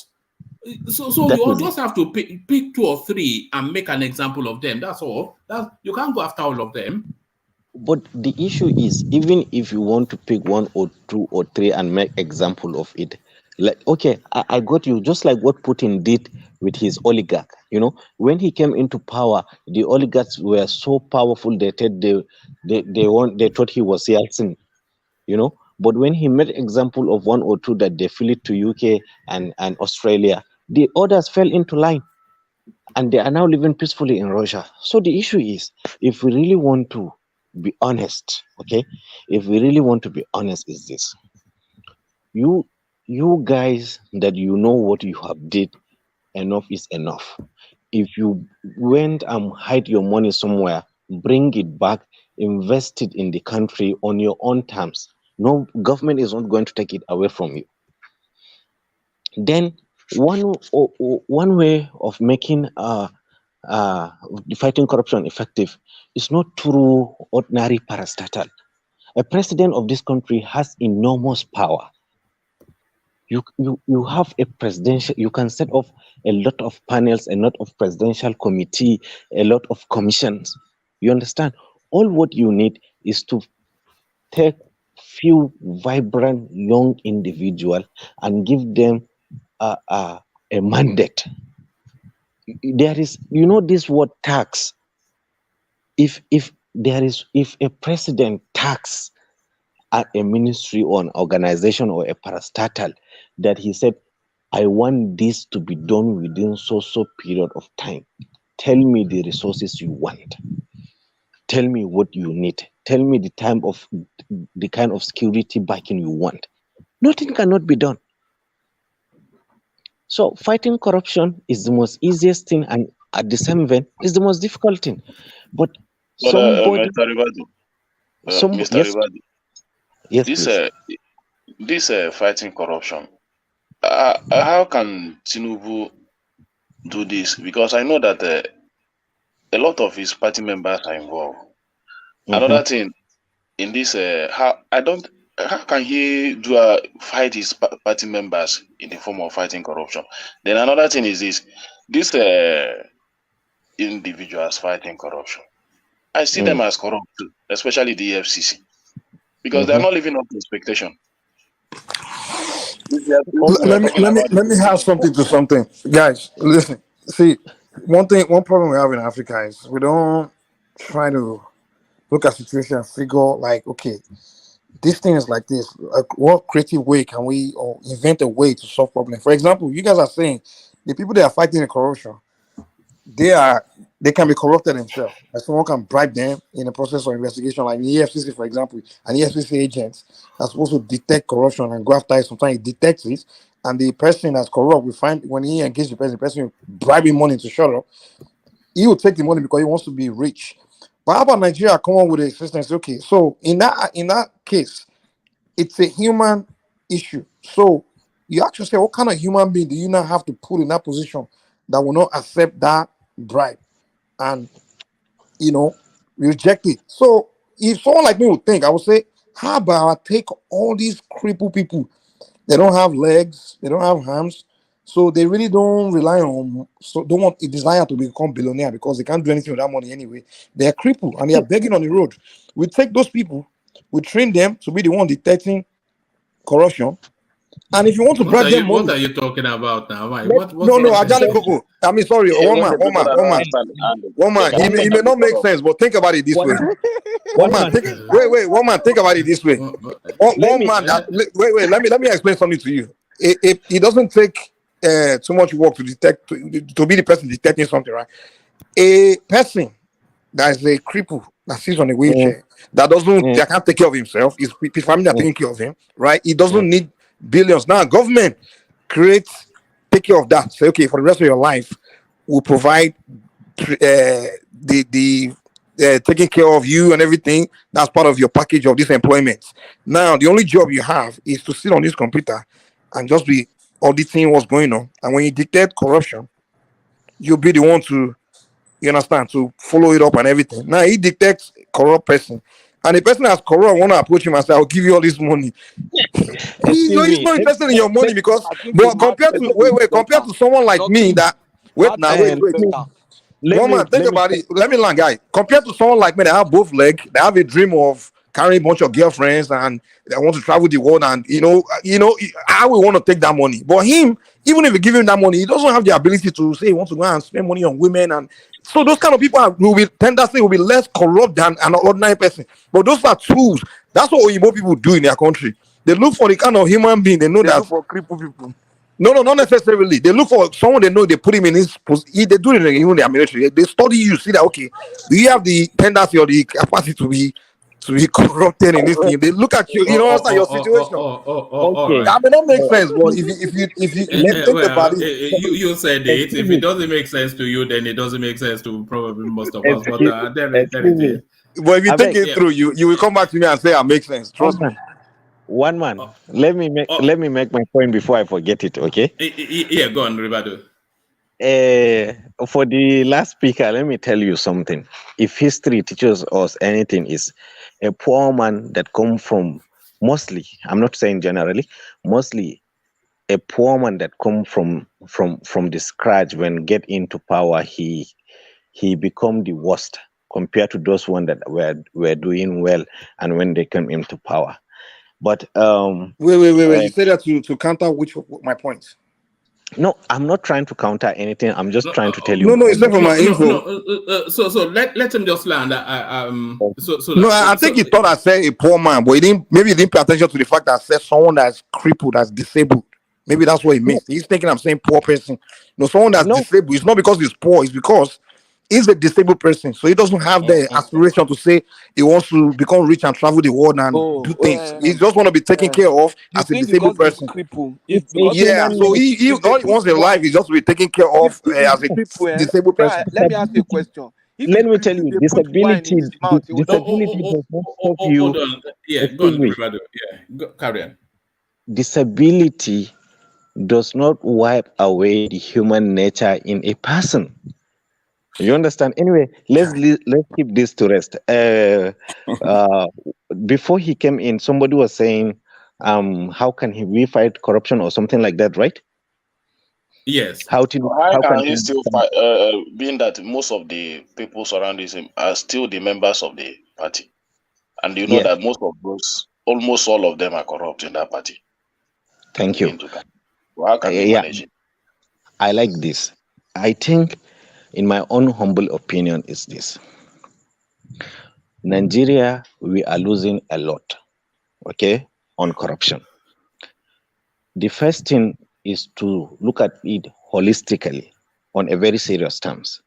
So you just have to pick 2 or 3 and make an example of them. That's all. You can't go after all of them. But the issue is, even if you want to pick 1 or 2 or 3 and make example of it, Like, okay, I got you. Just like what Putin did with his oligarch. You know, when he came into power, the oligarchs were so powerful they thought he was Yeltsin. You know, but when he made example of one or two that they fled to UK and Australia, the others fell into line, and they are now living peacefully in Russia. So the issue is, if we really want to be honest, okay, if we really want to be honest, is this: you guys that you know what you have did, enough is enough. If you went and hide your money somewhere, bring it back, invest it in the country on your own terms. No government is not going to take it away from you. Then one way of making fighting corruption effective is not through ordinary parastatal. A president of this country has enormous power. You have a presidential, you can set off a lot of panels, a lot of presidential committee, a lot of commissions. You understand? All what you need is to take few vibrant young individuals and give them a mandate. There is, you know, this word tax. If a president tax at a ministry or an organization or a parastatal, that he said, I want this to be done within so period of time. Tell me the resources you want. Tell me what you need. Tell me the kind of security backing you want. Nothing cannot be done. So fighting corruption is the most easiest thing, and at the same vein is the most difficult thing. But somebody, Mr. Ribadi, yes, this fighting corruption, how can TINUBU do this? Because I know that a lot of his party members are involved. Another thing in this, how can he fight his party members in the form of fighting corruption? Then another thing is this individuals fighting corruption, I see them as corrupt too, especially the EFCC, because they're not living up to expectation. Let me have something to something, guys. Listen, see, one problem we have in Africa is we don't try to look at situation and figure like, okay, this thing is like this. Like, what creative way can we or invent a way to solve problems? For example, you guys are saying the people that are fighting the corruption, they can be corrupted themselves. Like someone can bribe them in the process of investigation, like the EFCC, for example. An EFCC agent are supposed to detect corruption and go after it. Sometimes he detects it, and the person that's corrupt, we find when he engages the person will bribe him money to shut up. He will take the money because he wants to be rich. But how about Nigeria come on with a system and say, okay, so in that case, it's a human issue. So you actually say, what kind of human being do you now have to put in that position that will not accept that bribe and, you know, reject it? So if someone like me would think, I would say, how about I take all these crippled people? They don't have legs, they don't have arms, so they really don't rely on, so don't want a desire to become billionaire because they can't do anything with that money anyway. They are crippled and they are begging on the road. We take those people, we train them to be the one detecting corruption. And if you want to bribe them money, what are you talking about now? Ajali Koko. I mean, sorry, one man. It may not make sense, but think about it this way. One man, think about it this way. Let me explain something to you. It doesn't take too much work to detect, to be the person detecting something, right? A person that is a cripple that sits on a wheelchair, that can't take care of himself, his family are taking care of him, right? He doesn't need billions. Now, government take care of that. Say, okay, for the rest of your life, we'll provide the taking care of you and everything. That's part of your package of this employment. Now, the only job you have is to sit on this computer and just be auditing what's going on. And when you detect corruption, you'll be the one to, you understand, to follow it up and everything. Now, he detects corrupt person. And the person that's corrupt want to approach him and say, I'll give you all this money. He's not interested in your money because, but compared to someone like me that, wait. One man, think about it. Let me learn, guy. Compared to someone like me that have both legs, they have a dream of carry a bunch of girlfriends and they want to travel the world, and how we want to take that money. But him, even if we give him that money, he doesn't have the ability to say he wants to go and spend money on women. And so those kind of people will be less corrupt than an ordinary person. But those are tools. That's what Igbo people do in their country. They look for the kind of human being they know that. Look for crippled people. No, not necessarily. They look for someone they know, they put him in his position. They do it in their military. They study you, see that, okay, do you have the tendency or the capacity to be corrupted in this thing? They look at you, understand your situation. Okay. That may not make sense, but if you think about it, you said it. If it doesn't make sense to you, then it doesn't make sense to probably most of us. But there it is. But if you think it through, you will come back to me and say, "I make sense." Trust me. One man. Let me make my point before I forget it. Okay. Yeah, go on, Ribado. For the last speaker, let me tell you something. If history teaches us anything, is a poor man that come from, mostly, I'm not saying generally, mostly a poor man that come from the scratch, when get into power, he become the worst compared to those one that were doing well and when they came into power. But wait. You said that to counter my point. No, I'm not trying to counter anything. I'm just trying to tell you. No, it's not for my info. So let him just land. I think he thought I said a poor man, but he didn't pay attention to the fact that I said someone that's crippled, that's disabled. Maybe that's what he missed. He's thinking I'm saying poor person. No, someone that's disabled. It's not because he's poor. It's because he's a disabled person. So he doesn't have the aspiration to say he wants to become rich and travel the world and do things. He just want to be taken care of as a disabled person. So he all he wants in life is just to be taken care of as a disabled person. Let me ask you a question. Let me tell you, disability does not stop you. Hold on. Yeah, go on, Ribado. Yeah, carry on. Disability does not wipe away the human nature in a person. You understand? Anyway, let's keep this to rest. Before he came in, somebody was saying, how can we fight corruption or something like that, right? Yes. How can he still fight, being that most of the people surrounding him are still the members of the party, and you know that most of those, almost all of them, are corrupt in that party. Thank you. So how can he manage it? I like this. I think, in my own humble opinion, is this: Nigeria, we are losing a lot, okay, on corruption. The first thing is to look at it holistically on a very serious terms.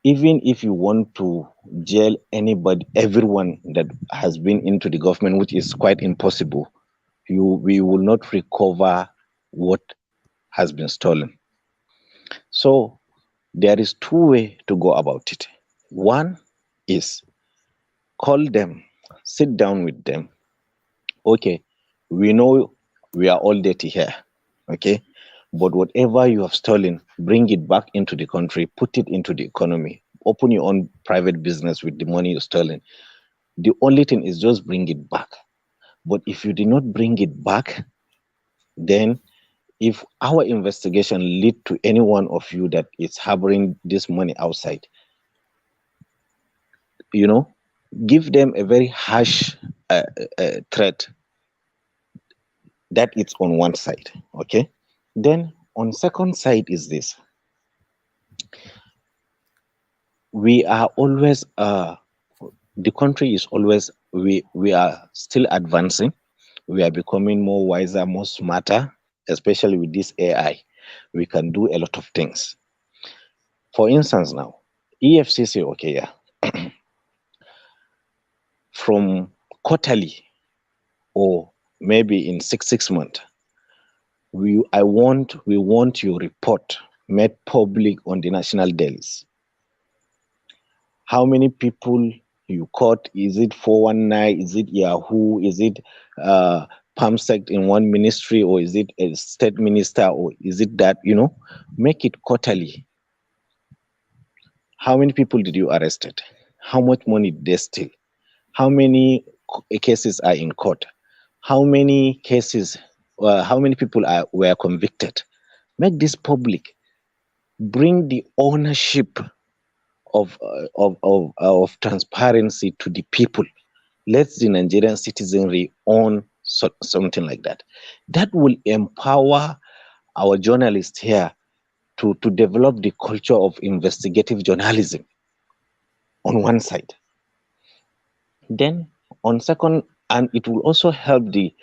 Even if you want to jail everyone that has been into the government, which is quite impossible, we will not recover what has been stolen. So there is two ways to go about it. One is call them, sit down with them. Okay, we know we are all dirty here, okay? But whatever you have stolen, bring it back into the country, put it into the economy, open your own private business with the money you've stolen. The only thing is just bring it back. But if you did not bring it back, then if our investigation lead to any one of you that is harboring this money outside, give them a very harsh threat. That it's on one side, okay? Then on second side is this. We are always, the country is always, we are still advancing. We are becoming more wiser, more smarter, especially with this AI. We can do a lot of things. For instance now, EFCC, okay, yeah. From quarterly or maybe in six months, we want your report made public on the national dailies. How many people you caught? Is it 419? Is it Yahoo? Is it PAMSEC in one ministry, or is it a state minister, or is it that, make it quarterly. How many people did you arrested? How much money did they steal? How many cases are in court? How many cases, how many people were convicted? Make this public. Bring the ownership of transparency to the people. Let the Nigerian citizenry own something like that. That will empower our journalists here to develop the culture of investigative journalism on one side. Then on second, and it will also help the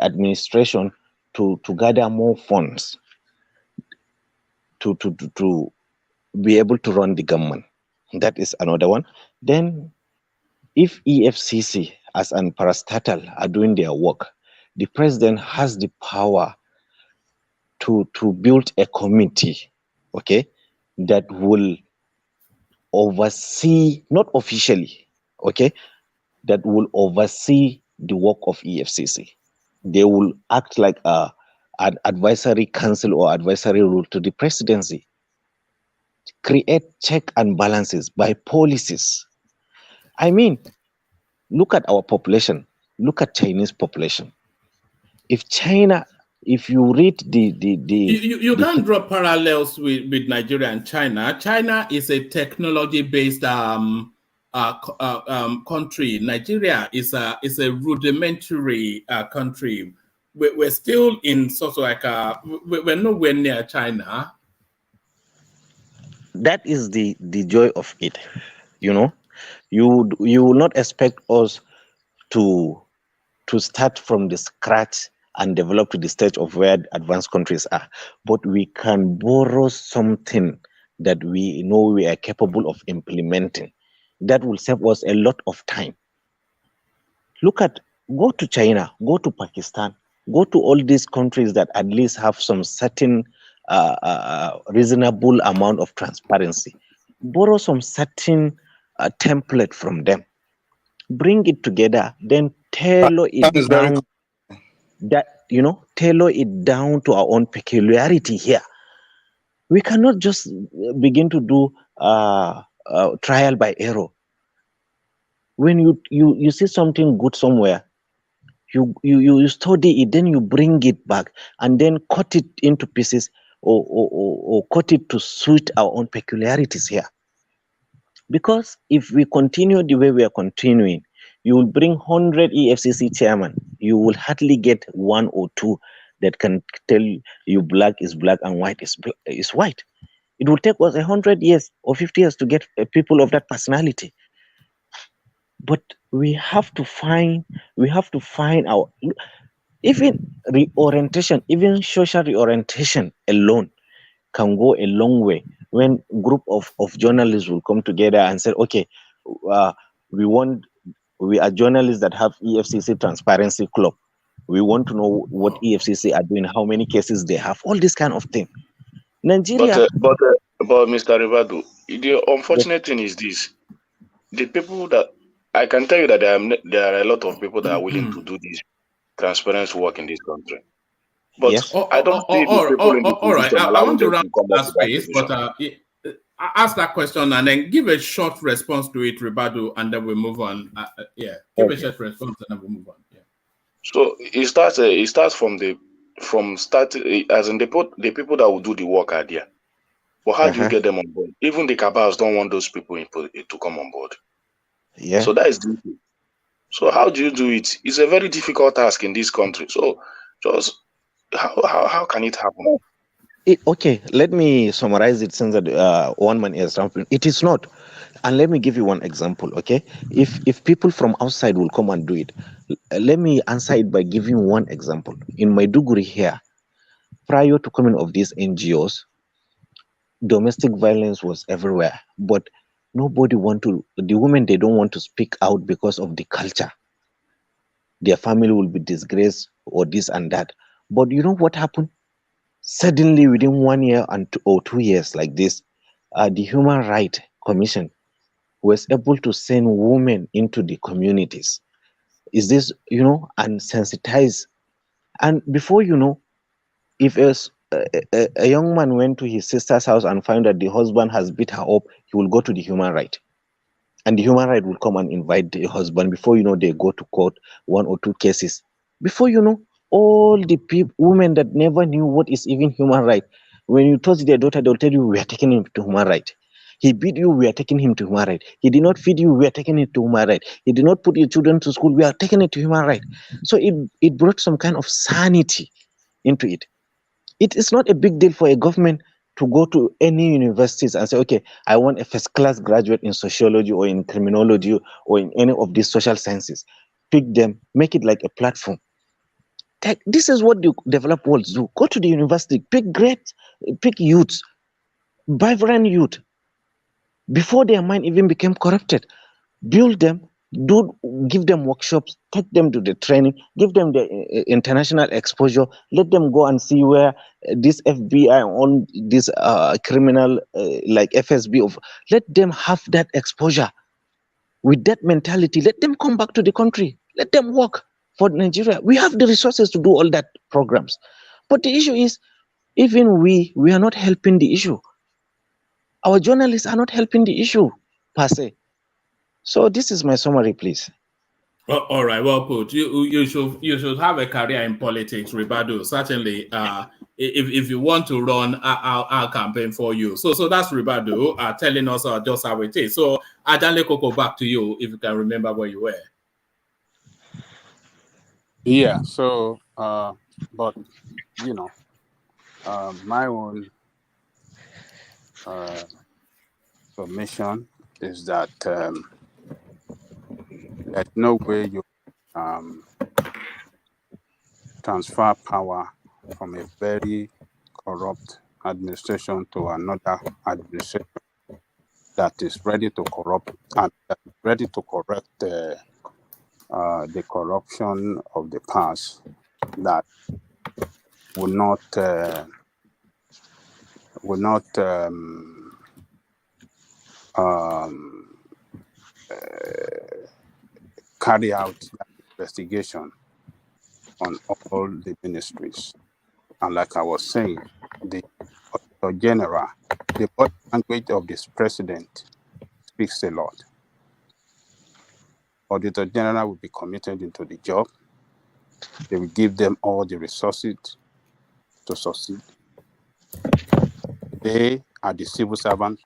administration to gather more funds to be able to run the government. That is another one. Then if EFCC as an parastatal are doing their work, the president has the power to build a committee, okay, that will oversee, not officially, okay, that will oversee the work of EFCC. They will act like an advisory council or advisory role to the presidency. Create check and balances by policies. I mean, look at our population. Look at Chinese population. If China, if you read you can't draw parallels with Nigeria and China. China is a technology-based country. Nigeria is a rudimentary country. We're still in sort of like we're nowhere near China. That is the joy of it. You know, you will not expect us to start from the scratch and develop to the stage of where advanced countries are, but we can borrow something that we know we are capable of implementing. That will save us a lot of time. Go to China, go to Pakistan, go to all these countries that at least have some certain reasonable amount of transparency. Borrow some certain template from them. Bring it together, then tailor it down. Tailor it down to our own peculiarity here. We cannot just begin to do trial by error. When you see something good somewhere, you study it, then you bring it back and then cut it into pieces or cut it to suit our own peculiarities here. Because if we continue the way we are continuing, you will bring 100 EFCC chairmen. You will hardly get 1 or 2 that can tell you black is black and white is white. It will take us 100 years or 50 years to get people of that personality. But we have to find our, even reorientation, even social reorientation alone can go a long way. When a group of journalists will come together and say, okay, we are journalists that have EFCC Transparency Club. We want to know what EFCC are doing, how many cases they have, all this kind of thing. Nigeria. But Mr. Rivado, the unfortunate thing is this: the people that I can tell you that there are a lot of people that are willing to do this transparency work in this country. But yes. I don't see the people in the all right. I want to round that space, but ask that question and then give a short response to it, Ribadu, and then we move on. Give a short response and then we move on. Yeah. So it starts from start as in the people that will do the work are there. But how do you get them on board? Even the cabals don't want those people to come on board. Yeah. So that is the issue. So how do you do it? It's a very difficult task in this country. So just how can it happen? Okay, let me summarize it since that one man is something. It is not. And let me give you one example, okay? If people from outside will come and do it, let me answer it by giving one example. In Maiduguri here, prior to coming of these NGOs, domestic violence was everywhere. But nobody the women, they don't want to speak out because of the culture. Their family will be disgraced or this and that. But you know what happened? Suddenly, within 1 year or 2 years like this, the Human Rights Commission was able to send women into the communities. Is this, and sensitize. And before you know, if a young man went to his sister's house and found that the husband has beat her up, he will go to the Human Rights. And the Human Rights will come and invite the husband. Before you know, they go to court, 1 or 2 cases. Before you know, all the women that never knew what is even human right, when you touch their daughter, they'll tell you we are taking him to human right. He beat you, we are taking him to human right. He did not feed you, we are taking it to human right. He did not put your children to school, we are taking it to human right. So it brought some kind of sanity into it. It is not a big deal for a government to go to any universities and say, okay, I want a first-class graduate in sociology or in criminology or in any of these social sciences. Pick them, make it like a platform. This is what the developed worlds do. Go to the university, pick youths, vibrant youth, before their mind even became corrupted. Build them, give them workshops, take them to the training, give them the international exposure, let them go and see where this FBI on this criminal like FSB let them have that exposure. With that mentality, let them come back to the country, let them work for Nigeria. We have the resources to do all that programs. But the issue is, even we are not helping the issue. Our journalists are not helping the issue per se. So this is my summary, please. Well, all right, well put. You should have a career in politics, Ribadu. Certainly, if you want to run, our campaign for you. So that's Ribadu telling us just how it is. So Ajanle Koko, back to you if you can remember where you were. Yeah. So, but you know, my own submission is that there's no way you transfer power from a very corrupt administration to another administration that is ready to corrupt and ready to correct the corruption of the past that will not carry out that investigation on all the ministries. And like I was saying, the Auditor General, the body language of this president speaks a lot. Auditor General will be committed into the job. They will give them all the resources to succeed. They are the civil servants.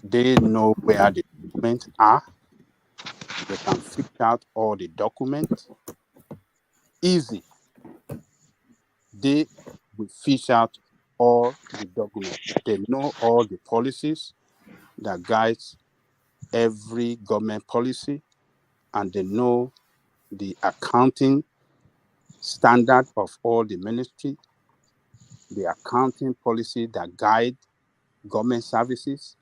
They know where the documents are. They can fish out all the documents. Easy. They will fish out all the documents. They know all the policies that guides every government policy, and they know the accounting standard of all the ministry, the accounting policy that guide government services.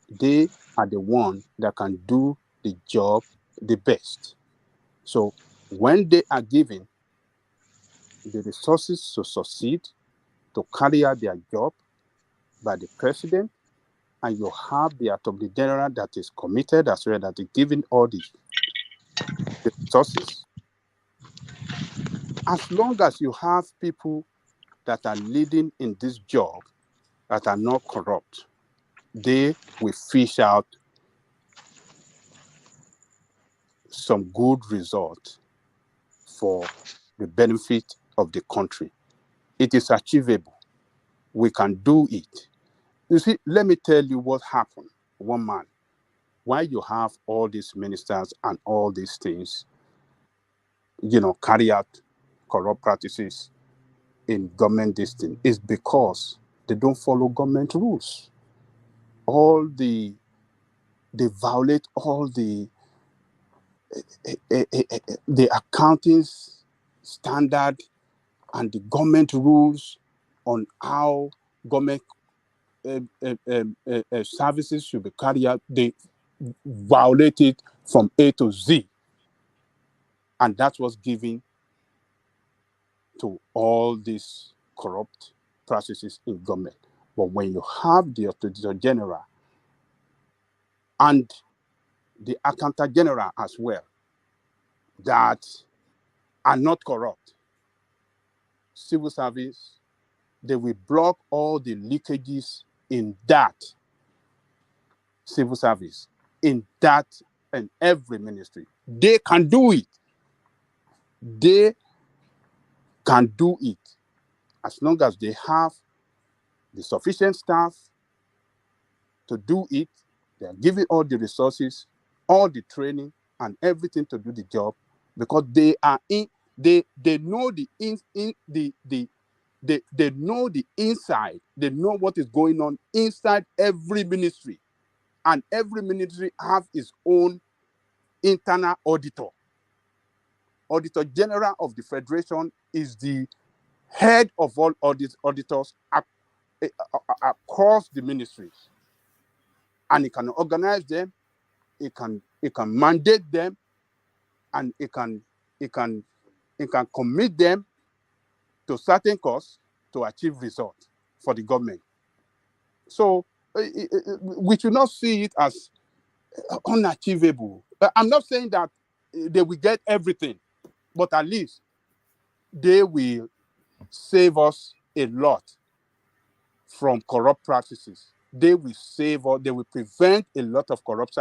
They are the one that can do the job the best. So when they are given the resources to succeed, to carry out their job by the president, and you have the Attorney General that is committed as well, that is giving all the resources. As long as you have people that are leading in this job that are not corrupt, they will fish out some good results for the benefit of the country. It is achievable. We can do it. You see, let me tell you what happened. One man, why you have all these ministers and all these things, carry out corrupt practices in government distance, is because they don't follow government rules. They violate all the accounting standard and the government rules on how government services should be carried out. They violate it from A to Z. And that was given to all these corrupt processes in government. But when you have the Auditor General and the Accountant General as well, that are not corrupt, civil service, they will block all the leakages in that civil service, in that and every ministry. They can do it. They can do it as long as they have the sufficient staff, to do it. They are giving all the resources, all the training, and everything to do the job, because they are in. They know the they know the inside. They know what is going on inside every ministry, and every ministry have its own internal auditor. Auditor General of the Federation is the head of all auditors across the ministries, and he can organize them, he can mandate them, and he can commit them to certain cause to achieve results for the government. So we should not see it as unachievable. I'm not saying that they will get everything, but at least they will save us a lot from corrupt practices. They will save or they will prevent a lot of corrupt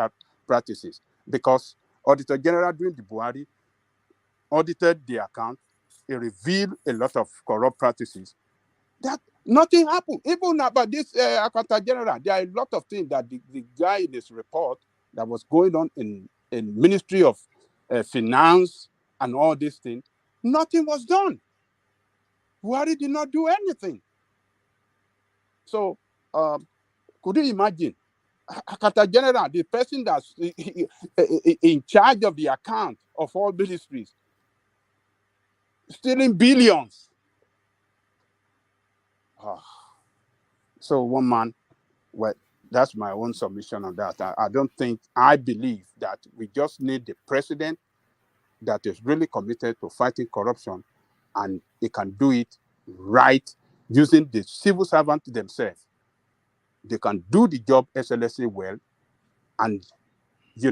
practices, because Auditor General during the Buhari audited the account. He revealed a lot of corrupt practices. That nothing happened. Even about this Accountant General, there are a lot of things that the guy in his report that was going on in Ministry of Finance and all these things, nothing was done. Buhari did not do anything. So could you imagine Accountant General, the person that's in charge of the account of all ministries, stealing billions? So one man, well, that's my own submission on that. I believe that we just need the president that is really committed to fighting corruption, and he can do it right using the civil servants themselves. They can do the job SLSA well, and they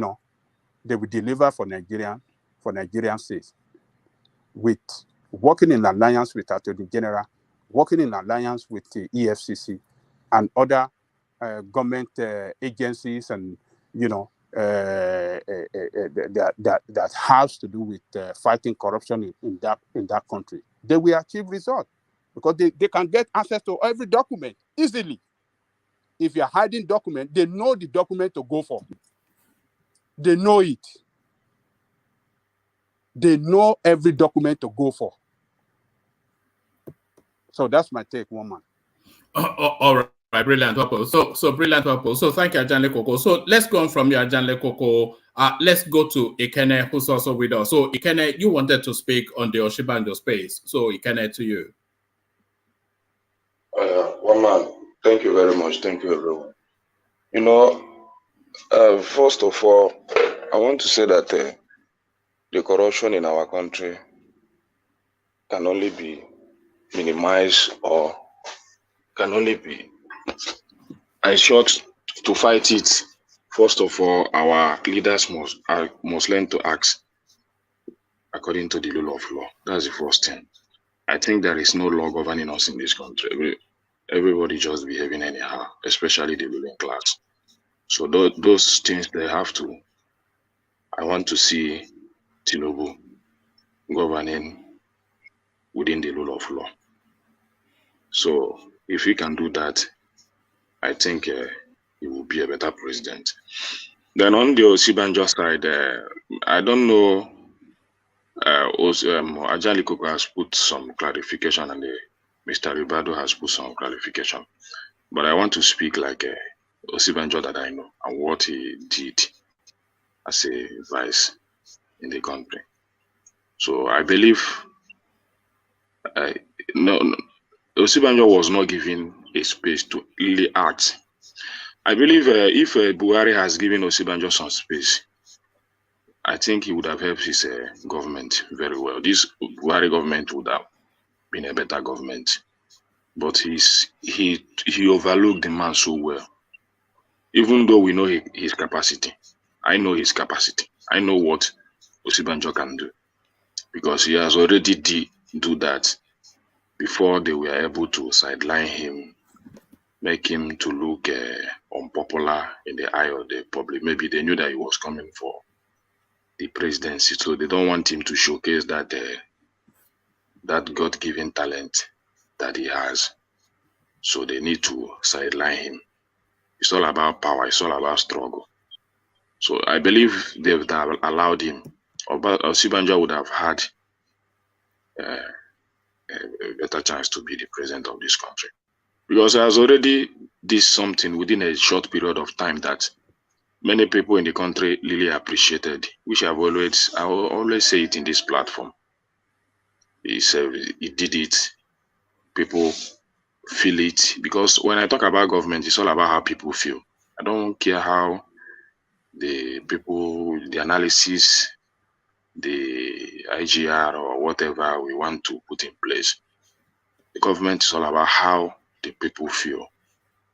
will deliver for Nigerian states, with working in alliance with Attorney General, working in alliance with the EFCC and other government agencies, and that has to do with fighting corruption in that country. They will achieve results because they can get access to every document easily. If you're hiding document, they know the document to go for. They know it. They know every document to go for. So that's my take, woman. All right, brilliant. So brilliant. So thank you, Ajanle Koko. So let's go on from your Ajanle Koko. Let's go to Ikene, who's also with us. So Ikene, you wanted to speak on the Oshibanjo space. So Ikene, to you. Woman, thank you very much. Thank you, everyone. First of all, I want to say that the corruption in our country can only be minimized or can only be ensured. To fight it. First of all, our leaders must learn to act according to the rule of law. That's the first thing. I think there is no law governing us in this country. Everybody just behaving anyhow, especially the ruling class. So those things they have to. I want to see TINUBU governing within the rule of law. So if we can do that, I think he will be a better president. Then on the Osibanjo side, I don't know. Ajanle Koko has put some clarification, and Mr. Ribado has put some clarification. But I want to speak like Osibanjo that I know and what he did as a vice in the country. So I believe Osibanjo was not given a space to really act. I believe if Buhari has given Osibanjo some space, I think he would have helped his government very well. This Buhari government would have been a better government. But he overlooked the man so well. Even though we know his capacity. I know his capacity. I know what Osibanjo can do. Because he has already do that before they were able to sideline him, make him to look unpopular in the eye of the public. Maybe they knew that he was coming for the presidency, so they don't want him to showcase that that God-given talent that he has. So they need to sideline him It's all about power. It's all about struggle. So I believe they would have allowed him, or Osibanjo would have had a better chance to be the president of this country. Because he has already did something within a short period of time that many people in the country really appreciated, which I will always say it in this platform. He said he did it. People feel it. Because when I talk about government, it's all about how people feel. I don't care how the people, the analysis, the IGR or whatever we want to put in place. The government is all about how the people feel.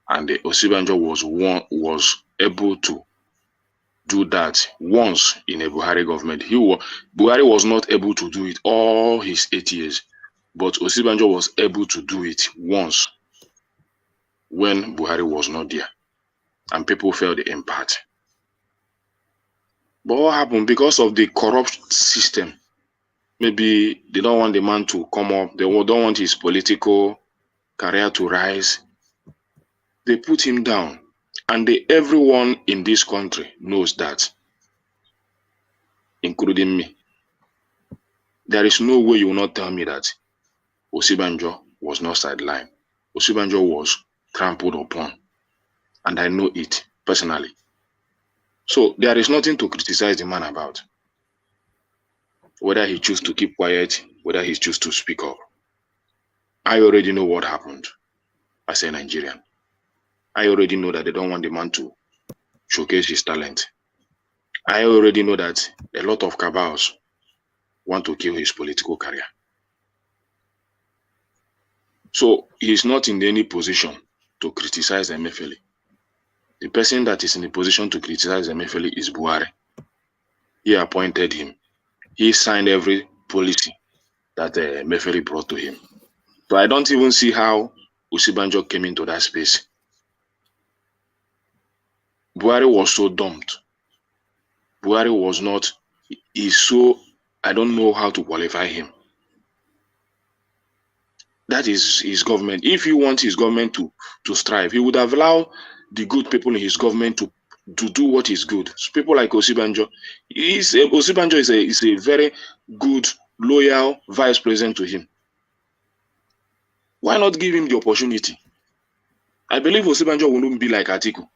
And the Osibanjo was able to do that once in a Buhari government. Buhari was not able to do it all his 8 years, but Osibanjo was able to do it once when Buhari was not there, and people felt the impact. But what happened? Because of the corrupt system, maybe they don't want the man to come up, they don't want his political career to rise. They put him down. And everyone in this country knows that, including me. There is no way you will not tell me that Osibanjo was not sidelined. Osibanjo was trampled upon. And I know it personally. So there is nothing to criticize the man about. Whether he chooses to keep quiet, whether he chooses to speak up. I already know what happened as a Nigerian. I already know that they don't want the man to showcase his talent. I already know that a lot of cabals want to kill his political career. So he is not in any position to criticize Emefiele. The person that is in the position to criticize Emefiele is Buhari. He appointed him. He signed every policy that Emefiele brought to him. So I don't even see how Osibanjo came into that space. Buhari was so dumped. Buhari was not, I don't know how to qualify him. That is his government. If he wants his government to strive, he would have allowed the good people in his government to do what is good. So people like Osibanjo. Osibanjo is a very good, loyal vice president to him. Why not give him the opportunity? I believe Osibanjo will not be like Atiku.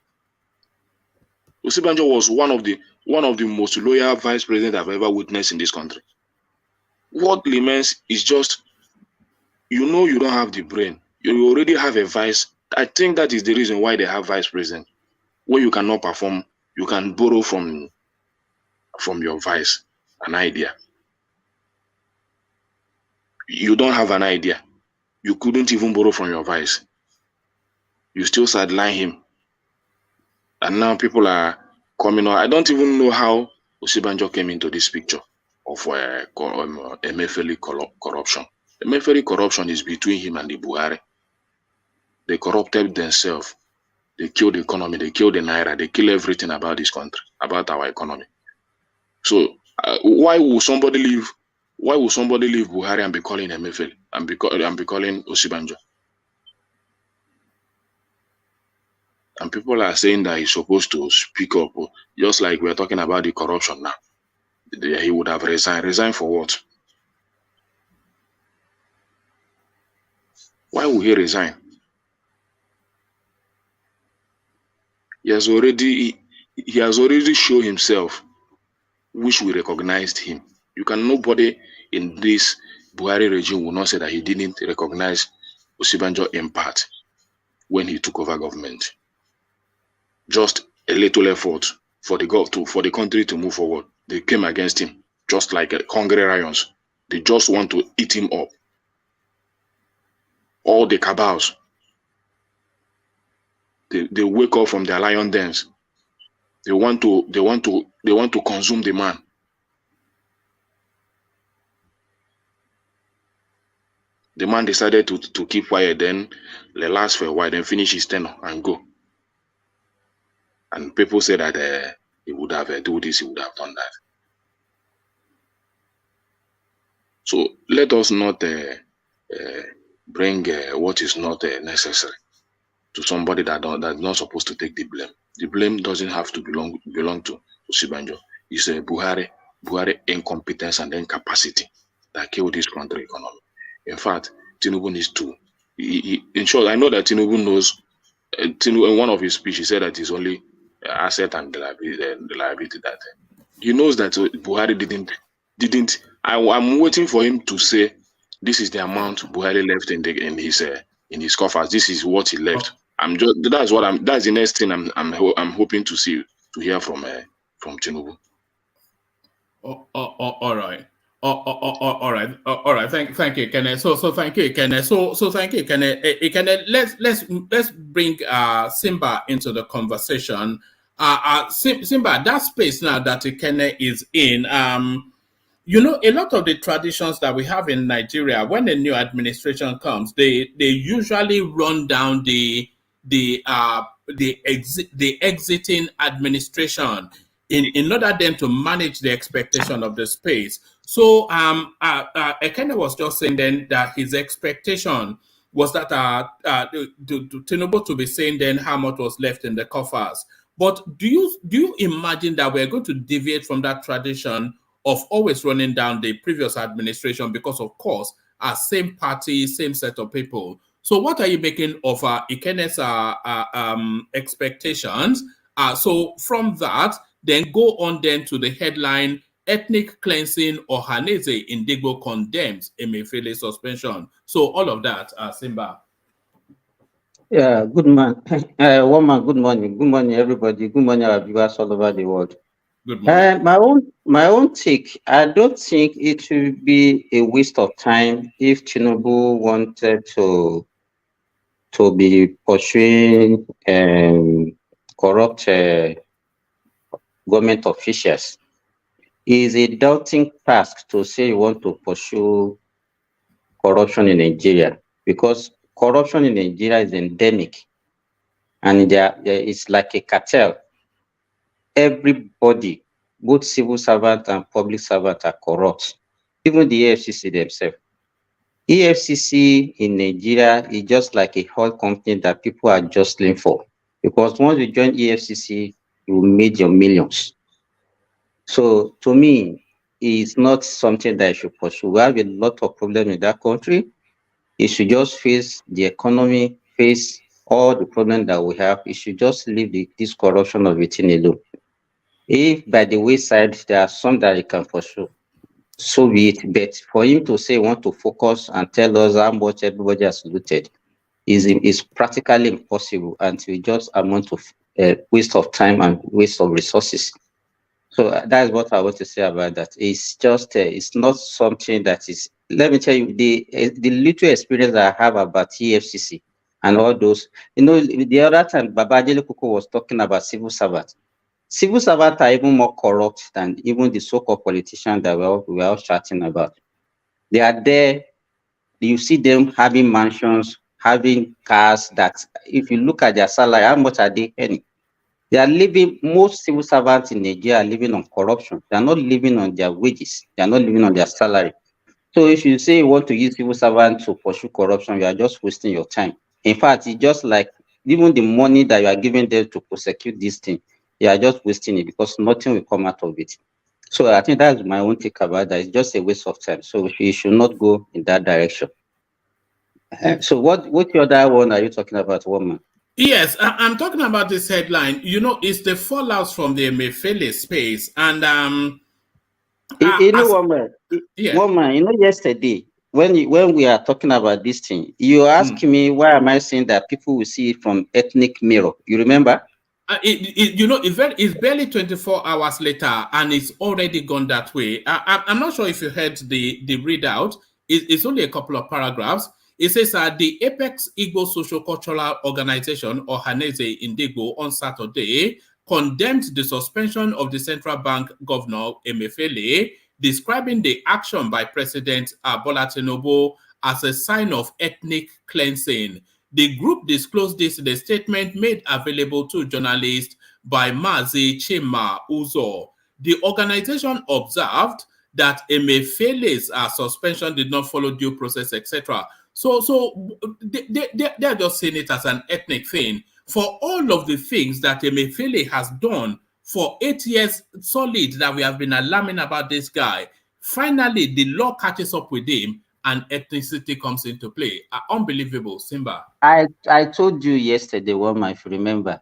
Osibanjo was one of the most loyal vice presidents I've ever witnessed in this country. What remains is just, you don't have the brain. You already have a vice. I think that is the reason why they have vice president. When you cannot perform, you can borrow from your vice an idea. You don't have an idea. You couldn't even borrow from your vice. You still sideline him. And now people are coming on. I don't even know how Osibanjo came into this picture of Emefiele corruption. Emefiele corruption is between him and the Buhari. They corrupted themselves. They killed the economy. They killed the Naira. They killed everything about this country, about our economy. So why will somebody leave? Why will somebody leave Buhari and be calling Emefiele and be calling Osibanjo? And people are saying that he's supposed to speak up, just like we're talking about the corruption now. He would have resigned. Resigned for what? Why would he resign? He has already shown himself, which we recognized him. Nobody in this Buhari regime will not say that he didn't recognize Osibanjo in part when he took over government. Just a little effort for the country to move forward. They came against him, just like hungry lions. They just want to eat him up. All the cabals, they wake up from their lion dens. They want to consume the man. The man decided to keep quiet, then they last for a while, then finish his tenure and go. And people say that he would have do this, he would have done that. So let us not bring what is not necessary. to somebody that's not supposed to take the blame. The blame doesn't have to belong to Sibanjo. It's a Buhari incompetence and incapacity that killed this country economy. In fact, Tinubu needs to. In short, I know that Tinubu knows. In one of his speeches, he said that it's only asset and the liability that he knows that Buhari didn't. I'm waiting for him to say this is the amount Buhari left in his coffers. This is what he left. That's the next thing I'm hoping to hear from Tinubu. All right. All right. Thank you, Kenneth. So thank you, Kenneth. So thank you, Kenneth. Kenneth, let's bring Simba into the conversation. Simba, that space now that Kenneth is in, you know, a lot of the traditions that we have in Nigeria, when a new administration comes, they usually run down the exiting administration in order then to manage the expectation of the space. So Ekene was just saying then that his expectation was that Tinubu to be saying then how much was left in the coffers. But do you imagine that we're going to deviate from that tradition of always running down the previous administration because, of course, our same party, same set of people? So what are you making of Ikene's expectations? So from that, then go on then to the headline, ethnic cleansing, Onanaeze in Igbo condemns Emefiele'S suspension. So all of that, Simba. Yeah, good man. Good morning. Good morning, everybody. Good morning, our viewers all over the world. Good morning. My own take, I don't think it would be a waste of time if Tinubu wanted to be pursuing corrupt government officials. It is a daunting task to say you want to pursue corruption in Nigeria, because corruption in Nigeria is endemic, and it's like a cartel. Everybody, both civil servants and public servants, are corrupt. Even the EFCC themselves. EFCC in Nigeria is just like a whole company that people are jostling for, because once you join EFCC, you made your millions. So to me, it's not something that I should pursue. We have a lot of problems in that country. It should just face the economy, face all the problems that we have. It should just leave this corruption of it alone. If by the wayside there are some that he can pursue, so be it. But for him to say want to focus and tell us how much everybody has looted is practically impossible, and will just amount to waste of time and waste of resources. So that's what I want to say about that. It's just it's not something that is. Let me tell you, the little experience I have about EFCC and all those. You know, the other time Babajele Kuko was talking about civil servants. Civil servants are even more corrupt than even the so-called politicians that we are all chatting about. They are there. You see them having mansions, having cars that, if you look at their salary, how much are they earning? They are living, most civil servants in Nigeria are living on corruption. They are not living on their wages. They are not living on their salary. So if you say you want to use civil servants to pursue corruption, you are just wasting your time. In fact, it's just like even the money that you are giving them to prosecute this thing, you are just wasting it, because nothing will come out of it. So I think that's my own take about that. It's just a waste of time. So you should not go in that direction. So what other one are you talking about, woman? Yes, I'm talking about this headline. You know, it's the fallouts from the Emefiele space. And woman, you know, yesterday when we are talking about this thing, you asked me why am I saying that people will see it from ethnic mirror. You remember? You know, it's barely 24 hours later, and it's already gone that way. I'm not sure if you heard the readout. It's only a couple of paragraphs. It says the Apex Igbo Social Cultural Organization, Onanaeze in Igbo, on Saturday condemned the suspension of the central bank governor Emefiele, describing the action by President Bola Tinubu as a sign of ethnic cleansing. The group disclosed this in a statement made available to journalists by Mazi Chima Uzo. The organization observed that Emefiele's suspension did not follow due process, etc. So they're just seeing it as an ethnic thing. For all of the things that Emefiele has done for 8 years solid that we have been alarming about this guy, finally the law catches up with him and ethnicity comes into play. Unbelievable, Simba. I told you yesterday, Woma, if you remember,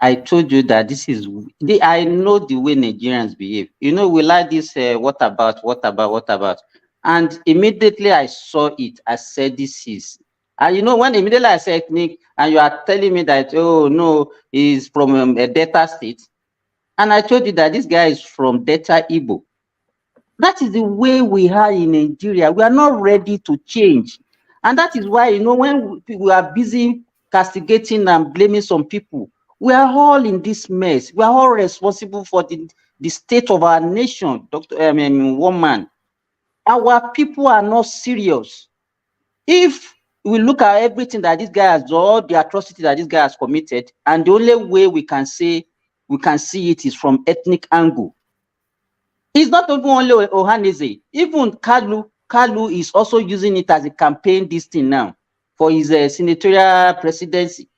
I told you that this is I know the way Nigerians behave. You know, we like this what about, and immediately I saw it, I said this is, and you know, when immediately I said ethnic, and you are telling me that, oh no, he's from a Delta state, and I told you that this guy is from Delta Igbo. That is the way we are in Nigeria. We are not ready to change. And that is why, you know, when we are busy castigating and blaming some people, we are all in this mess. We are all responsible for the state of our nation, woman. Our people are not serious. If we look at everything that this guy has done, all the atrocity that this guy has committed, and the only way we can see it is from ethnic angle. It's not even only Onanaeze. Even Kalu is also using it as a campaign this thing now for his senatorial presidency.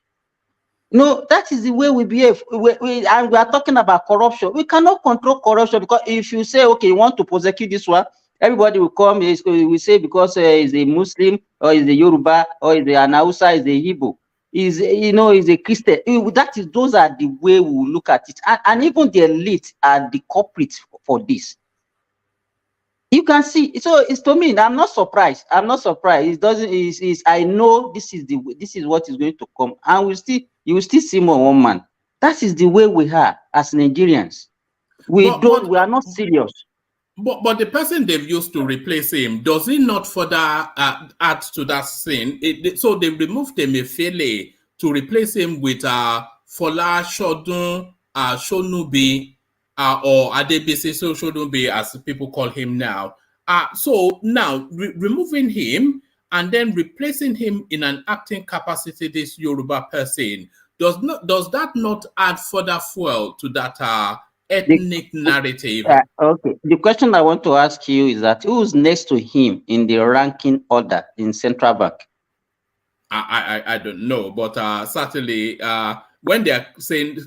No, that is the way we behave. And we are talking about corruption. We cannot control corruption, because if you say, okay, you want to prosecute this one, everybody will come. We say because he's a Muslim, or he's a Yoruba, or he's an Hausa, he's a Igbo, he's a Christian. Those are the way we will look at it. And even the elite are the culprits for this. You can see. So it's, to me, I'm not surprised. I'm not surprised. It doesn't. I know this is what is going to come, and you will still see more, one man. That is the way we are as Nigerians. We are not serious. But the person they've used to replace him, does he not further add to that sin? So they removed Emefiele to replace him with Fola Shodun Shonubi, or Adebisi Shonubi, as people call him now. So now removing him and then replacing him in an acting capacity, this Yoruba person, does that not add further fuel to that ethnic narrative? Okay. The question I want to ask you is that who's next to him in the ranking order in Central Bank? I don't know, but certainly when they are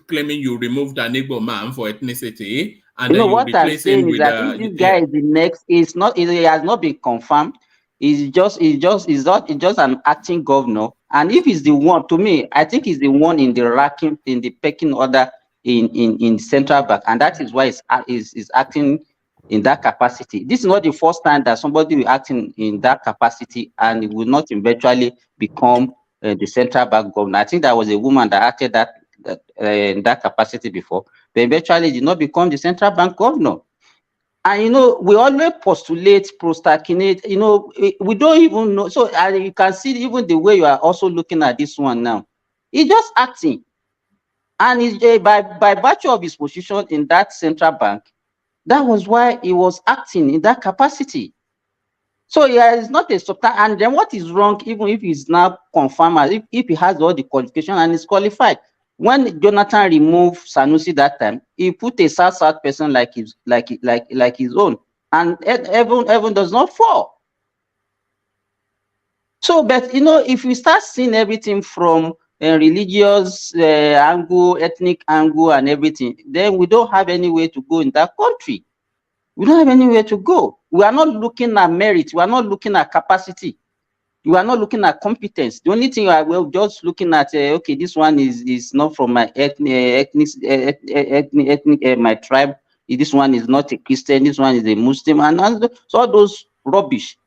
claiming you removed an Igbo man for ethnicity, and then you replace him with if this guy is the next, it has not been confirmed. It's just an acting governor, and if he's the one, to me, I think he's the one in the ranking, in the pecking order in Central Bank, and that is why is acting in that capacity. This is not the first time that somebody will act in that capacity, and it will not eventually become the Central Bank governor. I think there was a woman that acted in that capacity before, but eventually did not become the Central Bank governor. And we always postulate, prostarchinate. We don't even know. So you can see even the way you are also looking at this one now. He's just acting, and by virtue of his position in that Central Bank, that was why he was acting in that capacity. So yeah, it's not a substance. And then what is wrong, even if he's now confirmed, if he has all the qualification and is qualified? When Jonathan removed Sanusi that time, he put a South person like his own, and heaven does not fall. So, but if we start seeing everything from religious angle, ethnic angle, and everything, then we don't have any way to go in that country. We don't have anywhere to go. We are not looking at merit. We are not looking at capacity. You are not looking at competence. The only thing we're just looking at, okay, this one is not from my ethnic my tribe. This one is not a Christian. This one is a Muslim, and so all those rubbish.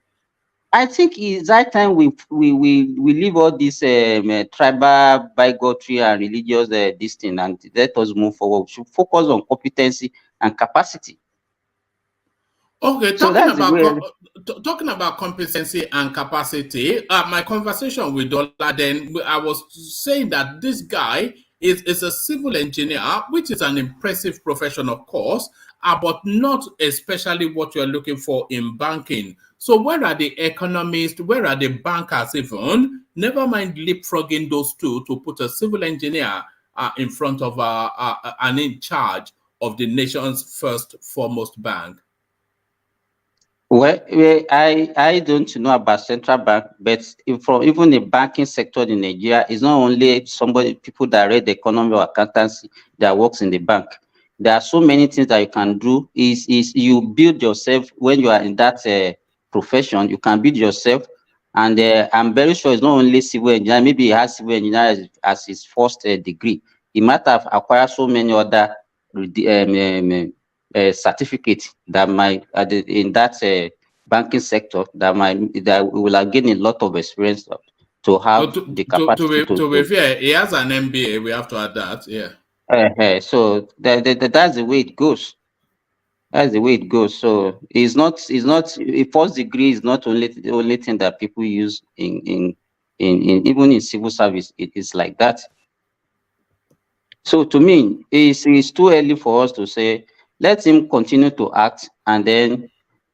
I think it's that time we leave all this tribal bigotry and religious this thing, and let us move forward. We should focus on competency and capacity. Okay, talking about competency and capacity, my conversation with Dola, then I was saying that this guy is a civil engineer, which is an impressive profession, of course, but not especially what you're looking for in banking. So where are the economists? Where are the bankers even? Never mind leapfrogging those two to put a civil engineer in front of and in charge of the nation's foremost bank. Well, I don't know about central bank, but from even the banking sector in Nigeria, it's not only people that read the economy or accountancy that works in the bank. There are so many things that you can do. Is you build yourself when you are in that profession. You can build yourself, and I'm very sure it's not only civil engineer. Maybe he has civil engineer as his first degree. He might have acquired so many other certificate that might in that banking sector that will have gained a lot of experience to have the capacity to be fair, he has an MBA. We have to add that, yeah. So that's the way it goes. That's the way it goes. So it's not a first degree is not the only thing that people use in even in civil service. It is like that. So to me, it's too early for us to say, let him continue to act, and then,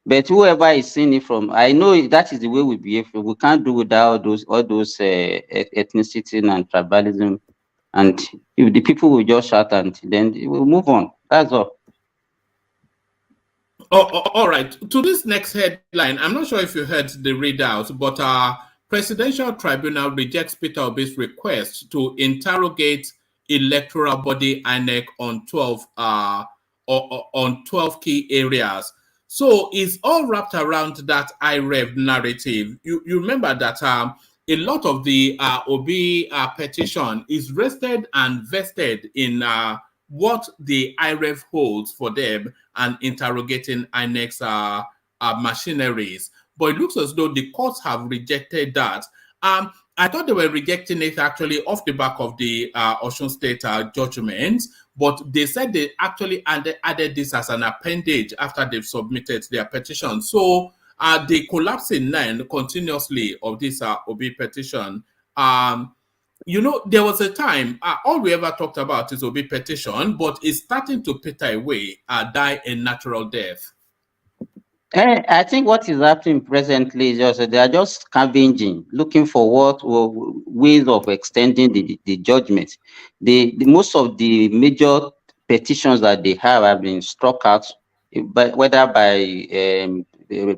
but whoever is seeing it from, I know that is the way we behave. We can't do without all those ethnicity and tribalism, and if the people will just shout and then we'll move on. That's all. All right. To this next headline, I'm not sure if you heard the readout, but Presidential Tribunal rejects Peter Obi's request to interrogate electoral body INEC on 12 on 12 key areas. So it's all wrapped around that IREV narrative. You remember that a lot of the Obi petition is rested and vested in what the IREV holds for them and interrogating INEC'S machineries. But it looks as though the courts have rejected that. I thought they were rejecting it actually off the back of the Osun State judgment, but they said they actually added this as an appendage after they've submitted their petition. So the collapsing line continuously of this Obi petition, you know, there was a time, all we ever talked about is Obi petition, but it's starting to peter away, die a natural death. I think what is happening presently is just they are just scavenging, looking for ways of extending the judgment. The most of the major petitions that they have been struck out, whether by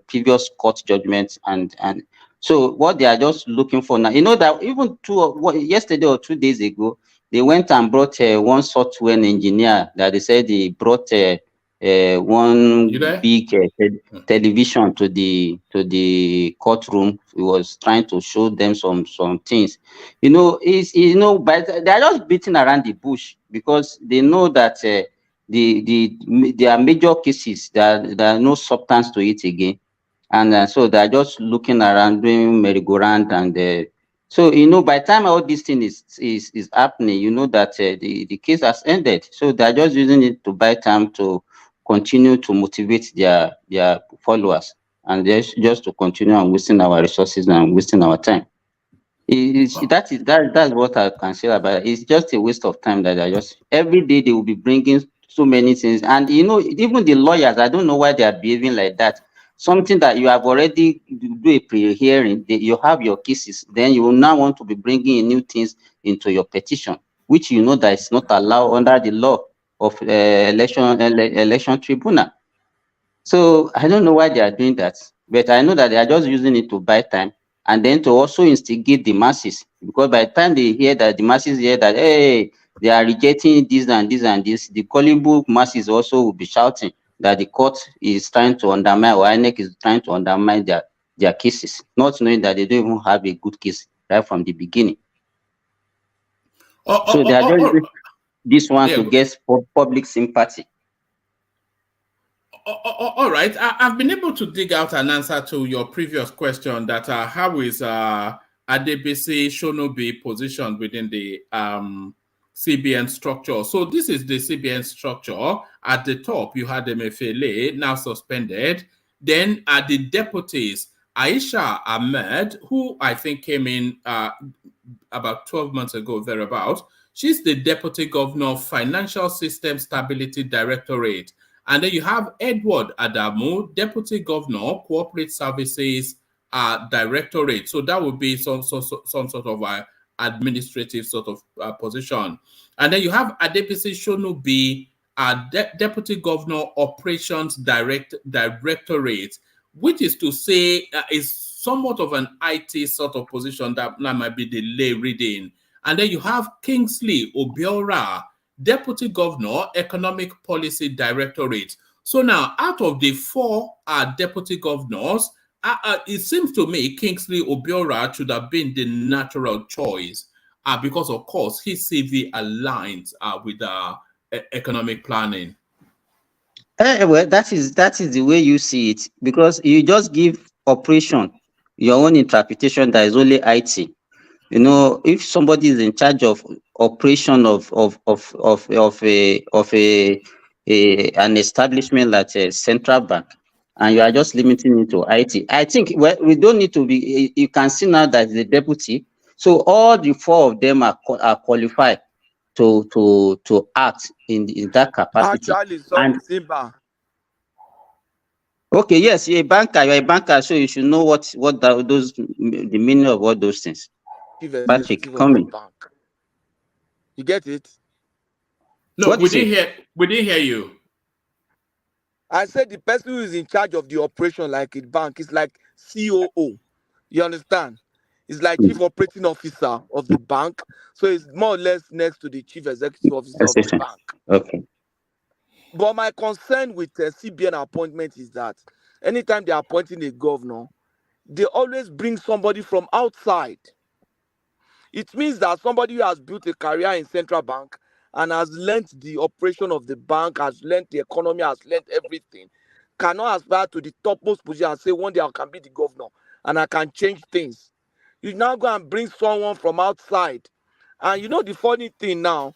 previous court judgments and so what they are just looking for now. You know that even yesterday or 2 days ago, they went and brought one software engineer that they said he brought one big television to the courtroom. He was trying to show them some things. You know, but they are just beating around the bush because they know that there are major cases that there are no substance to it again, and so they are just looking around doing merry-go-round and. So, you know, by the time all this thing is happening, you know that the case has ended. So they're just using it to buy time to continue to motivate their followers and just to continue and wasting our resources and wasting our time. That's what I can say about it. It's just a waste of time that every day they will be bringing so many things. And, you know, even the lawyers, I don't know why they are behaving like that. Something that you have already do a pre-hearing, you have your cases, then you will now want to be bringing in new things into your petition, which you know that is not allowed under the law of election tribunal. So I don't know why they are doing that, but I know that they are just using it to buy time and then to also instigate the masses, because by the time they hear that, the masses hear that, hey, they are rejecting this and this and this, the gullible masses also will be shouting that the court is trying to undermine, or INEC is trying to undermine their cases, not knowing that they don't even have a good case right from the beginning. So they are doing this one to get public sympathy. All right, I've been able to dig out an answer to your previous question that how is Adebisi Shonobi positioned within the CBN structure. So this is the CBN structure. At the top, you had Emefiele, now suspended. Then the deputies, Aisha Ahmed, who I think came in about 12 months ago, thereabouts. She's the Deputy Governor of Financial System Stability Directorate. And then you have Edward Adamu, Deputy Governor, Corporate Services Directorate. So that would be some sort of administrative sort of position. And then you have Adebisi Shonubi, Deputy Governor, Operations Directorate, which is to say is somewhat of an IT sort of position that might be the lay reading. And then you have Kingsley Obiora, Deputy Governor, Economic Policy Directorate. So now, out of the 4 deputy governors, it seems to me Kingsley Obiora should have been the natural choice because, of course, his CV aligns with economic planning. Well, that is the way you see it, because you just give operation your own interpretation that is only IT. You know, if somebody is in charge of operation of an establishment like a central bank, and you are just limiting it to IT, I think we don't need to be. You can see now that the deputy, so all the 4 of them are qualified to act in that capacity. Actually, sorry, Simba. Okay, yes, you're a banker, so you should know the meaning of all those things. Patrick, come in. You get it? No, we didn't hear you. I said the person who is in charge of the operation, like a bank, is like COO. You understand? It's like Chief Operating Officer of the bank. So it's more or less next to the Chief Executive Officer of the bank. Okay. But my concern with CBN appointment is that anytime they're appointing a governor, they always bring somebody from outside. It means that somebody who has built a career in central bank and has learned the operation of the bank, has learned the economy, has learned everything, cannot aspire to the topmost position and say one day I can be the governor and I can change things. You now go and bring someone from outside. And you know the funny thing now,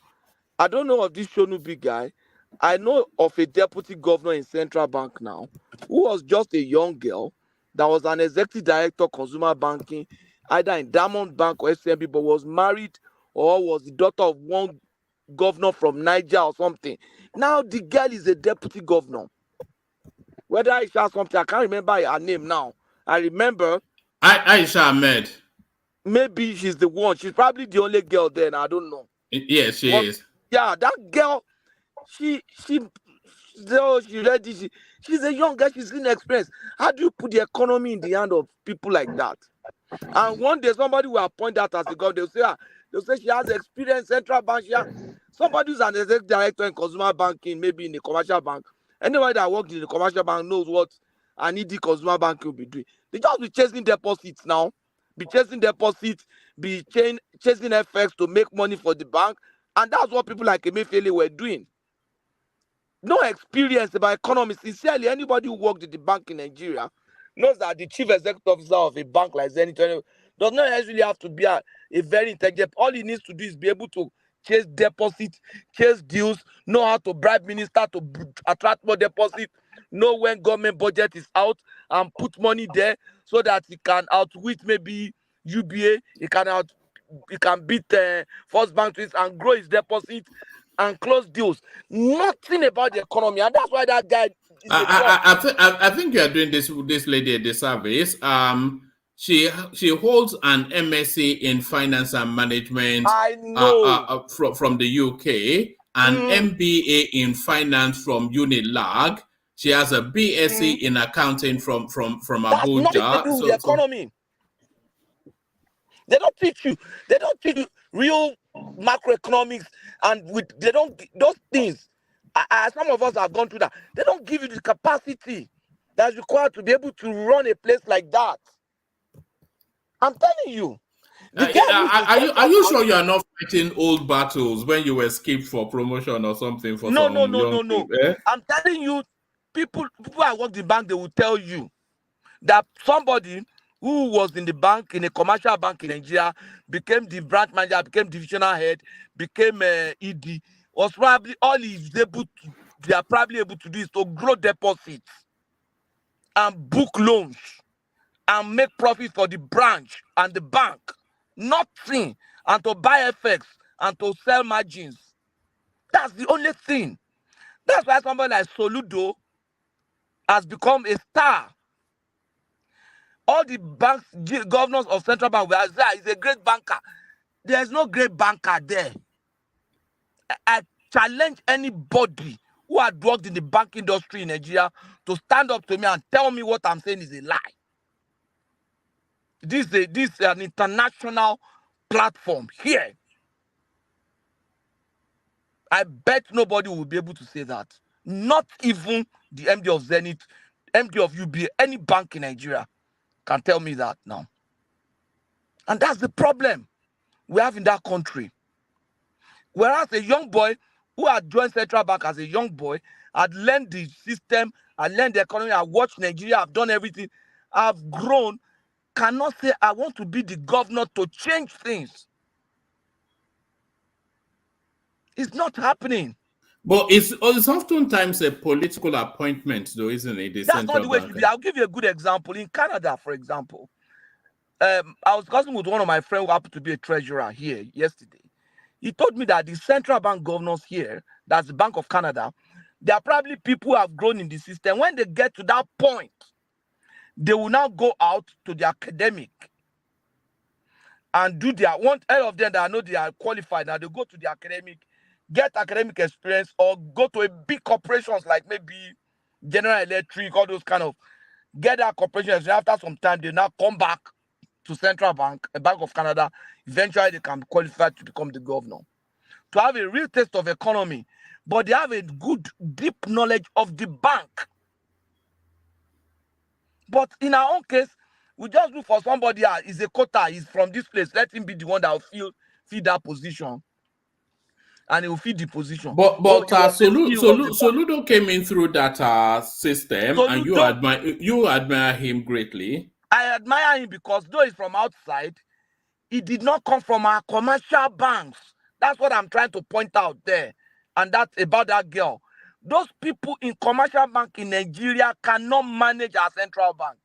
I don't know of this Shonubi guy. I know of a deputy governor in central bank now who was just a young girl that was an executive director consumer banking, either in Diamond Bank or SMB, but was married or was the daughter of one governor from Niger or something. Now the girl is a deputy governor. Whether Aisha something, I can't remember her name now. I remember Aisha Ahmed. Maybe she's the one. She's probably the only girl then. I don't know. Yes, she is. Yeah, that girl, she's ready. She's a young girl. She's inexperienced. How do you put the economy in the hand of people like that? And one day somebody will appoint that as a governor. They'll say she has experience central bank. Somebody who's an executive director in consumer banking, maybe in the commercial bank. Anybody that works in the commercial bank knows what an ED consumer bank will be doing. They just be chasing deposits now. Be chasing deposits, be chasing FX to make money for the bank. And that's what people like Emefiele were doing. No experience about economy. Sincerely, anybody who worked in the bank in Nigeria knows that the chief executive officer of a bank like Zenith does not necessarily have to be a very intelligent. All he needs to do is be able to chase deposits, chase deals, know how to bribe minister to attract more deposits, know when government budget is out and put money there so that he can outwit maybe UBA, he can beat First Bank and grow his deposits and close deals. Nothing about the economy, and that's why that guy is I think you are doing this lady a disservice. She holds an MSc in Finance and Management I know. from the UK, an MBA in Finance from UNILAG. She has a BSc in Accounting from Abuja. That's nothing to do with the economy. They don't teach you. They don't teach you real macroeconomics, and they don't those things. Some of us have gone through that. They don't give you the capacity that's required to be able to run a place like that. I'm telling you. Are you sure you are not fighting old battles when you were skipped for promotion or something? No. I'm telling you, people who work the bank, they will tell you that somebody who was in the bank, in a commercial bank in Nigeria, became the branch manager, became divisional head, became ED, was probably they are probably able to do is to grow deposits and book loans and make profit for the branch and the bank. Nothing. And to buy FX and to sell margins. That's the only thing. That's why somebody like Soludo has become a star. All the banks, governors of central bank, he's a great banker. There's no great banker there. I challenge anybody who had worked in the bank industry in Nigeria to stand up to me and tell me what I'm saying is a lie. This is an international platform here. I bet nobody will be able to say that. Not even the MD of Zenith, MD of UBA, any bank in Nigeria can tell me that now. And that's the problem we have in that country. Whereas a young boy who had joined Central Bank as a young boy, had learned the system, had learned the economy, I watched Nigeria, I've done everything, I've grown, cannot say I want to be the governor to change things. It's not happening. But it's oftentimes a political appointment, though, isn't it? That's not the way it should be. I'll give you a good example. In Canada, for example, I was discussing with one of my friends who happened to be a treasurer here yesterday. He told me that the central bank governors here, that's the Bank of Canada, they are probably people who have grown in the system. When they get to that point, they will now go out to the academic and do their one. All of them that I know they are qualified now, they go to the academic, get academic experience, or go to a big corporations like maybe General Electric, all those kind of, get that corporation experience. After some time, they now come back to Central Bank, a Bank of Canada. Eventually, they can be qualified to become the governor, to have a real taste of economy, but they have a good, deep knowledge of the bank. But in our own case, we just look for somebody is a quota, he's from this place. Let him be the one that will fill that position, and he will fill the position. But Soludo came in through that system, Soludo, and you admire him greatly. I admire him because though he's from outside, he did not come from our commercial banks. That's what I'm trying to point out there. And that's about that girl. Those people in commercial bank in Nigeria cannot manage our central bank.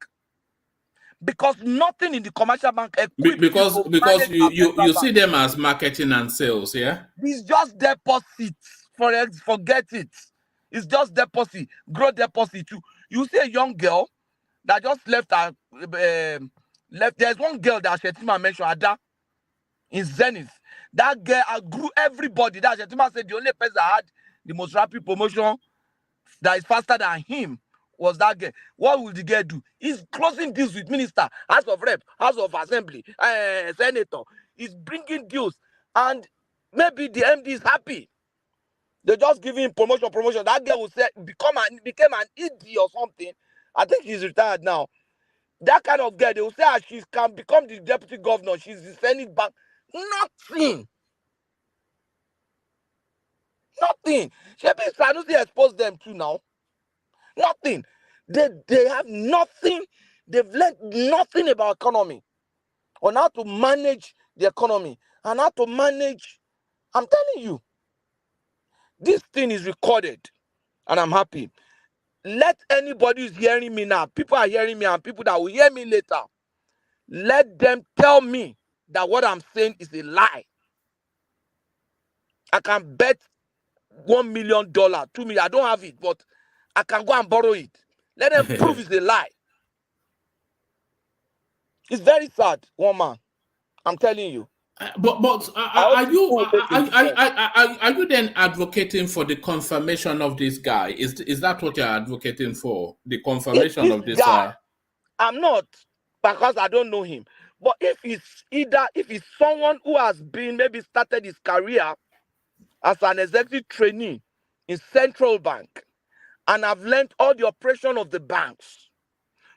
Because nothing in the commercial bank because you see them as marketing and sales, yeah? It's just deposits. Forget it. It's just deposit. Grow deposit too. You see a young girl that just left there's one girl that Shetima mentioned, Ada, in Zenith. That girl grew everybody. That Shetima said the only person that had the most rapid promotion that is faster than him was that girl. What will the girl do? He's closing deals with minister, House of Rep, House of Assembly, Senator. He's bringing deals. And maybe the MD is happy. They just give him promotion. That girl will say, became an ED or something. I think she's retired now. That kind of girl, they will say she can become the deputy governor. She's the Senate bank. Nothing. Shebi Sanusi exposed them to now. Nothing. They have nothing. They've learned nothing about economy, on how to manage the economy and how to manage. I'm telling you, this thing is recorded, and I'm happy. Let anybody who's hearing me now, people are hearing me, and people that will hear me later, let them tell me that what I'm saying is a lie. I can bet $1 million, $2 million. I don't have it, but I can go and borrow it. Let them prove it's a lie. It's very sad, one man. I'm telling you. But are you then advocating for the confirmation of this guy? Is that what you're advocating for? The confirmation of this guy? I'm not, because I don't know him. But if it's someone who has been maybe started his career as an executive trainee in Central Bank, and I've learned all the operation of the banks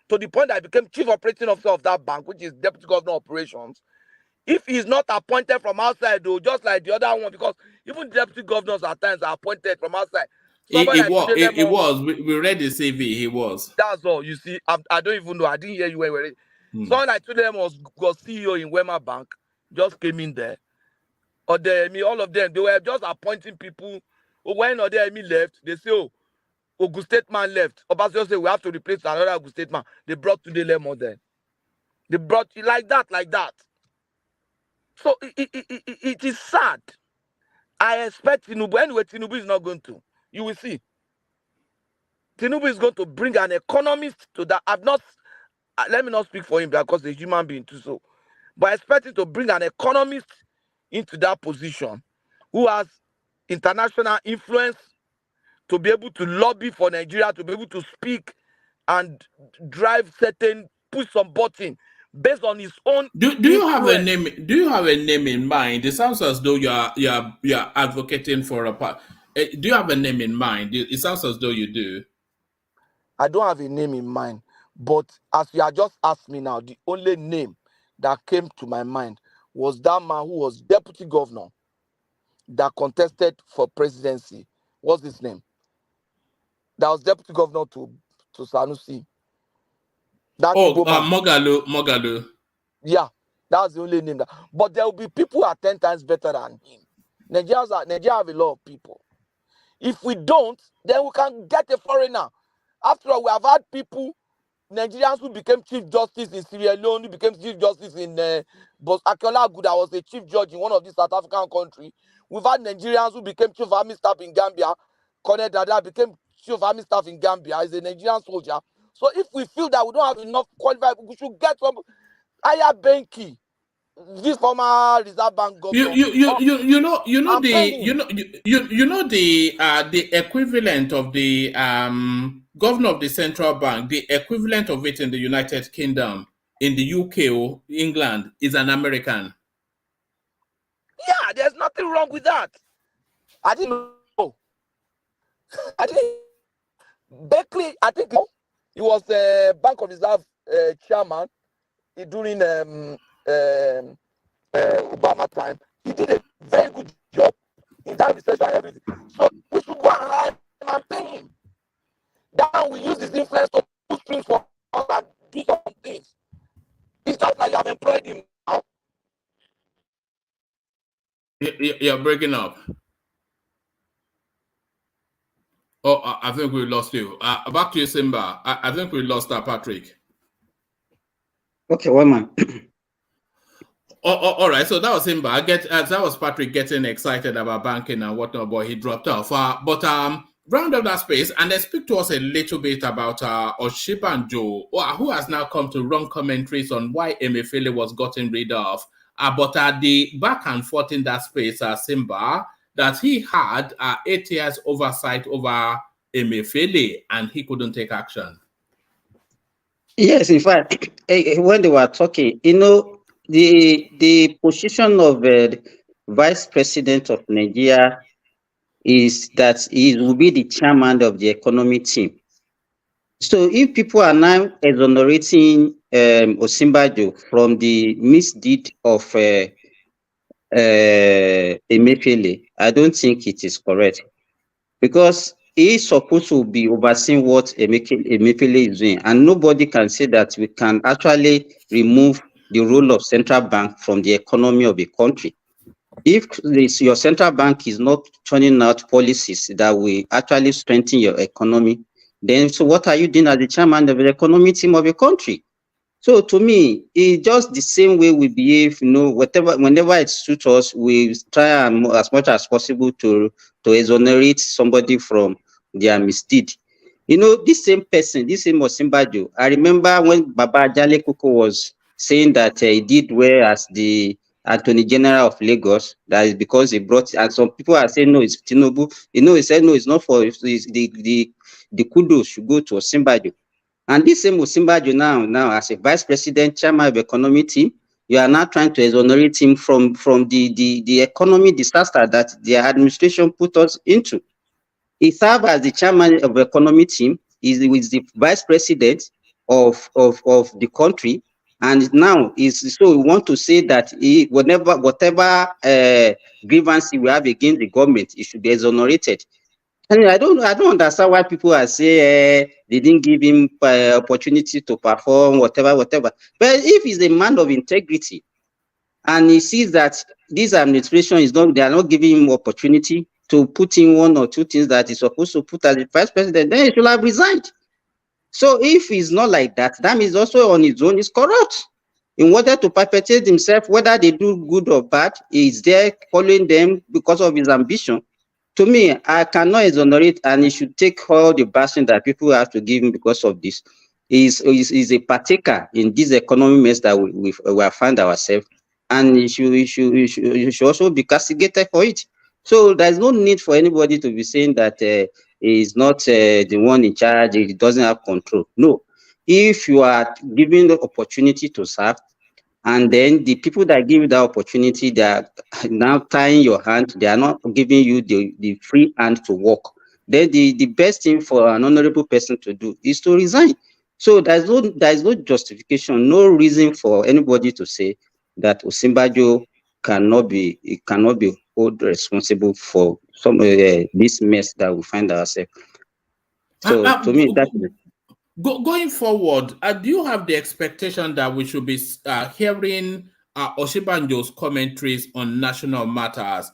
to the point that I became chief operating officer of that bank, which is deputy governor operations. If he's not appointed from outside, though, just like the other one, because even deputy governors at times are appointed from outside. It was. We read the CV. He was. That's all. You see, I don't even know. I didn't hear you when we read. Someone like them was CEO in Wema Bank, just came in there. Or all of them, they were just appointing people. When Odeyemi left, they say, oh, Ogun State man left. Obasanjo said, we have to replace another Ogun State man. They brought Tunde Lemon then. They brought it like that. So it is sad. I expect TINUBU. Anyway, TINUBU is not going to. You will see. TINUBU is going to bring an economist to that. Let me not speak for him because he's a human being too. So, but I expect him to bring an economist into that position who has international influence to be able to lobby for Nigeria, to be able to speak and drive certain, push some button based on his own. Do you have a name? Do you have a name in mind? It sounds as though you are advocating for a part. Do you have a name in mind? It sounds as though you do. I don't have a name in mind, but as you have just asked me now, the only name that came to my mind was that man who was deputy governor that contested for presidency. What's his name? That was deputy governor to Sanusi. Mogalu. Yeah, that's the only name. But there will be people who are 10 times better than him. Nigeria have a lot of people. If we don't, then we can get a foreigner. After all, we have had people, Nigerians who became chief justice in Sierra Leone, who became chief justice in but Akeola Aguda was a chief judge in one of these South African countries. We've had Nigerians who became chief of army staff in Gambia. Colonel Dada became chief of army staff in Gambia. He's a Nigerian soldier. So if we feel that we don't have enough qualified, we should get some higher Benki, this former Reserve Bank governor. You know the equivalent of the governor of the central bank, the equivalent of it in the United Kingdom, in the UK or England, is an American. Yeah, there's nothing wrong with that. I didn't know. Berkeley, I think he was the Bank of Reserve chairman during Obama time. He did a very good job in that research and everything. So we should go and hire him and pay him. Then we use his influence to push things for us and do some things. It's just like you have employed him now. You're breaking up. Oh, I think we lost you. Back to you, Simba. I think we lost Patrick. Okay, one man. All right, so that was Simba. That was Patrick getting excited about banking and whatnot, but he dropped off. Round up that space and then speak to us a little bit about Oshibanjo, who has now come to run commentaries on why Emefiele was gotten rid of. But the back and forth in that space, Simba, that he had 8 years oversight over Emefiele and he couldn't take action. Yes, in fact, when they were talking, the position of Vice President of Nigeria is that he will be the chairman of the economic team. So if people are now exonerating Osinbajo from the misdeed of Emefiele, I don't think it is correct, because he is supposed to be overseeing what Emefiele is doing, and nobody can say that we can actually remove the role of central bank from the economy of a country. If your central bank is not turning out policies that will actually strengthen your economy, then so what are you doing as the chairman of the economic team of a country? So to me, it's just the same way we behave, whenever it suits us, we try as much as possible to exonerate somebody from their misdeed. This same person, this same Osinbajo, I remember when Baba Ajale Koko was saying that he did well as the Attorney General of Lagos, that is because he brought, and some people are saying no, it's TINUBU. He said no, it's not for the kudos should go to Osinbajo. And this same Osinbajo now as a vice president, chairman of the economic team, you are now trying to exonerate him from the economic disaster that the administration put us into. He served as the chairman of the economic team, is the vice president of the country, and now so we want to say that whatever grievance we have against the government, it should be exonerated. And I don't understand why people are saying they didn't give him opportunity to perform whatever. But if he's a man of integrity and he sees that this administration they are not giving him opportunity to put in one or two things that he's supposed to put as the vice president, then he should have resigned. So if he's not like that, that means also on his own is corrupt. In order to perpetuate himself, whether they do good or bad, he's there following them because of his ambition. To me, I cannot exonerate, and he should take all the bashing that people have to give him because of this. He's a partaker in this economic mess that we have found ourselves, and he should also be castigated for it. So there's no need for anybody to be saying that is not the one in charge, he doesn't have control. No. If you are given the opportunity to serve, and then the people that give you that opportunity, they are now tying your hand, they are not giving you the free hand to work, then the best thing for an honorable person to do is to resign. So there is no justification, no reason for anybody to say that Osinbajo cannot be held responsible for some this mess that we find ourselves. So to me, that is going forward, do you have the expectation that we should be hearing Osinbajo's commentaries on national matters?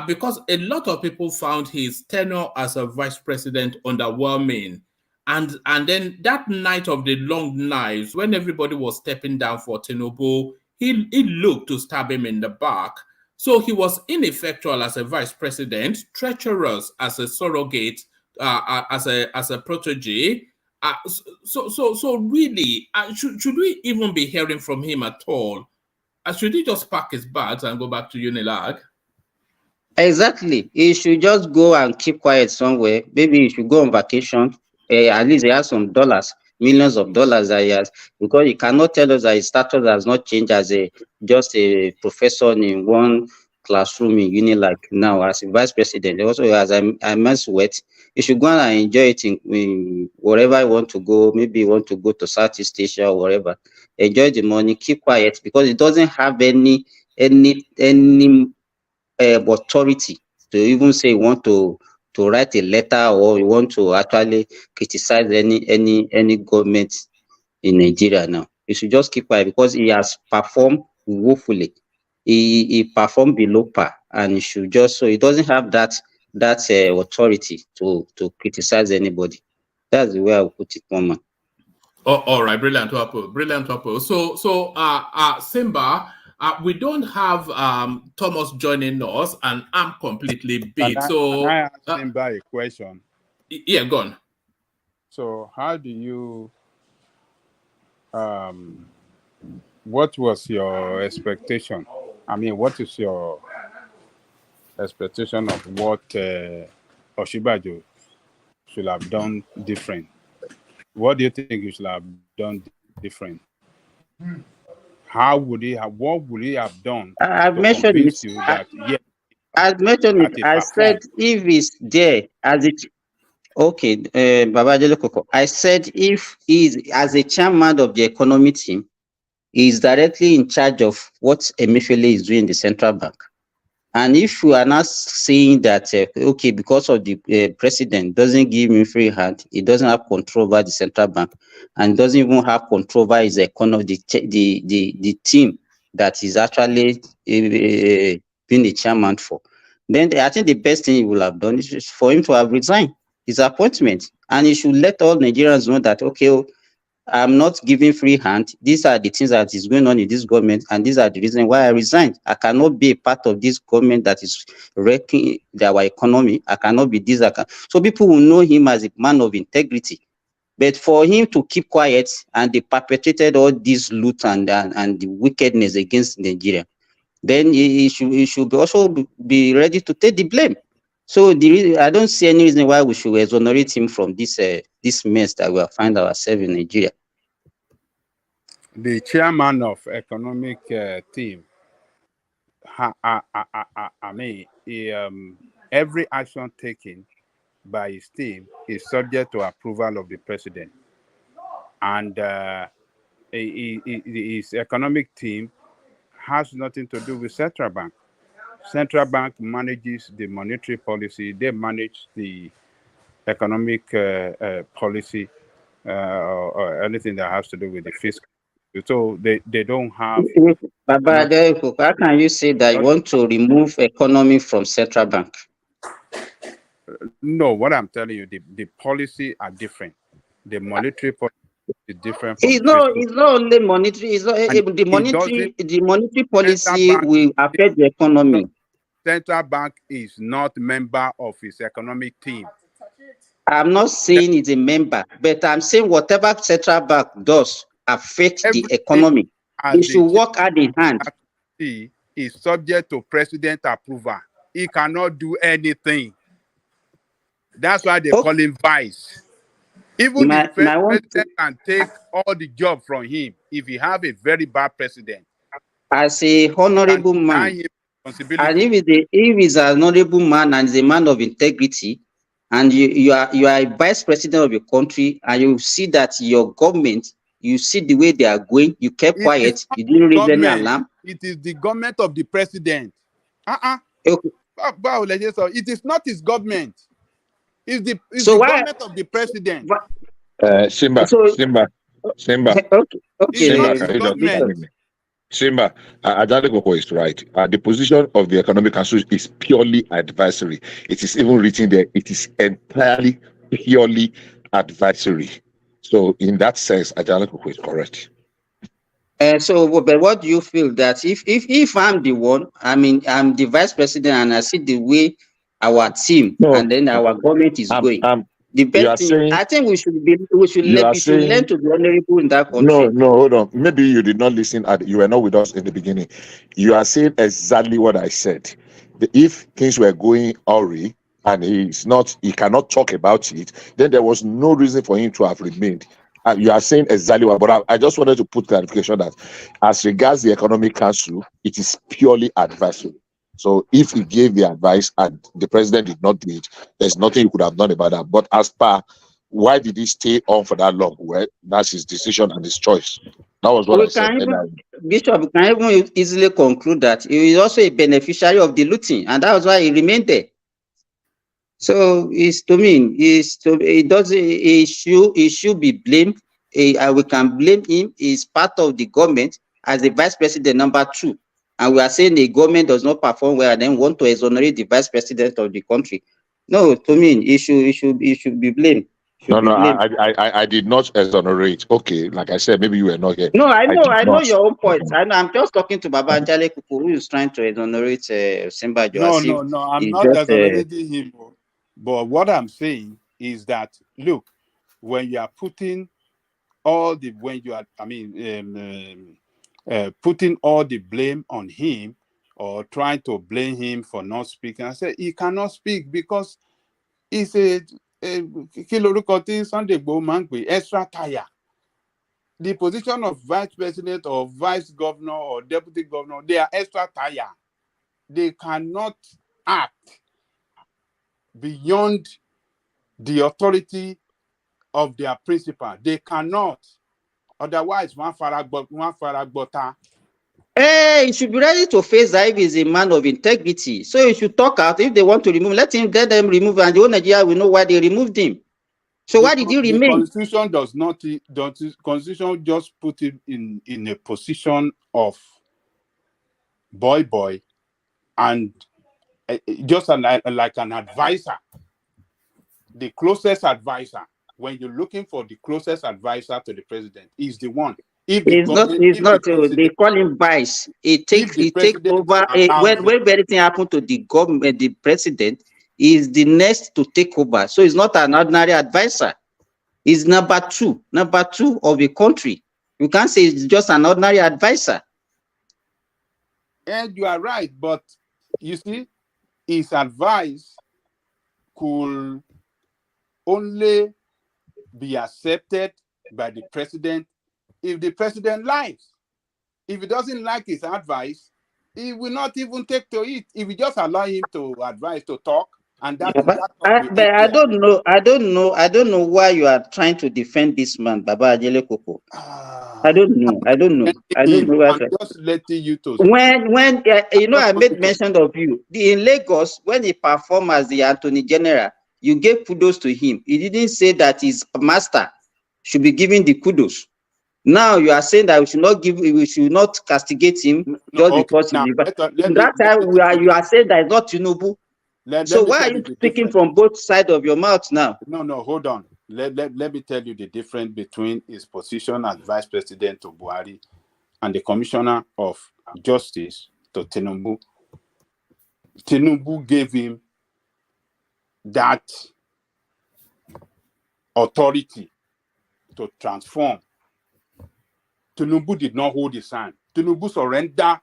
Because a lot of people found his tenure as a vice president underwhelming. And then that night of the long knives, when everybody was stepping down for TINUBU, he looked to stab him in the back. So he was ineffectual as a vice president, treacherous as a surrogate, as a protege. So really, should we even be hearing from him at all? Should he just pack his bags and go back to UNILAG? Exactly. He should just go and keep quiet somewhere. Maybe he should go on vacation. At least he has some dollars, millions of dollars that he has, because he cannot tell us that his status has not changed as just a professor in one classroom in UNILAG now as a vice president. Also, as immense wealth, he should go and enjoy it in wherever he want to go. Maybe he want to go to Southeast Asia or wherever. Enjoy the money, keep quiet, because he doesn't have any authority to even say you want to write a letter or you want to actually criticize any government in Nigeria now. You should just keep quiet because he has performed woefully. He performed below par, and he should just, so he doesn't have that authority to criticize anybody. That's the way I would put it, Mama. Oh, all right, brilliant, brilliant. So Simba, we don't have Thomas joining us, and I'm completely beat. Can I ask Simba a question? Yeah, go on. So how do you what was your expectation? I mean, what is your expectation of what Osinbajo should have done different? What do you think you should have done different? How would he have? What would he have done? I've mentioned it. I've mentioned it. I said if he's there as it. Okay, Babajele Koko. I said if he's as a chairman of the economy team, he's directly in charge of what Emefiele is doing in the central bank. And if you are not saying that, okay, because of the president doesn't give him free hand, he doesn't have control over the central bank, and doesn't even have control over his economy, the team that is actually being the chairman for, then I think the best thing he will have done is for him to have resigned his appointment, and he should let all Nigerians know that, okay, I'm not giving free hand. These are the things that is going on in this government, and these are the reasons why I resigned. I cannot be a part of this government that is wrecking our economy. I cannot be this. So people will know him as a man of integrity. But for him to keep quiet, and they perpetrated all this loot and the wickedness against Nigeria, then he should also be ready to take the blame. So I don't see any reason why we should exonerate him from this mess that we find ourselves in Nigeria. The chairman of economic team, I mean, every action taken by his team is subject to approval of the president, and his economic team has nothing to do with central bank. Central bank manages the monetary policy. They manage the economic policy or anything that has to do with the fiscal. So they don't have. Baba, how can you say that you want to remove economy from central bank? No, what I'm telling you, the policy are different. The monetary policy is different from it's not only monetary. It's not the monetary policy will affect the economy. Central bank is not member of his economic team. I'm not saying it's a member, but I'm saying whatever central bank does affect the economy. They should work hand in hand. He is subject to president approval. He cannot do anything. That's why they call him vice. Even the first president can take all the job from him if he have a very bad president. As a honorable man, and if he's an honorable man and is a man of integrity, and you are a vice president of your country, and you see that your government, you see the way they are going, you kept quiet, you didn't raise any alarm. It is the government of the president. Okay. It is not his government. It's the government of the president. Simba. Simba, Adadekoko is right. The position of the Economic Council is purely advisory. It is even written there. It is entirely purely advisory. So, in that sense, Adadekoko is correct. But what do you feel that if I'm the one, I mean, I'm the vice president, and I see the way our team and then our government is going. The best thing, I think we should learn to be honorable in that country. No, hold on. Maybe you did not listen. You were not with us in the beginning. You are saying exactly what I said. If things were going awry and he cannot talk about it, then there was no reason for him to have remained. You are saying exactly what, but I just wanted to put clarification that as regards the Economic Council, it is purely advisory. So if he gave the advice and the president did not do it, there's nothing he could have done about that. But as per why did he stay on for that long? Well, that's his decision and his choice. That was what I said. Bishop, we can even easily conclude that he is also a beneficiary of the looting, and that was why he remained there. So he should be blamed. We can blame him. He's part of the government as the vice president number 2. And we are saying the government does not perform well and then want to exonerate the vice president of the country. No, to me, he should be blamed. I did not exonerate. Okay, like I said, maybe you were not here. No, I know your own point. I'm just talking to Baba Njale Kuku, who is trying to exonerate Simba Jo. No, I'm not exonerating him. But what I'm saying is that, look, when you are putting all the putting all the blame on him or trying to blame him for not speaking, I said he cannot speak because he's a Sunday extra tire. The position of vice president or vice governor or deputy governor, they are extra tire. They cannot act beyond the authority of their principal. They cannot. Otherwise, one faragbota. Hey, he should be ready to face that if he's a man of integrity. So he should talk out. If they want to remove, let them remove, and the whole Nigeria will know why they removed him. So why did he remain? The Constitution does not. The Constitution just put him in a position of boy, and just like an advisor, the closest advisor. When you're looking for the closest advisor to the president, he's the one. If He's not. They call him vice. He takes over. When anything happened to the government, the president is the next to take over. So he's not an ordinary advisor. He's number two of the country. You can't say it's just an ordinary advisor. And you are right, but you see, his advice could only be accepted by the president if the president likes. If he doesn't like his advice, he will not even take to it. If we just allow him to advise, to talk, and that. I don't know why you are trying to defend this man, Baba Ajele Koko. I don't know. I'm just letting you to. When I made mention of you in Lagos when he performed as the Attorney General. You gave kudos to him. He didn't say that his master should be given the kudos. Now you are saying that we should not castigate him because that time you are saying that it's not TINUBU. So why are you speaking from both sides of your mouth now? No, hold on. Let me tell you the difference between his position as vice president to Buhari and the commissioner of justice to TINUBU. TINUBU gave him that authority to transform. TINUBU did not hold his hand. TINUBU surrendered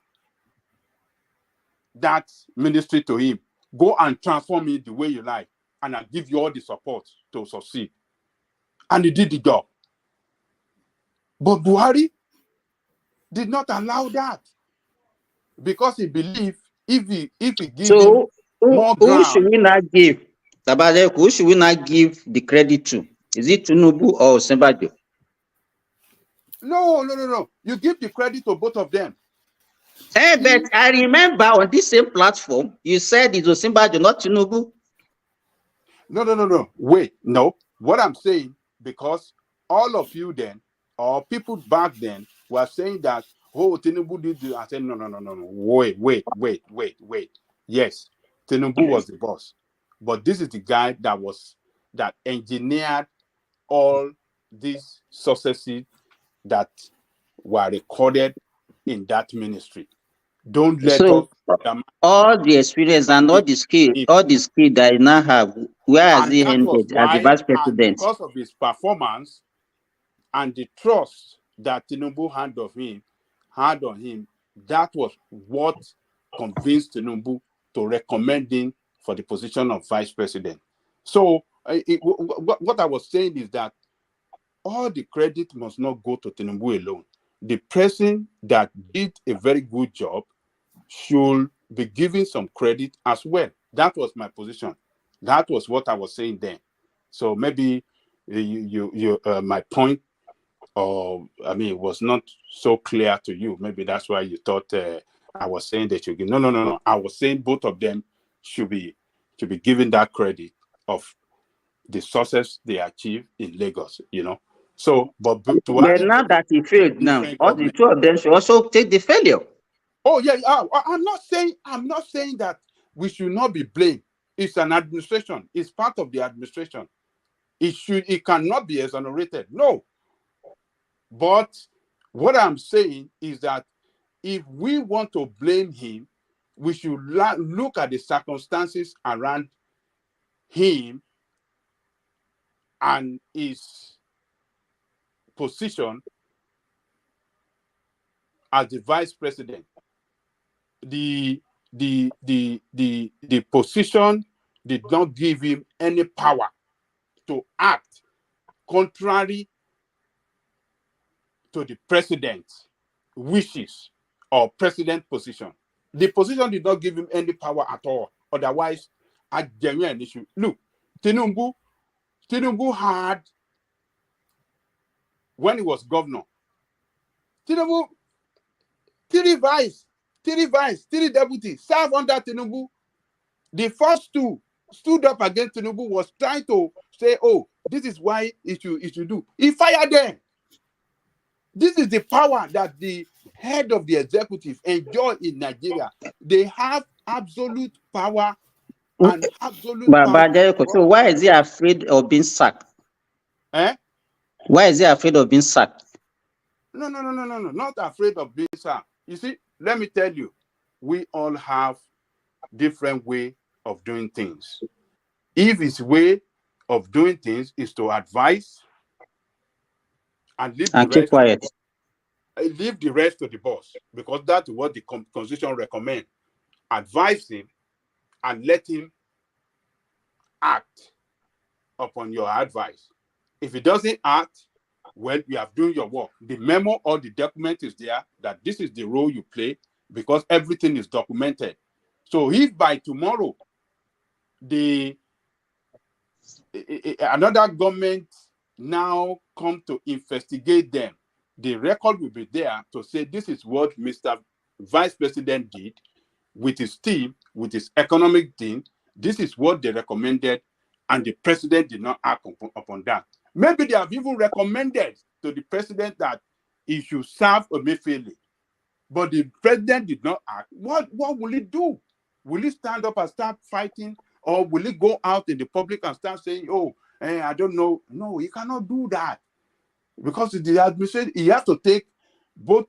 that ministry to him. Go and transform it the way you like. and I'll give you all the support to succeed. And he did the job. But Buhari did not allow that because he believed if he gives him more who ground. should we not give? Tabale, who should we not give the credit to? Is it TINUBU or Osinbajo? No. You give the credit to both of them. Hey, but I remember on this same platform, you said it's Osinbajo, not TINUBU. No. Wait, no. What I'm saying, because all of you then, or people back then, were saying that, oh, TINUBU did this. I said, no. Wait. Yes, TINUBU was the boss. But this is the guy that engineered all these successes that were recorded in that ministry. Don't let us. All the experience and all the skill that he now have, where has he ended as the vice president? And because of his performance and the trust that TINUBU had on him, that was what convinced TINUBU to recommend him for the position of vice president. So what I was saying is that all the credit must not go to TINUBU alone. The person that did a very good job should be given some credit as well. That was my position. That was what I was saying then. So maybe my point, was not so clear to you. Maybe that's why you thought I was saying that you give. No. I was saying both of them should be given that credit of the success they achieved in Lagos. So, but now that he failed, now all the two of them should also take the failure. Oh yeah, I'm not saying that we should not be blamed. It's an administration. It's part of the administration. It cannot be exonerated. No. But what I'm saying is that if we want to blame him, we should look at the circumstances around him and his position as the vice president. The position did not give him any power to act contrary to the president's wishes or president position. The position did not give him any power at all. Otherwise, a genuine issue. Look, TINUBU had, when he was governor, TINUBU, three vice, three deputies served under TINUBU. The first two stood up against TINUBU, was trying to say, oh, this is why it should do. He fired them. This is the power that the head of the executive enjoy in Nigeria. They have absolute power and absolute power. So why is he afraid of being sacked? Why is he afraid of being sacked? No, not afraid of being sacked. You see, let me tell you, we all have different way of doing things. If his way of doing things is to advise and leave the keep quiet, leave the rest to the boss, because that's what the constitution recommends. Advise him and let him act upon your advice. If he doesn't act, well, you have done your work. The memo or the document is there that this is the role you play, because everything is documented. So if by tomorrow another government now come to investigate them, the record will be there to say this is what Mr. Vice President did with his team, with his economic team. This is what they recommended, and the president did not act upon that. Maybe they have even recommended to the president that he should serve Emefiele, but the president did not act. What will he do? Will he stand up and start fighting, or will he go out in the public and start saying, oh, I don't know? No, he cannot do that, because the administration, he has to take both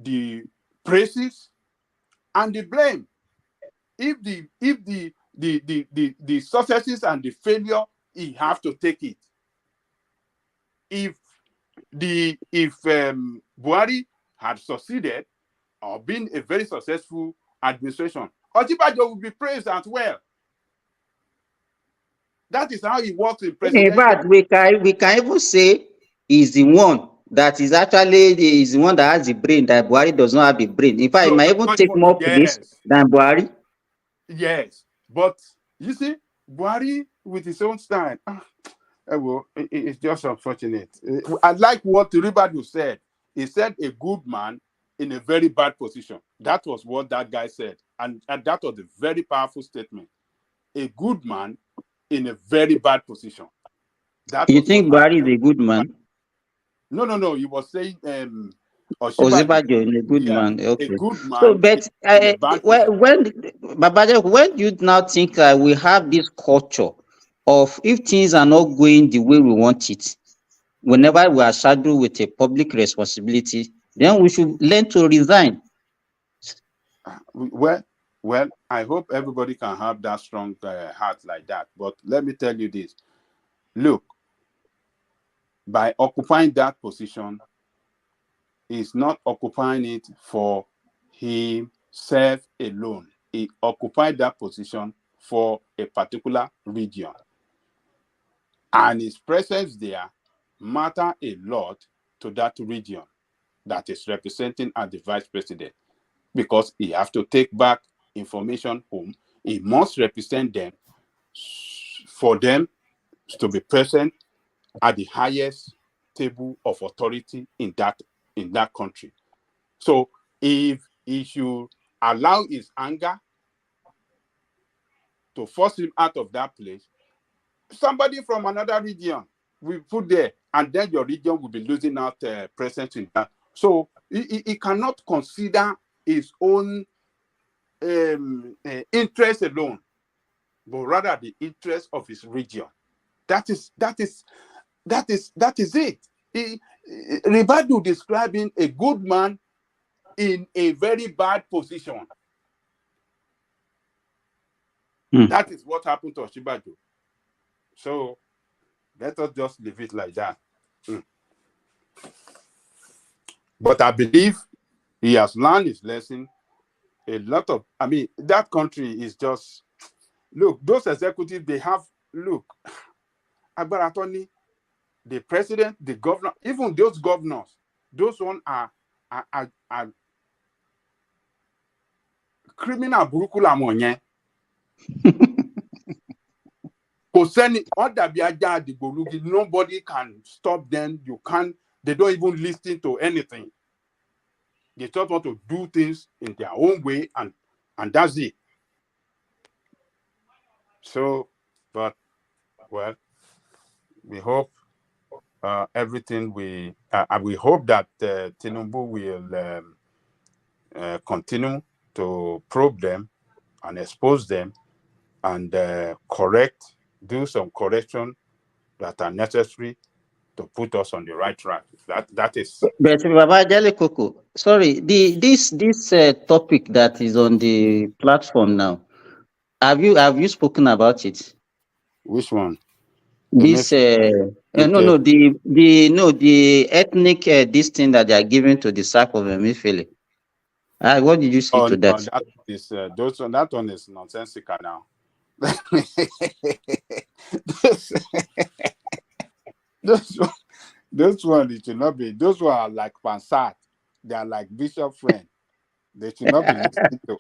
the praises and the blame. If the successes and the failure, he has to take it. If Buhari had succeeded or been a very successful administration, Osinbajo will be praised as well. That is how it works in In presidential. fact, we can even say he's the one that is actually is the one that has the brain that Buhari does not have the brain. In fact, he might even take more place than Buhari. Yes, but you see, Buhari with his own style, well, it's just unfortunate. I like what Ribadu said. He said a good man in a very bad position. That was what that guy said. And that was a very powerful statement. A good man in a very bad position. You think Buhari is a good man? No. He was saying Osinbajo is a good man. Okay. A good man. So, but when you now think we have this culture of if things are not going the way we want it, whenever we are saddled with a public responsibility, then we should learn to resign. Well, I hope everybody can have that strong heart like that. But let me tell you this. Look, by occupying that position, he's not occupying it for himself alone. He occupied that position for a particular region. And his presence there matters a lot to that region that is representing as the vice president, because he has to take back information home. He must represent them for them to be present at the highest table of authority in that country. So if he should allow his anger to force him out of that place, somebody from another region will put there, and then your region will be losing out presence in that. So he cannot consider his own interest alone, but rather the interest of his region. That is it. Ribadu describing a good man in a very bad position. That is what happened to Osinbajo. So let us just leave it like that. But I believe he has learned his lesson. A lot of, that country is just, look, those executives, they have, look, Agbaratoni, the president, the governor, even those governors, those ones are criminal burúkú monye. Nobody can stop them. They don't even listen to anything. They just want to do things in their own way, and that's it. So, but, well, we hope everything we hope that TINUBU will continue to probe them and expose them and do some correction that are necessary to put us on the right track. That is. But Baba Jale Koko, sorry, this topic that is on the platform now, have you spoken about it? Which one? This the ethnic this thing that they are giving to the sack of Emefiele. What did you say to that? That is that one is nonsensical now. Those one it should not be. Those one are like Pansat. They are like Bishop Friend. They should not be listened to.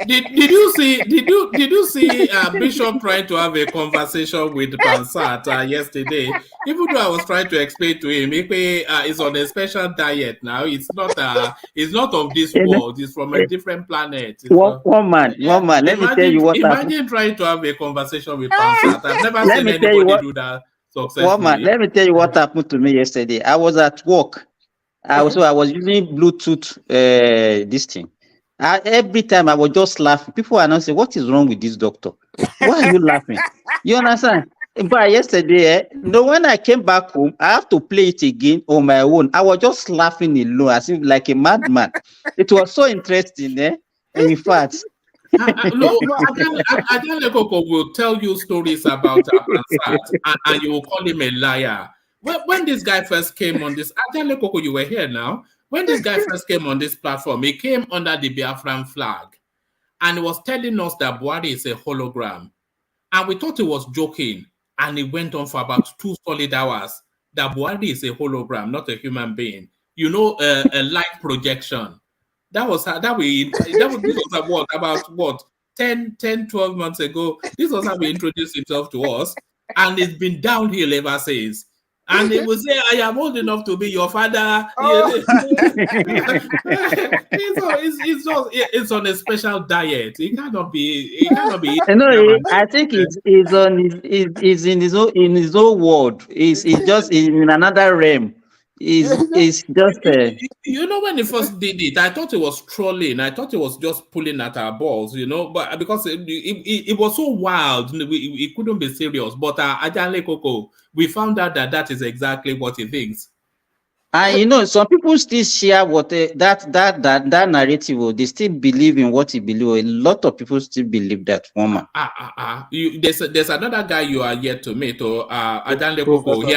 Did you see Bishop trying to have a conversation with Pansat yesterday? Even though I was trying to explain to him, he's on a special diet now. It's not of this world. It's from a different planet. One man. Let me tell you what happened. Imagine trying to have a conversation with Pansat. I've never seen anybody do that successfully. One man. Let me tell you what happened to me yesterday. I was at work. I was using Bluetooth this thing. Every time I was just laughing. People are not saying, "What is wrong with this doctor? Why are you laughing?" You understand? But yesterday, when I came back home, I have to play it again on my own. I was just laughing alone, as if like a madman. It was so interesting, in fact. Adele Koko will tell you stories about Pansat, and you will call him a liar. When this guy first came on this, Adele Koko, you were here now. When this guy first came on this platform, he came under the Biafran flag and was telling us that Buhari is a hologram. And we thought he was joking. And it went on for about 2 solid hours. That Buhari is a hologram, not a human being. You know, a light projection. This was about 10, 12 months ago. This was how he introduced himself to us. And it's been downhill ever since. And they will say, I am old enough to be your father. Oh. It's on a special diet. It cannot be. No, I think it's in his own world. It's just in another realm. It's just you know, when he first did it, I thought it was trolling. I thought it was just pulling at our balls, you know, but because it was so wild, it couldn't be serious. But Ajale Koko, we found out that is exactly what he thinks. And you know, some people still share what that narrative. They still believe in what he believes. A lot of people still believe that woman. There's another guy you are yet to meet, or Ajale Koko. He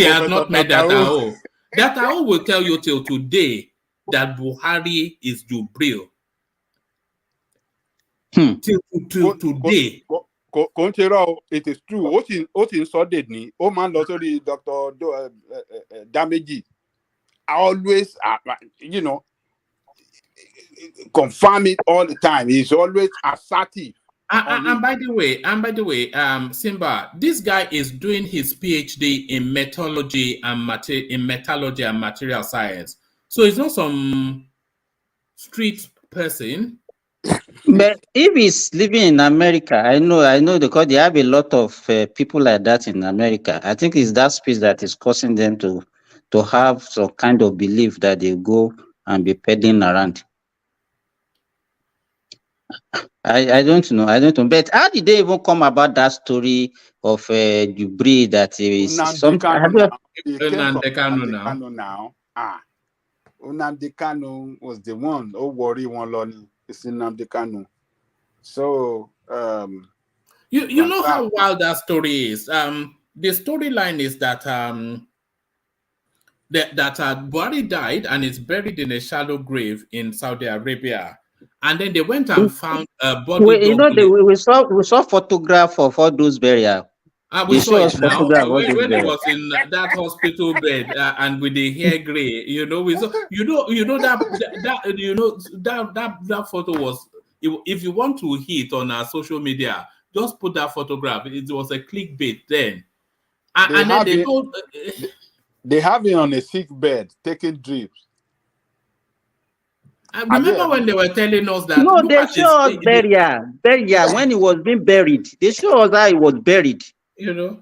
has not met Datao. Datao will tell you till today that Buhari is Jubril. Till today. It is true. What in Sunday ni? Oh man, sorry, Dr. Dameji. Always, you know, confirm it all the time. He's always assertive. And by the way, Simba, this guy is doing his PhD in metallurgy and material science. So he's not some street person. But if he's living in America, I know because they have a lot of people like that in America. I think it's that space that is causing them to have some kind of belief that they go and be peddling around. I don't know. But how did they even come about that story of Jubril that is something? Nnamdi Kanu was the one. Oh, worry one lonely. It's Nnamdi Kanu. So you know how wild that story is. The storyline is that Buhari died and is buried in a shallow grave in Saudi Arabia, and then they went and found a body. We saw photograph of all those burial. We saw it now when he was in that hospital bed and with the hair gray. You know, we saw. That photo was. If you want to hit on our social media, just put that photograph. It was a clickbait then. They have him on a sick bed taking drips. I remember when they were telling us that. No, they showed us burial when he was being buried. They showed us how he was buried. You know.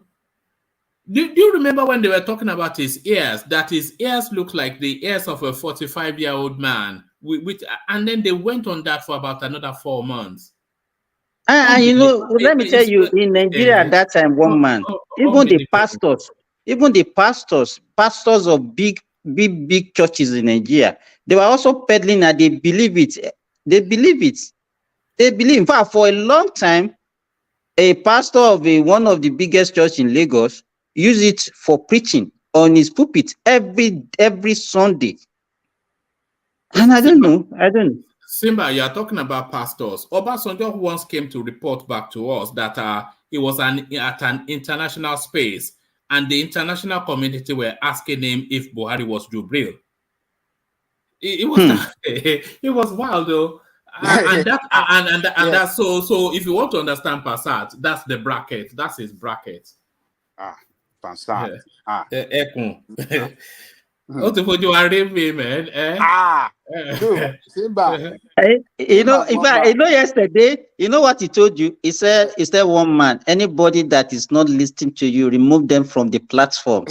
Do you remember when they were talking about his ears? That his ears look like the ears of a 45-year-old man. And then they went on that for about another 4 months. And you know, let me tell you, in Nigeria at that time, even the pastors of big churches in Nigeria, they were also peddling and they believe it. In fact, for a long time, a pastor of one of the biggest churches in Lagos used it for preaching on his pulpit every Sunday. And I don't know. Simba, you are talking about pastors. Obasanjo once came to report back to us that he was at an international space, and the international community were asking him if Buhari was Jubril. It was wild though. That's so if you want to understand Passat, that's the bracket. That's his bracket. Passat. What if you are raving, man? Simba. You know yesterday, you know what he told you? He said one man, anybody that is not listening to you, remove them from the platform.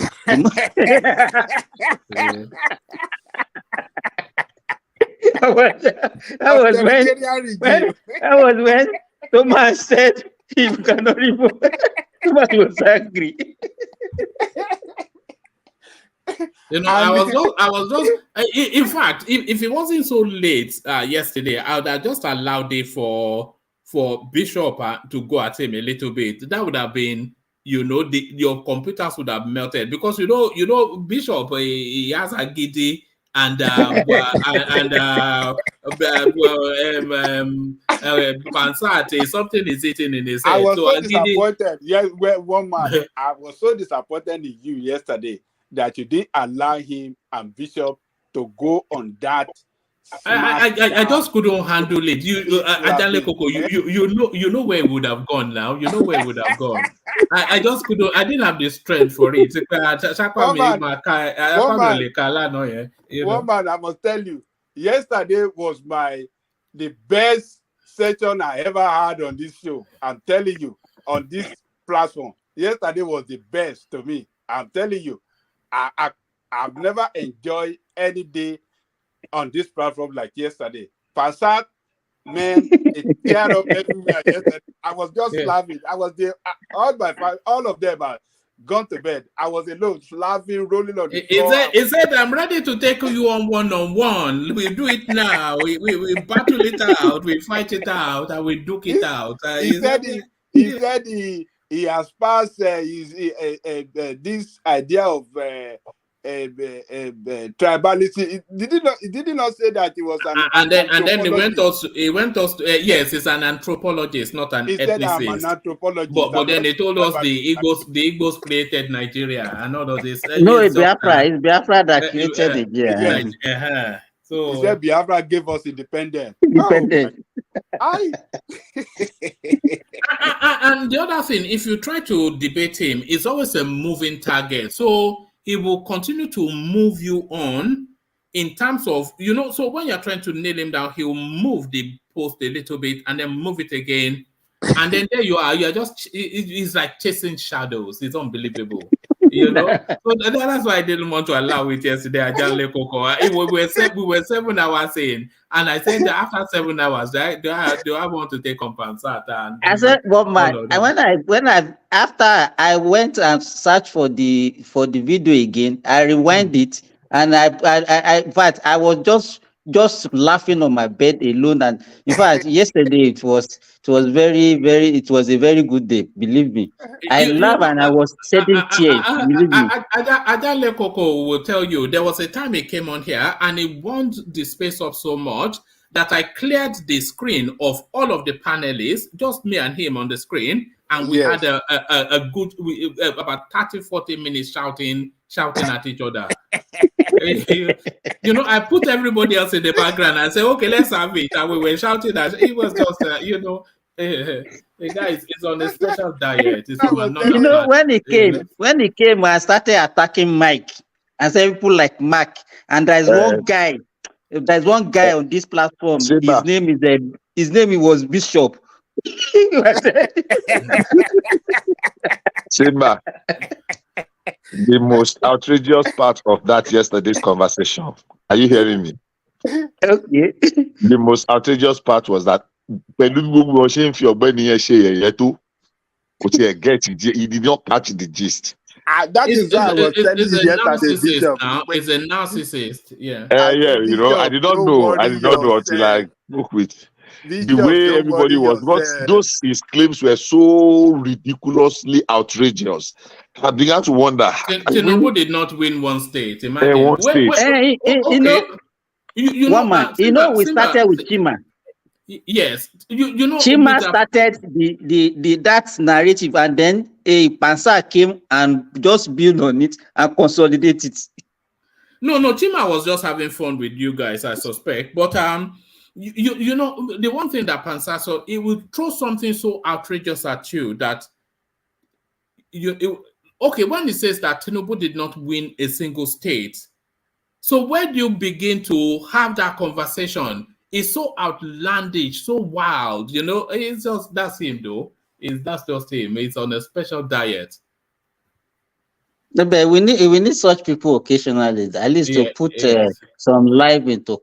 That was when Thomas said you cannot remove. Thomas was angry. You know, I was just in fact, if it wasn't so late yesterday, I would have just allowed it for Bishop to go at him a little bit. That would have been, you know, your computers would have melted because you know Bishop he has a giddy Pansate, something is eating in his head. I was so disappointed. Yes, one man. I was so disappointed in you yesterday that you didn't allow him and Bishop to go on that. I just couldn't handle it. You know where it would have gone now. You know where it would have gone. I just couldn't. I didn't have the strength for it. One man, I must tell you, yesterday was the best session I ever had on this show. I'm telling you, on this platform. Yesterday was the best to me. I'm telling you, I've never enjoyed any day on this platform like yesterday. Passat, man, it teared up everywhere yesterday. I was just laughing. I was there. All of them are gone to bed. I was alone, laughing, rolling on the floor. He said, I'm ready to take you on one-on-one. We do it now. We battle it out. We fight it out, and we duke it out. He said he has passed this idea of tribalism. He did not say that he was an and then he went us to yes, it's an anthropologist, not an ethnicist. Said I'm an anthropologist. But then they told us the Igbos created Nigeria and all of this. No, it's Biafra that created Nigeria. So he said Biafra gave us independence. And the other thing, if you try to debate him, it's always a moving target. So he will continue to move you on in terms of, so when you're trying to nail him down, he'll move the post a little bit and then move it again. And then there you are. You're just, it's like chasing shadows. It's unbelievable. So that's why I didn't want to allow it yesterday. We were 7 hours in, and I said that after 7 hours, do I want to take compensata? I said, well, man, after I went and searched for the video again, I rewind it, and I was just laughing on my bed alone. And in fact, yesterday it was a very good day. Believe me, I laughed and I was shedding tears. Believe me. Adale Koko will tell you there was a time he came on here and he wound the space up so much that I cleared the screen of all of the panelists, just me and him on the screen, and we had a good about 30-40 minutes shouting at each other. I put everybody else in the background and say, okay, let's have it. And we were shouting at it. Was just, the guy is on a special diet. When he came, I started attacking Mike and said people like Mark. And there's one guy on this platform. His name was Bishop. Simba. The most outrageous part of that yesterday's conversation. Are you hearing me? Okay. The most outrageous part was that he did not catch the gist. That is why I was telling you yesterday. It's a narcissist. Yeah. I did not know until I spoke with the way everybody was. Those his claims were so ridiculously outrageous. I began to wonder. TINUBU did not win one state. Imagine. One state. We started with Chima. Yes, Chima started that narrative, and then a Pansa came and just built on it and consolidated it. No, Chima was just having fun with you guys, I suspect. But the one thing that Pansa saw, it would throw something so outrageous at you that when it says that TINUBU did not win a single state, so where do you begin to have that conversation? It's so outlandish, so wild, It's just that's him, though. That's just him. It's on a special diet. No, but we need such people occasionally, at least to put some life into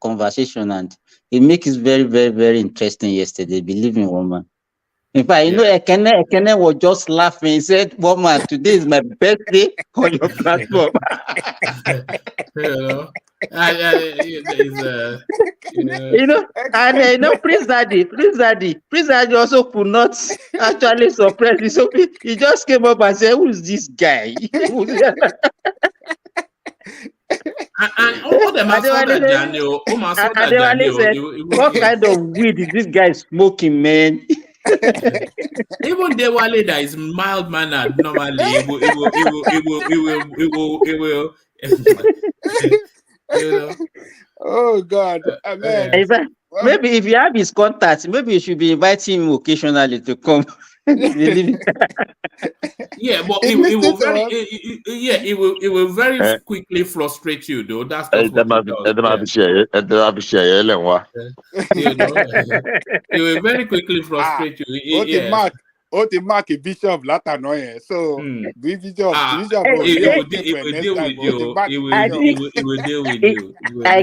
conversation, and it makes it very, very, very interesting yesterday. Believe me, woman. In fact, Ekene was just laughing. He said, "Woman, today is my birthday on your platform." Prince Daddy also could not actually suppress it. So he just came up and said, "Who's this guy?" And all them are so that Daniel, what kind of weed is this guy smoking, man? Even the Wale that is mild mannered normally, it will. You know. Oh God, man. Maybe if you have his contacts, maybe you should be inviting him occasionally to come. Yeah, but it will very quickly frustrate you, though. That's just what it does. You know, it will very quickly frustrate you. Mark a bishop Latanoye. So bishop it will deal with you. I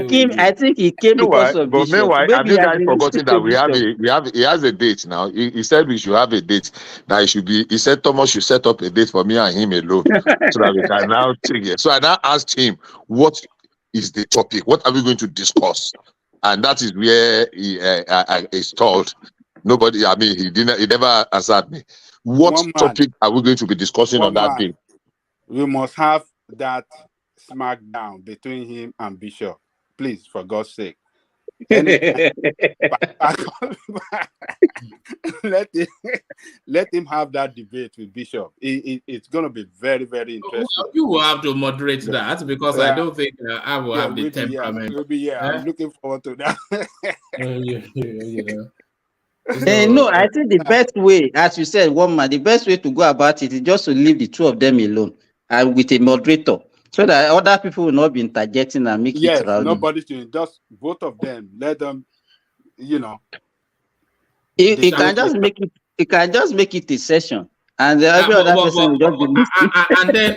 think he came because of but bishop. meanwhile, have you guys forgotten that he has a date now? He said we should have a date. Now he said Thomas should set up a date for me and him alone so that we can now take it. So I now asked him, what is the topic? What are we going to discuss? And that is where he stalled. Nobody, I mean, he never answered me. What topic are we going to be discussing on that day? We must have that smackdown between him and Bishop. Please, for God's sake. Let him have that debate with Bishop. It's going to be very, very interesting. You will have to moderate that because I don't think I will have the temperament. I'm looking forward to that. No, I think the best way, as you said, the best way to go about it is just to leave the two of them alone and with a moderator, so that other people will not be interjecting and make it rowdy. Nobody should, just both of them. Let them, He can just make it. He can just make it a session, and every other person will just be listening.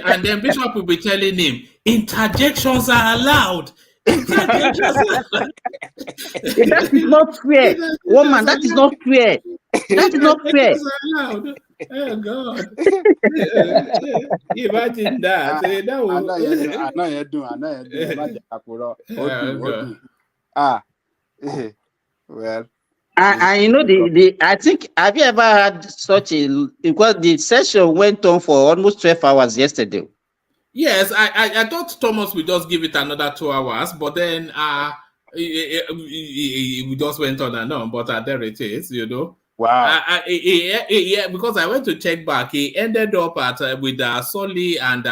And then Bishop will be telling him interjections are allowed. That is not fair, woman. That is not fair. That is not fair. Oh God! Imagine that. Well. And you know I think, have you ever had such because the session went on for almost 12 hours yesterday. Yes, I thought Thomas would just give it another 2 hours, but then we just went on and on. But there it is, Wow. Yeah, because I went to check back. He ended up with Soli and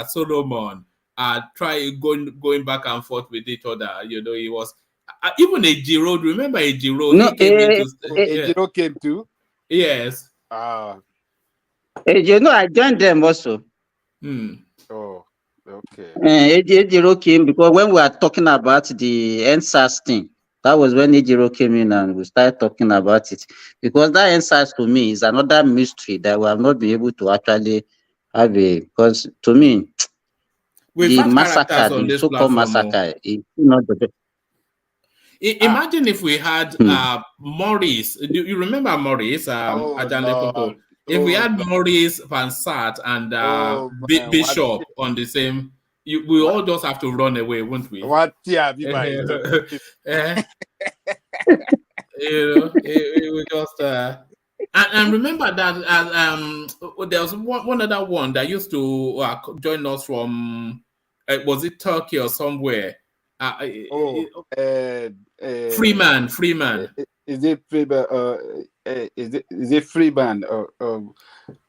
Solomon going back and forth with each other. He was even Ejiro. Remember Ejiro? No, Ejiro came too. Yes. Ah. I joined them also. Oh, okay. Ejiro came because when we were talking about the NSAS thing, that was when Ejiro came in and we started talking about it. Because that NSAS to me is another mystery that we have not been able to actually have because to me, the massacre, the so-called massacre, is not the best. Imagine if we had Maurice. Do you remember Maurice? If we had Maurice, Van Sart, and Bishop on the same, we all just have to run away, won't we? What? Yeah, it was just. And remember that there was one other one that used to join us from. Was it Turkey or somewhere? Freeman. Is it Freeman? Is it Freeman?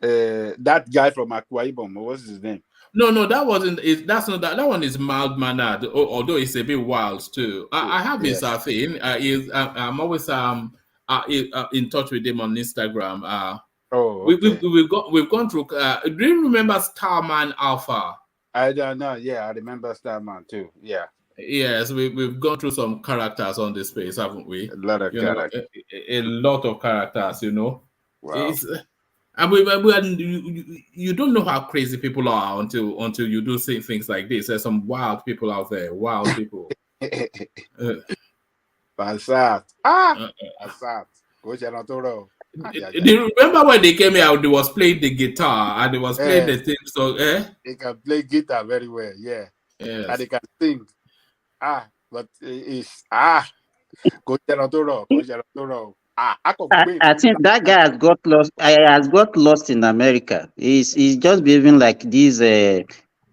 That guy from Akwa Ibom. What's his name? No, that wasn't. That's not that. That one is mild mannered, although it's a bit wild too. I have his thing. I'm always in touch with him on Instagram. We've gone through. Do you remember Starman Alpha? I don't know. Yeah, I remember Starman too. Yeah. Yes, we've gone through some characters on this space, haven't we? A lot of characters. A lot of characters, Wow. And you don't know how crazy people are until you do say things like this. There's some wild people out there. Wild people. Passat. Passat. Do you remember when they came out? They was playing the guitar and they was playing the thing. So they can play guitar very well. Yeah. Yes. And they can sing. But it's I think that guy has got lost. Has got lost in America. He's just behaving like these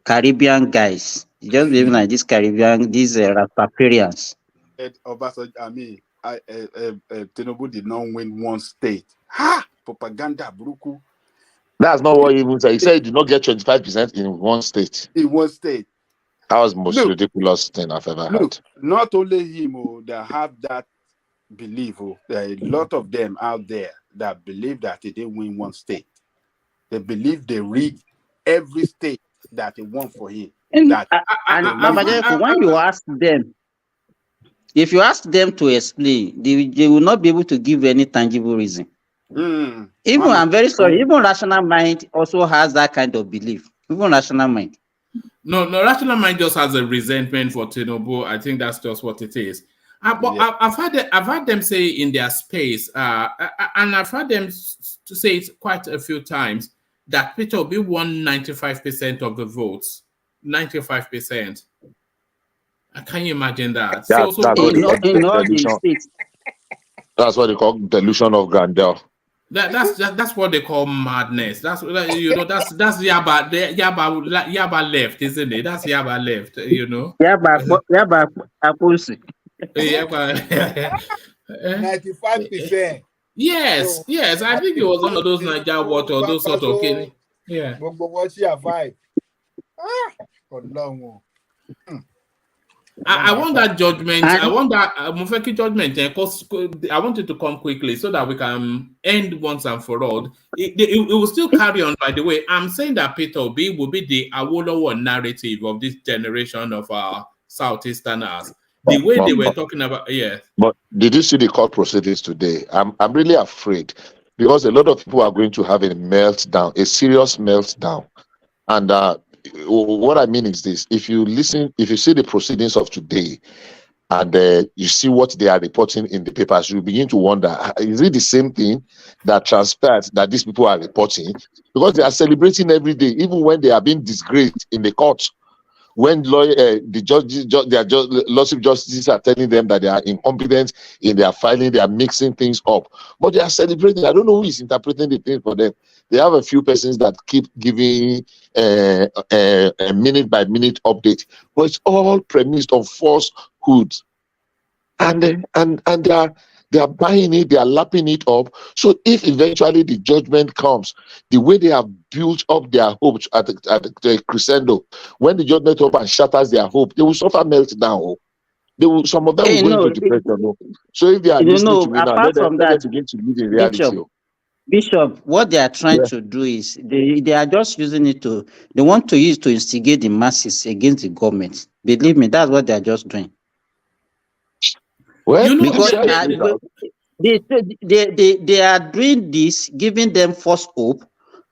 Caribbean guys. You just believe like this Caribbean, these Rastafarians. Tinubu did not win one state. Ha! Propaganda, Bruku. That's not what he even said. He said he did not get 25% in one state. In one state. That was the most ridiculous thing I've ever heard. Not only him that have that belief. There are a lot of them out there that believe that they didn't win one state. They believe they read every state that they won for him. And when you ask them, if you ask them to explain, they will not be able to give any tangible reason. Even I'm very sorry, even rational mind also has that kind of belief. Even rational mind. No, rational mind just has a resentment for Tinubu. I think that's just what it is. But I've heard them say in their space, and I've heard them to say it quite a few times, that Peter Obi won 95% of the votes. 95%. Can you imagine that? That's what they call delusion of grandeur. That's what they call madness. That's Yaba left, isn't it? That's Yaba left, Yaba Apusi. 95%. Yes, yes. I think it was one of those Niger water or those sort of killing. Yeah. I want that judgment. I want that Mufeki judgment. Because I want it to come quickly so that we can end once and for all. It will still carry on. By the way, I'm saying that Peter Obi will be the Awolowo narrative of this generation of our Southeasterners. The way they were talking about, yeah. But did you see the court proceedings today? I'm really afraid because a lot of people are going to have a meltdown, a serious meltdown. And what I mean is this: if you see the proceedings of today, and you see what they are reporting in the papers, you begin to wonder: is it the same thing that transpired that these people are reporting? Because they are celebrating every day, even when they are being disgraced in the court. When lawsuit justices are telling them that they are incompetent in their filing, they are mixing things up. But they are celebrating. I don't know who is interpreting the thing for them. They have a few persons that keep giving a minute-by-minute update. But it's all premised on falsehood. And they are buying it, they are lapping it up. So if eventually the judgment comes, the way they have built up their hopes at the crescendo, when the judgment up and shatters their hope, they will suffer meltdown. Some of them will go into depression. So if they are listening to me now, let them begin to live in reality. Bishop, what they are trying to do is they are just using it they want to use to instigate the masses against the government. Believe me, that's what they are just doing. Well, because they are doing this, giving them false hope,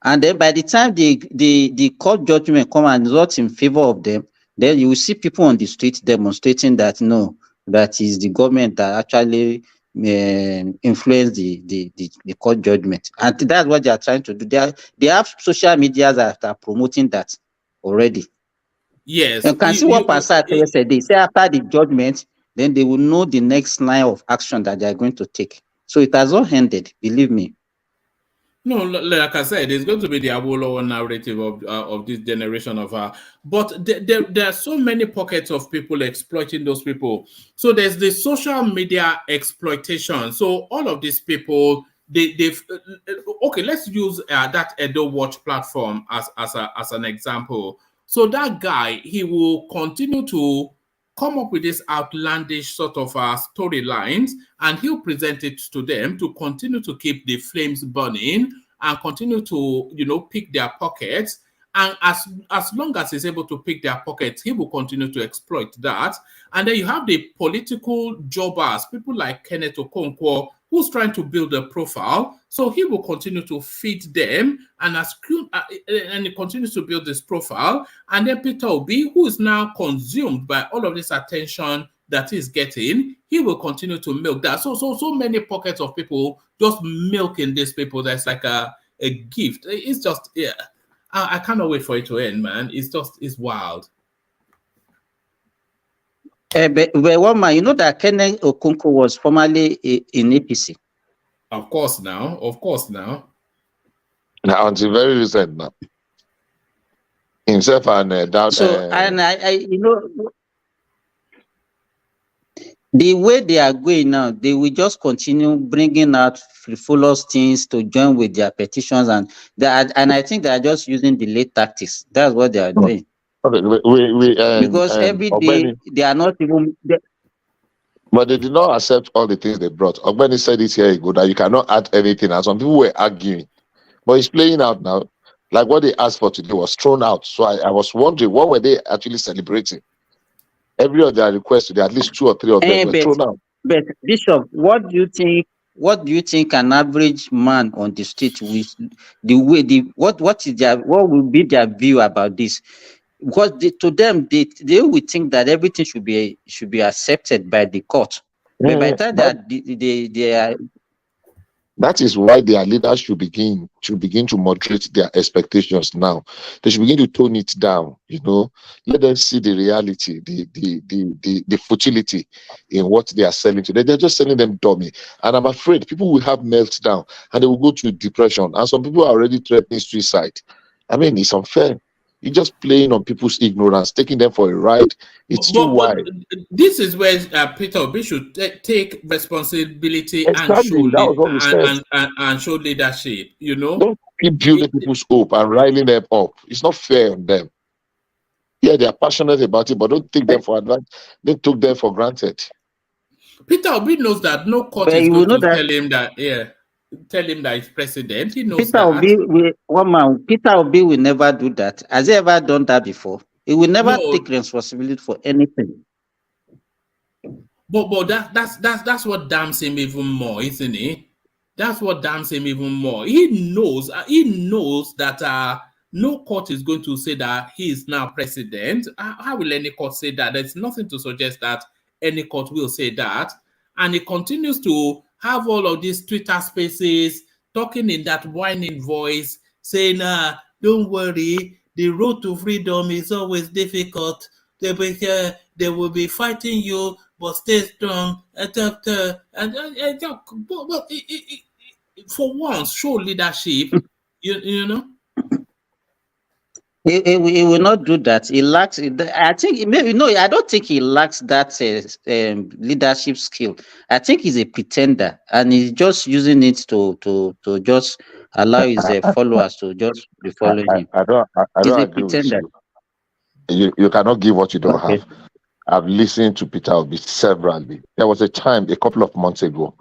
and then by the time the court judgment come and result in favor of them, then you will see people on the street demonstrating that no, that is the government that actually influenced the court judgment, and that's what they are trying to do. They have social media that are promoting that already. Yes, you can see what Pastor said. They say after the judgment, then they will know the next line of action that they are going to take. So it has all ended, believe me. No, like I said, it's going to be the Awolowo narrative of this generation of but there are so many pockets of people exploiting those people. So there's the social media exploitation. So all of these people, they've okay, let's use that Edo Watch platform as an example. So that guy, he will continue to come up with this outlandish sort of storylines, and he'll present it to them to continue to keep the flames burning and continue to, pick their pockets. And as long as he's able to pick their pockets, he will continue to exploit that. And then you have the political jobbers, people like Kenneth Okonkwo, who's trying to build a profile. So he will continue to feed them, and he continues to build this profile. And then Peter Obi, who is now consumed by all of this attention that he's getting, he will continue to milk that. So many pockets of people just milking these people. That's like a gift. It's just, yeah. I cannot wait for it to end, man. It's wild. But one man, that Kenneth Okonkwo was formerly in APC. Of course now. Now, until very recent now. himself and that. So, and I, you know, the way they are going now, they will just continue bringing out frivolous things to join with their petitions, and I think they are just using delay tactics. That's what they are doing. Okay, because every day they are not even. But they did not accept all the things they brought. Ogbeni said it here ago that you cannot add anything, and some people were arguing. But it's playing out now. Like what they asked for today was thrown out. So I was wondering, what were they actually celebrating? Every of their requests today, at least 2 or 3 of them were thrown out. But Bishop, what do you think? What do you think an average man on the street with the way what will be their view about this? Because to them, they will think that everything should be accepted by the court. But by the time they are. That is why their leaders should begin to moderate their expectations now. They should begin to tone it down. You know, let them see the reality, the futility in what they are selling today. They're just selling them dummy, and I'm afraid people will have meltdown and they will go to depression. And some people are already threatening suicide. I mean, it's unfair. You're just playing on people's ignorance, taking them for a ride. It's too wide. This is where Peter Obi should take responsibility exactly. and show leadership. You know, don't keep building people's hope and riling them up. It's not fair on them. Yeah, they are passionate about it, but don't take them for advantage. Don't take them for granted. Peter Obi knows that no court is going to tell him that. Yeah. Tell him that he's president. He knows Peter Obi will never do that. Has he ever done that before? He will never take responsibility for anything. But that's what damns him even more, isn't it? That's what damns him even more. He knows that no court is going to say that he is now president. How will any court say that? There's nothing to suggest that any court will say that. And he continues to have all of these Twitter spaces, talking in that whining voice, saying, don't worry, the road to freedom is always difficult. They will be fighting you, but stay strong. For once, show leadership, you know. He will not do that. He lacks. I think maybe no. I don't think he lacks that leadership skill. I think he's a pretender, and he's just using it to just allow his followers to just be following him. I don't agree with you. You cannot give what you don't have. I've listened to Peter Obi severally. There was a time a couple of months ago,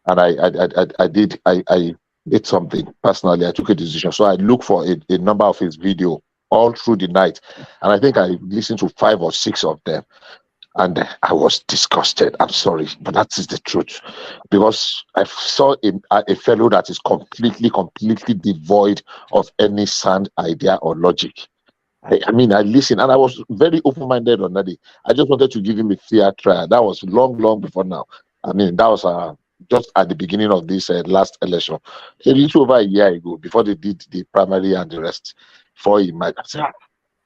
and I did something personally. I took a decision, so I looked for a number of his videos all through the night, and I think I listened to 5 or 6 of them, and I was disgusted. I'm sorry, but that is the truth, because I saw a fellow that is completely devoid of any sound idea or logic. I mean, I listened, and I was very open-minded on that day. I just wanted to give him a fair trial. That was long before now. I mean, that was just at the beginning of this last election, a little over a year ago, before they did the primary and the rest. Before he might say,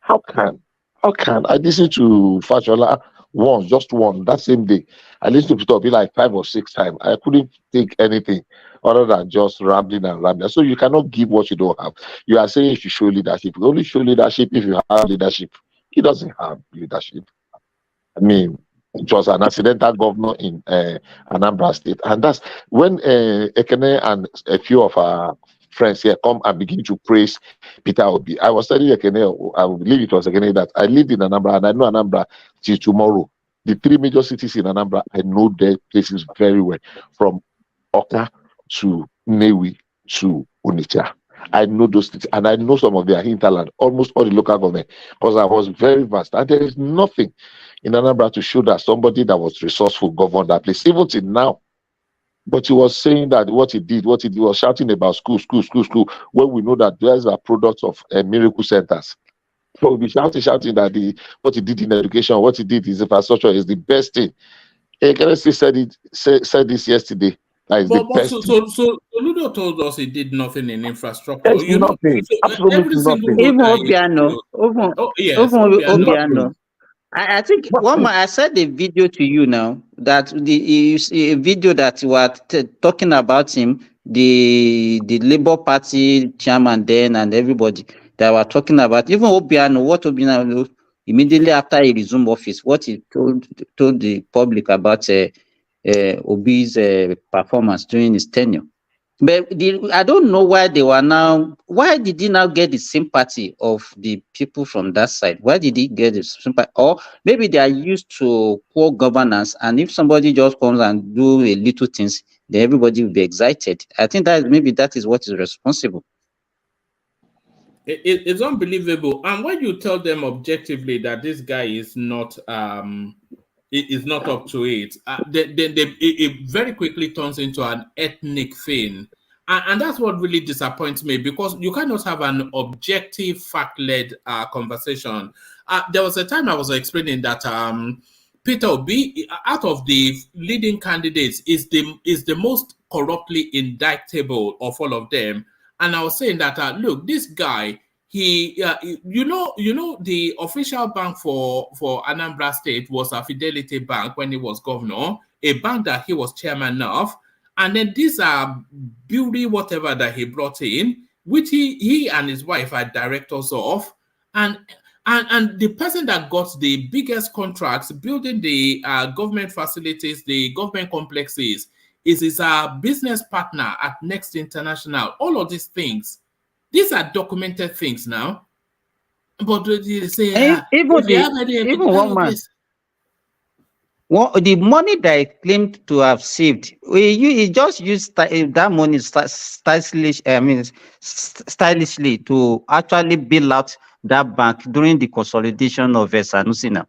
how can I listened to Fashola just one that same day? I listened to Peter Obi like 5 or 6 times. I couldn't take anything other than just rambling. So you cannot give what you don't have. You are saying if you show leadership, you only show leadership if you have leadership. He doesn't have leadership. I mean, it was an accidental governor in Anambra State, and that's when Ekene and a few of our friends here come and begin to praise Peter Obi. I was telling Ekene, I believe it was Ekene, that I lived in Anambra and I know Anambra till tomorrow. The 3 major cities in Anambra, I know their places very well, from Oka to Newi to Onitsha. I know those cities, and I know some of their hinterland, almost all the local government, because I was very vast, and there is nothing in Anambra to show that somebody that was resourceful governed that place, even till now. But he was saying that what he did was shouting about school, when we know that those are products of miracle centers. So we'll be shouting that what he did in education, what he did in infrastructure is the best thing. Kennedy said this yesterday. So Ludo told us he did nothing in infrastructure. It's nothing. Absolutely nothing. Even Obiano. Obiano. I think I said a video to you now that a video that you were talking about him, the Labour Party chairman then and everybody. They were talking about even Obiano, what Obiano immediately after he resumed office, what he told the public about OBI'S performance during his tenure. But I don't know why they were now. Why did he now get the sympathy of the people from that side? Why did he get the sympathy? Or maybe they are used to poor governance, and if somebody just comes and do a little things, then everybody will be excited. I think that maybe that is what is responsible. It's unbelievable. And when you tell them objectively that this guy is not up to it, it very quickly turns into an ethnic thing. And that's what really disappoints me, because you cannot have an objective, fact-led conversation. There was a time I was explaining that Peter Obi, out of the leading candidates, is the most corruptly indictable of all of them. And I was saying that, look, this guy, you know, the official bank for Anambra State was a Fidelity Bank when he was governor, a bank that he was chairman of. And then these are beauty, whatever that he brought in, which he and his wife are directors of. And the person that got the biggest contracts building the government facilities, the government complexes, is his business partner at Next International. All of these things, these are documented things now. But they say, even one man. Well, the money that he claimed to have saved, he just used that money stylishly to actually bail out that bank during the consolidation of Sanusi now.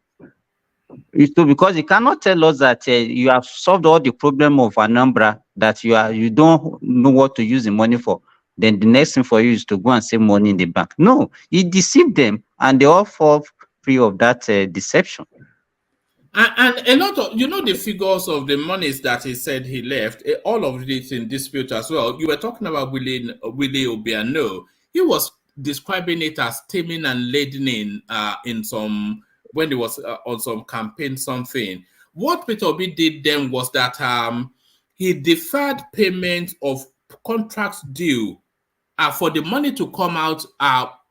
Because you cannot tell us that you have solved all the problem of Anambra, that you don't know what to use the money for. Then the next thing for you is to go and save money in the bank. No, he deceived them, and they all fall free of that deception. And a lot of, the figures of the monies that he said he left, all of this in dispute as well. You were talking about Willie Obiano. He was describing it as steaming and laden in some, when he was on some campaign something. What Peter Obi did then was that he deferred payment of contracts due for the money to come out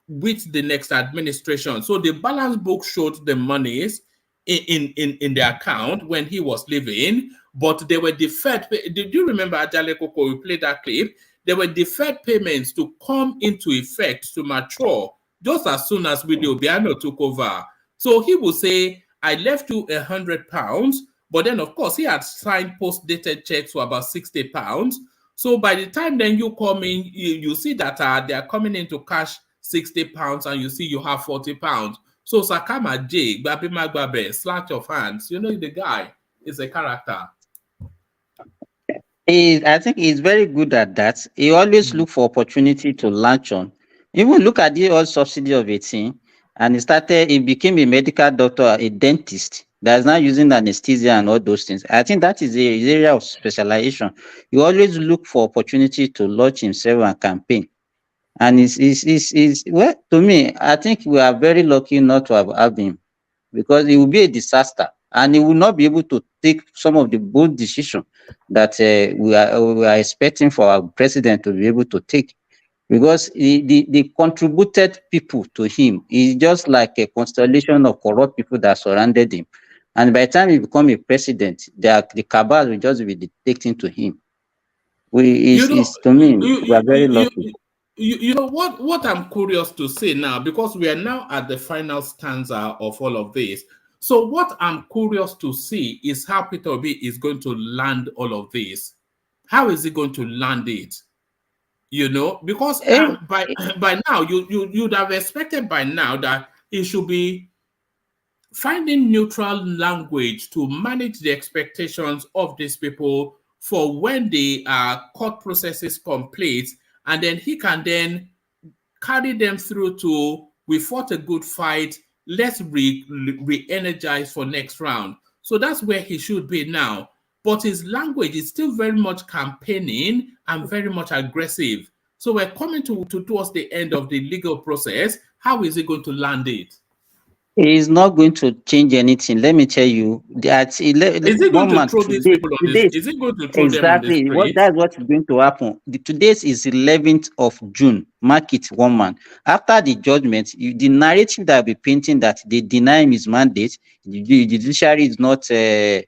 with the next administration. So the balance book showed the monies in the account when he was leaving, but they were deferred. Did you remember Ajale Koko? We played that clip. There were deferred payments to come into effect, to mature, just as soon as Willie Obiano took over. So he would say, I left you £100, but then of course he had signed post-dated checks for about £60. So by the time then you come in, you see that they are coming in to cash £60, and you see you have £40. So Sakama J, Babi Magbabe, slack of hands. You know the guy is a character. I think he's very good at that. He always look for opportunity to launch on. Even look at the old subsidy of 18, and he became a medical doctor, a dentist that's now using anesthesia and all those things. I think that is his area of specialization. He always look for opportunity to launch himself and campaign. And well, to me, I think we are very lucky not to have him, because it will be a disaster, and he will not be able to take some of the bold decisions that we are expecting for our president to be able to take, because the contributed people to him is just like a constellation of corrupt people that surrounded him. And by the time he become a president, the cabal will just be dictating to him. To me, we are very lucky. You know what I'm curious to say now, because we are now at the final stanza of all of this. So what I'm curious to see is how Peter Obi is going to land all of this. How is he going to land it? Because by now you'd have expected by now that he should be finding neutral language to manage the expectations of these people for when the court process is complete. And then he can then carry them through to, we fought a good fight, let's re-energize for next round. So that's where he should be now. But his language is still very much campaigning and very much aggressive. So we're coming towards the end of the legal process. How is he going to land it? It is not going to change anything. Let me tell you. That is it going to throw these people on today, is it going to throw them on the exactly street? that's what is going to happen. Today's is 11th of June. Mark it, one man. After the judgment, the narrative that will be painting that they deny him his mandate, the judiciary is not, they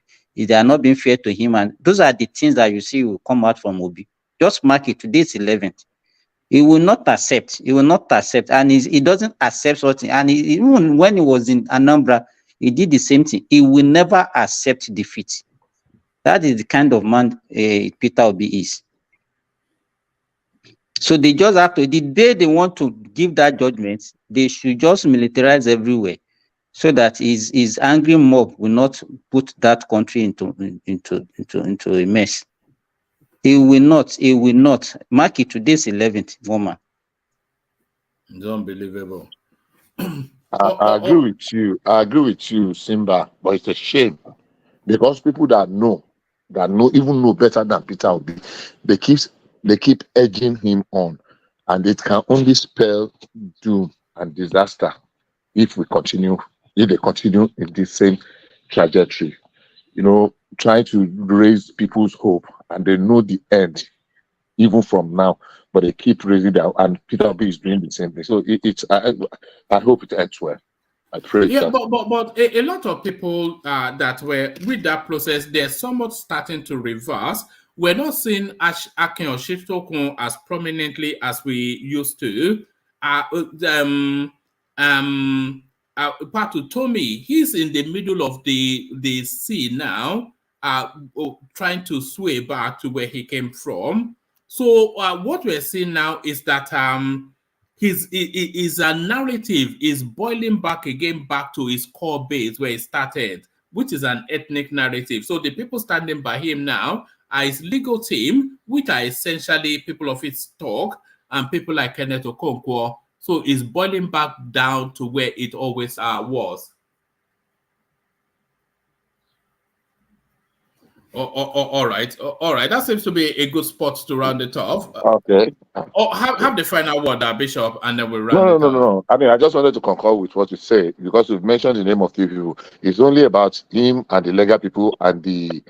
are not being fair to him, and those are the things that you see will come out from Obi. Just mark it. Today's 11th. He will not accept. He will not accept, and he doesn't accept something. And even when he was in Anambra, he did the same thing. He will never accept defeat. That is the kind of man Peter Obi is. So they just have to, the day they want to give that judgment, they should just militarize everywhere, so that his angry mob will not put that country into a mess. He will not. He will not. Mark it. Today's 11th, woman. It's unbelievable. I agree with you. I agree with you, Simba. But it's a shame because people that even know better than Peter Obi, they keep edging him on, and it can only spell doom and disaster if they continue in the same trajectory. You know, trying to raise people's hope, and they know the end even from now, but they keep raising that, and Peter Obi is doing the same thing. So I hope it ends well. I pray. Yeah, but a lot of people that were with that process, they're somewhat starting to reverse. We're not seeing Akin Oshitokun as prominently as we used to. Patu Tommy, he's in the middle of the sea now, trying to sway back to where he came from. So what we're seeing now is that his narrative is boiling back to his core base where he started, which is an ethnic narrative. So the people standing by him now are his legal team, which are essentially people of his talk and people like Kenneth Okonkwo. So it's boiling back down to where it always was. All right. That seems to be a good spot to round it off. Okay. Have the final word, Bishop, and then we'll round it off. No. I mean, I just wanted to concur with what you say because we've mentioned the name of the people. It's only about him and the legal people and the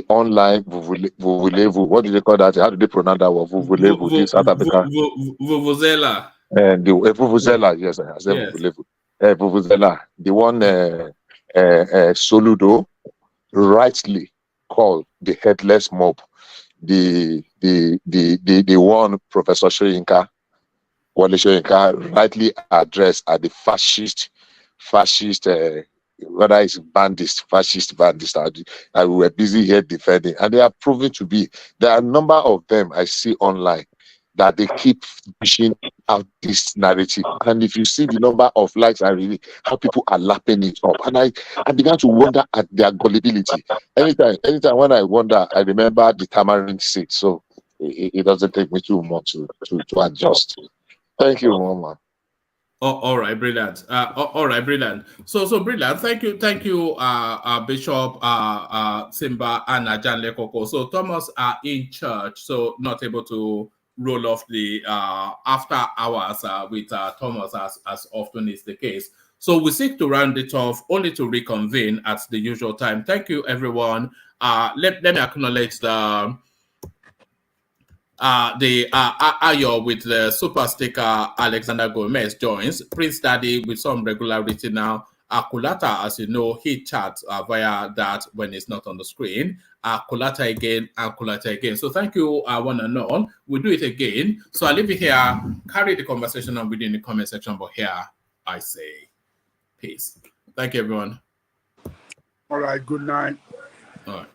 online vuvulevu. What do they call that? How do they pronounce that word? Vuvulevu, this South Africa. Vuvuzela. And the Vuvuzela, yes, I said vuvulevu. Vuvuzela, the one Soludo rightly called the headless mob, the one Professor Wale Soyinka rightly addressed as the fascist, whether it's fascist bandits, and we were busy here defending, and they are proven to be. There are a number of them I see online that they keep pushing out this narrative, and if you see the number of likes, how people are lapping it up, and I began to wonder at their gullibility. Anytime when I wonder, I remember the tamarind seed, so it doesn't take me too much to adjust. Thank you, Mama. All right, brilliant. All right, brilliant. So brilliant. Thank you, Bishop, Simba, and Jan Lekoko. So Thomas are in church, so not able to roll off the after hours with Thomas as often is the case. So we seek to round it off, only to reconvene at the usual time. Thank you, everyone. Let me acknowledge the Ayo with the super sticker. Alexander Gomez joins. Prince Daddy with some regularity now. Kulata, as you know, he chats via that when it's not on the screen. Kulata again and Kulata again. So thank you, one and all. We'll do it again. So I'll leave it here. Carry the conversation on within the comment section. But here I say peace. Thank you, everyone. All right. Good night. All right.